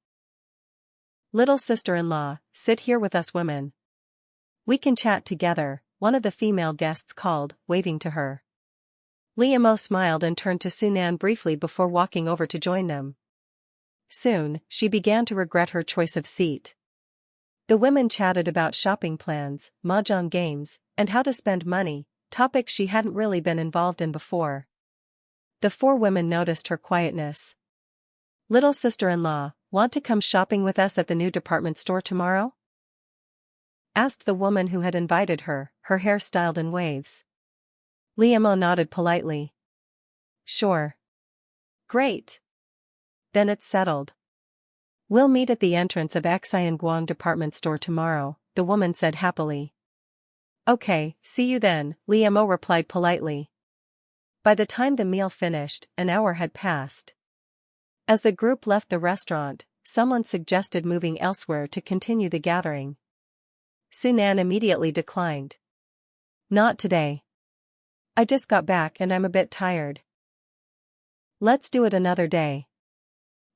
Little sister-in-law, sit here with us women. We can chat together, one of the female guests called, waving to her. Liemo smiled and turned to Sunan briefly before walking over to join them. Soon, she began to regret her choice of seat. The women chatted about shopping plans, mahjong games, and how to spend money, topics she hadn't really been involved in before. The 4 women noticed her quietness. Little sister-in-law, want to come shopping with us at the new department store tomorrow? Asked the woman who had invited her, her hair styled in waves. Liemo nodded politely. Sure. Great. Then it's settled. We'll meet at the entrance of Guang department store tomorrow, the woman said happily. Okay, see you then, Liemo replied politely. By the time the meal finished, an hour had passed. As the group left the restaurant, someone suggested moving elsewhere to continue the gathering. Sunan immediately declined. Not today. I just got back and I'm a bit tired. Let's do it another day.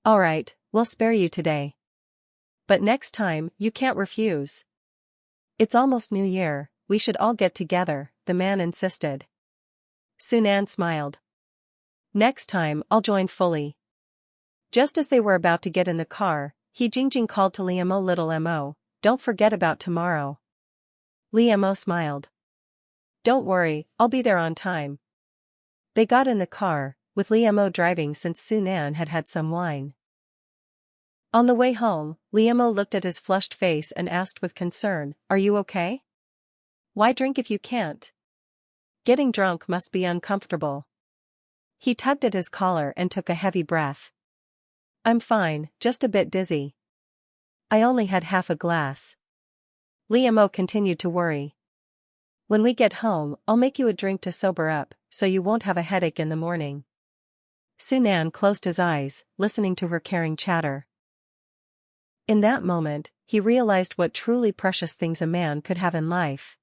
Alright, we'll spare you today. But next time, you can't refuse. It's almost New Year, we should all get together, the man insisted. Sunan smiled. Next time, I'll join fully. Just as they were about to get in the car, Jingjing called to Liemo, little Mo, don't forget about tomorrow. Liemo smiled. Don't worry, I'll be there on time. They got in the car, with Liemo driving since Sunan had had some wine. On the way home, Liemo looked at his flushed face and asked with concern, Are you okay? Why drink if you can't? Getting drunk must be uncomfortable. He tugged at his collar and took a heavy breath. I'm fine, just a bit dizzy. I only had half a glass. Liam continued to worry. When we get home, I'll make you a drink to sober up, so you won't have a headache in the morning. Sunan closed his eyes, listening to her caring chatter. In that moment, he realized what truly precious things a man could have in life.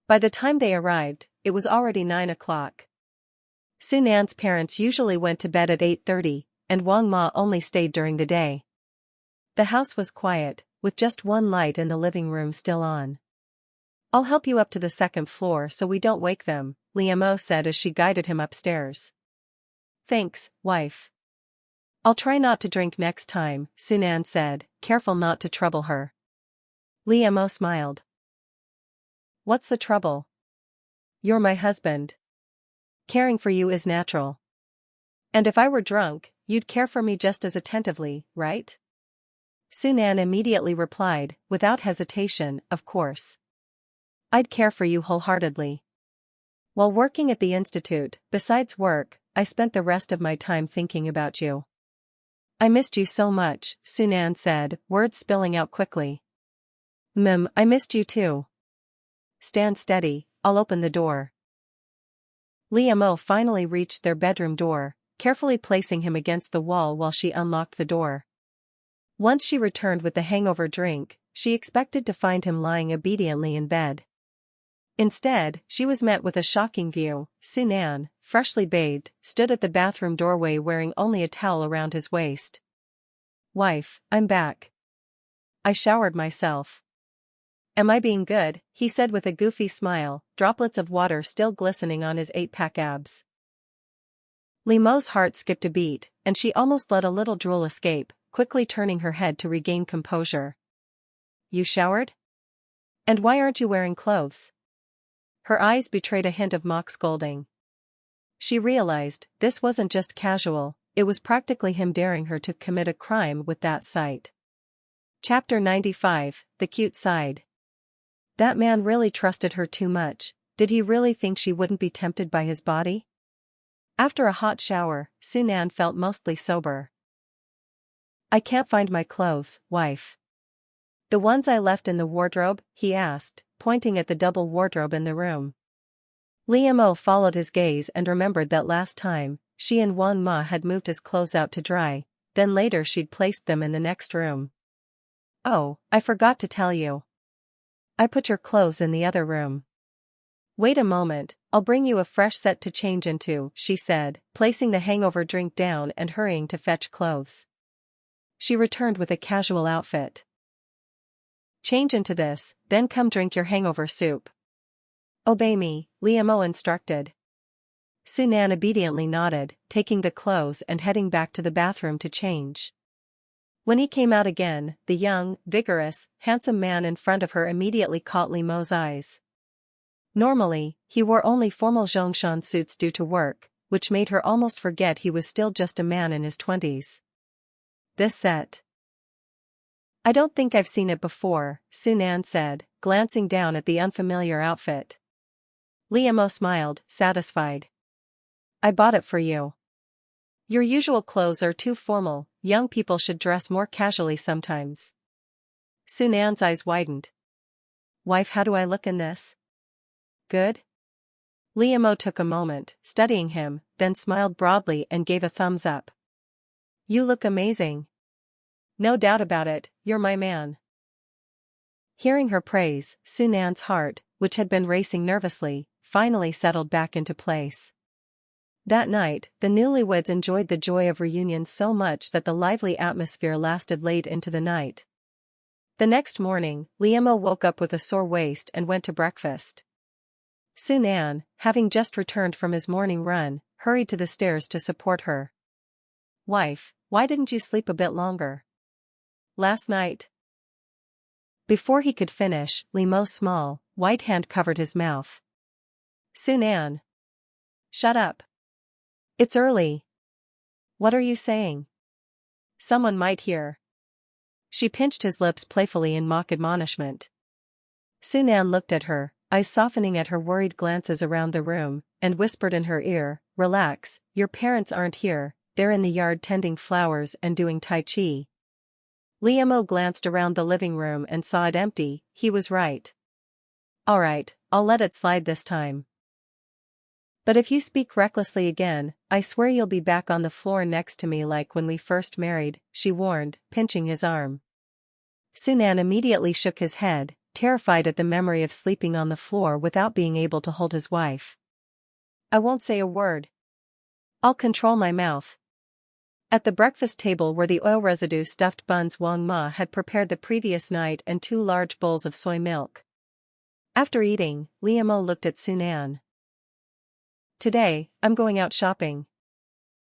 By the time they arrived, it was already 9 o'clock. Sunan's parents usually went to bed at 8:30, and Wang Ma only stayed during the day. The house was quiet, with just one light in the living room still on. I'll help you up to the second floor so we don't wake them, Liam said as she guided him upstairs. Thanks, wife. I'll try not to drink next time, Sunan said, careful not to trouble her. Liam smiled. What's the trouble? You're my husband. Caring for you is natural. And if I were drunk, you'd care for me just as attentively, right? Sunan immediately replied, without hesitation, of course. I'd care for you wholeheartedly. While working at the institute, besides work, I spent the rest of my time thinking about you. I missed you so much, Sunan said, words spilling out quickly. I missed you too. Stand steady, I'll open the door. Liam finally reached their bedroom door, carefully placing him against the wall while she unlocked the door. Once she returned with the hangover drink, she expected to find him lying obediently in bed. Instead, she was met with a shocking view. Sunan, freshly bathed, stood at the bathroom doorway wearing only a towel around his waist. Wife, I'm back. I showered myself. Am I being good? He said with a goofy smile, droplets of water still glistening on his 8-pack abs. Lima's heart skipped a beat, and she almost let a little drool escape, quickly turning her head to regain composure. You showered? And why aren't you wearing clothes? Her eyes betrayed a hint of mock scolding. She realized, this wasn't just casual, it was practically him daring her to commit a crime with that sight. Chapter 95, The Cute Side. That man really trusted her too much. Did he really think she wouldn't be tempted by his body? After a hot shower, Sunan felt mostly sober. I can't find my clothes, wife. The ones I left in the wardrobe? He asked, pointing at the double wardrobe in the room. Liam followed his gaze and remembered that last time, she and Wang Ma had moved his clothes out to dry, then later she'd placed them in the next room. Oh, I forgot to tell you. I put your clothes in the other room. Wait a moment, I'll bring you a fresh set to change into, she said, placing the hangover drink down and hurrying to fetch clothes. She returned with a casual outfit. Change into this, then come drink your hangover soup. Obey me, Liam instructed. Sunan obediently nodded, taking the clothes and heading back to the bathroom to change. When he came out again, the young, vigorous, handsome man in front of her immediately caught Lima's eyes. Normally, he wore only formal Zhongshan suits due to work, which made her almost forget he was still just a man in his 20s. This set. I don't think I've seen it before, Sunan said, glancing down at the unfamiliar outfit. Liam smiled, satisfied. I bought it for you. Your usual clothes are too formal, young people should dress more casually sometimes. Sunan's eyes widened. Wife, how do I look in this? Good? Liam took a moment, studying him, then smiled broadly and gave a thumbs up. You look amazing. No doubt about it, you're my man. Hearing her praise, Sunan's heart, which had been racing nervously, finally settled back into place. That night, the newlyweds enjoyed the joy of reunion so much that the lively atmosphere lasted late into the night. The next morning, Liam woke up with a sore waist and went to breakfast. Sunan, having just returned from his morning run, hurried to the stairs to support her. Wife, why didn't you sleep a bit longer? Last night. Before he could finish, Liam's small, white hand covered his mouth. Sunan. Shut up. It's early. What are you saying? Someone might hear. She pinched his lips playfully in mock admonishment. Sunan looked at her, eyes softening at her worried glances around the room, and whispered in her ear, "Relax, your parents aren't here, they're in the yard tending flowers and doing Tai Chi." Liam glanced around the living room and saw it empty. He was right. "Alright, I'll let it slide this time. But if you speak recklessly again, I swear you'll be back on the floor next to me like when we first married," she warned, pinching his arm. Sunan immediately shook his head, terrified at the memory of sleeping on the floor without being able to hold his wife. "I won't say a word. I'll control my mouth." At the breakfast table were the oil residue stuffed buns Wang Ma had prepared the previous night and 2 large bowls of soy milk. After eating, Liam looked at Sunan. "Today, I'm going out shopping.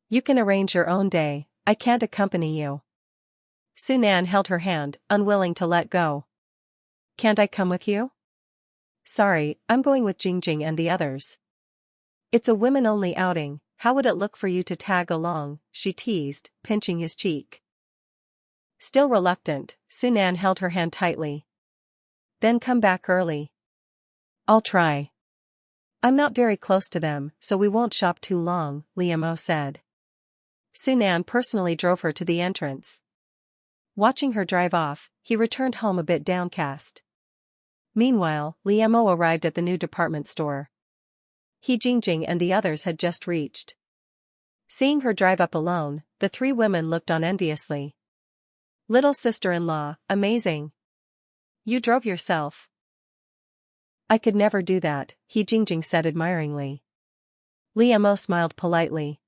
You can arrange your own day, I can't accompany you." Sunan held her hand, unwilling to let go. "Can't I come with you?" "Sorry, I'm going with Jingjing and the others." "It's a women-only outing, how would it look for you to tag along?" she teased, pinching his cheek. Still reluctant, Sunan held her hand tightly. "Then come back early." "I'll try. I'm not very close to them, so we won't shop too long," Liam said. Sunan personally drove her to the entrance. Watching her drive off, he returned home a bit downcast. Meanwhile, Liam arrived at the new department store. Jingjing and the others had just reached. Seeing her drive up alone, the 3 women looked on enviously. "Little sister-in-law, amazing. You drove yourself." "I could never do that," Jingjing said admiringly. Liam smiled politely.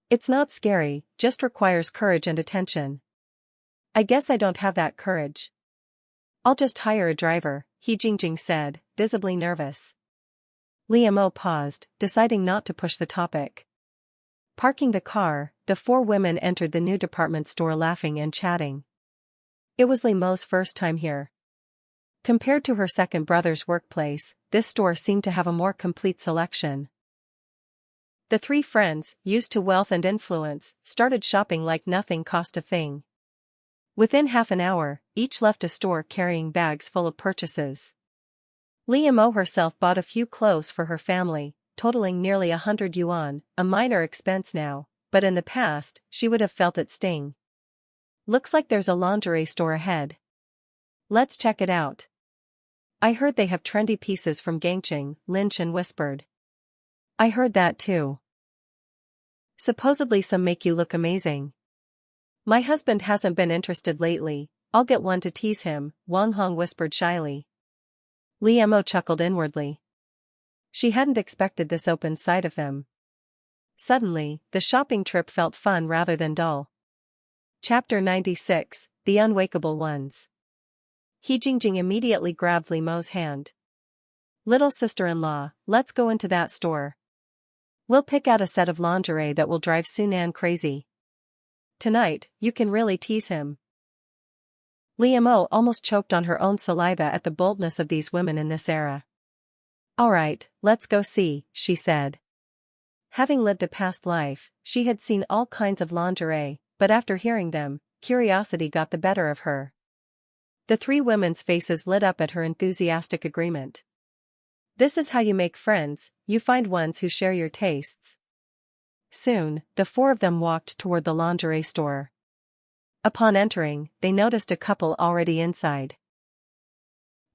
"It's not scary, just requires courage and attention." "I guess I don't have that courage." "I'll just hire a driver," Jingjing said, visibly nervous. Liam paused, deciding not to push the topic. Parking the car, the 4 women entered the new department store laughing and chatting. It was Liam's first time here. Compared to her second brother's workplace, this store seemed to have a more complete selection. The 3 friends, used to wealth and influence, started shopping like nothing cost a thing. Within half an hour, each left a store carrying bags full of purchases. Liam herself bought a few clothes for her family, totaling nearly 100 yuan, a minor expense now, but in the past, she would have felt it sting. "Looks like there's a lingerie store ahead. Let's check it out. I heard they have trendy pieces from Gangcheng," Linchin whispered. "I heard that too. Supposedly some make you look amazing." "My husband hasn't been interested lately, I'll get one to tease him," Wang Hong whispered shyly. Liam chuckled inwardly. She hadn't expected this open side of him. Suddenly, the shopping trip felt fun rather than dull. Chapter 96, The Unwakeable Ones. Jingjing immediately grabbed Liam's hand. "Little sister-in-law, let's go into that store. We'll pick out a set of lingerie that will drive Sunan crazy. Tonight, you can really tease him." Liam almost choked on her own saliva at the boldness of these women in this era. "Alright, let's go see," she said. Having lived a past life, she had seen all kinds of lingerie, but after hearing them, curiosity got the better of her. The 3 women's faces lit up at her enthusiastic agreement. This is how you make friends, you find ones who share your tastes. Soon, the 4 of them walked toward the lingerie store. Upon entering, they noticed a couple already inside.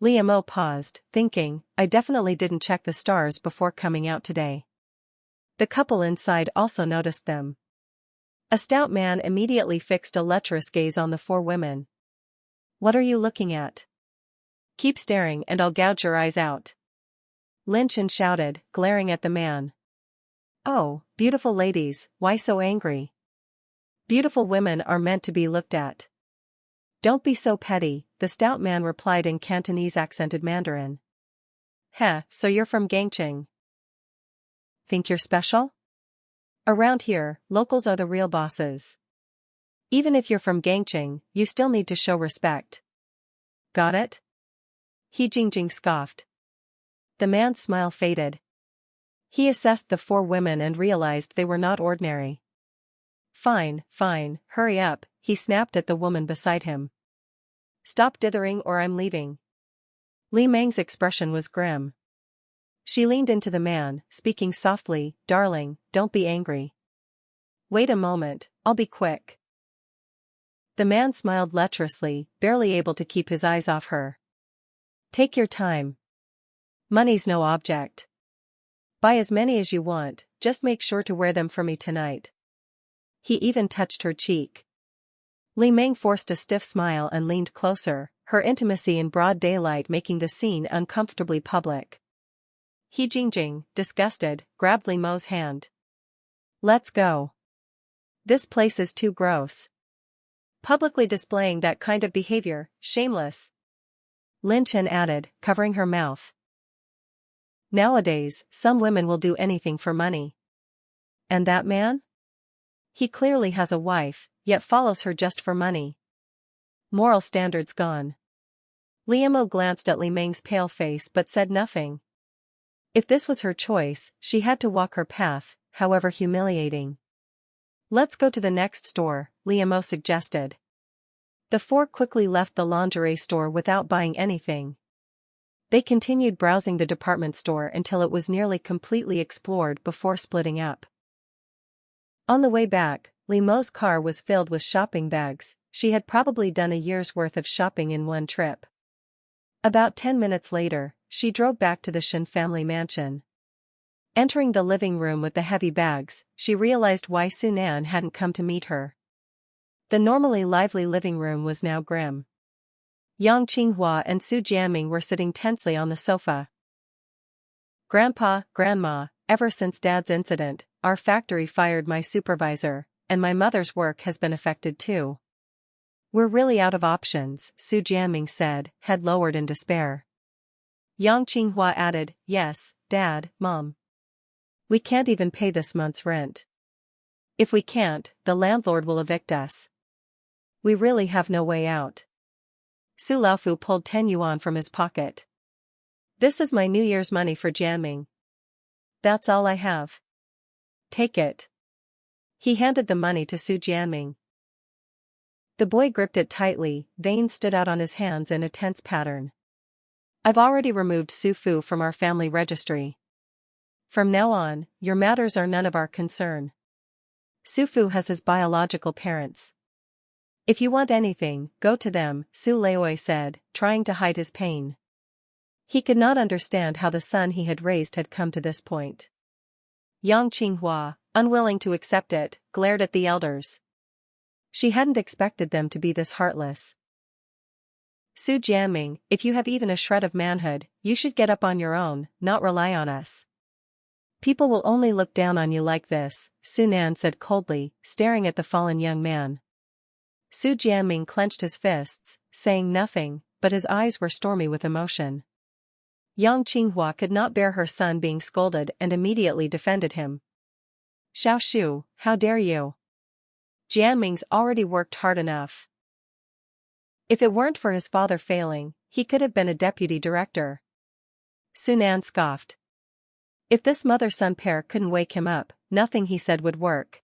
Liam paused, thinking, I definitely didn't check the stars before coming out today. The couple inside also noticed them. A stout man immediately fixed a lecherous gaze on the 4 women. "What are you looking at? Keep staring and I'll gouge your eyes out." Linchin shouted, glaring at the man. "Oh, beautiful ladies, why so angry? Beautiful women are meant to be looked at." "Don't be so petty," the stout man replied in Cantonese accented Mandarin. "Heh, so you're from Gangcheng? Think you're special? Around here, locals are the real bosses. Even if you're from Gangcheng, you still need to show respect. Got it?" Jingjing scoffed. The man's smile faded. He assessed the 4 women and realized they were not ordinary. Fine, hurry up," he snapped at the woman beside him. "Stop dithering or I'm leaving." Li Meng's expression was grim. She leaned into the man, speaking softly, "Darling, don't be angry. Wait a moment, I'll be quick." The man smiled lecherously, barely able to keep his eyes off her. "Take your time. Money's no object. Buy as many as you want, just make sure to wear them for me tonight." He even touched her cheek. Li Meng forced a stiff smile and leaned closer, her intimacy in broad daylight making the scene uncomfortably public. He Jingjing, disgusted, grabbed Li Mo's hand. "Let's go. This place is too gross. Publicly displaying that kind of behavior, shameless." Lin Chen added, covering her mouth. "Nowadays, some women will do anything for money. And that man? He clearly has a wife, yet follows her just for money. Moral standards gone." Li Mo glanced at Li Meng's pale face but said nothing. If this was her choice, she had to walk her path, however humiliating. "Let's go to the next store," Li Mo suggested. The four quickly left the lingerie store without buying anything. They continued browsing the department store until it was nearly completely explored before splitting up. On the way back, Li Mo's car was filled with shopping bags. She had probably done a year's worth of shopping in one trip. About 10 minutes later, she drove back to the Shen family mansion. Entering the living room with the heavy bags, she realized why Su Nan hadn't come to meet her. The normally lively living room was now grim. Yang Qinghua and Su Jianming were sitting tensely on the sofa. "Grandpa, Grandma, ever since Dad's incident, our factory fired my supervisor, and my mother's work has been affected too. We're really out of options," Su Jianming said, head lowered in despair. Yang Qinghua added, "Yes, Dad, Mom. We can't even pay this month's rent. If we can't, the landlord will evict us. We really have no way out." Su Laofu pulled 10 yuan from his pocket. "This is my New Year's money for Jianming. That's all I have. Take it." He handed the money to Su Jianming. The boy gripped it tightly, veins stood out on his hands in a tense pattern. "I've already removed Su Fu from our family registry. From now on, your matters are none of our concern. Su Fu has his biological parents. If you want anything, go to them," Su Laoi said, trying to hide his pain. He could not understand how the son he had raised had come to this point. Yang Qinghua, unwilling to accept it, glared at the elders. She hadn't expected them to be this heartless. "Su Jianming, if you have even a shred of manhood, you should get up on your own, not rely on us. People will only look down on you like this," Su Nan said coldly, staring at the fallen young man. Su Jianming clenched his fists, saying nothing, but his eyes were stormy with emotion. Yang Qinghua could not bear her son being scolded and immediately defended him. "Xiao Shu, how dare you? Jianming's already worked hard enough. If it weren't for his father failing, he could have been a deputy director." Su Nan scoffed. If this mother-son pair couldn't wake him up, nothing he said would work.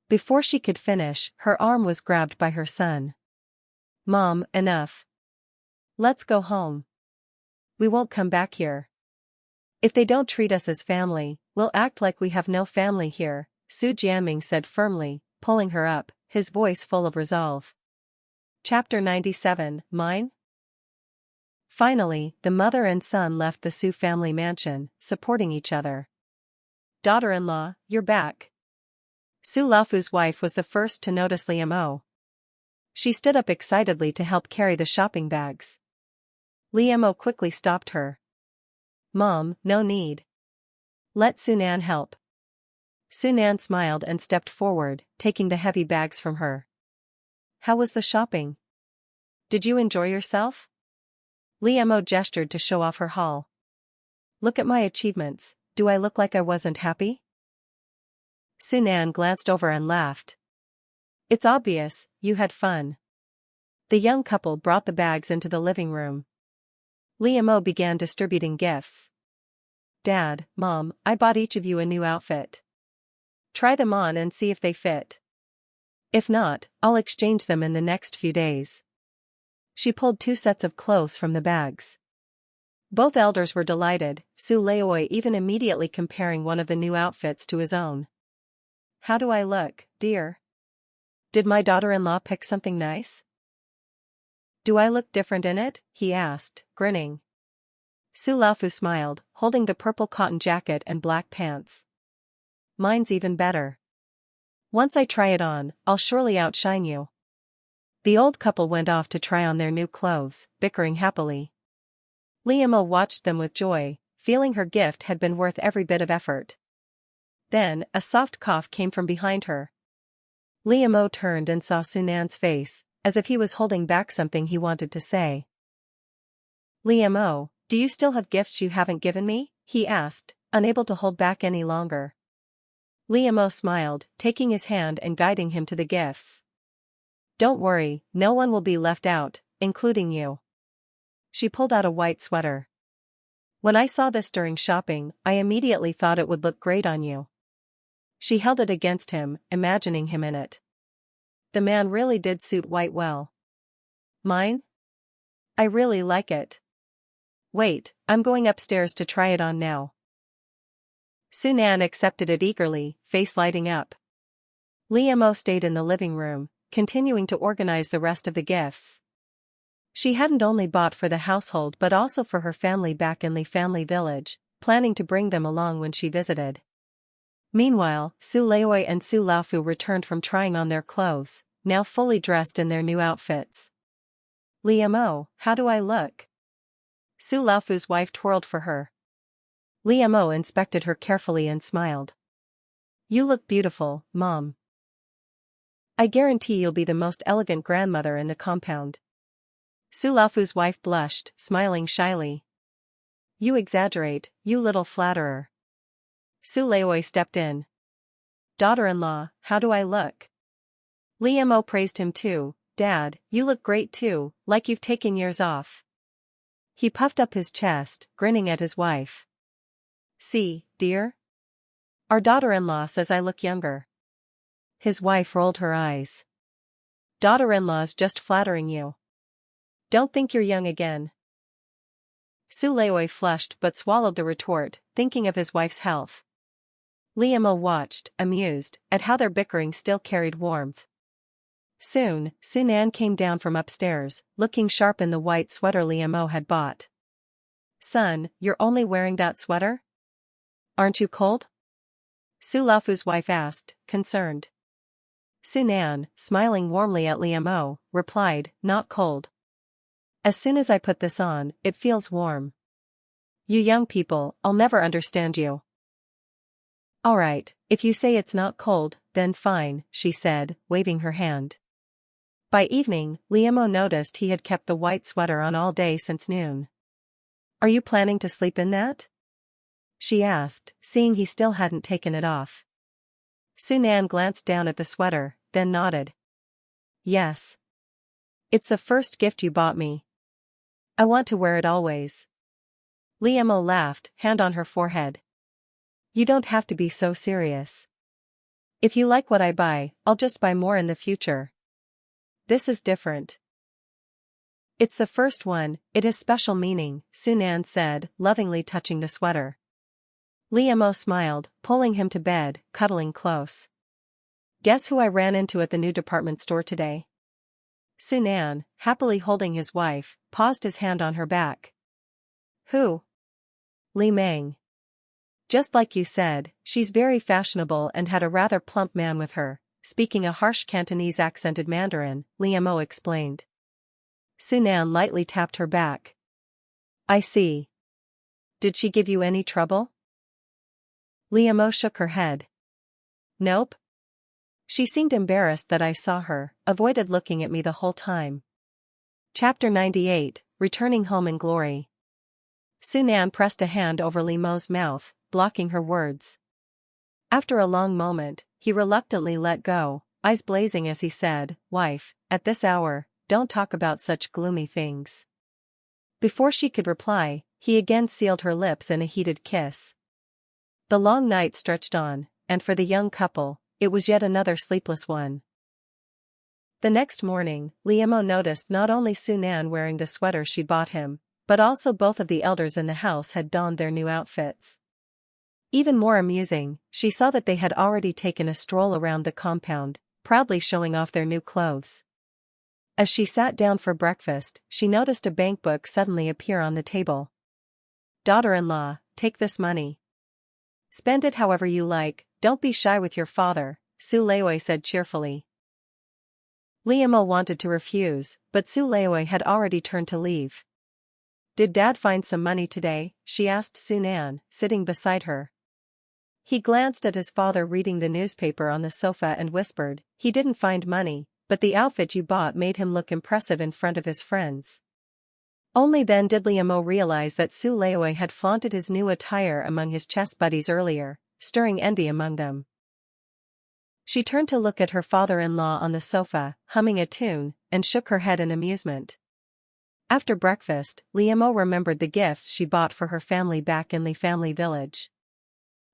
Before she could finish, her arm was grabbed by her son. "Mom, enough. Let's go home. We won't come back here. If they don't treat us as family, we'll act like we have no family here," Su Jianming said firmly, pulling her up, his voice full of resolve. Chapter 97, Mine? Finally, the mother and son left the Su family mansion, supporting each other. "Daughter-in-law, you're back." Su Laofu's wife was the first to notice Li Mo. She stood up excitedly to help carry the shopping bags. Li Mo quickly stopped her. "Mom, no need. Let Su Nan help." Su Nan smiled and stepped forward, taking the heavy bags from her. "How was the shopping? Did you enjoy yourself?" Li Mo gestured to show off her haul. "Look at my achievements, do I look like I wasn't happy?" Su Nan glanced over and laughed. "It's obvious, you had fun." The young couple brought the bags into the living room. Li Mo began distributing gifts. "Dad, Mom, I bought each of you a new outfit. Try them on and see if they fit. If not, I'll exchange them in the next few days." She pulled 2 sets of clothes from the bags. Both elders were delighted, Su Leoi even immediately comparing one of the new outfits to his own. "How do I look, dear? Did my daughter-in-law pick something nice?" "Do I look different in it?" he asked, grinning. Su Laofu smiled, holding the purple cotton jacket and black pants. "Mine's even better. Once I try it on, I'll surely outshine you." The old couple went off to try on their new clothes, bickering happily. Liamo watched them with joy, feeling her gift had been worth every bit of effort. Then, a soft cough came from behind her. Liamo turned and saw Sunan's face, as if he was holding back something he wanted to say. "Liamo, do you still have gifts you haven't given me?" he asked, unable to hold back any longer. Liamo smiled, taking his hand and guiding him to the gifts. "Don't worry, no one will be left out, including you." She pulled out a white sweater. "When I saw this during shopping, I immediately thought it would look great on you." She held it against him, imagining him in it. The man really did suit white well. "Mine? I really like it. Wait, I'm going upstairs to try it on now." Sunan accepted it eagerly, face lighting up. Liamo stayed in the living room, continuing to organize the rest of the gifts. She hadn't only bought for the household but also for her family back in Li Family Village, planning to bring them along when she visited. Meanwhile, Su Leoi and Su Laofu returned from trying on their clothes, now fully dressed in their new outfits. "Liamo, how do I look?" Su Laofu's wife twirled for her. Liamo inspected her carefully and smiled. "You look beautiful, Mom. I guarantee you'll be the most elegant grandmother in the compound." Su Laofu's wife blushed, smiling shyly. "You exaggerate, you little flatterer." Su Leoi stepped in. "Daughter-in-law, how do I look?" Liamo praised him too. "Dad, you look great too, like you've taken years off." He puffed up his chest, grinning at his wife. "See, dear? Our daughter-in-law says I look younger." His wife rolled her eyes. "Daughter-in-law's just flattering you. Don't think you're young again." Su Leoi flushed but swallowed the retort, thinking of his wife's health. Liamo watched, amused, at how their bickering still carried warmth. Soon, Sunan came down from upstairs, looking sharp in the white sweater Liamo had bought. "Son, you're only wearing that sweater? Aren't you cold?" Su Laofu's wife asked, concerned. Sunan, smiling warmly at Liamo, replied, "Not cold. As soon as I put this on, it feels warm. You young people, I'll never understand you." "Alright, if you say it's not cold, then fine," she said, waving her hand. By evening, Liamo noticed he had kept the white sweater on all day since noon. "Are you planning to sleep in that?" she asked, seeing he still hadn't taken it off. Sunan glanced down at the sweater, then nodded. "Yes. It's the first gift you bought me. I want to wear it always." Liamo laughed, hand on her forehead. "You don't have to be so serious. If you like what I buy, I'll just buy more in the future. This is different. It's the first one, it has special meaning," Sunan said, lovingly touching the sweater. Liamo smiled, pulling him to bed, cuddling close. "Guess who I ran into at the new department store today?" Sunan, happily holding his wife, paused his hand on her back. "Who?" "Li Meng. Just like you said, she's very fashionable and had a rather plump man with her, speaking a harsh Cantonese accented Mandarin," Liamo explained. Sunan lightly tapped her back. "I see. Did she give you any trouble?" Liamo shook her head. "Nope. She seemed embarrassed that I saw her, avoided looking at me the whole time." Chapter 98, Returning Home in Glory. Sunan pressed a hand over Liamo's mouth, blocking her words. After a long moment, he reluctantly let go, eyes blazing as he said, "Wife, at this hour, don't talk about such gloomy things." Before she could reply, he again sealed her lips in a heated kiss. The long night stretched on, and for the young couple, it was yet another sleepless one. The next morning, Liamo noticed not only Sunan wearing the sweater she'd bought him, but also both of the elders in the house had donned their new outfits. Even more amusing, she saw that they had already taken a stroll around the compound, proudly showing off their new clothes. As she sat down for breakfast, she noticed a bank book suddenly appear on the table. "Daughter-in-law, take this money. Spend it however you like, don't be shy with your father," Su Leoi said cheerfully. Liamo wanted to refuse, but Su Leoi had already turned to leave. "Did Dad find some money today?" she asked Sunan, sitting beside her. He glanced at his father reading the newspaper on the sofa and whispered, "He didn't find money, but the outfit you bought made him look impressive in front of his friends." Only then did Liamo realize that Su Leoi had flaunted his new attire among his chess buddies earlier, stirring envy among them. She turned to look at her father-in-law on the sofa, humming a tune, and shook her head in amusement. After breakfast, Liamo remembered the gifts she bought for her family back in the family village.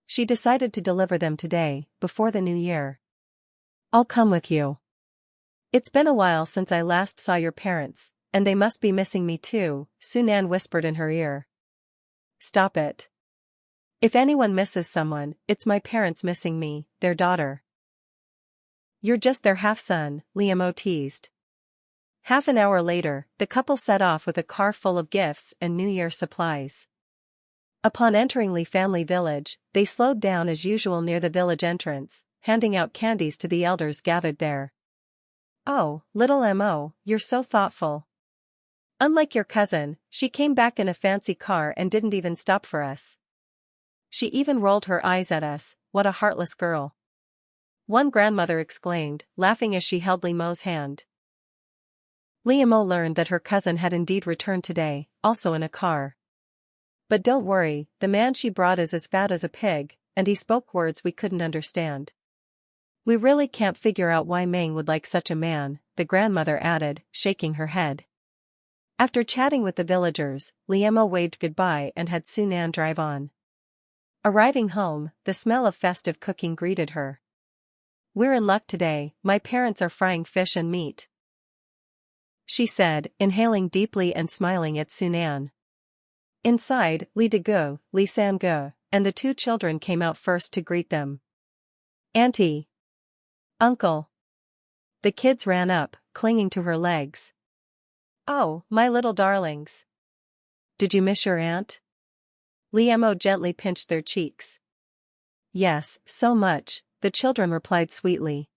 She decided to deliver them today, before the new year. "I'll come with you. It's been a while since I last saw your parents, and they must be missing me too," Sunan whispered in her ear. "Stop it. If anyone misses someone, it's my parents missing me, their daughter." "You're just their half-son," Liamo teased. Half an hour later, the couple set off with a car full of gifts and New Year supplies. Upon entering Lee family village, they slowed down as usual near the village entrance, handing out candies to the elders gathered there. "Oh, little Mo, you're so thoughtful. Unlike your cousin, she came back in a fancy car and didn't even stop for us. She even rolled her eyes at us, what a heartless girl," one grandmother exclaimed, laughing as she held Mo's hand. Mo learned that her cousin had indeed returned today, also in a car. "But don't worry, the man she brought is as fat as a pig, and he spoke words we couldn't understand. We really can't figure out why Meng would like such a man," the grandmother added, shaking her head. After chatting with the villagers, Liamo waved goodbye and had Sunan drive on. Arriving home, the smell of festive cooking greeted her. "We're in luck today, my parents are frying fish and meat," she said, inhaling deeply and smiling at Sunan. Inside, Li Degu, Li Sange, and the two children came out first to greet them. "Auntie! Uncle!" The kids ran up, clinging to her legs. "Oh, my little darlings! Did you miss your aunt?" Liamo gently pinched their cheeks. "Yes, so much," the children replied sweetly.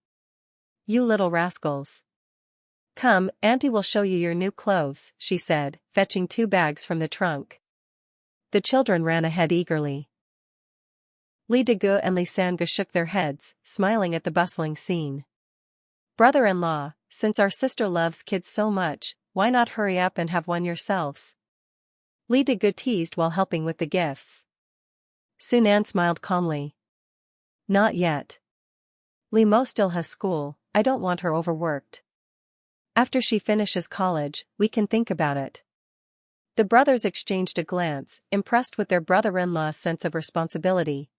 "You little rascals. Come, Auntie will show you your new clothes," she said, fetching 2 bags from the trunk. The children ran ahead eagerly. Li Degu and Li Sange shook their heads, smiling at the bustling scene. "Brother-in-law, since our sister loves kids so much, why not hurry up and have one yourselves?" Li Degu teased while helping with the gifts. Sunan smiled calmly. "Not yet. Li Mo still has school, I don't want her overworked. After she finishes college, we can think about it." The brothers exchanged a glance, impressed with their brother-in-law's sense of responsibility.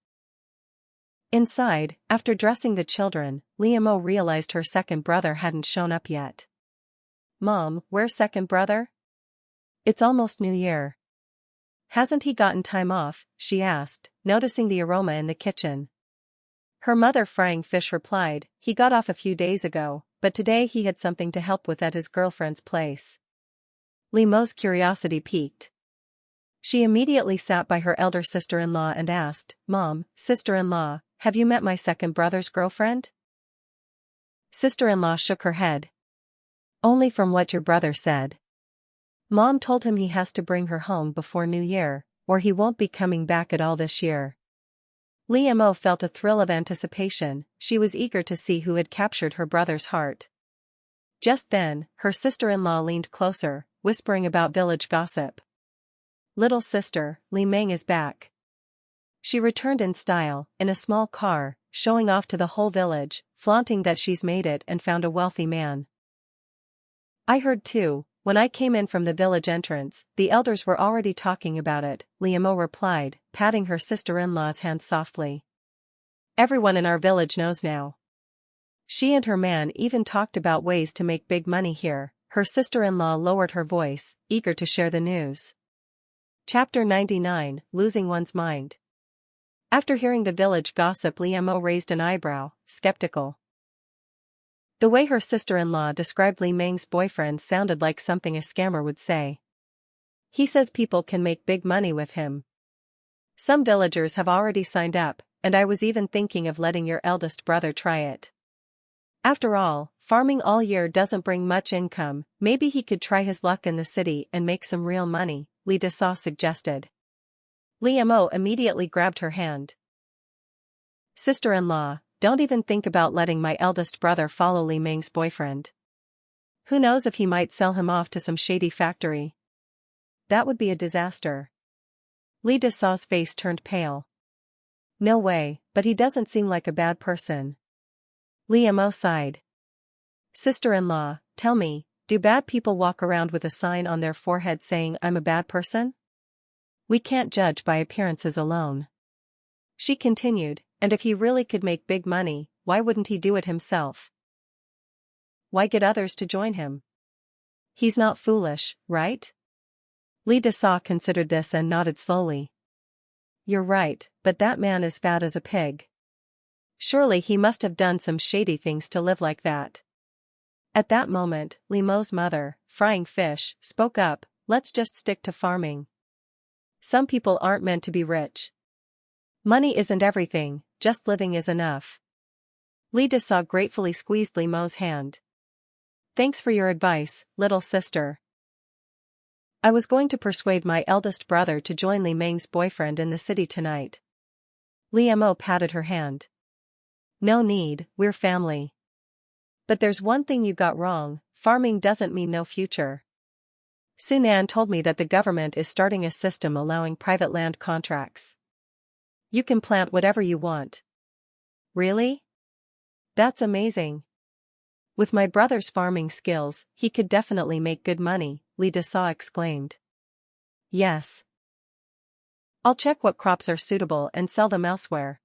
Inside, after dressing the children, Liamo realized her second brother hadn't shown up yet. "Mom, where's second brother? It's almost New Year. Hasn't he gotten time off?" she asked, noticing the aroma in the kitchen. Her mother frying fish replied, "He got off a few days ago, but today he had something to help with at his girlfriend's place." Mo's curiosity piqued. She immediately sat by her elder sister-in-law and asked, "Mom, sister-in-law, have you met my second brother's girlfriend?" Sister-in-law shook her head. "Only from what your brother said. Mom told him he has to bring her home before New Year, or he won't be coming back at all this year." Liamo felt a thrill of anticipation, she was eager to see who had captured her brother's heart. Just then, her sister-in-law leaned closer, whispering about village gossip. "Little sister, Li Meng is back. She returned in style, in a small car, showing off to the whole village, flaunting that she's made it and found a wealthy man." "I heard too, when I came in from the village entrance, the elders were already talking about it," Liamo replied, patting her sister-in-law's hand softly. "Everyone in our village knows now. She and her man even talked about ways to make big money here." Her sister-in-law lowered her voice, eager to share the news. Chapter 99, Losing One's Mind. After hearing the village gossip, Li Mo raised an eyebrow, skeptical. The way her sister-in-law described Li Meng's boyfriend sounded like something a scammer would say. He says people can make big money with him. Some villagers have already signed up, and I was even thinking of letting your eldest brother try it. After all, farming all year doesn't bring much income. Maybe he could try his luck in the city and make some real money, Li Desa suggested. Li Mo immediately grabbed her hand. Sister-in-law, don't even think about letting my eldest brother follow Li Meng's boyfriend. Who knows if he might sell him off to some shady factory. That would be a disaster. Li Desa's face turned pale. No way, but he doesn't seem like a bad person. Li Mo sighed. Sister-in-law, tell me, do bad people walk around with a sign on their forehead saying I'm a bad person? We can't judge by appearances alone. She continued, and if he really could make big money, why wouldn't he do it himself? Why get others to join him? He's not foolish, right? Li Desa considered this and nodded slowly. You're right, but that man is fat as a pig. Surely he must have done some shady things to live like that. At that moment, Li Mo's mother, frying fish, spoke up, let's just stick to farming. Some people aren't meant to be rich. Money isn't everything, just living is enough. Li Desa gratefully squeezed Li Mo's hand. Thanks for your advice, little sister. I was going to persuade my eldest brother to join Li Meng's boyfriend in the city tonight. Li Mo patted her hand. No need, we're family. But there's one thing you got wrong, farming doesn't mean no future. Sunan told me that the government is starting a system allowing private land contracts. You can plant whatever you want. Really? That's amazing. With my brother's farming skills, he could definitely make good money, Li Desa exclaimed. Yes. I'll check what crops are suitable and sell them elsewhere.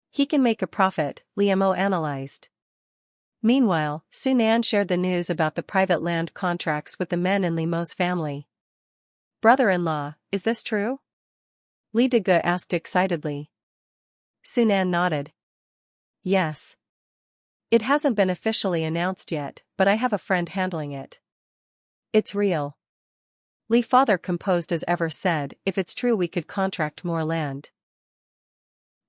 He can make a profit, Li Mo analyzed. Meanwhile, Sunan shared the news about the private land contracts with the men in Li Mo's family. Brother-in-law, is this true? Li Dega asked excitedly. Sunan nodded. Yes. It hasn't been officially announced yet, but I have a friend handling it. It's real. Li father composed as ever said, if it's true we could contract more land.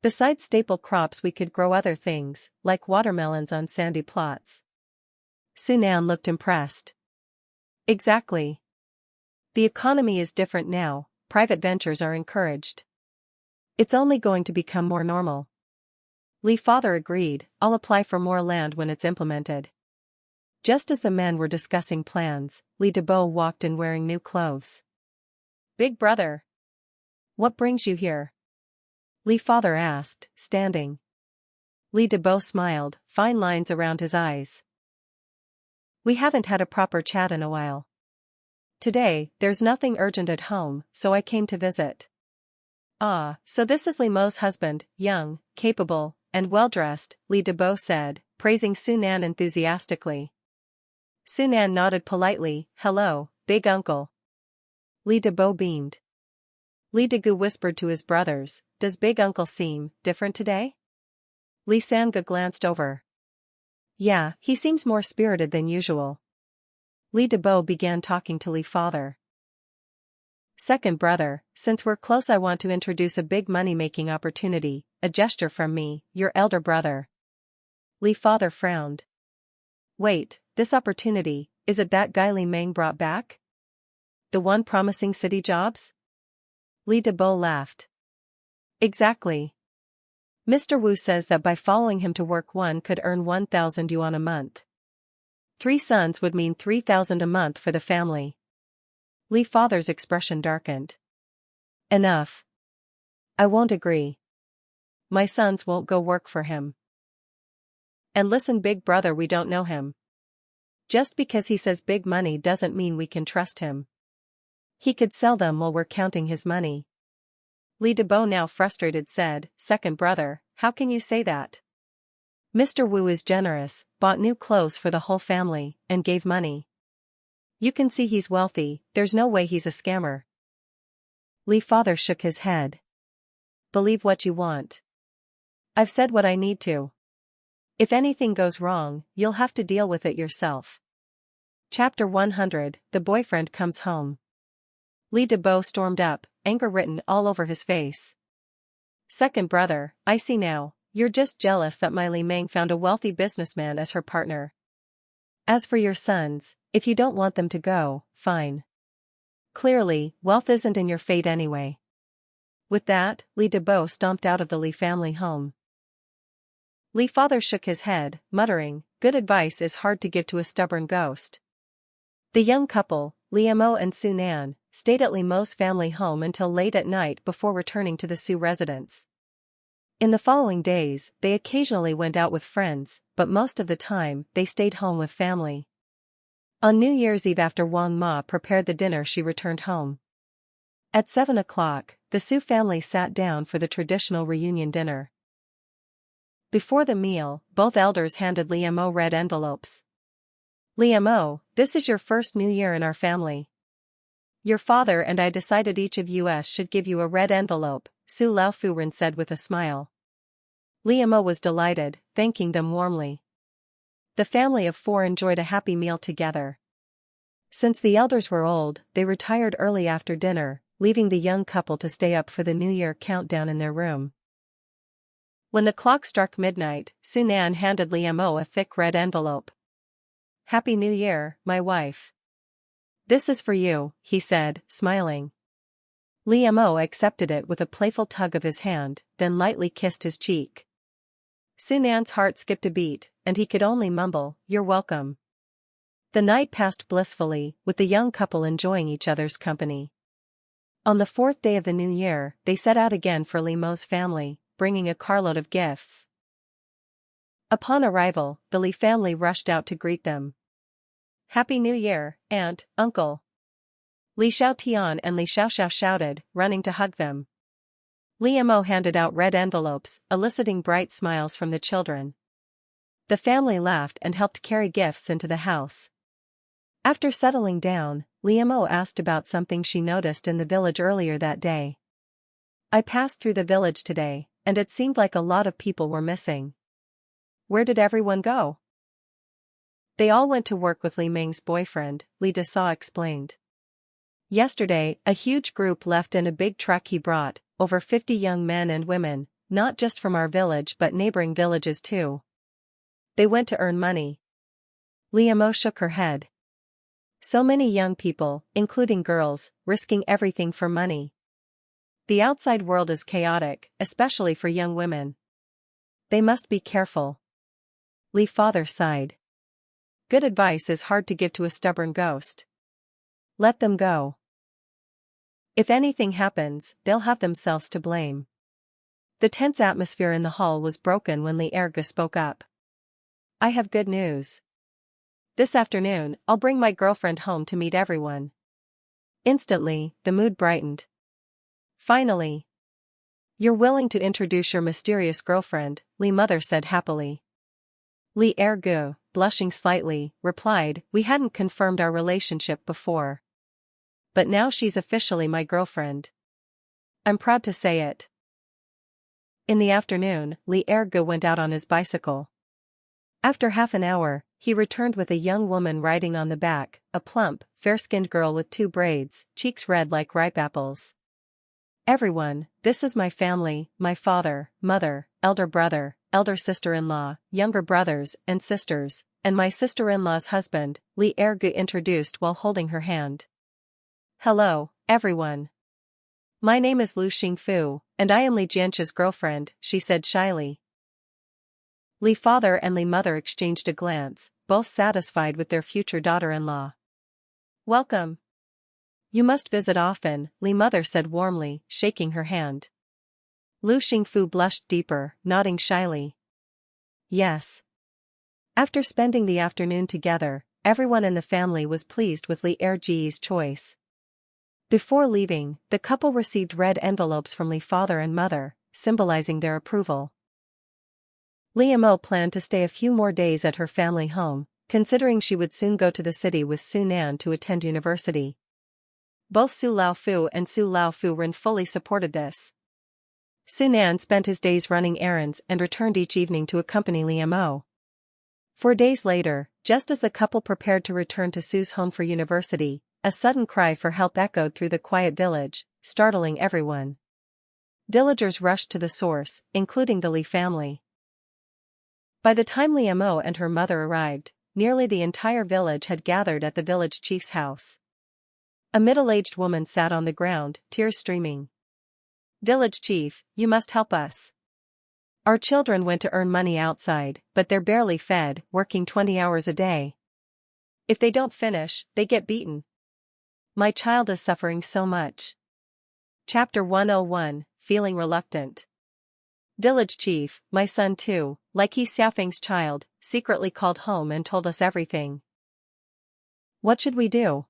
Besides staple crops we could grow other things, like watermelons on sandy plots. Sunan looked impressed. Exactly. The economy is different now, private ventures are encouraged. It's only going to become more normal. Li father agreed, I'll apply for more land when it's implemented. Just as the men were discussing plans, Li Debo walked in wearing new clothes. Big brother. What brings you here? Li father asked, standing. Li Debo smiled, fine lines around his eyes. We haven't had a proper chat in a while. Today, there's nothing urgent at home, so I came to visit. Ah, so this is Li Mo's husband, young, capable, and well-dressed, Li Debo said, praising Sunan enthusiastically. Sunan nodded politely, hello, big uncle. Li Debo beamed. Li Degu whispered to his brothers, does big uncle seem different today? Li Sanga glanced over. Yeah, he seems more spirited than usual. Li Debo began talking to Li father. Second brother, since we're close I want to introduce a big money-making opportunity, a gesture from me, your elder brother. Li father frowned. Wait, this opportunity, is it that guy Li Meng brought back? The one promising city jobs? Li Debo laughed. Exactly. Mr. Wu says that by following him to work one could earn 1,000 yuan a month. 3 sons would mean 3,000 a month for the family. Li father's expression darkened. Enough. I won't agree. My sons won't go work for him. And listen big brother, we don't know him. Just because he says big money doesn't mean we can trust him. He could sell them while we're counting his money. Li Debo, now frustrated, said, second brother, how can you say that? Mr. Wu is generous, bought new clothes for the whole family, and gave money. You can see he's wealthy, there's no way he's a scammer. Lee's father shook his head. Believe what you want. I've said what I need to. If anything goes wrong, you'll have to deal with it yourself. Chapter 100, The Boyfriend Comes Home. Lee DeBeau stormed up, anger written all over his face. Second brother, I see now, you're just jealous that my Li Meng found a wealthy businessman as her partner. As for your sons, if you don't want them to go, fine. Clearly, wealth isn't in your fate anyway. With that, Lee DeBeau stomped out of the Lee family home. Lee's father shook his head, muttering, good advice is hard to give to a stubborn ghost. The young couple, Lee Mo and Su Nan, stayed at Lee Mo's family home until late at night before returning to the Su residence. In the following days, they occasionally went out with friends, but most of the time, they stayed home with family. On New Year's Eve after Wang Ma prepared the dinner she returned home. At 7 o'clock, the Su family sat down for the traditional reunion dinner. Before the meal, both elders handed Lee Mo red envelopes. Lee Mo, this is your first New Year in our family. Your father and I decided each of us should give you a red envelope, Su Lao Furen said with a smile. Lee Mo was delighted, thanking them warmly. The family of 4 enjoyed a happy meal together. Since the elders were old, they retired early after dinner, leaving the young couple to stay up for the New Year countdown in their room. When the clock struck midnight, Su Nan handed Lee Mo a thick red envelope. Happy New Year, my wife. This is for you, he said, smiling. Lee Mo accepted it with a playful tug of his hand, then lightly kissed his cheek. Su Nan's heart skipped a beat, and he could only mumble, you're welcome. The night passed blissfully, with the young couple enjoying each other's company. On the 4th day of the new year, they set out again for Lee Mo's family, bringing a carload of gifts. Upon arrival, the Lee family rushed out to greet them. Happy New Year, Aunt, Uncle. Li Xiaotian and Li Xiaoxiao shouted, running to hug them. Lee Mo handed out red envelopes, eliciting bright smiles from the children. The family laughed and helped carry gifts into the house. After settling down, Lee Mo asked about something she noticed in the village earlier that day. I passed through the village today, and it seemed like a lot of people were missing. Where did everyone go? They all went to work with Li Meng's boyfriend, Li Desau explained. Yesterday, a huge group left in a big truck he brought, over 50 young men and women, not just from our village but neighboring villages too. They went to earn money. Lee Mo shook her head. So many young people, including girls, risking everything for money. The outside world is chaotic, especially for young women. They must be careful. Lee's father sighed. Good advice is hard to give to a stubborn ghost. Let them go. If anything happens, they'll have themselves to blame. The tense atmosphere in the hall was broken when Li Erge spoke up. I have good news. This afternoon, I'll bring my girlfriend home to meet everyone. Instantly, the mood brightened. Finally. You're willing to introduce your mysterious girlfriend, Li mother said happily. Li Erge, blushing slightly, replied, we hadn't confirmed our relationship before. But now she's officially my girlfriend. I'm proud to say it. In the afternoon, Li Erge went out on his bicycle. After half an hour, he returned with a young woman riding on the back, a plump, fair-skinned girl with 2 braids, cheeks red like ripe apples. Everyone, this is my family, my father, mother, elder brother, elder sister-in-law, younger brothers and sisters, and my sister-in-law's husband, Li Erge introduced while holding her hand. Hello, everyone. My name is Lu Xingfu, and I am Li Jianche's girlfriend, she said shyly. Li father and Li mother exchanged a glance, both satisfied with their future daughter-in-law. Welcome. You must visit often, Li mother said warmly, shaking her hand. Lu Xingfu blushed deeper, nodding shyly. Yes. After spending the afternoon together, everyone in the family was pleased with Li Erge's choice. Before leaving, the couple received red envelopes from Li father and mother, symbolizing their approval. Li Mo planned to stay a few more days at her family home, considering she would soon go to the city with Su Nan to attend university. Both Su Laofu and Su Laofu Ren fully supported this. Su Nan spent his days running errands and returned each evening to accompany Li Mo. 4 days later, just as the couple prepared to return to Su's home for university, a sudden cry for help echoed through the quiet village, startling everyone. Villagers rushed to the source, including the Li family. By the time Li Mo and her mother arrived, nearly the entire village had gathered at the village chief's house. A middle-aged woman sat on the ground, tears streaming. "Village chief, you must help us. Our children went to earn money outside, but they're barely fed, working 20 hours a day. If they don't finish, they get beaten. My child is suffering so much." Chapter 101, Feeling Reluctant. Village chief, my son too, like he's Xiaofeng's child, secretly called home and told us everything. What should we do?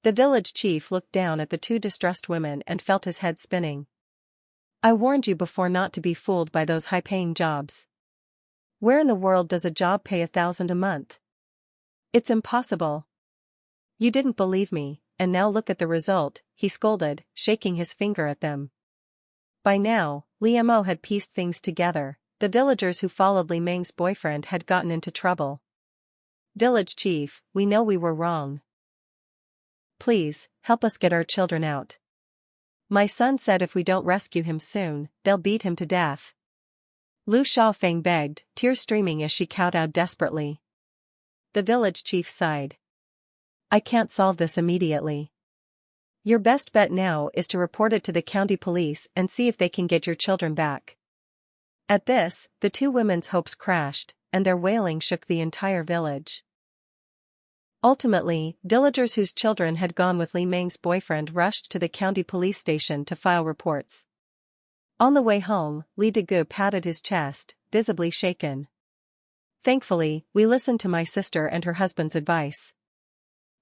The village chief looked down at the 2 distressed women and felt his head spinning. I warned you before not to be fooled by those high-paying jobs. Where in the world does a job pay 1,000 a month? It's impossible. You didn't believe me, and now look at the result, he scolded, shaking his finger at them. By now, Li Mo had pieced things together. The villagers who followed Li Meng's boyfriend had gotten into trouble. Village chief, we know we were wrong. Please, help us get our children out. My son said if we don't rescue him soon, they'll beat him to death. Lu Xiaofeng begged, tears streaming as she kowtowed desperately. The village chief sighed. I can't solve this immediately. Your best bet now is to report it to the county police and see if they can get your children back. At this, the 2 women's hopes crashed, and their wailing shook the entire village. Ultimately, villagers whose children had gone with Li Meng's boyfriend rushed to the county police station to file reports. On the way home, Li Degu patted his chest, visibly shaken. Thankfully, we listened to my sister and her husband's advice.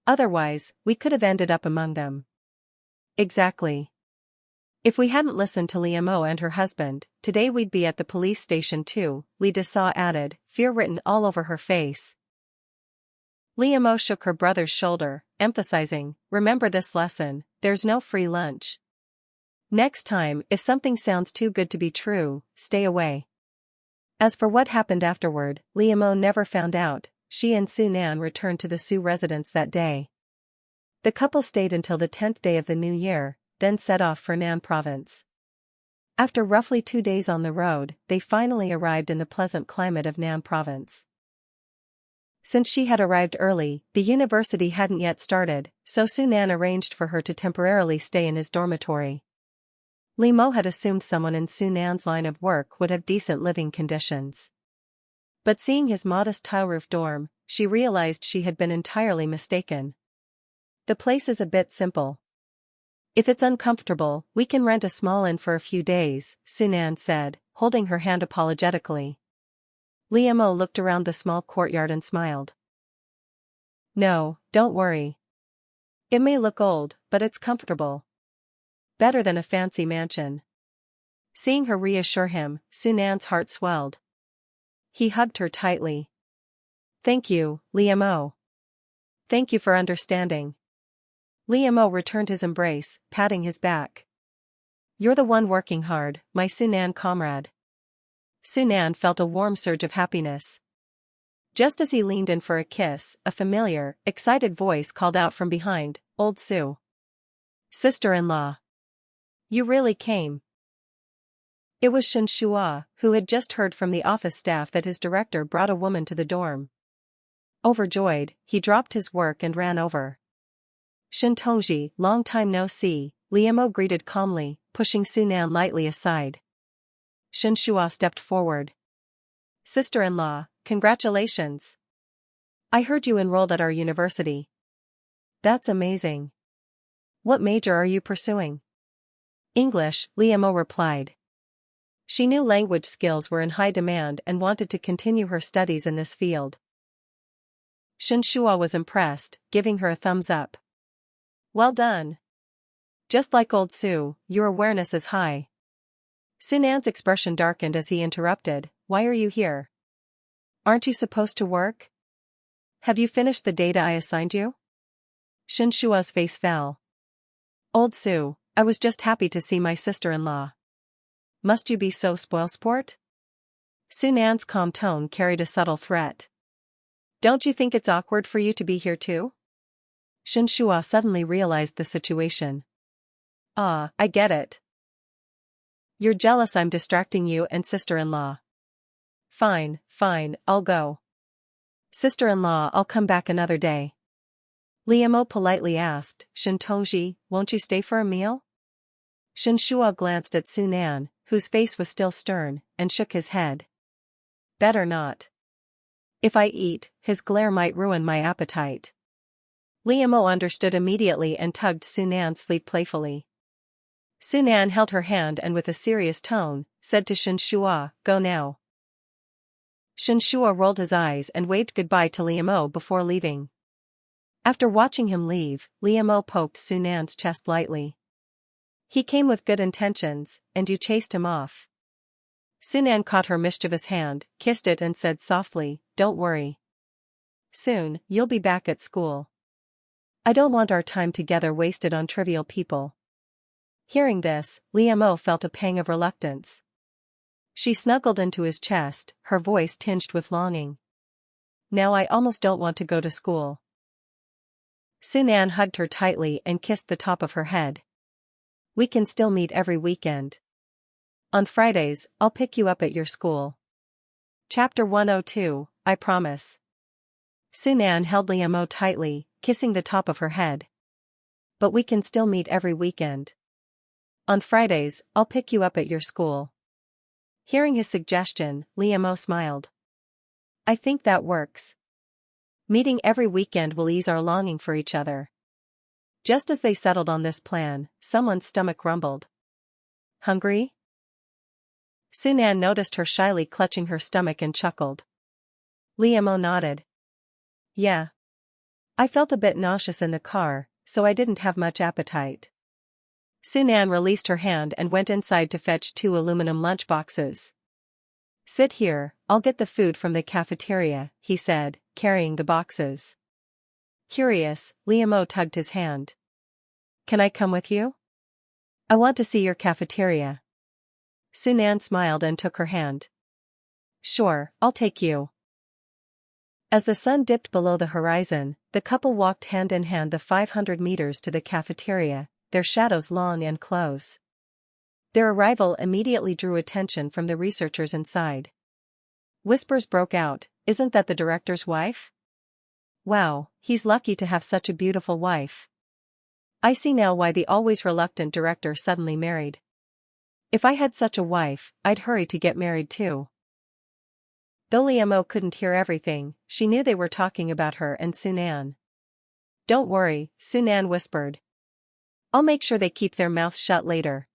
Otherwise, we could have ended up among them. Exactly. If we hadn't listened to Li Mo and her husband, today we'd be at the police station too, Li Desa added, fear written all over her face. Li Mo shook her brother's shoulder, emphasizing, remember this lesson, there's no free lunch. Next time, if something sounds too good to be true, stay away. As for what happened afterward, Li Mo never found out. She and Su Nan returned to the Su residence that day. The couple stayed until the 10th day of the new year, then set off for Nan province. After roughly 2 days on the road, they finally arrived in the pleasant climate of Nan province. Since she had arrived early, the university hadn't yet started, so Su Nan arranged for her to temporarily stay in his dormitory. Li Mo had assumed someone in Su Nan's line of work would have decent living conditions. But seeing his modest tile-roof dorm, she realized she had been entirely mistaken. The place is a bit simple. If it's uncomfortable, we can rent a small inn for a few days, Su Nan said, holding her hand apologetically. Li Mo looked around the small courtyard and smiled. No, don't worry. It may look old, but it's comfortable. Better than a fancy mansion. Seeing her reassure him, Su Nan's heart swelled. He hugged her tightly. Thank you, Li Mo. Thank you for understanding. Li Mo returned his embrace, patting his back. You're the one working hard, my Su Nan comrade. Su Nan felt a warm surge of happiness. Just as he leaned in for a kiss, a familiar, excited voice called out from behind, Old Su. Sister-in-law. You really came. It was Shen Shua, who had just heard from the office staff that his director brought a woman to the dorm. Overjoyed, he dropped his work and ran over. Shen Tongji, long time no see, Li Mo greeted calmly, pushing Su Nan lightly aside. Shen Shua stepped forward. Sister-in-law, congratulations. I heard you enrolled at our university. That's amazing. What major are you pursuing? English, Li Mo replied. She knew language skills were in high demand and wanted to continue her studies in this field. Shen Shua was impressed, giving her a thumbs up. Well done. Just like old Su, your awareness is high. Su Nan's expression darkened as he interrupted, why are you here? Aren't you supposed to work? Have you finished the data I assigned you? Shen Shua's face fell. Old Sue, I was just happy to see my sister-in-law. Must you be so spoilsport? Sunan's calm tone carried a subtle threat. Don't you think it's awkward for you to be here too? Shenshua suddenly realized the situation. Ah, I get it. You're jealous I'm distracting you and sister-in-law. Fine, I'll go. Sister-in-law, I'll come back another day. Liamo politely asked, Shintongji, won't you stay for a meal? Shenshua glanced at Sunan, whose face was still stern, and shook his head. Better not. If I eat, his glare might ruin my appetite. Liamo understood immediately and tugged Sunan's sleeve playfully. Sunan held her hand and with a serious tone, said to Shenshua, go now. Shenshua rolled his eyes and waved goodbye to Liamo before leaving. After watching him leave, Liamo poked Sunan's chest lightly. He came with good intentions, and you chased him off. Sunan caught her mischievous hand, kissed it and said softly, don't worry. Soon, you'll be back at school. I don't want our time together wasted on trivial people. Hearing this, Liamo felt a pang of reluctance. She snuggled into his chest, her voice tinged with longing. Now I almost don't want to go to school. Sunan hugged her tightly and kissed the top of her head. We can still meet every weekend. On Fridays, I'll pick you up at your school. Chapter 102, I promise. Sunan held Liamo tightly, kissing the top of her head. But we can still meet every weekend. On Fridays, I'll pick you up at your school. Hearing his suggestion, Liamo smiled. I think that works. Meeting every weekend will ease our longing for each other. Just as they settled on this plan, someone's stomach rumbled. Hungry? Sunan noticed her shyly clutching her stomach and chuckled. Liamo nodded. Yeah. I felt a bit nauseous in the car, so I didn't have much appetite. Sunan released her hand and went inside to fetch 2 aluminum lunchboxes. Sit here, I'll get the food from the cafeteria, he said, carrying the boxes. Curious, Liamo tugged his hand. Can I come with you? I want to see your cafeteria. Sunan smiled and took her hand. Sure, I'll take you. As the sun dipped below the horizon, the couple walked hand in hand the 500 meters to the cafeteria, their shadows long and close. Their arrival immediately drew attention from the researchers inside. Whispers broke out, isn't that the director's wife? Wow, he's lucky to have such a beautiful wife. I see now why the always reluctant director suddenly married. If I had such a wife, I'd hurry to get married too. Though Liamo couldn't hear everything, she knew they were talking about her and Sunan. Don't worry, Sunan whispered. I'll make sure they keep their mouths shut later.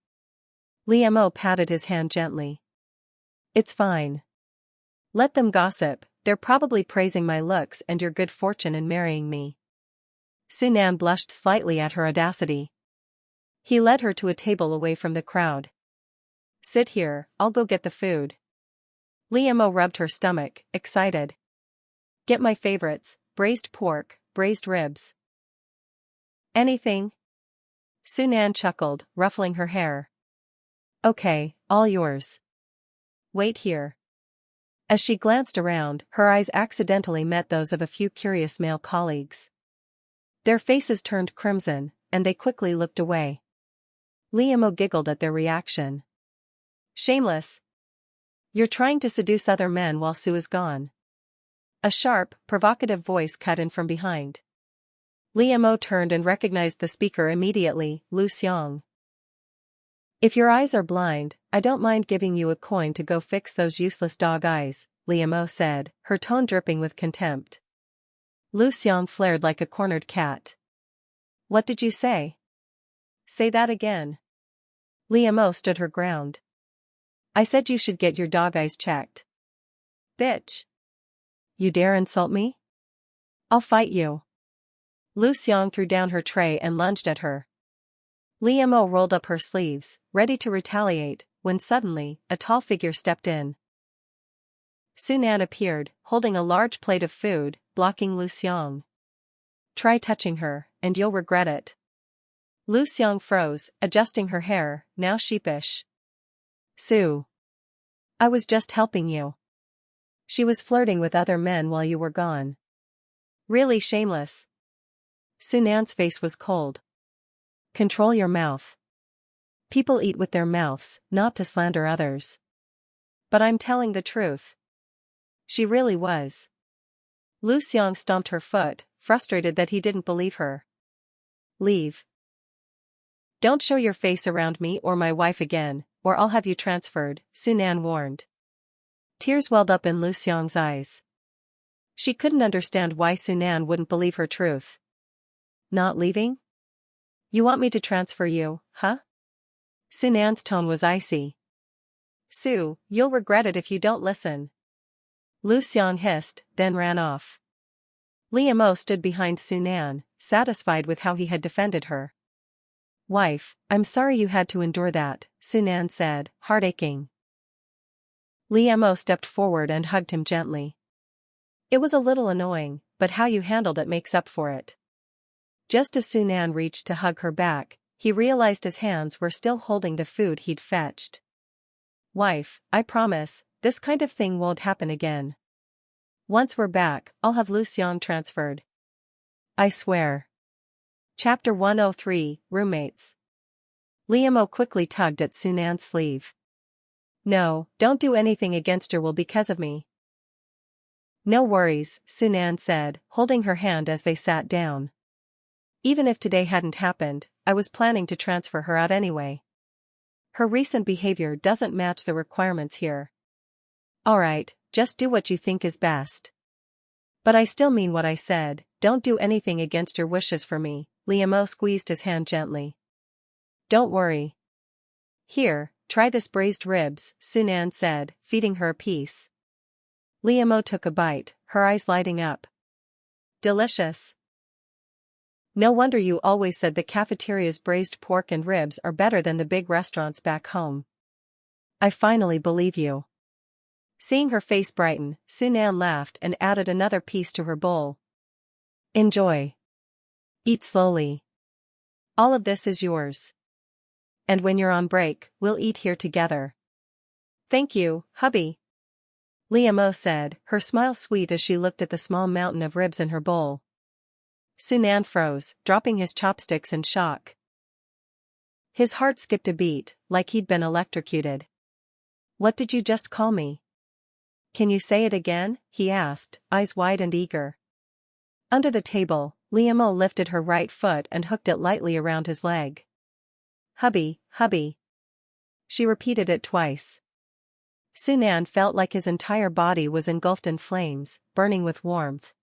Liamo patted his hand gently. It's fine. Let them gossip, they're probably praising my looks and your good fortune in marrying me. Sunan blushed slightly at her audacity. He led her to a table away from the crowd. Sit here, I'll go get the food. Liamo rubbed her stomach, excited. Get my favorites, braised pork, braised ribs. Anything? Sunan chuckled, ruffling her hair. Okay, all yours. Wait here. As she glanced around, her eyes accidentally met those of a few curious male colleagues. Their faces turned crimson, and they quickly looked away. Liamo giggled at their reaction. Shameless. You're trying to seduce other men while Sue is gone. A sharp, provocative voice cut in from behind. Liamo turned and recognized the speaker immediately, Lu Xiong. If your eyes are blind, I don't mind giving you a coin to go fix those useless dog eyes, Liamo said, her tone dripping with contempt. Lu Xiong flared like a cornered cat. What did you say? Say that again. Liamo stood her ground. I said you should get your dog eyes checked. Bitch. You dare insult me? I'll fight you. Lu Xiong threw down her tray and lunged at her. Liamo rolled up her sleeves, ready to retaliate, when suddenly, a tall figure stepped in. Sunan appeared, holding a large plate of food, blocking Lu Xiong. Try touching her, and you'll regret it. Lu Xiang froze, adjusting her hair, now sheepish. Sue. I was just helping you. She was flirting with other men while you were gone. Really shameless. Su Nan's face was cold. Control your mouth. People eat with their mouths, not to slander others. But I'm telling the truth. She really was. Lu Xiang stomped her foot, frustrated that he didn't believe her. Leave. Don't show your face around me or my wife again, or I'll have you transferred, Su Nan warned. Tears welled up in Lu Xiang's eyes. She couldn't understand why Su Nan wouldn't believe her truth. Not leaving? You want me to transfer you, huh? Su Nan's tone was icy. Sue, you'll regret it if you don't listen. Lu Xiang hissed, then ran off. Liu Mo stood behind Su Nan, satisfied with how he had defended her. Wife, I'm sorry you had to endure that, Su Nan said, heart aching. Liu Mo stepped forward and hugged him gently. It was a little annoying, but how you handled it makes up for it. Just as Su Nan reached to hug her back, he realized his hands were still holding the food he'd fetched. Wife, I promise, this kind of thing won't happen again. Once we're back, I'll have Lu Xiang transferred. I swear. Chapter 103, Roommates. Liu Mo quickly tugged at Su Nan's sleeve. No, don't do anything against your will because of me. No worries, Su Nan said, holding her hand as they sat down. Even if today hadn't happened, I was planning to transfer her out anyway. Her recent behavior doesn't match the requirements here. Alright, just do what you think is best. But I still mean what I said, don't do anything against your wishes for me, Liu Mo squeezed his hand gently. Don't worry. Here, try this braised ribs, Su Nan said, feeding her a piece. Liu Mo took a bite, her eyes lighting up. Delicious. No wonder you always said the cafeteria's braised pork and ribs are better than the big restaurants back home. I finally believe you. Seeing her face brighten, Su Nan laughed and added another piece to her bowl. Enjoy. Eat slowly. All of this is yours. And when you're on break, we'll eat here together. Thank you, hubby. Liu Mo said, her smile sweet as she looked at the small mountain of ribs in her bowl. Su Nan froze, dropping his chopsticks in shock. His heart skipped a beat, like he'd been electrocuted. What did you just call me? Can you say it again? He asked, eyes wide and eager. Under the table, Liu Mo lifted her right foot and hooked it lightly around his leg. Hubby, hubby. She repeated it twice. Su Nan felt like his entire body was engulfed in flames, burning with warmth.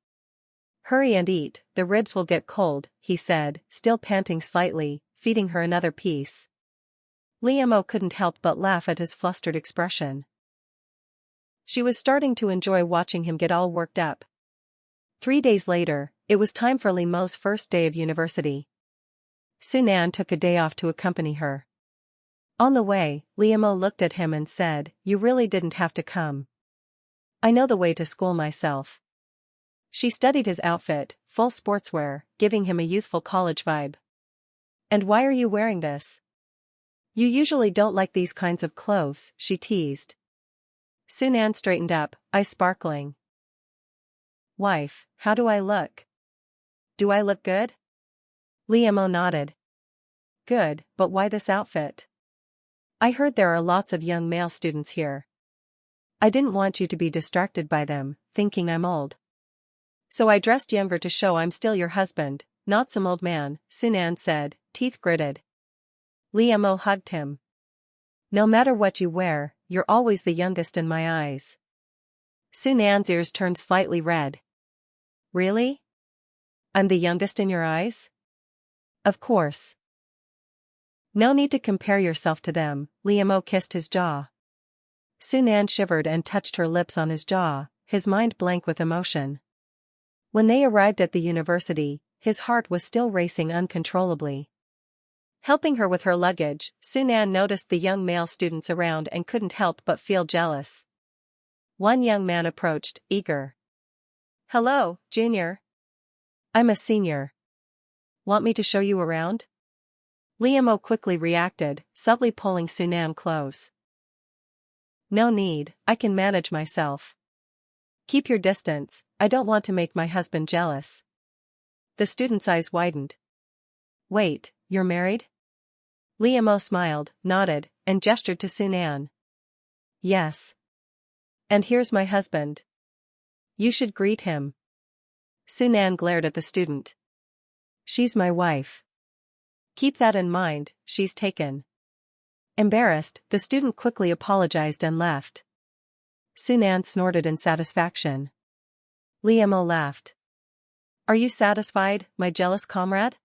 Hurry and eat, the ribs will get cold, he said, still panting slightly, feeding her another piece. Liu Mo couldn't help but laugh at his flustered expression. She was starting to enjoy watching him get all worked up. 3 days later, it was time for Liu Mo's first day of university. Su Nan took a day off to accompany her. On the way, Liu Mo looked at him and said, You really didn't have to come. I know the way to school myself. She studied his outfit, full sportswear, giving him a youthful college vibe. And why are you wearing this? You usually don't like these kinds of clothes, she teased. Su Nan straightened up, eyes sparkling. Wife, how do I look? Do I look good? Liu Mo nodded. Good, but why this outfit? I heard there are lots of young male students here. I didn't want you to be distracted by them, thinking I'm old. So I dressed younger to show I'm still your husband, not some old man, Su Nan said, teeth gritted. Liu Mo hugged him. No matter what you wear, you're always the youngest in my eyes. Su Nan's ears turned slightly red. Really? I'm the youngest in your eyes? Of course. No need to compare yourself to them, Liu Mo kissed his jaw. Su Nan shivered and touched her lips on his jaw, his mind blank with emotion. When they arrived at the university, his heart was still racing uncontrollably. Helping her with her luggage, Su Nan noticed the young male students around and couldn't help but feel jealous. One young man approached, eager. Hello, Junior. I'm a senior. Want me to show you around? Liamo quickly reacted, subtly pulling Sunan close. No need, I can manage myself. Keep your distance, I don't want to make my husband jealous. The student's eyes widened. Wait, you're married? Liamo smiled, nodded, and gestured to Sunan. Yes. And here's my husband. You should greet him. Sunan glared at the student. She's my wife. Keep that in mind, she's taken. Embarrassed, the student quickly apologized and left. Sunan snorted in satisfaction. Liamo laughed. Are you satisfied, my jealous comrade?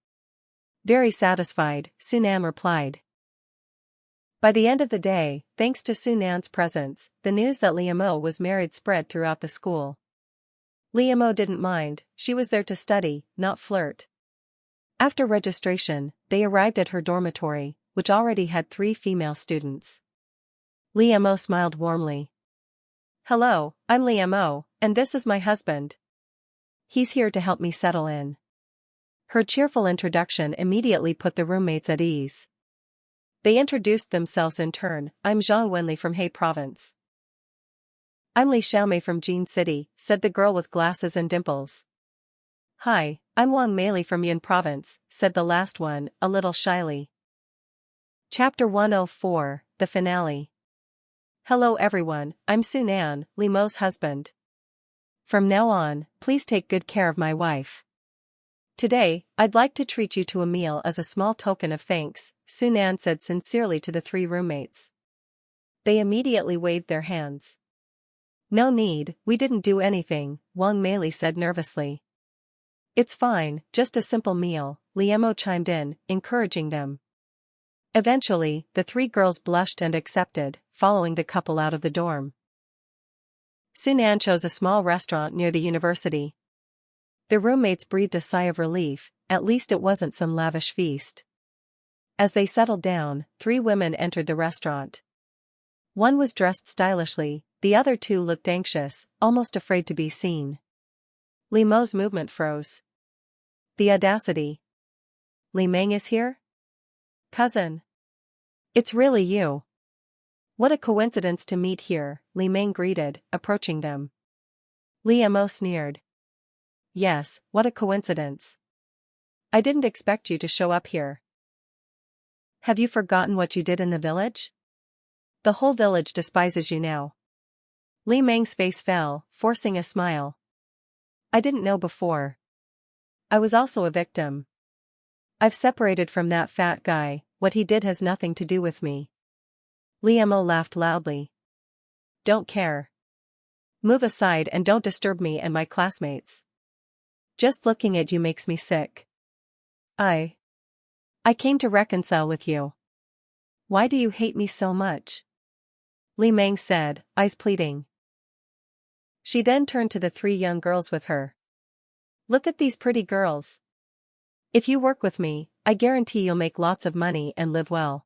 Very satisfied, Sunan replied. By the end of the day, thanks to Sunan's presence, the news that Liamo was married spread throughout the school. Liamo didn't mind, she was there to study, not flirt. After registration, they arrived at her dormitory, which already had 3 female students. Liamo smiled warmly. Hello, I'm Liamo, and this is my husband. He's here to help me settle in. Her cheerful introduction immediately put the roommates at ease. They introduced themselves in turn. I'm Zhang Wenli from He Province. I'm Li Xiaomei from Jin City, said the girl with glasses and dimples. Hi, I'm Wang Meili from Yin Province, said the last one, a little shyly. Chapter 104, The Finale. Hello everyone, I'm Sunan, Liamo's husband. From now on, please take good care of my wife. Today, I'd like to treat you to a meal as a small token of thanks, Sunan said sincerely to the 3 roommates. They immediately waved their hands. No need, we didn't do anything, Wang Meili said nervously. It's fine, just a simple meal, Liamo chimed in, encouraging them. Eventually, the 3 girls blushed and accepted, following the couple out of the dorm. Sunan chose a small restaurant near the university. The roommates breathed a sigh of relief, at least it wasn't some lavish feast. As they settled down, 3 women entered the restaurant. One was dressed stylishly, the other 2 looked anxious, almost afraid to be seen. Liamo's movement froze. The audacity. Li Meng is here? Cousin. It's really you. What a coincidence to meet here, Li Meng greeted, approaching them. Liamo sneered. Yes, what a coincidence. I didn't expect you to show up here. Have you forgotten what you did in the village? The whole village despises you now. Li Meng's face fell, forcing a smile. I didn't know before. I was also a victim. I've separated from that fat guy, what he did has nothing to do with me. Liamo laughed loudly. Don't care. Move aside and don't disturb me and my classmates. Just looking at you makes me sick. I came to reconcile with you. Why do you hate me so much? Li Meng said, eyes pleading. She then turned to the 3 young girls with her. Look at these pretty girls. If you work with me, I guarantee you'll make lots of money and live well.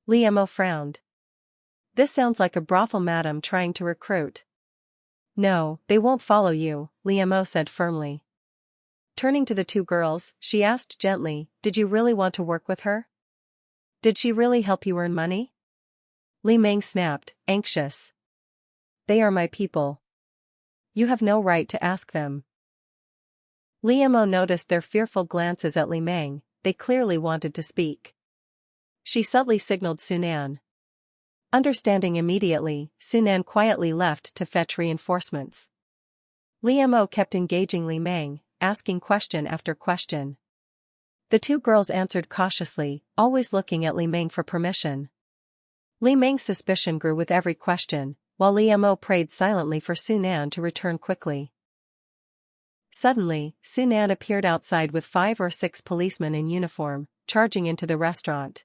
Liamo frowned. This sounds like a brothel madam trying to recruit. No, they won't follow you, Liamo said firmly. Turning to the 2 girls, she asked gently, did you really want to work with her? Did she really help you earn money? Li Meng snapped, anxious. They are my people. You have no right to ask them. Liamo noticed their fearful glances at Li Meng, they clearly wanted to speak. She subtly signaled Sunan. Understanding immediately, Sunan quietly left to fetch reinforcements. Liamo kept engaging Li Meng, asking question after question. The 2 girls answered cautiously, always looking at Li Meng for permission. Li Meng's suspicion grew with every question, while Liamo prayed silently for Sunan to return quickly. Suddenly, Sunan appeared outside with 5 or 6 policemen in uniform, charging into the restaurant.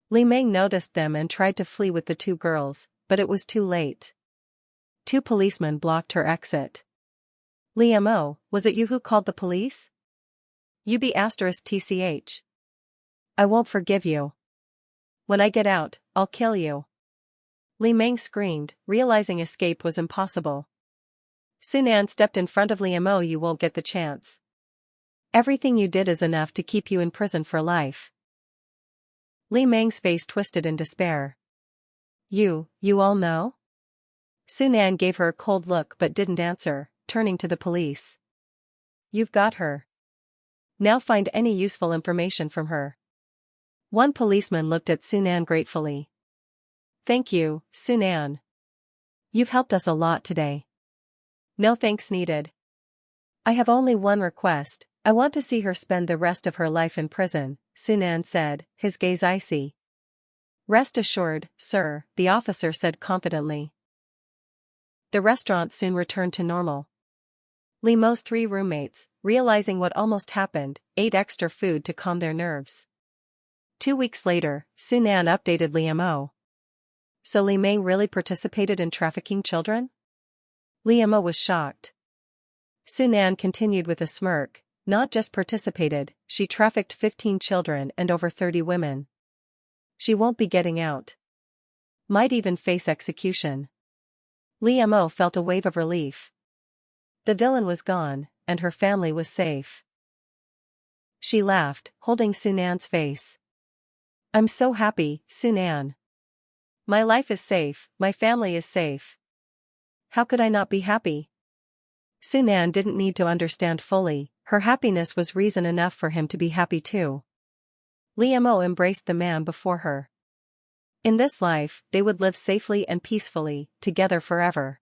Li Meng noticed them and tried to flee with the 2 girls, but it was too late. 2 policemen blocked her exit. Liamo, was it you who called the police? UB*TCH. I won't forgive you. When I get out, I'll kill you. Li Meng screamed, realizing escape was impossible. Sunan stepped in front of Liamo. You won't get the chance. Everything you did is enough to keep you in prison for life. Li Meng's face twisted in despair. You all know? Sunan gave her a cold look but didn't answer, turning to the police. You've got her. Now find any useful information from her. One policeman looked at Sunan gratefully. Thank you, Sunan. You've helped us a lot today. No thanks needed. I have only one request. I want to see her spend the rest of her life in prison, Sunan said, his gaze icy. Rest assured, sir, the officer said confidently. The restaurant soon returned to normal. Li Mo's 3 roommates, realizing what almost happened, ate extra food to calm their nerves. 2 weeks later, Sunan updated Li Mo. So Li Meng really participated in trafficking children? Li Mo was shocked. Sunan continued with a smirk, not just participated, she trafficked 15 children and over 30 women. She won't be getting out. Might even face execution. Li Mo felt a wave of relief. The villain was gone, and her family was safe. She laughed, holding Sunan's face. I'm so happy, Sunan. My life is safe, my family is safe. How could I not be happy? Sunan didn't need to understand fully, her happiness was reason enough for him to be happy too. Li Mo embraced the man before her. In this life, they would live safely and peacefully, together forever.